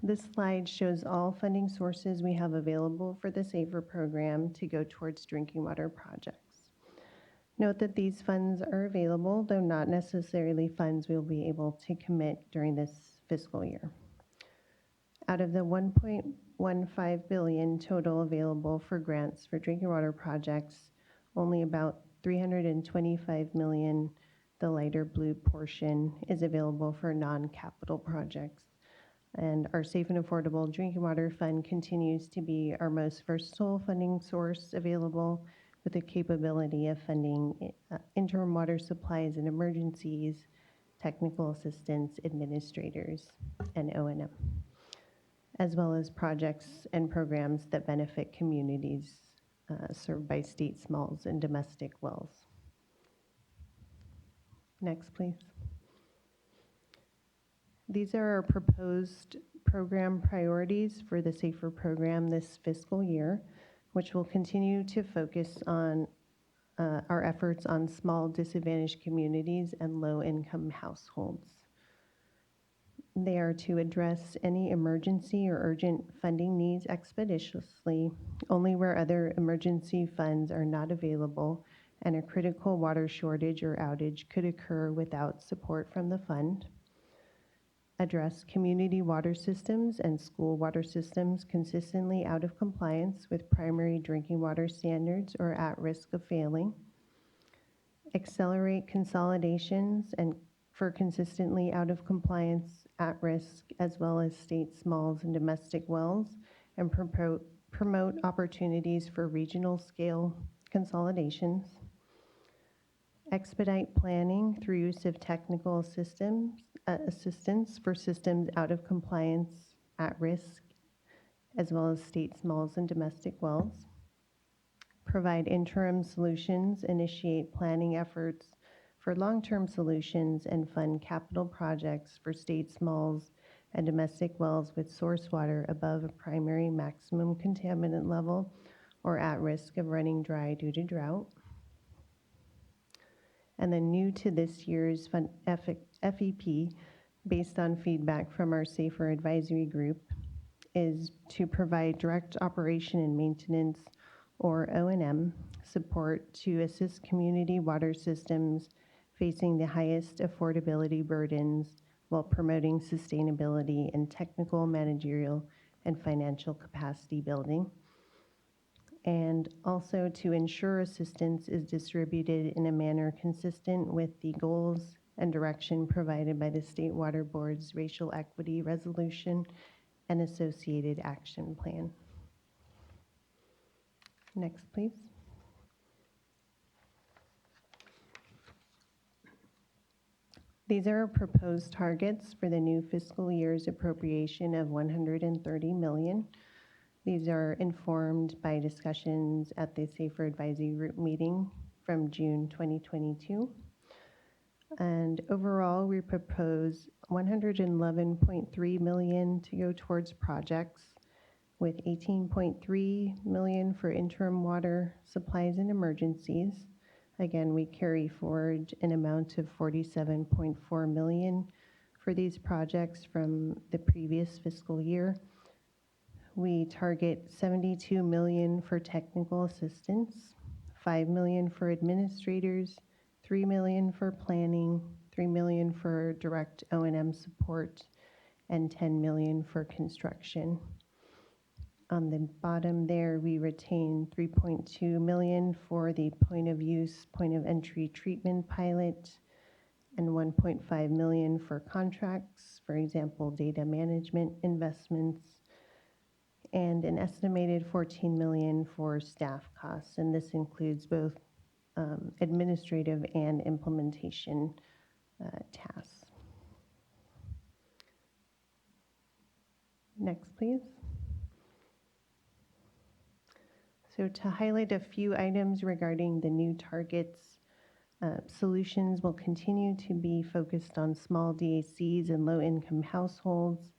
This slide shows all funding sources we have available for the SAFER program to go towards drinking water projects. Note that these funds are available, though not necessarily funds we'll be able to commit during this fiscal year. Out of the $1.15 billion total available for grants for drinking water projects, only about $325 million, the lighter blue portion, is available for non-capital projects. And our Safe and Affordable Drinking Water Fund continues to be our most versatile funding source available, with the capability of funding interim water supplies and emergencies, technical assistance, administrators, and O&M, as well as projects and programs that benefit communities served by state smalls and domestic wells. Next, please. These are our proposed program priorities for the SAFER program this fiscal year, which will continue to focus on our efforts on small disadvantaged communities and low-income households. They are to address any emergency or urgent funding needs expeditiously, only where other emergency funds are not available and a critical water shortage or outage could occur without support from the fund. Address community water systems and school water systems consistently out of compliance with primary drinking water standards or at risk of failing. Accelerate consolidations and for consistently out of compliance, at risk, as well as state smalls and domestic wells, and promote opportunities for regional scale consolidations. Expedite planning through use of technical assistance for systems out of compliance, at risk, as well as state smalls and domestic wells. Provide interim solutions, initiate planning efforts for long-term solutions, and fund capital projects for state smalls and domestic wells with source water above a primary maximum contaminant level or at risk of running dry due to drought. And then new to this year's FEP, based on feedback from our SAFER advisory group, is to provide direct operation and maintenance or O&M support to assist community water systems facing the highest affordability burdens while promoting sustainability and technical, managerial, and financial capacity building. And also to ensure assistance is distributed in a manner consistent with the goals and direction provided by the State Water Board's Racial Equity Resolution and associated action plan. Next, please. These are proposed targets for the new fiscal year's appropriation of $130 million. These are informed by discussions at the Safer Advisory Group meeting from June 2022. And overall, we propose $111.3 million to go towards projects, with $18.3 million for interim water supplies and emergencies. Again, we carry forward an amount of $47.4 million for these projects from the previous fiscal year. We target $72 million for technical assistance, $5 million for administrators, $3 million for planning, $3 million for direct O&M support, and $10 million for construction. On the bottom there, we retain $3.2 million for the point of use, point of entry treatment pilot, and $1.5 million for contracts, for example, data management investments, and an estimated $14 million for staff costs, and this includes both administrative and implementation tasks. Next, please. So to highlight a few items regarding the new targets, solutions will continue to be focused on small DACs and low-income households,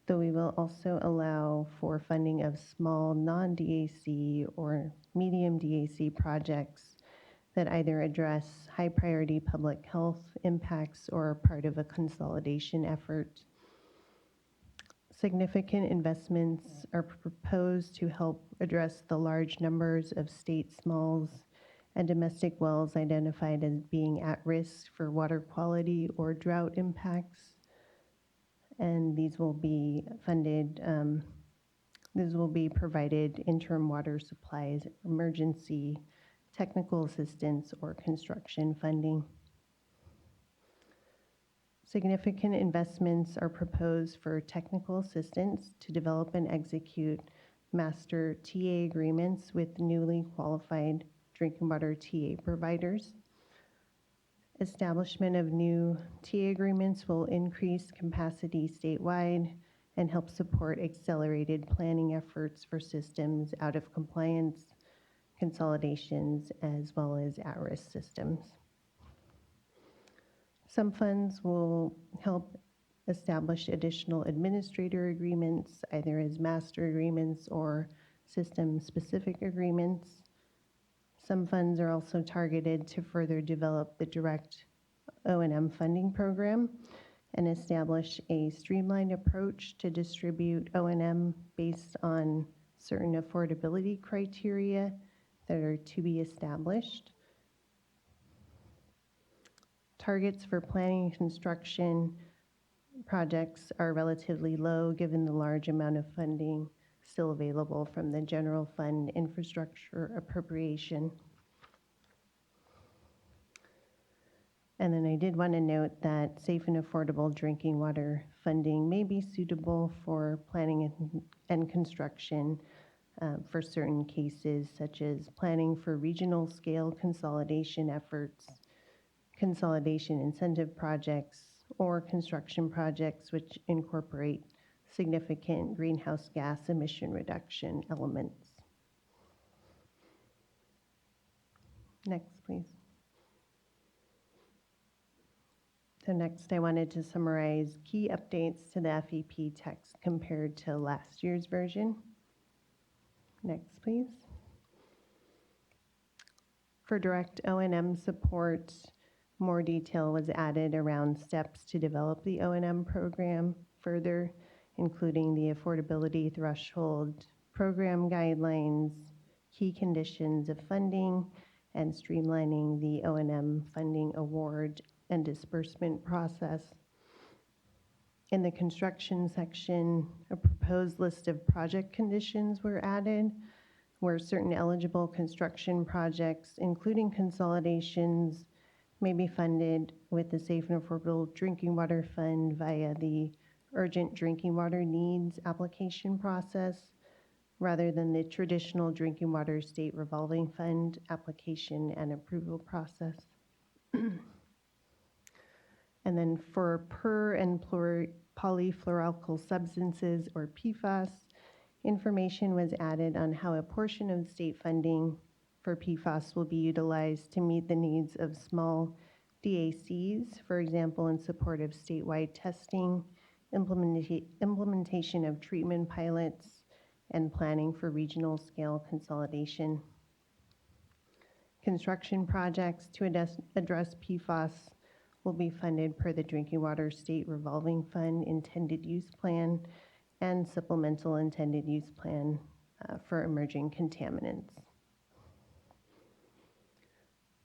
though we will also allow for funding of small non-DAC or medium DAC projects that either address high-priority public health impacts or are part of a consolidation effort. Significant investments are proposed to help address the large numbers of state smalls and domestic wells identified as being at risk for water quality or drought impacts. And these will be funded, these will be provided interim water supplies, emergency technical assistance, or construction funding. Significant investments are proposed for technical assistance to develop and execute master TA agreements with newly qualified drinking water TA providers. Establishment of new TA agreements will increase capacity statewide and help support accelerated planning efforts for systems out of compliance, consolidations, as well as at-risk systems. Some funds will help establish additional administrator agreements, either as master agreements or system-specific agreements. Some funds are also targeted to further develop the direct O&M funding program and establish a streamlined approach to distribute O&M based on certain affordability criteria that are to be established. Targets for planning and construction projects are relatively low given the large amount of funding still available from the general fund infrastructure appropriation. And then I did want to note that safe and affordable drinking water funding may be suitable for planning and construction for certain cases, such as planning for regional scale consolidation efforts, consolidation incentive projects, or construction projects which incorporate significant greenhouse gas emission reduction elements. Next, please. So next, I wanted to summarize key updates to the FEP text compared to last year's version. Next, please. For direct O&M support, more detail was added around steps to develop the O&M program further, including the affordability threshold, program guidelines, key conditions of funding, and streamlining the O&M funding award and disbursement process. In the construction section, a proposed list of project conditions were added, where certain eligible construction projects, including consolidations, may be funded with the Safe and Affordable Drinking Water Fund via the Urgent Drinking Water Needs application process rather than the traditional Drinking Water State Revolving Fund application and approval process. And then for per and polyfluoroalkyl substances, or PFAS, information was added on how a portion of state funding for PFAS will be utilized to meet the needs of small DACs, for example, in support of statewide testing, implementation of treatment pilots, and planning for regional scale consolidation. Construction projects to address PFAS will be funded per the Drinking Water State Revolving Fund intended use plan and supplemental intended use plan for emerging contaminants.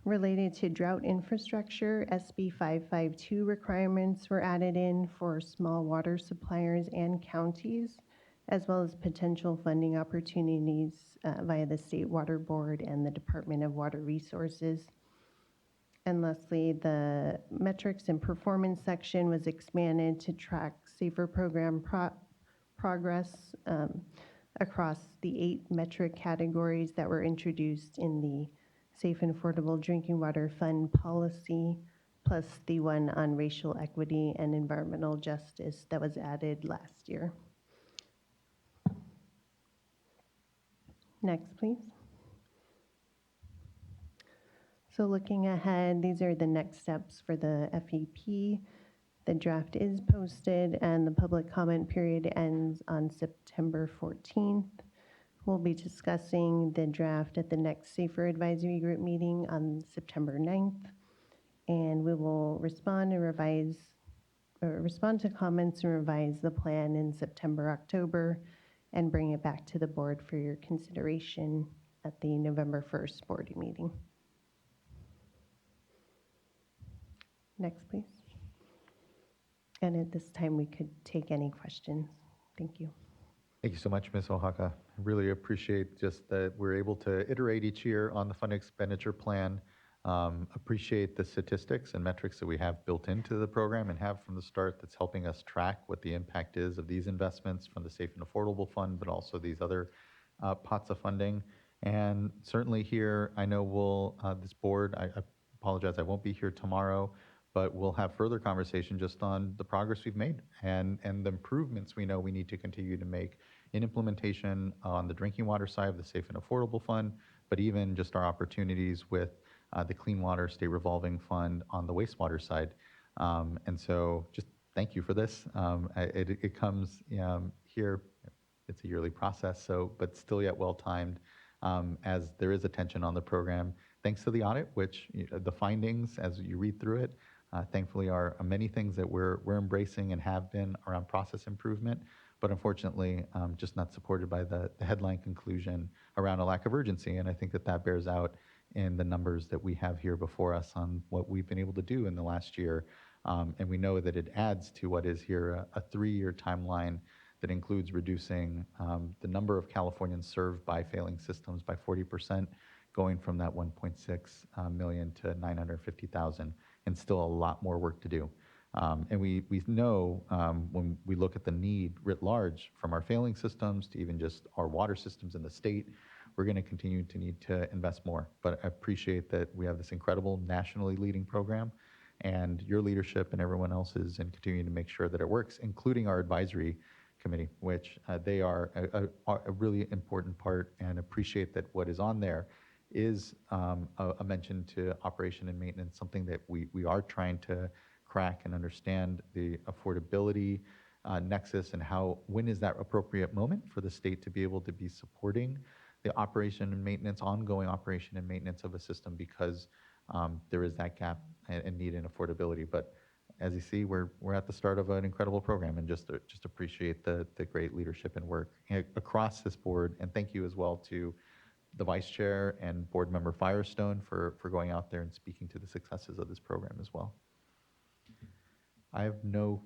Related to drought infrastructure, SB 552 requirements were added in for small water suppliers and counties, as well as potential funding opportunities via the State Water Board and the Department of Water Resources. And lastly, the metrics and performance section was expanded to track safer program progress across the 8 metric categories that were introduced in the Safe and Affordable Drinking Water Fund policy, plus the one on racial equity and environmental justice that was added last year. Next, please. So looking ahead, these are the next steps for the FEP. The draft is posted and the public comment period ends on September 14th. We'll be discussing the draft at the next Safer Advisory Group meeting on September 9th. And we will respond to comments and revise the plan in September, October, and bring it back to the board for your consideration at the November 1st board meeting. Next, please. And at this time, we could take any questions. Thank you. Thank you so much, Ms. Oaxaca. I really appreciate just that we're able to iterate each year on the fund expenditure plan. Appreciate the statistics and metrics that we have built into the program and have from the start that's helping us track what the impact is of these investments from the Safe and Affordable Fund, but also these other pots of funding. And certainly here, I know this board, I apologize, I won't be here tomorrow, but we'll have further conversation just on the progress we've made and the improvements we know we need to continue to make in implementation on the drinking water side of the Safe and Affordable Fund, but even just our opportunities with the Clean Water State Revolving Fund on the wastewater side. And so just thank you for this. It comes here, it's a yearly process, but still yet well-timed as there is attention on the program. Thanks to the audit, which the findings, as you read through it, thankfully are many things that we're embracing and have been around process improvement, but unfortunately just not supported by the headline conclusion around a lack of urgency. And I think that bears out in the numbers that we have here before us on what we've been able to do in the last year. And we know that it adds to what is here a 3-year timeline that includes reducing the number of Californians served by failing systems by 40%, going from that 1.6 million to 950,000, and still a lot more work to do. And we know when we look at the need writ large from our failing systems to even just our water systems in the state, we're going to continue to need to invest more. But I appreciate that we have this incredible nationally leading program and your leadership and everyone else's in continuing to make sure that it works, including our advisory committee, which they are a really important part, and appreciate that what is on there is a mention to operation and maintenance, something that we are trying to crack and understand the affordability nexus and when is that appropriate moment for the state to be able to be supporting the operation and maintenance, ongoing operation and maintenance of a system, because there is that gap and need in affordability. But as you see, we're at the start of an incredible program, and just appreciate the great leadership and work across this board. And thank you as well to the Vice Chair and Board Member Firestone for going out there and speaking to the successes of this program as well. I have no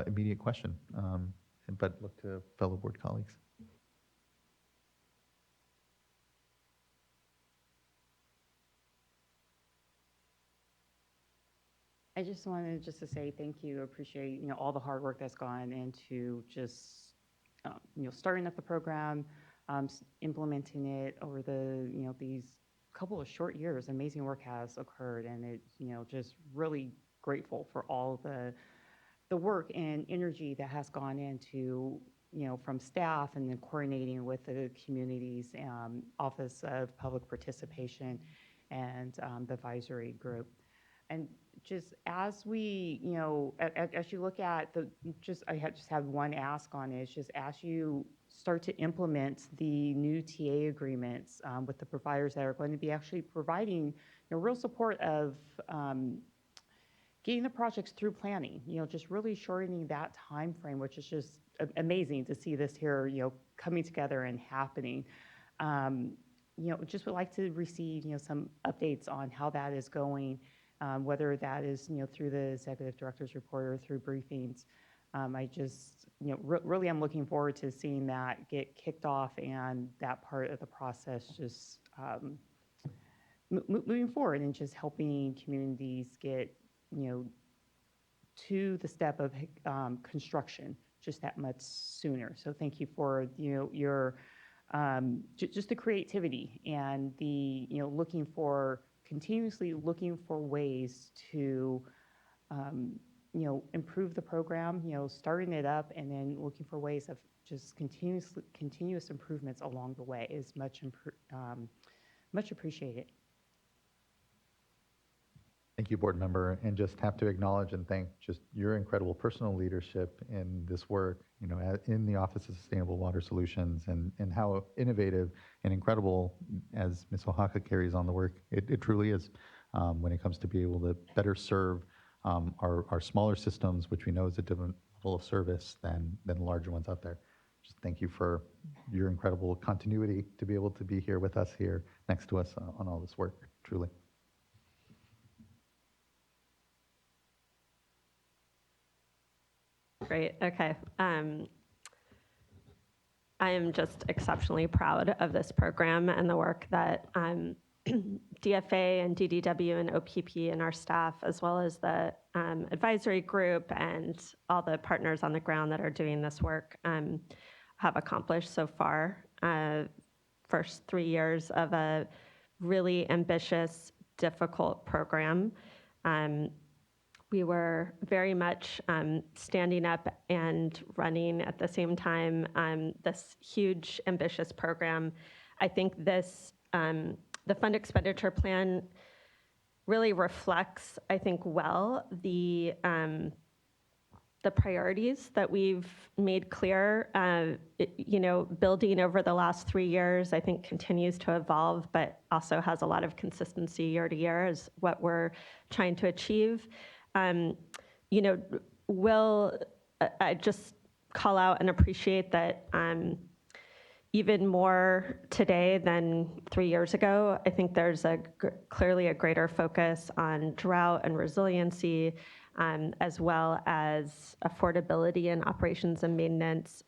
immediate question, but look to fellow board colleagues. I just wanted to say thank you. Appreciate, all the hard work that's gone into just, starting up the program, implementing it over the, these couple of short years. Amazing work has occurred, and it, just really grateful for all the work and energy that has gone into, from staff and then coordinating with the community's Office of Public Participation and the advisory group. And just as we, as you look at I just have one ask on it, is just as you start to implement the new TA agreements with the providers that are going to be actually providing real support of getting the projects through planning, just really shortening that time frame, which is just amazing to see this here, coming together and happening. Just would like to receive, some updates on how that is going, whether that is, through the executive director's report or through briefings. I just, really am looking forward to seeing that get kicked off and that part of the process just moving forward and just helping communities get, to the step of construction just that much sooner. So thank you for, your just the creativity and the, continuously looking for ways to, improve the program, starting it up and then looking for ways of just continuous improvements along the way is much appreciated. Thank you, board member, and just have to acknowledge and thank just your incredible personal leadership in this work, in the Office of Sustainable Water Solutions, and how innovative and incredible as Ms. Oaxaca carries on the work. It truly is when it comes to be able to better serve our smaller systems, which we know is a different level of service than the larger ones out there. Just thank you for your incredible continuity to be able to be here with us here next to us on all this work, truly. Great. Okay. I am just exceptionally proud of this program and the work that DFA and DDW and OPP and our staff, as well as the advisory group and all the partners on the ground that are doing this work, have accomplished so far. First 3 years of a really ambitious, difficult program. We were very much standing up and running at the same time this huge, ambitious program. I think this, the fund expenditure plan really reflects, I think, well, the priorities that we've made clear. Building over the last 3 years, I think continues to evolve, but also has a lot of consistency year to year is what we're trying to achieve. I just call out and appreciate that even more today than 3 years ago, I think there's clearly a greater focus on drought and resiliency, as well as affordability and operations and maintenance.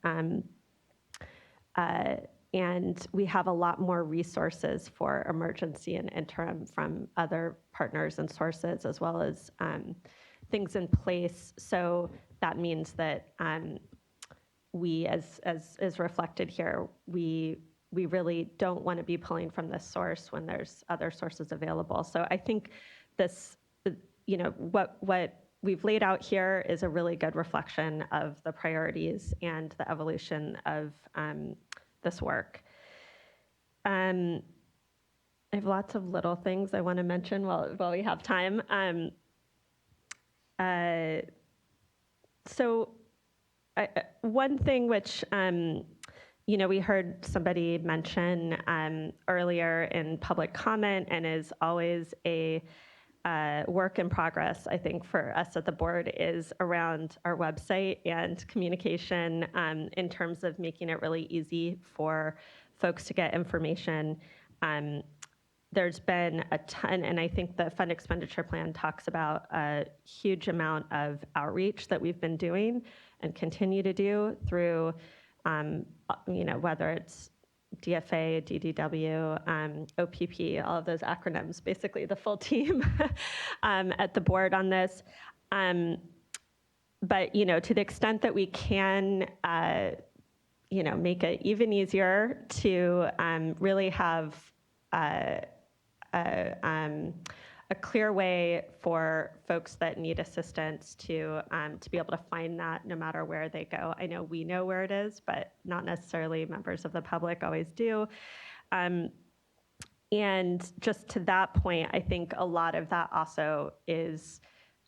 And we have a lot more resources for emergency and interim from other partners and sources, as well as things in place. So that means that we, as reflected here, we really don't want to be pulling from this source when there's other sources available. So I think this, what we've laid out here is a really good reflection of the priorities and the evolution of this work. I have lots of little things I want to mention while we have time. One thing which, we heard somebody mention earlier in public comment and is always a work in progress, I think, for us at the board is around our website and communication in terms of making it really easy for folks to get information. There's been a ton, and I think the fund expenditure plan talks about a huge amount of outreach that we've been doing and continue to do through, whether it's DFA, DDW, OPP, all of those acronyms, basically the full team at the board on this. But, to the extent that we can, make it even easier to really have a clear way for folks that need assistance to be able to find that no matter where they go. I know we know where it is, but not necessarily members of the public always do. And just to that point, I think a lot of that also is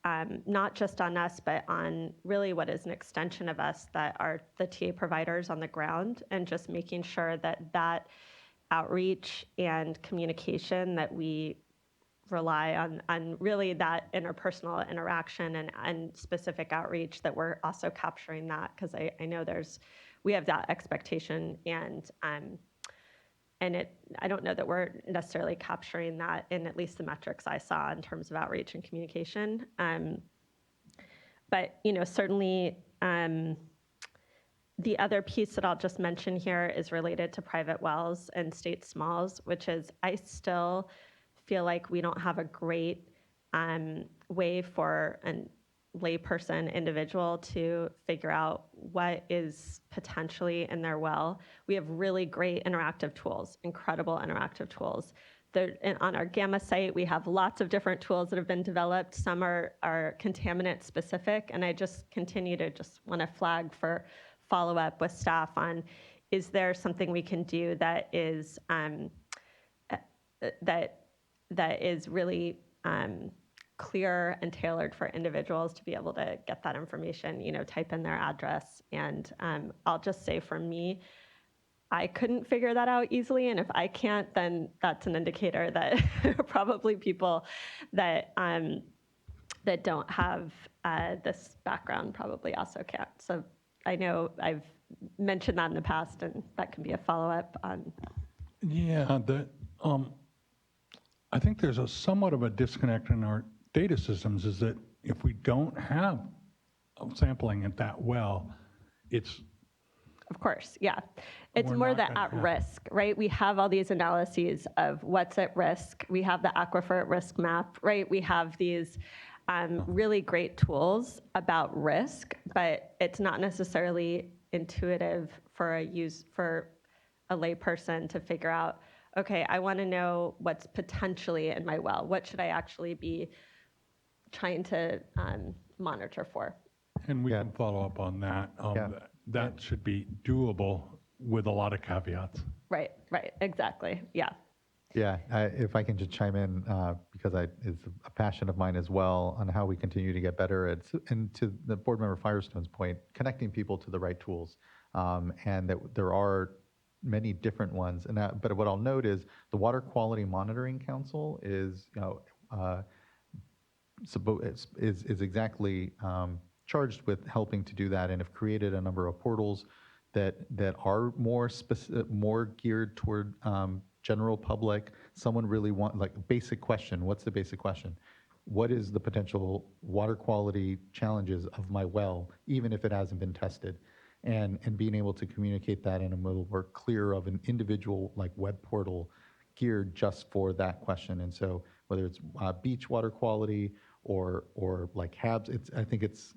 not just on us, but on really what is an extension of us that are the TA providers on the ground, and just making sure that that outreach and communication that we rely on really that interpersonal interaction and specific outreach, that we're also capturing that, because I know we have that expectation, and I don't know that we're necessarily capturing that in at least the metrics I saw in terms of outreach and communication. But certainly the other piece that I'll just mention here is related to private wells and state smalls, which is I still feel like we don't have a great way for a layperson individual to figure out what is potentially in their well. We have really great interactive tools, incredible interactive tools. On our Gamma site, we have lots of different tools that have been developed. Some are contaminant specific, and I just continue to just want to flag for follow-up with staff on, is there something we can do that is that is really clear and tailored for individuals to be able to get that information, type in their address. And I'll just say for me, I couldn't figure that out easily. And if I can't, then that's an indicator that probably people that that don't have this background probably also can't. So I know I've mentioned that in the past, and that can be a follow-up on. Yeah, I think there's somewhat of a disconnect in our data systems, is that if we don't have sampling at that well, it's... Of course, yeah. It's We're more not the gonna at have- risk, right? We have all these analyses of what's at risk. We have the aquifer at risk map, right? We have these really great tools about risk, but it's not necessarily intuitive for a layperson to figure out, okay, I want to know what's potentially in my well. What should I actually be trying to monitor for? And we can follow up on that. That should be doable with a lot of caveats. Right, exactly, yeah. Yeah, if I can just chime in, because it's a passion of mine as well, on how we continue to get better at, and to the board member Firestone's point, connecting people to the right tools, and that there are many different ones. And but what I'll note is the Water Quality Monitoring Council is, is exactly charged with helping to do that, and have created a number of portals that are more geared toward general public. Someone really like a basic question. What's the basic question? What is the potential water quality challenges of my well, even if it hasn't been tested? And being able to communicate that in a more clear of an individual like web portal geared just for that question. And so whether it's beach water quality or like HABs, I think it's,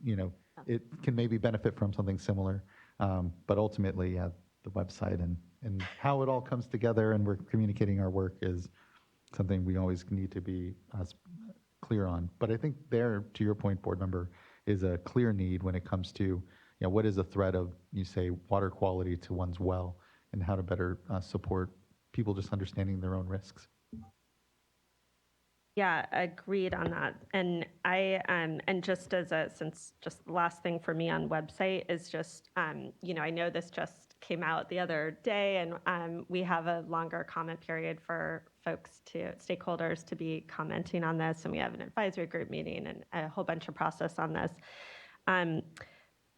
it can maybe benefit from something similar. But ultimately, the website and how it all comes together and we're communicating our work is something we always need to be clear on. But I think there, to your point, board member, is a clear need when it comes to, what is a threat of, you say, water quality to one's well, and how to better support people just understanding their own risks. Yeah, agreed on that. And and just since just the last thing for me on website is just, I know this just came out the other day, and we have a longer comment period for stakeholders to be commenting on this, and we have an advisory group meeting and a whole bunch of process on this.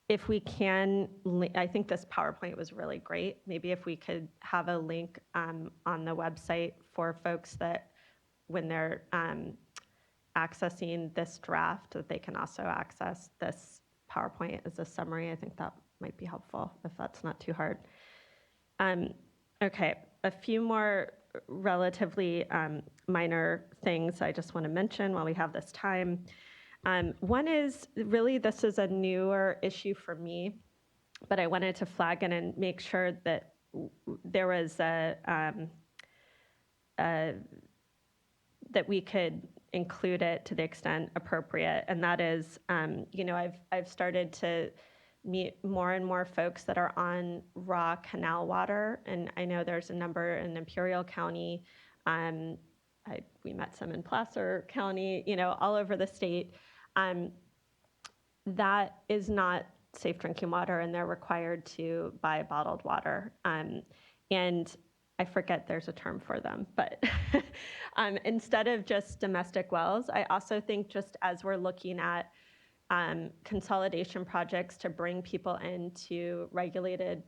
If we can, I think this PowerPoint was really great. Maybe if we could have a link on the website for folks that when they're accessing this draft, that they can also access this PowerPoint as a summary. I think that might be helpful if that's not too hard. Okay, a few more relatively minor things I just want to mention while we have this time. One is really, this is a newer issue for me, but I wanted to flag it and make sure that there was that we could include it to the extent appropriate, and that is, I've started to meet more and more folks that are on raw canal water, and I know there's a number in Imperial County. We met some in Placer County, all over the state. That is not safe drinking water, and they're required to buy bottled water. And I forget there's a term for them, but instead of just domestic wells, I also think just as we're looking at consolidation projects to bring people into regulated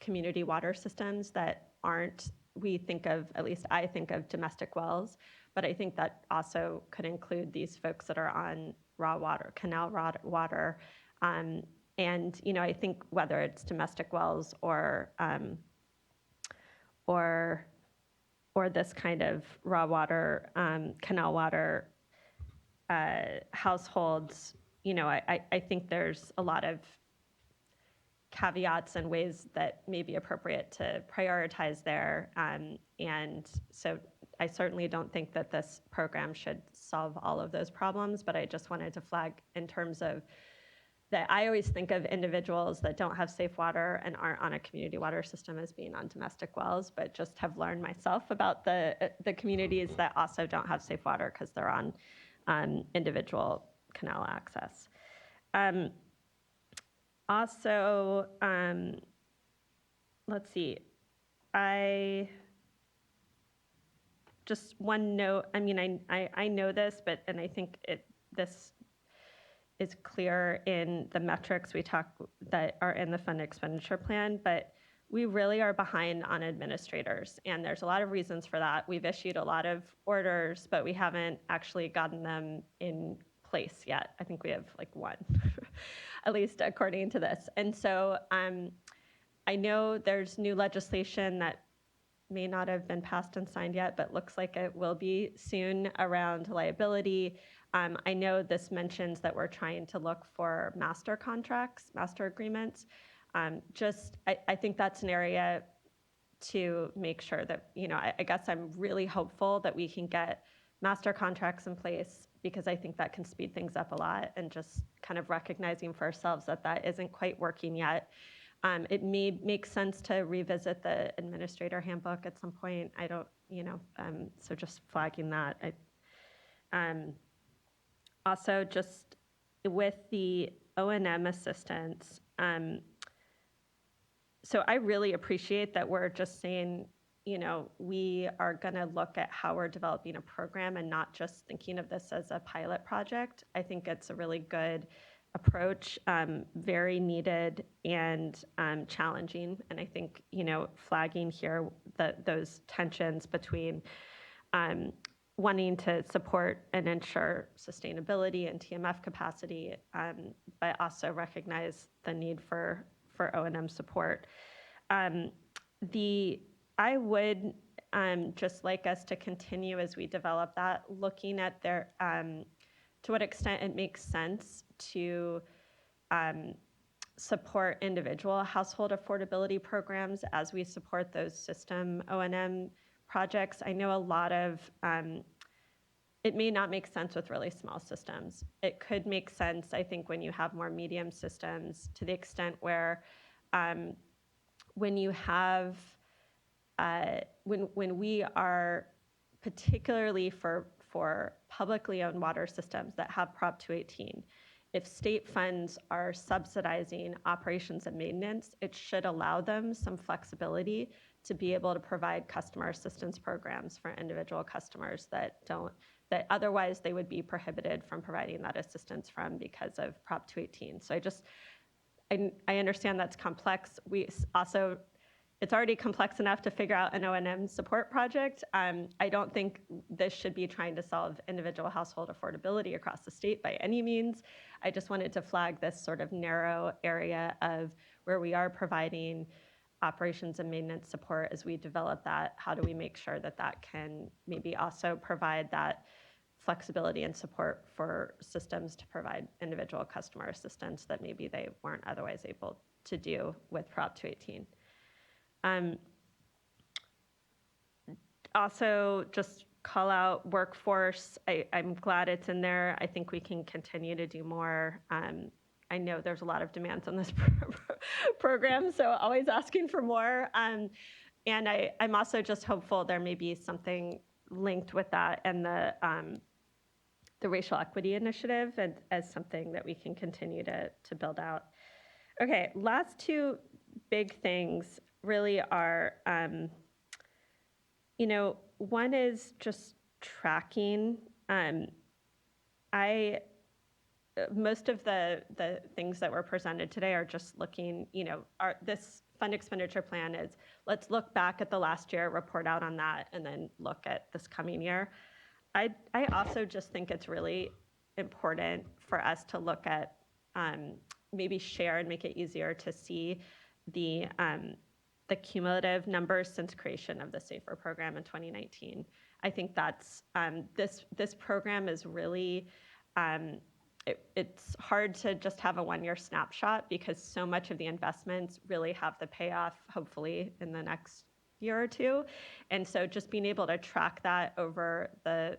community water systems that aren't, we think of, at least I think of domestic wells, but I think that also could include these folks that are on raw water, canal raw water. And, I think whether it's domestic wells or this kind of raw water, canal water households, I think there's a lot of caveats and ways that may be appropriate to prioritize there. And so I certainly don't think that this program should solve all of those problems, but I just wanted to flag in terms of that I always think of individuals that don't have safe water and aren't on a community water system as being on domestic wells, but just have learned myself about the communities that also don't have safe water because they're on individual canal access. Also, let's see, just one note, I mean, I know this, and I think this is clear in the metrics we talk that are in the fund expenditure plan, but we really are behind on administrators, and there's a lot of reasons for that. We've issued a lot of orders, but we haven't actually gotten them in place yet. I think we have like one, at least according to this. And so I know there's new legislation that may not have been passed and signed yet, but looks like it will be soon around liability. I know this mentions that we're trying to look for master contracts, master agreements. I think that's an area to make sure that, I guess I'm really hopeful that we can get master contracts in place, because I think that can speed things up a lot, and just kind of recognizing for ourselves that that isn't quite working yet. It may make sense to revisit the administrator handbook at some point. I don't, so just flagging that. Also, just with the O&M assistance, so I really appreciate that we're just saying, we are going to look at how we're developing a program and not just thinking of this as a pilot project. I think it's a really good approach, very needed and challenging. And I think, flagging here those tensions between wanting to support and ensure sustainability and TMF capacity, but also recognize the need for O&M support. I would just like us to continue as we develop that, looking at to what extent it makes sense to support individual household affordability programs as we support those system O&M projects. I know a lot of, it may not make sense with really small systems. It could make sense, I think, when you have more medium systems, to the extent where when you have, when we are, particularly for publicly owned water systems that have Prop 218, if state funds are subsidizing operations and maintenance, it should allow them some flexibility to be able to provide customer assistance programs for individual customers that otherwise they would be prohibited from providing that assistance from because of Prop 218. So I understand that's complex. It's already complex enough to figure out an O&M support project. I don't think this should be trying to solve individual household affordability across the state by any means. I just wanted to flag this sort of narrow area of where we are providing operations and maintenance support, as we develop that, how do we make sure that that can maybe also provide that flexibility and support for systems to provide individual customer assistance that maybe they weren't otherwise able to do with Prop 218. Also, just call out workforce. I'm glad it's in there. I think we can continue to do more. I know there's a lot of demands on this program, so always asking for more. And I'm also just hopeful there may be something linked with that and the racial equity initiative as something that we can continue to build out. Okay, last two big things really are, one is just tracking. Most of the things that were presented today are just looking, this fund expenditure plan is, let's look back at the last year, report out on that, and then look at this coming year. I also just think it's really important for us to look at, maybe share and make it easier to see the cumulative numbers since creation of the SAFER program in 2019. I think that's, this program is really, it's hard to just have a one-year snapshot because so much of the investments really have the payoff, hopefully, in the next year or two. And so just being able to track that over the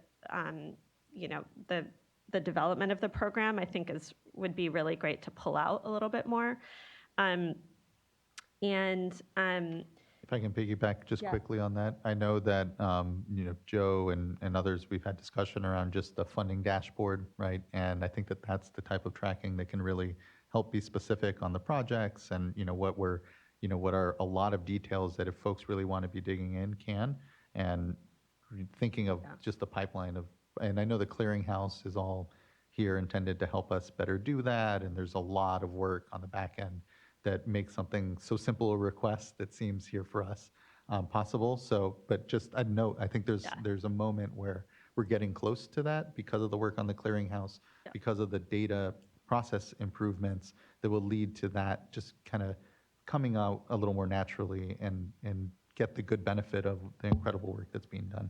development of the program, I think would be really great to pull out a little bit more. If I can piggyback just quickly on that, I know that Joe and others, we've had discussion around just the funding dashboard, right? And I think that that's the type of tracking that can really help be specific on the projects and what are a lot of details that if folks really want to be digging in can, and thinking of just the pipeline of, and I know the clearinghouse is all here intended to help us better do that, and there's a lot of work on the back end that makes something so simple a request that seems here for us possible. So, but just a note, I think there's a moment where we're getting close to that because of the work on the clearinghouse, because of the data process improvements that will lead to that just kind of coming out a little more naturally and get the good benefit of the incredible work that's being done.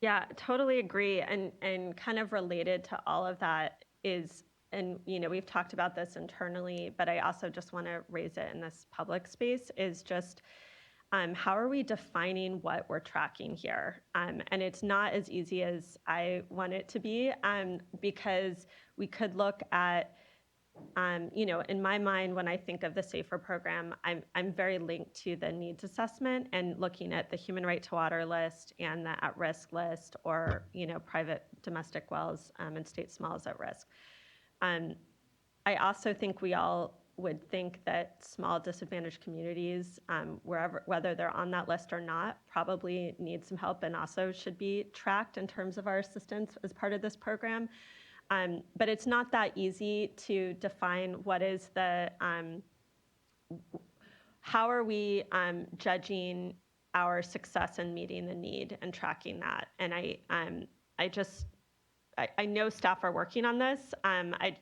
Yeah, totally agree. And kind of related to all of that is, and we've talked about this internally, but I also just want to raise it in this public space, is just how are we defining what we're tracking here? And it's not as easy as I want it to be, because we could look at, in my mind, when I think of the SAFER program, I'm very linked to the needs assessment and looking at the human right to water list and the at-risk list, or private domestic wells and state smalls at risk. I also think we all would think that small disadvantaged communities, whether they're on that list or not, probably need some help and also should be tracked in terms of our assistance as part of this program. But it's not that easy to define what is the, how are we judging our success in meeting the need and tracking that? And I know staff are working on this. I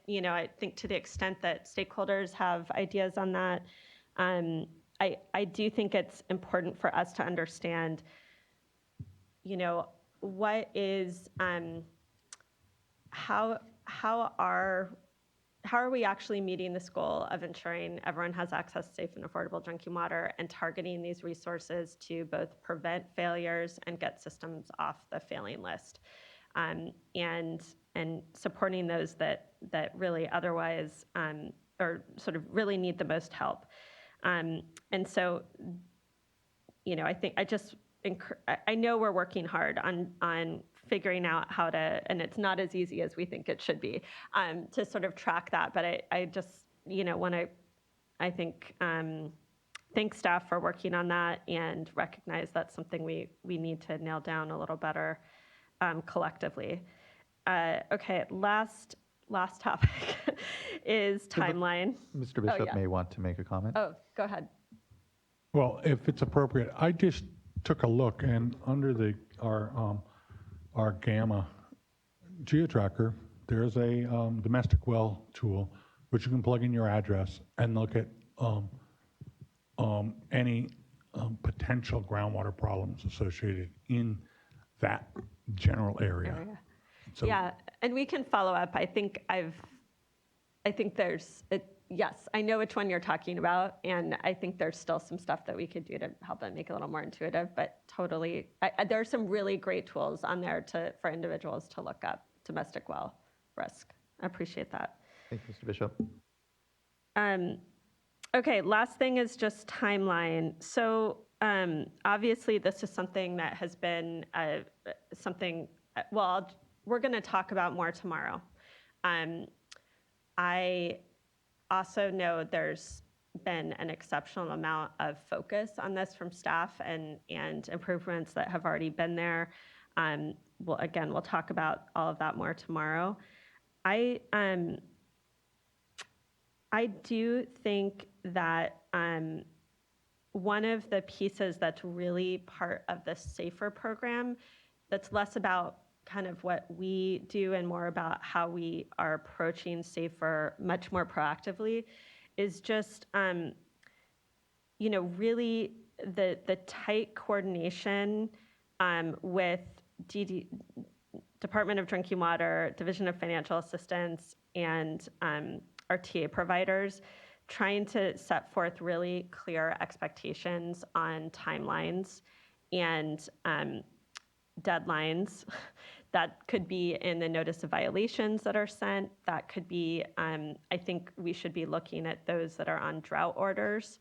think to the extent that stakeholders have ideas on that, I do think it's important for us to understand, what is, how are we actually meeting this goal of ensuring everyone has access to safe and affordable drinking water, and targeting these resources to both prevent failures and get systems off the failing list, and supporting those that really otherwise or sort of really need the most help. And so, I think I know we're working hard on figuring out how to, and it's not as easy as we think it should be, to sort of track that. But I just, want to, I think, thank staff for working on that and recognize that's something we need to nail down a little better collectively. Okay, last topic is timeline. Mr. Bishop may want to make a comment. Oh, go ahead. Well, if it's appropriate, I just took a look, and under our Gamma GeoTracker, there's a domestic well tool which you can plug in your address and look at any potential groundwater problems associated in that general area. So, Yeah, and we can follow up. I think there's, yes, I know which one you're talking about, and I think there's still some stuff that we could do to help it make it a little more intuitive, but totally, there are some really great tools on there for individuals to look up domestic well risk. I appreciate that. Thank you, Mr. Bishop. Okay, last thing is just timeline. So obviously this is something that has been we're going to talk about more tomorrow. I also know there's been an exceptional amount of focus on this from staff and improvements that have already been there. We'll talk about all of that more tomorrow. I do think that one of the pieces that's really part of the SAFER program, that's less about kind of what we do and more about how we are approaching SAFER much more proactively, is just, really the tight coordination with Department of Drinking Water, Division of Financial Assistance, and our TA providers, trying to set forth really clear expectations on timelines and deadlines. That could be in the notice of violations that are sent. That could be, I think we should be looking at those that are on drought orders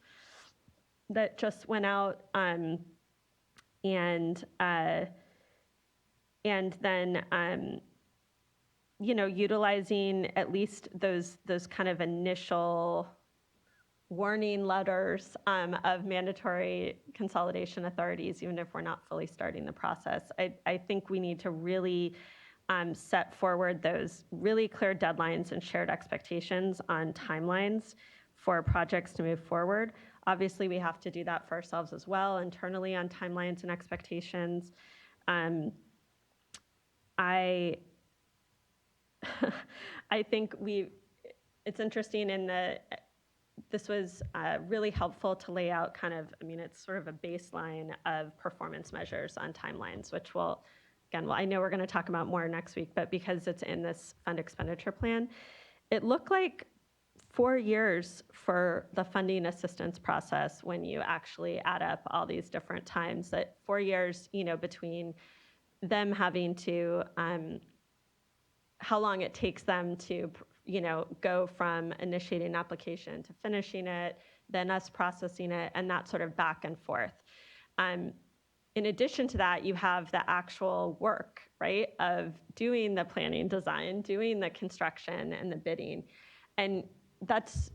that just went out, and then utilizing at least those kind of initial warning letters of mandatory consolidation authorities, even if we're not fully starting the process. I think we need to really set forward those really clear deadlines and shared expectations on timelines for projects to move forward. Obviously, we have to do that for ourselves as well, internally on timelines and expectations. I think it's interesting this was really helpful to lay out kind of, it's sort of a baseline of performance measures on timelines, which I know we're going to talk about more next week, but because it's in this fund expenditure plan, it looked like 4 years for the funding assistance process when you actually add up all these different times, that 4 years, between them having to, how long it takes them to go from initiating an application to finishing it, then us processing it, and that sort of back and forth. In addition to that, you have the actual work, right, of doing the planning design, doing the construction and the bidding. And that's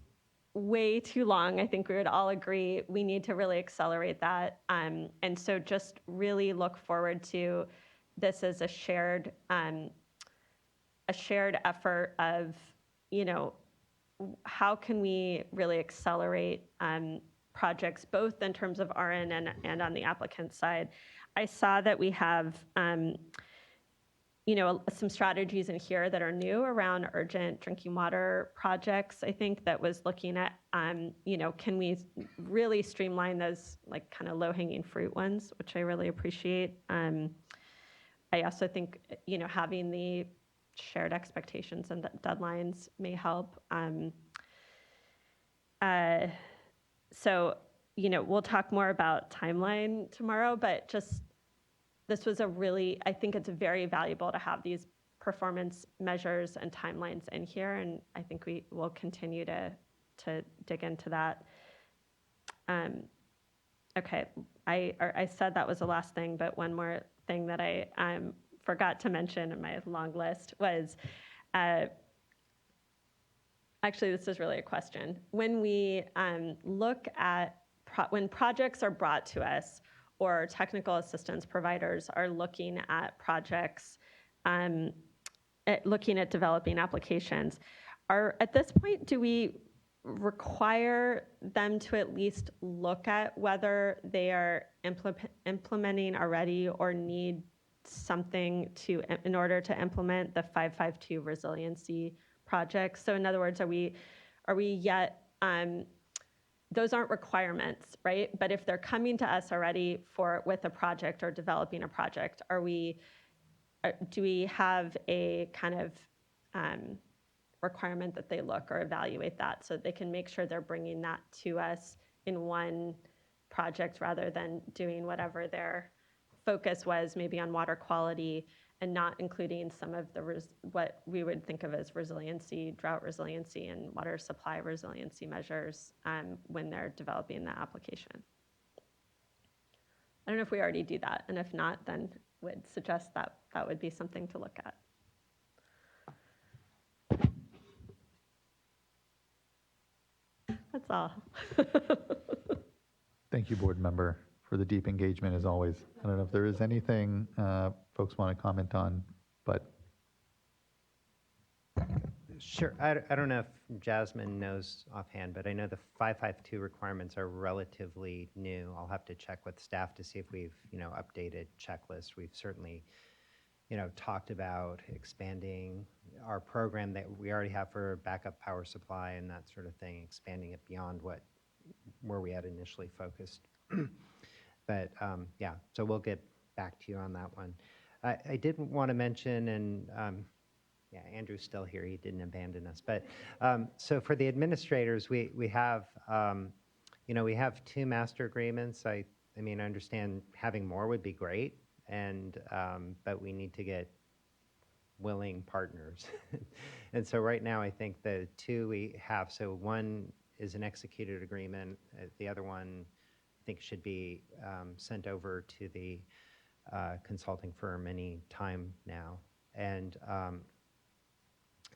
way too long. I think we would all agree we need to really accelerate that. And so just really look forward to this as a shared effort of, how can we really accelerate projects, both in terms of RN and on the applicant side. I saw that we have, some strategies in here that are new around urgent drinking water projects. I think that was looking at, can we really streamline those like kind of low-hanging fruit ones, which I really appreciate. I also think, having the shared expectations and deadlines may help. So, we'll talk more about timeline tomorrow, but this was I think it's very valuable to have these performance measures and timelines in here, and I think we will continue to dig into that. Okay, I said that was the last thing, but one more thing that I forgot to mention in my long list was, actually, this is really a question. When we look at, when projects are brought to us, or technical assistance providers are looking at projects, looking at developing applications, at this point, do we require them to at least look at whether they are implementing already or need something in order to implement the 552 resiliency project? So in other words, are we yet those aren't requirements, right? But if they're coming to us already with a project or developing a project, do we have a kind of requirement that they look or evaluate that so they can make sure they're bringing that to us in one project rather than doing whatever their focus was, maybe on water quality, and not including some of what we would think of as resiliency, drought resiliency, and water supply resiliency measures when they're developing the application. I don't know if we already do that, and if not, then would suggest that that would be something to look at. That's all. Thank you, board member, for the deep engagement as always. I don't know if there is anything folks want to comment on, but. Sure. I don't know if Jasmine knows offhand, but I know the 552 requirements are relatively new. I'll have to check with staff to see if we've, updated checklists. We've certainly, talked about expanding our program that we already have for backup power supply and that sort of thing, expanding it beyond where we had initially focused. But yeah, so we'll get back to you on that one. I did want to mention, and yeah, Andrew's still here. He didn't abandon us. But so for the administrators, we have, we have 2 master agreements. I mean, I understand having more would be great, and but we need to get willing partners. And so right now, I think the 2 we have. So one is an executed agreement. The other one, I think, should be sent over to the consulting firm any time now. And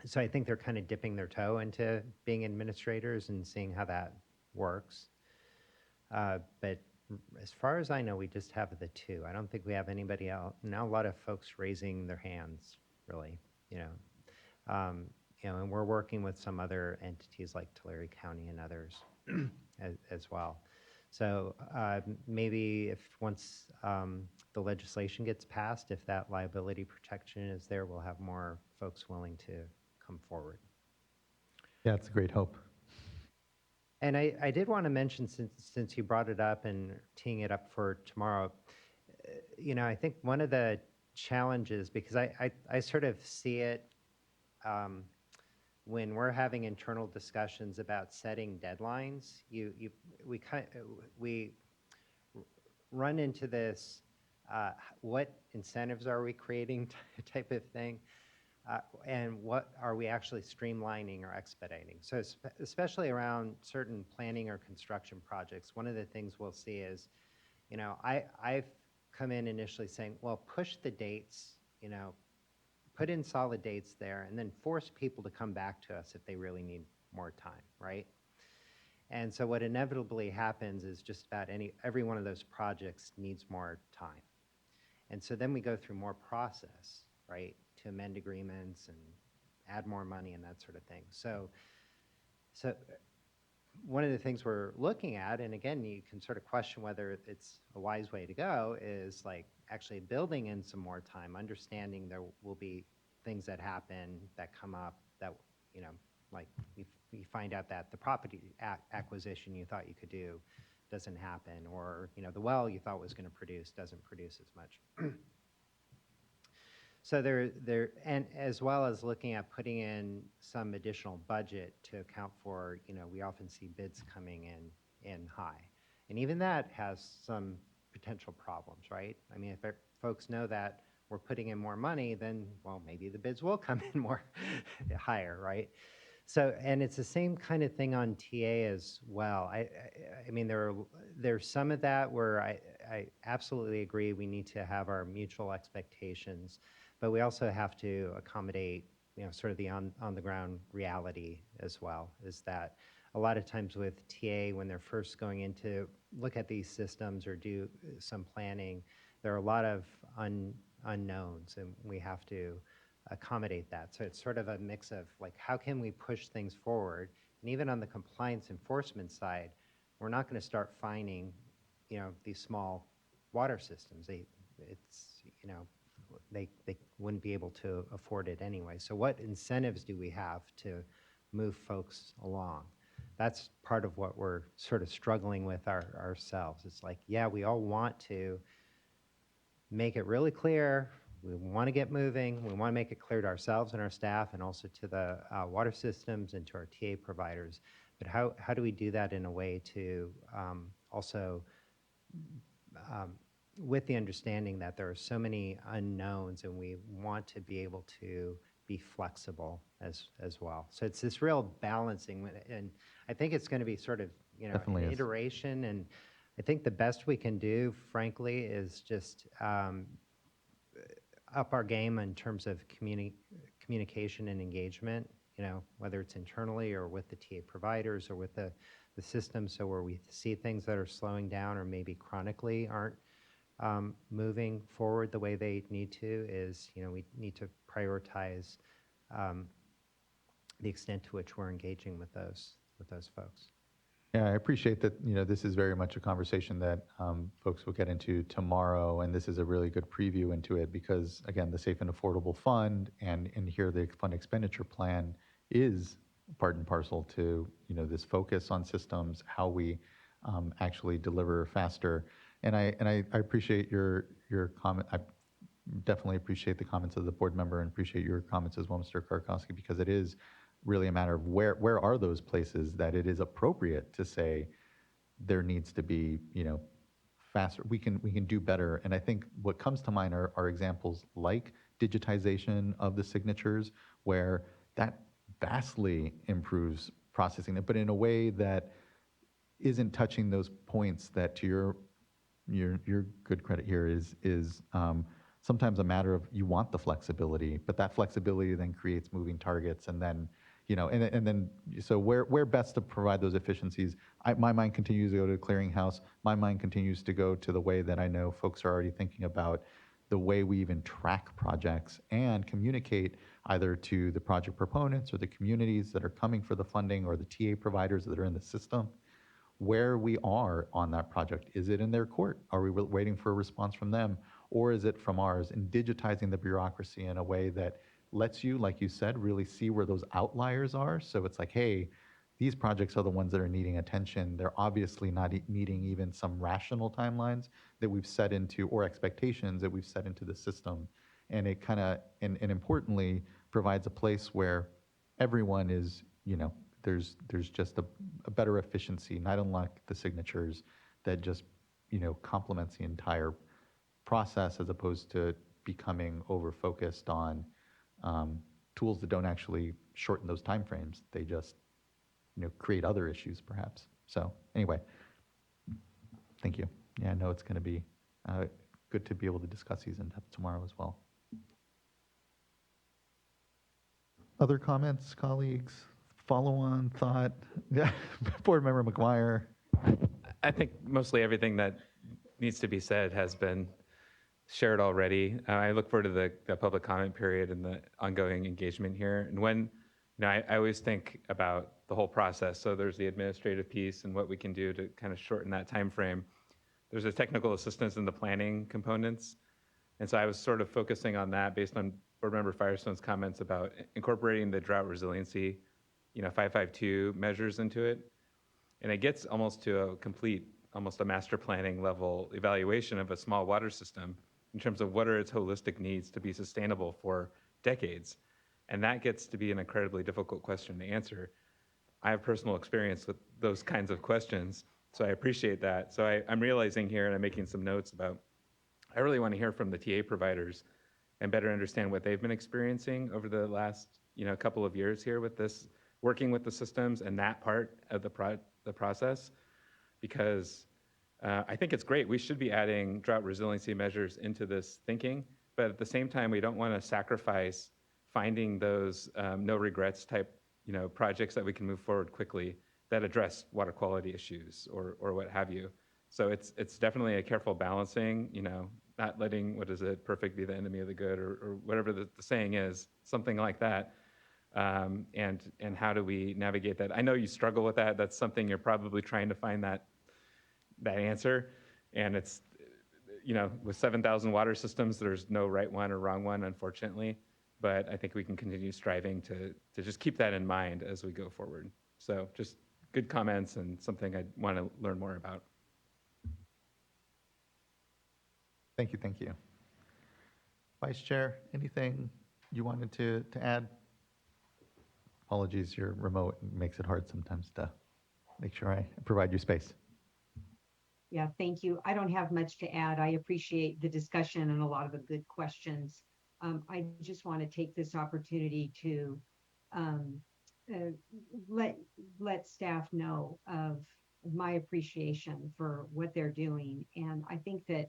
so I think they're kind of dipping their toe into being administrators and seeing how that works. But as far as I know, we just have the 2. I don't think we have anybody else. Now a lot of folks raising their hands, really, and we're working with some other entities like Tulare County and others as well. So maybe if once the legislation gets passed, if that liability protection is there, we'll have more folks willing to come forward. Yeah, it's a great hope. And I did want to mention, since you brought it up and teeing it up for tomorrow, I think one of the challenges, because I sort of see it when we're having internal discussions about setting deadlines, we run into this what incentives are we creating type of thing. And what are we actually streamlining or expediting? So especially around certain planning or construction projects, one of the things we'll see is, I've come in initially saying, well, push the dates, put in solid dates there, and then force people to come back to us if they really need more time, right? And so what inevitably happens is just about every one of those projects needs more time. And so then we go through more process, right, to amend agreements and add more money and that sort of thing. So one of the things we're looking at, and again, you can sort of question whether it's a wise way to go, is like actually building in some more time, understanding there will be things that happen, that come up, that, like you find out that the property acquisition you thought you could do doesn't happen, or, the well you thought was going to produce doesn't produce as much. So and as well as looking at putting in some additional budget to account for, we often see bids coming in high. And even that has some potential problems, right? I mean, if folks know that we're putting in more money, then, well, maybe the bids will come in more higher, right? So, and it's the same kind of thing on TA as well. I mean, there's some of that where I absolutely agree we need to have our mutual expectations, but we also have to accommodate, sort of the on-the-ground reality as well, is that a lot of times with TA, when they're first going in to look at these systems or do some planning, there are a lot of unknowns, and we have to accommodate that. So it's sort of a mix of like, how can we push things forward? And even on the compliance enforcement side, we're not going to start fining, these small water systems. They wouldn't be able to afford it anyway. So what incentives do we have to move folks along? that's part of what we're sort of struggling with ourselves. It's like, yeah, we all want to make it really clear. We want to get moving. We want to make it clear to ourselves and our staff and also to the water systems and to our TA providers. But how do we do that in a way to also with the understanding that there are so many unknowns and we want to be able to be flexible as well. So it's this real balancing, and I think it's going to be sort of, Definitely an is. iteration, and I think the best we can do, frankly, is just up our game in terms of communication and engagement, whether it's internally or with the TA providers or with the system, so where we see things that are slowing down or maybe chronically aren't moving forward the way they need to, is, we need to prioritize the extent to which we're engaging with those folks. Yeah, I appreciate that, this is very much a conversation that folks will get into tomorrow, and this is a really good preview into it because, again, the Safe and Affordable Fund and here the fund expenditure plan is part and parcel to, this focus on systems, how we actually deliver faster. And I appreciate your comment. I definitely appreciate the comments of the board member and appreciate your comments as well, Mr. Karkowski, because it is really a matter of where are those places that it is appropriate to say there needs to be, faster. We can do better. And I think what comes to mind are examples like digitization of the signatures, where that vastly improves processing it, but in a way that isn't touching those points that, to your good credit here, is sometimes a matter of you want the flexibility, but that flexibility then creates moving targets, and then and then so where best to provide those efficiencies. My mind continues to go to the clearinghouse. My mind continues to go to the way that I know folks are already thinking about the way we even track projects and communicate either to the project proponents or the communities that are coming for the funding or the TA providers that are in the system, where we are on that project. Is it in their court? Are we waiting for a response from them? Or is it from ours? And digitizing the bureaucracy in a way that lets you, like you said, really see where those outliers are. So it's like, hey, these projects are the ones that are needing attention. They're obviously not meeting even some rational timelines that we've set into, or expectations that we've set into the system. And it kind of, and importantly, provides a place where everyone is, there's just a better efficiency, not unlike the signatures, that just, complements the entire process, as opposed to becoming over-focused on tools that don't actually shorten those timeframes. They just, create other issues, perhaps. So anyway, thank you. Yeah, I know it's going to be good to be able to discuss these in depth tomorrow as well. Other comments, colleagues? Follow-on thought? Yeah, Board Member McGuire. I think mostly everything that needs to be said has been shared already. I look forward to the public comment period and the ongoing engagement here. And when, I always think about the whole process. So there's the administrative piece and what we can do to kind of shorten that time frame. There's the technical assistance and the planning components. And so I was sort of focusing on that based on Board Member Firestone's comments about incorporating the drought resiliency, 552 measures into it. And it gets almost to a complete, almost a master planning level evaluation of a small water system in terms of what are its holistic needs to be sustainable for decades. And that gets to be an incredibly difficult question to answer. I have personal experience with those kinds of questions, so I appreciate that. So I'm realizing here, and I'm making some notes about, I really want to hear from the TA providers and better understand what they've been experiencing over the last, couple of years here with this, working with the systems and that part of the process, because I think it's great. We should be adding drought resiliency measures into this thinking, but at the same time, we don't want to sacrifice finding those no regrets type, projects that we can move forward quickly that address water quality issues or what have you. So it's definitely a careful balancing, not letting, perfect be the enemy of the good, or whatever the saying is, something like that. And how do we navigate that? I know you struggle with that. That's something you're probably trying to find that answer. And it's, with 7,000 water systems, there's no right one or wrong one, unfortunately. But I think we can continue striving to just keep that in mind as we go forward. So just good comments and something I want to learn more about. Thank you, thank you. Vice Chair, anything you wanted to add? Apologies, you're remote. It makes it hard sometimes to make sure I provide you space. Yeah, thank you. I don't have much to add. I appreciate the discussion and a lot of the good questions. I just want to take this opportunity to um, let staff know of my appreciation for what they're doing. And I think that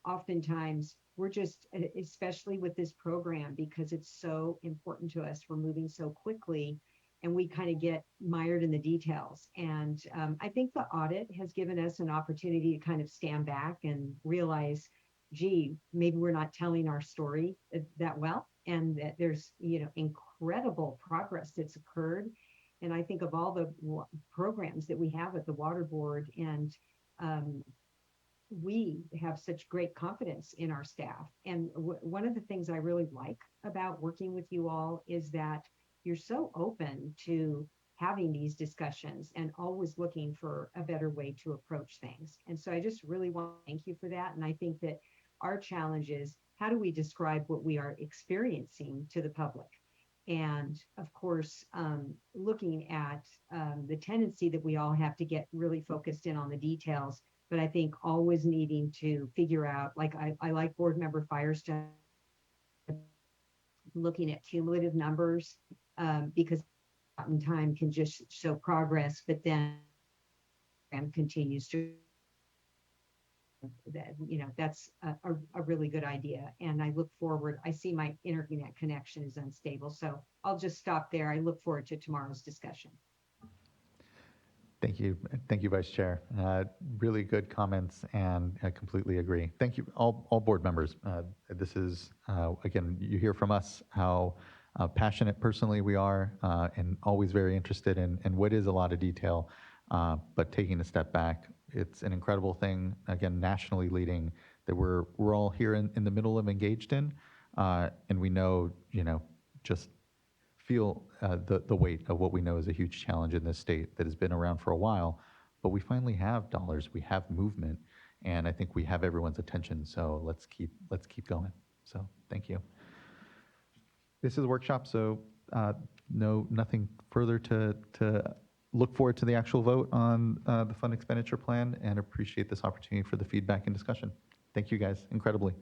oftentimes we're just, especially with this program, because it's so important to us, we're moving so quickly and we kind of get mired in the details. And I think the audit has given us an opportunity to kind of stand back and realize, gee, maybe we're not telling our story that well, and that there's, incredible progress that's occurred. And I think of all the programs that we have at the Water Board, and we have such great confidence in our staff. And one of the things I really like about working with you all is that you're so open to having these discussions and always looking for a better way to approach things. And so I just really want to thank you for that. And I think that our challenge is, how do we describe what we are experiencing to the public? And of course, looking at the tendency that we all have to get really focused in on the details, but I think always needing to figure out, like I like Board Member Firestone looking at cumulative numbers, because in time can just show progress, but then continues to, that's a really good idea. And I look forward, I see my internet connection is unstable, so I'll just stop there. I look forward to tomorrow's discussion. Thank you. Thank you, Vice Chair. Really good comments, and I completely agree. Thank you, all board members. This is, again, you hear from us how passionate personally we are, and always very interested in what is a lot of detail, but taking a step back, it's an incredible thing, again, nationally leading, that we're all here in the middle of engaged in, and we know, just feel the weight of what we know is a huge challenge in this state that has been around for a while, but we finally have dollars, we have movement, and I think we have everyone's attention. So let's keep going. So thank you. This is a workshop, so nothing further to look forward to the actual vote on the fund expenditure plan, and appreciate this opportunity for the feedback and discussion. Thank you guys incredibly.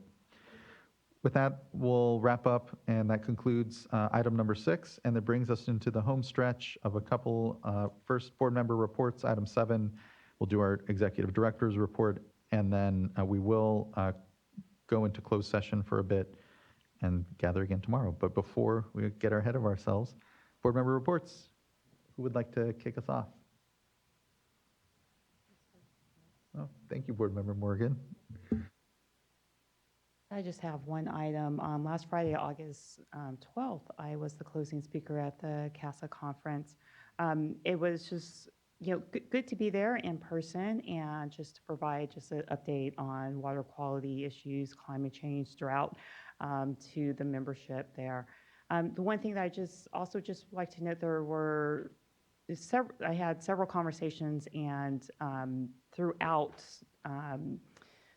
With that, we'll wrap up, and that concludes item number 6, and that brings us into the home stretch of a couple first board member reports. Item 7, we'll do our executive director's report, and then we will go into closed session for a bit and gather again tomorrow. But before we get ahead of ourselves, board member reports. Who would like to kick us off? Oh, thank you, Board Member Morgan. I just have one item. Last Friday, August 12th, I was the closing speaker at the CASA conference. It was just, good to be there in person and just to provide just an update on water quality issues, climate change, drought, to the membership there. The one thing that I just like to note, I had several conversations, and throughout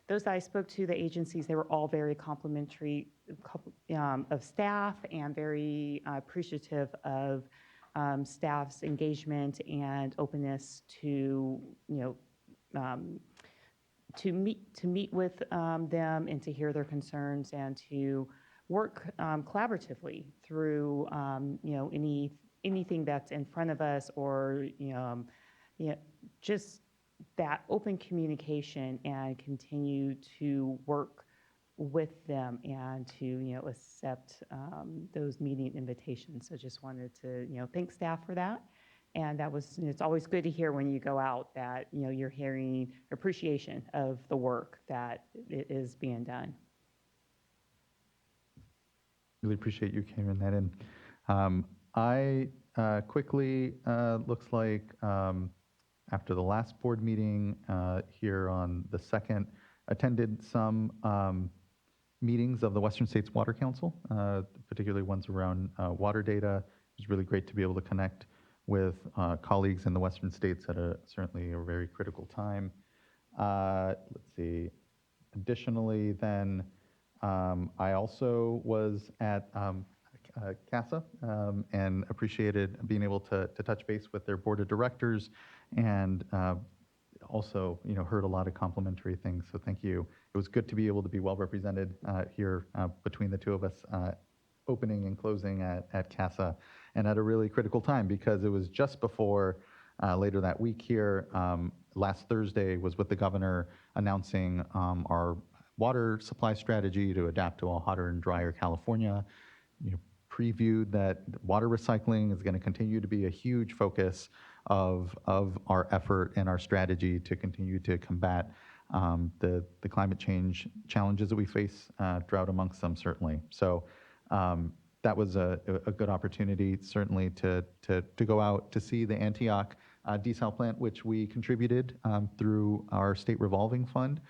those that I spoke to, the agencies, they were all very complimentary of staff, and very appreciative of staff's engagement and openness to, to meet with them and to hear their concerns, and to work collaboratively through, anything that's in front of us, or just that open communication, and continue to work with them, and to accept those meeting invitations. So just wanted to thank staff for that, and that was, it's always good to hear when you go out that you're hearing appreciation of the work that is being done. Really appreciate you carrying that in. I quickly, looks like after the last board meeting here on the 2nd, attended some meetings of the Western States Water Council, particularly ones around water data. It was really great to be able to connect with colleagues in the western states at certainly a very critical time. Let's see. Additionally, then, I also was at CASA and appreciated being able to touch base with their board of directors, and also, heard a lot of complimentary things. So thank you. It was good to be able to be well represented here between the two of us, opening and closing at CASA, and at a really critical time, because it was just before later that week here. Last Thursday was with the governor announcing our water supply strategy to adapt to a hotter and drier California. Previewed that water recycling is going to continue to be a huge focus of our effort and our strategy to continue to combat the climate change challenges that we face, drought amongst them, certainly. So that was a good opportunity, certainly, to go out to see the Antioch desal plant, which we contributed through our state revolving fund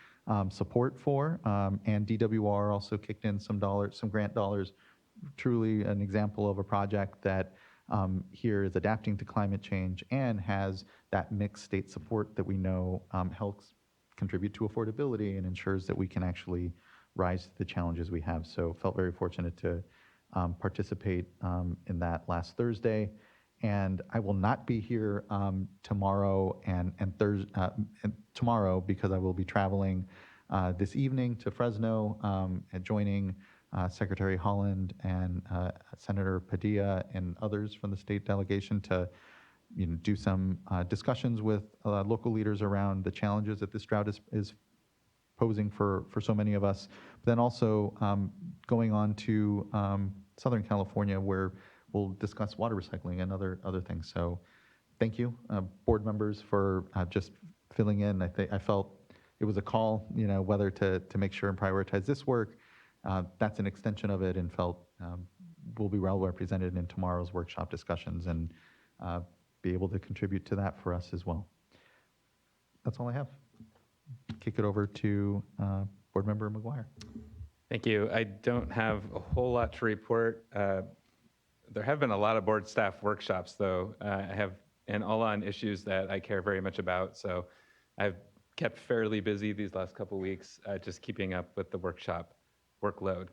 support for, and DWR also kicked in some grant dollars. Truly an example of a project that here is adapting to climate change and has that mixed state support that we know helps contribute to affordability and ensures that we can actually rise to the challenges we have. So felt very fortunate to participate in that last Thursday. And I will not be here tomorrow and tomorrow, because I will be traveling this evening to Fresno and joining Secretary Holland and Senator Padilla and others from the state delegation to do some discussions with local leaders around the challenges that this drought is posing for so many of us. But then also going on to Southern California, where we'll discuss water recycling and other things. So thank you, board members, for just filling in. I felt it was a call, whether to make sure and prioritize this work. That's an extension of it, and felt we'll be well represented in tomorrow's workshop discussions and be able to contribute to that for us as well. That's all I have. Kick it over to Board Member McGuire. Thank you. I don't have a whole lot to report. There have been a lot of board staff workshops, though. I have, and all on issues that I care very much about. So I've kept fairly busy these last couple of weeks, just keeping up with the workshop workload.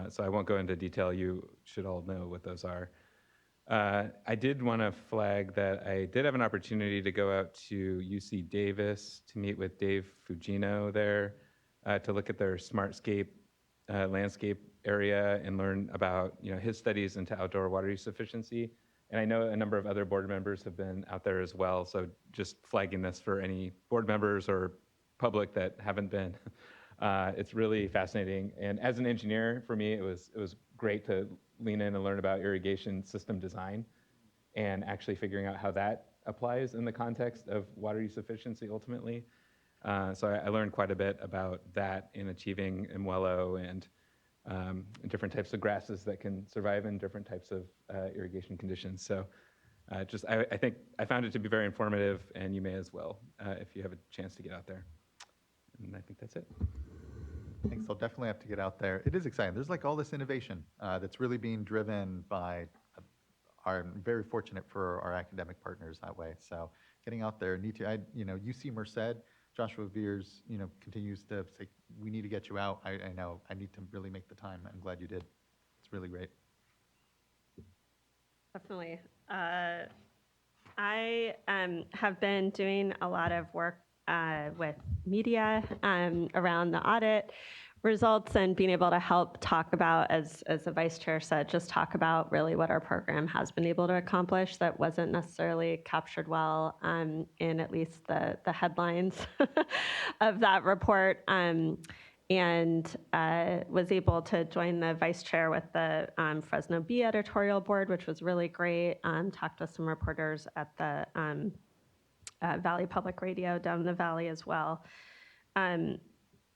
So I won't go into detail. You should all know what those are. I did want to flag that I did have an opportunity to go out to UC Davis to meet with Dave Fugino there to look at their Smartscape landscape area and learn about his studies into outdoor water use efficiency. And I know a number of other board members have been out there as well. So just flagging this for any board members or public that haven't been. It's really fascinating. And as an engineer, for me, it was great to lean in and learn about irrigation system design and actually figuring out how that applies in the context of water use efficiency ultimately. So I learned quite a bit about that in achieving Imwello and different types of grasses that can survive in different types of irrigation conditions. So I think I found it to be very informative, and you may as well if you have a chance to get out there. And I think that's it. Thanks. I'll definitely have to get out there. It is exciting. There's like all this innovation that's really being driven by I'm very fortunate for our academic partners that way. So getting out there, UC Merced, Joshua Veers, continues to say, we need to get you out. I know I need to really make the time. I'm glad you did. It's really great. Definitely. I have been doing a lot of work with media around the audit results and being able to help talk about, as the vice chair said, just talk about really what our program has been able to accomplish that wasn't necessarily captured well in at least the headlines of that report. And was able to join the vice chair with the Fresno Bee editorial board, which was really great. Talked to some reporters at the Valley Public Radio down in the Valley as well.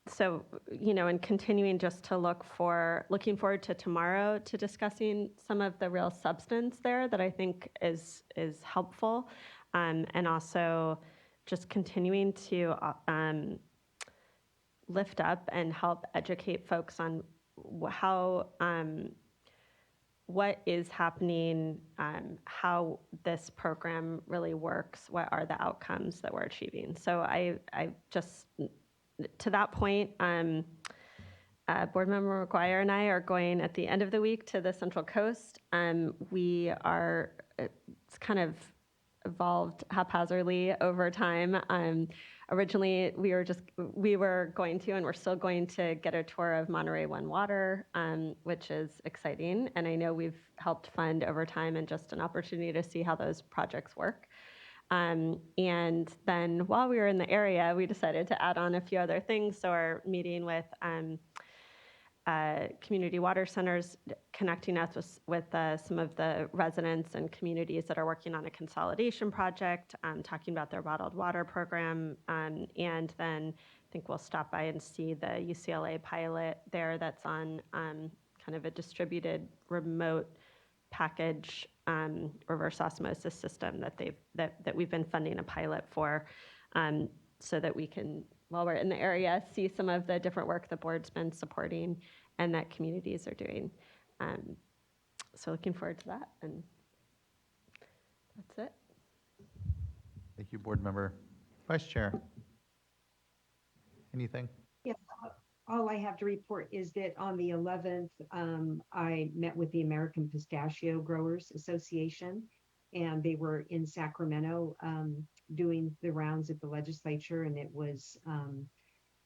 So, and continuing just to looking forward to tomorrow to discussing some of the real substance there that I think is helpful, and also just continuing to lift up and help educate folks on how what is happening, how this program really works, what are the outcomes that we're achieving. So I just, to that point, Board Member McGuire and I are going at the end of the week to the Central Coast. It's kind of evolved haphazardly over time. Originally, we were going to, and we're still going to get a tour of Monterey One Water, which is exciting. And I know we've helped fund over time and just an opportunity to see how those projects work. And then while we were in the area, we decided to add on a few other things. So our meeting with community water centers, connecting us with some of the residents and communities that are working on a consolidation project, talking about their bottled water program. And then I think we'll stop by and see the UCLA pilot there that's on kind of a distributed remote package reverse osmosis system that we've been funding a pilot for, so that we can, while we're in the area, see some of the different work the board's been supporting and that communities are doing. So looking forward to that, and that's it. Thank you, Board Member. Vice Chair. Anything? Yes, all I have to report is that on the 11th, I met with the American Pistachio Growers Association, and they were in Sacramento doing the rounds at the legislature, and it was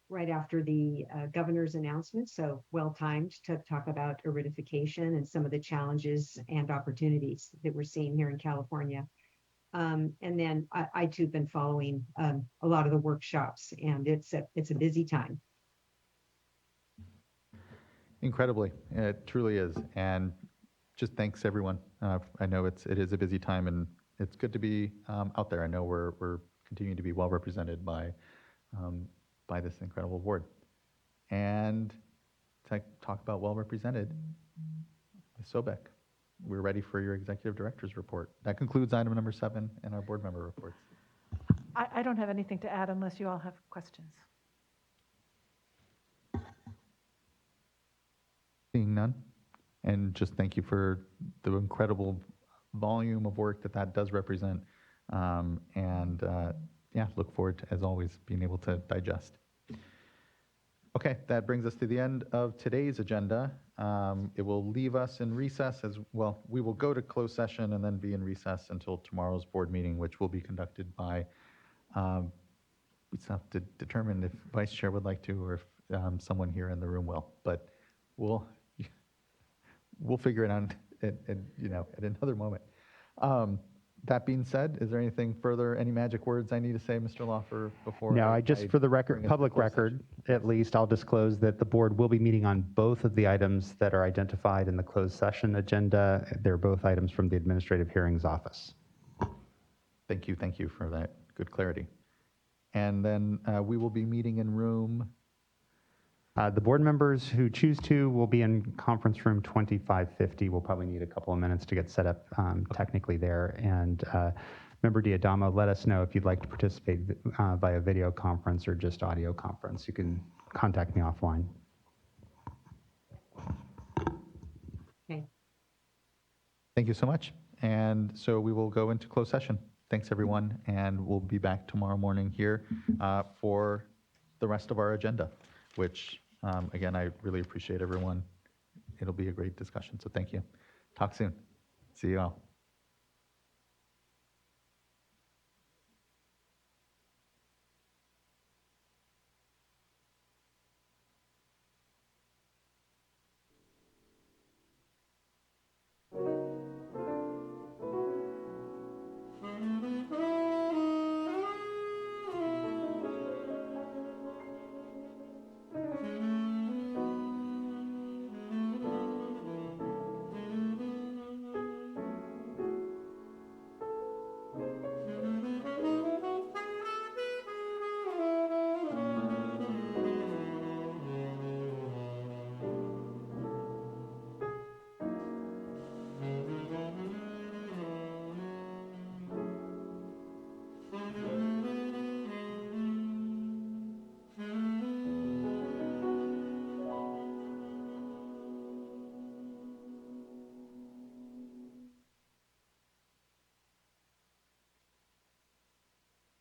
right after the governor's announcement, so well-timed to talk about aridification and some of the challenges and opportunities that we're seeing here in California. And then I too been following a lot of the workshops, and it's a busy time. Incredibly, it truly is. And just thanks everyone. I know it is a busy time, and it's good to be out there. I know we're continuing to be well represented by this incredible board. And to talk about well represented, Ms. Sobek, we're ready for your executive director's report. That concludes item number 7 in our board member reports. I don't have anything to add unless you all have questions. Seeing none. And just thank you for the incredible volume of work that does represent. Yeah, look forward to, as always, being able to digest. Okay, that brings us to the end of today's agenda. It will leave us in recess as well. We will go to closed session and then be in recess until tomorrow's board meeting, which will be conducted by, we just have to determine if Vice Chair would like to, or if someone here in the room will, but we'll figure it out at another moment. That being said, is there anything further, any magic words I need to say, Mr. Lawfer, before? No, for the record, bring us to public closed record, at least, I'll disclose that the board will be meeting on both of the items that are identified in the closed session agenda. They're both items from the Administrative Hearings Office. Thank you for that good clarity. And then we will be meeting in room. The board members who choose to will be in conference room 2550. We'll probably need a couple of minutes to get set up technically there. And Member Diadamo, let us know if you'd like to participate via video conference or just audio conference. You can contact me offline. Okay. Thank you so much. And so we will go into closed session. Thanks, everyone. And we'll be back tomorrow morning here for the rest of our agenda, which, again, I really appreciate everyone. It'll be a great discussion. So thank you. Talk soon. See you all.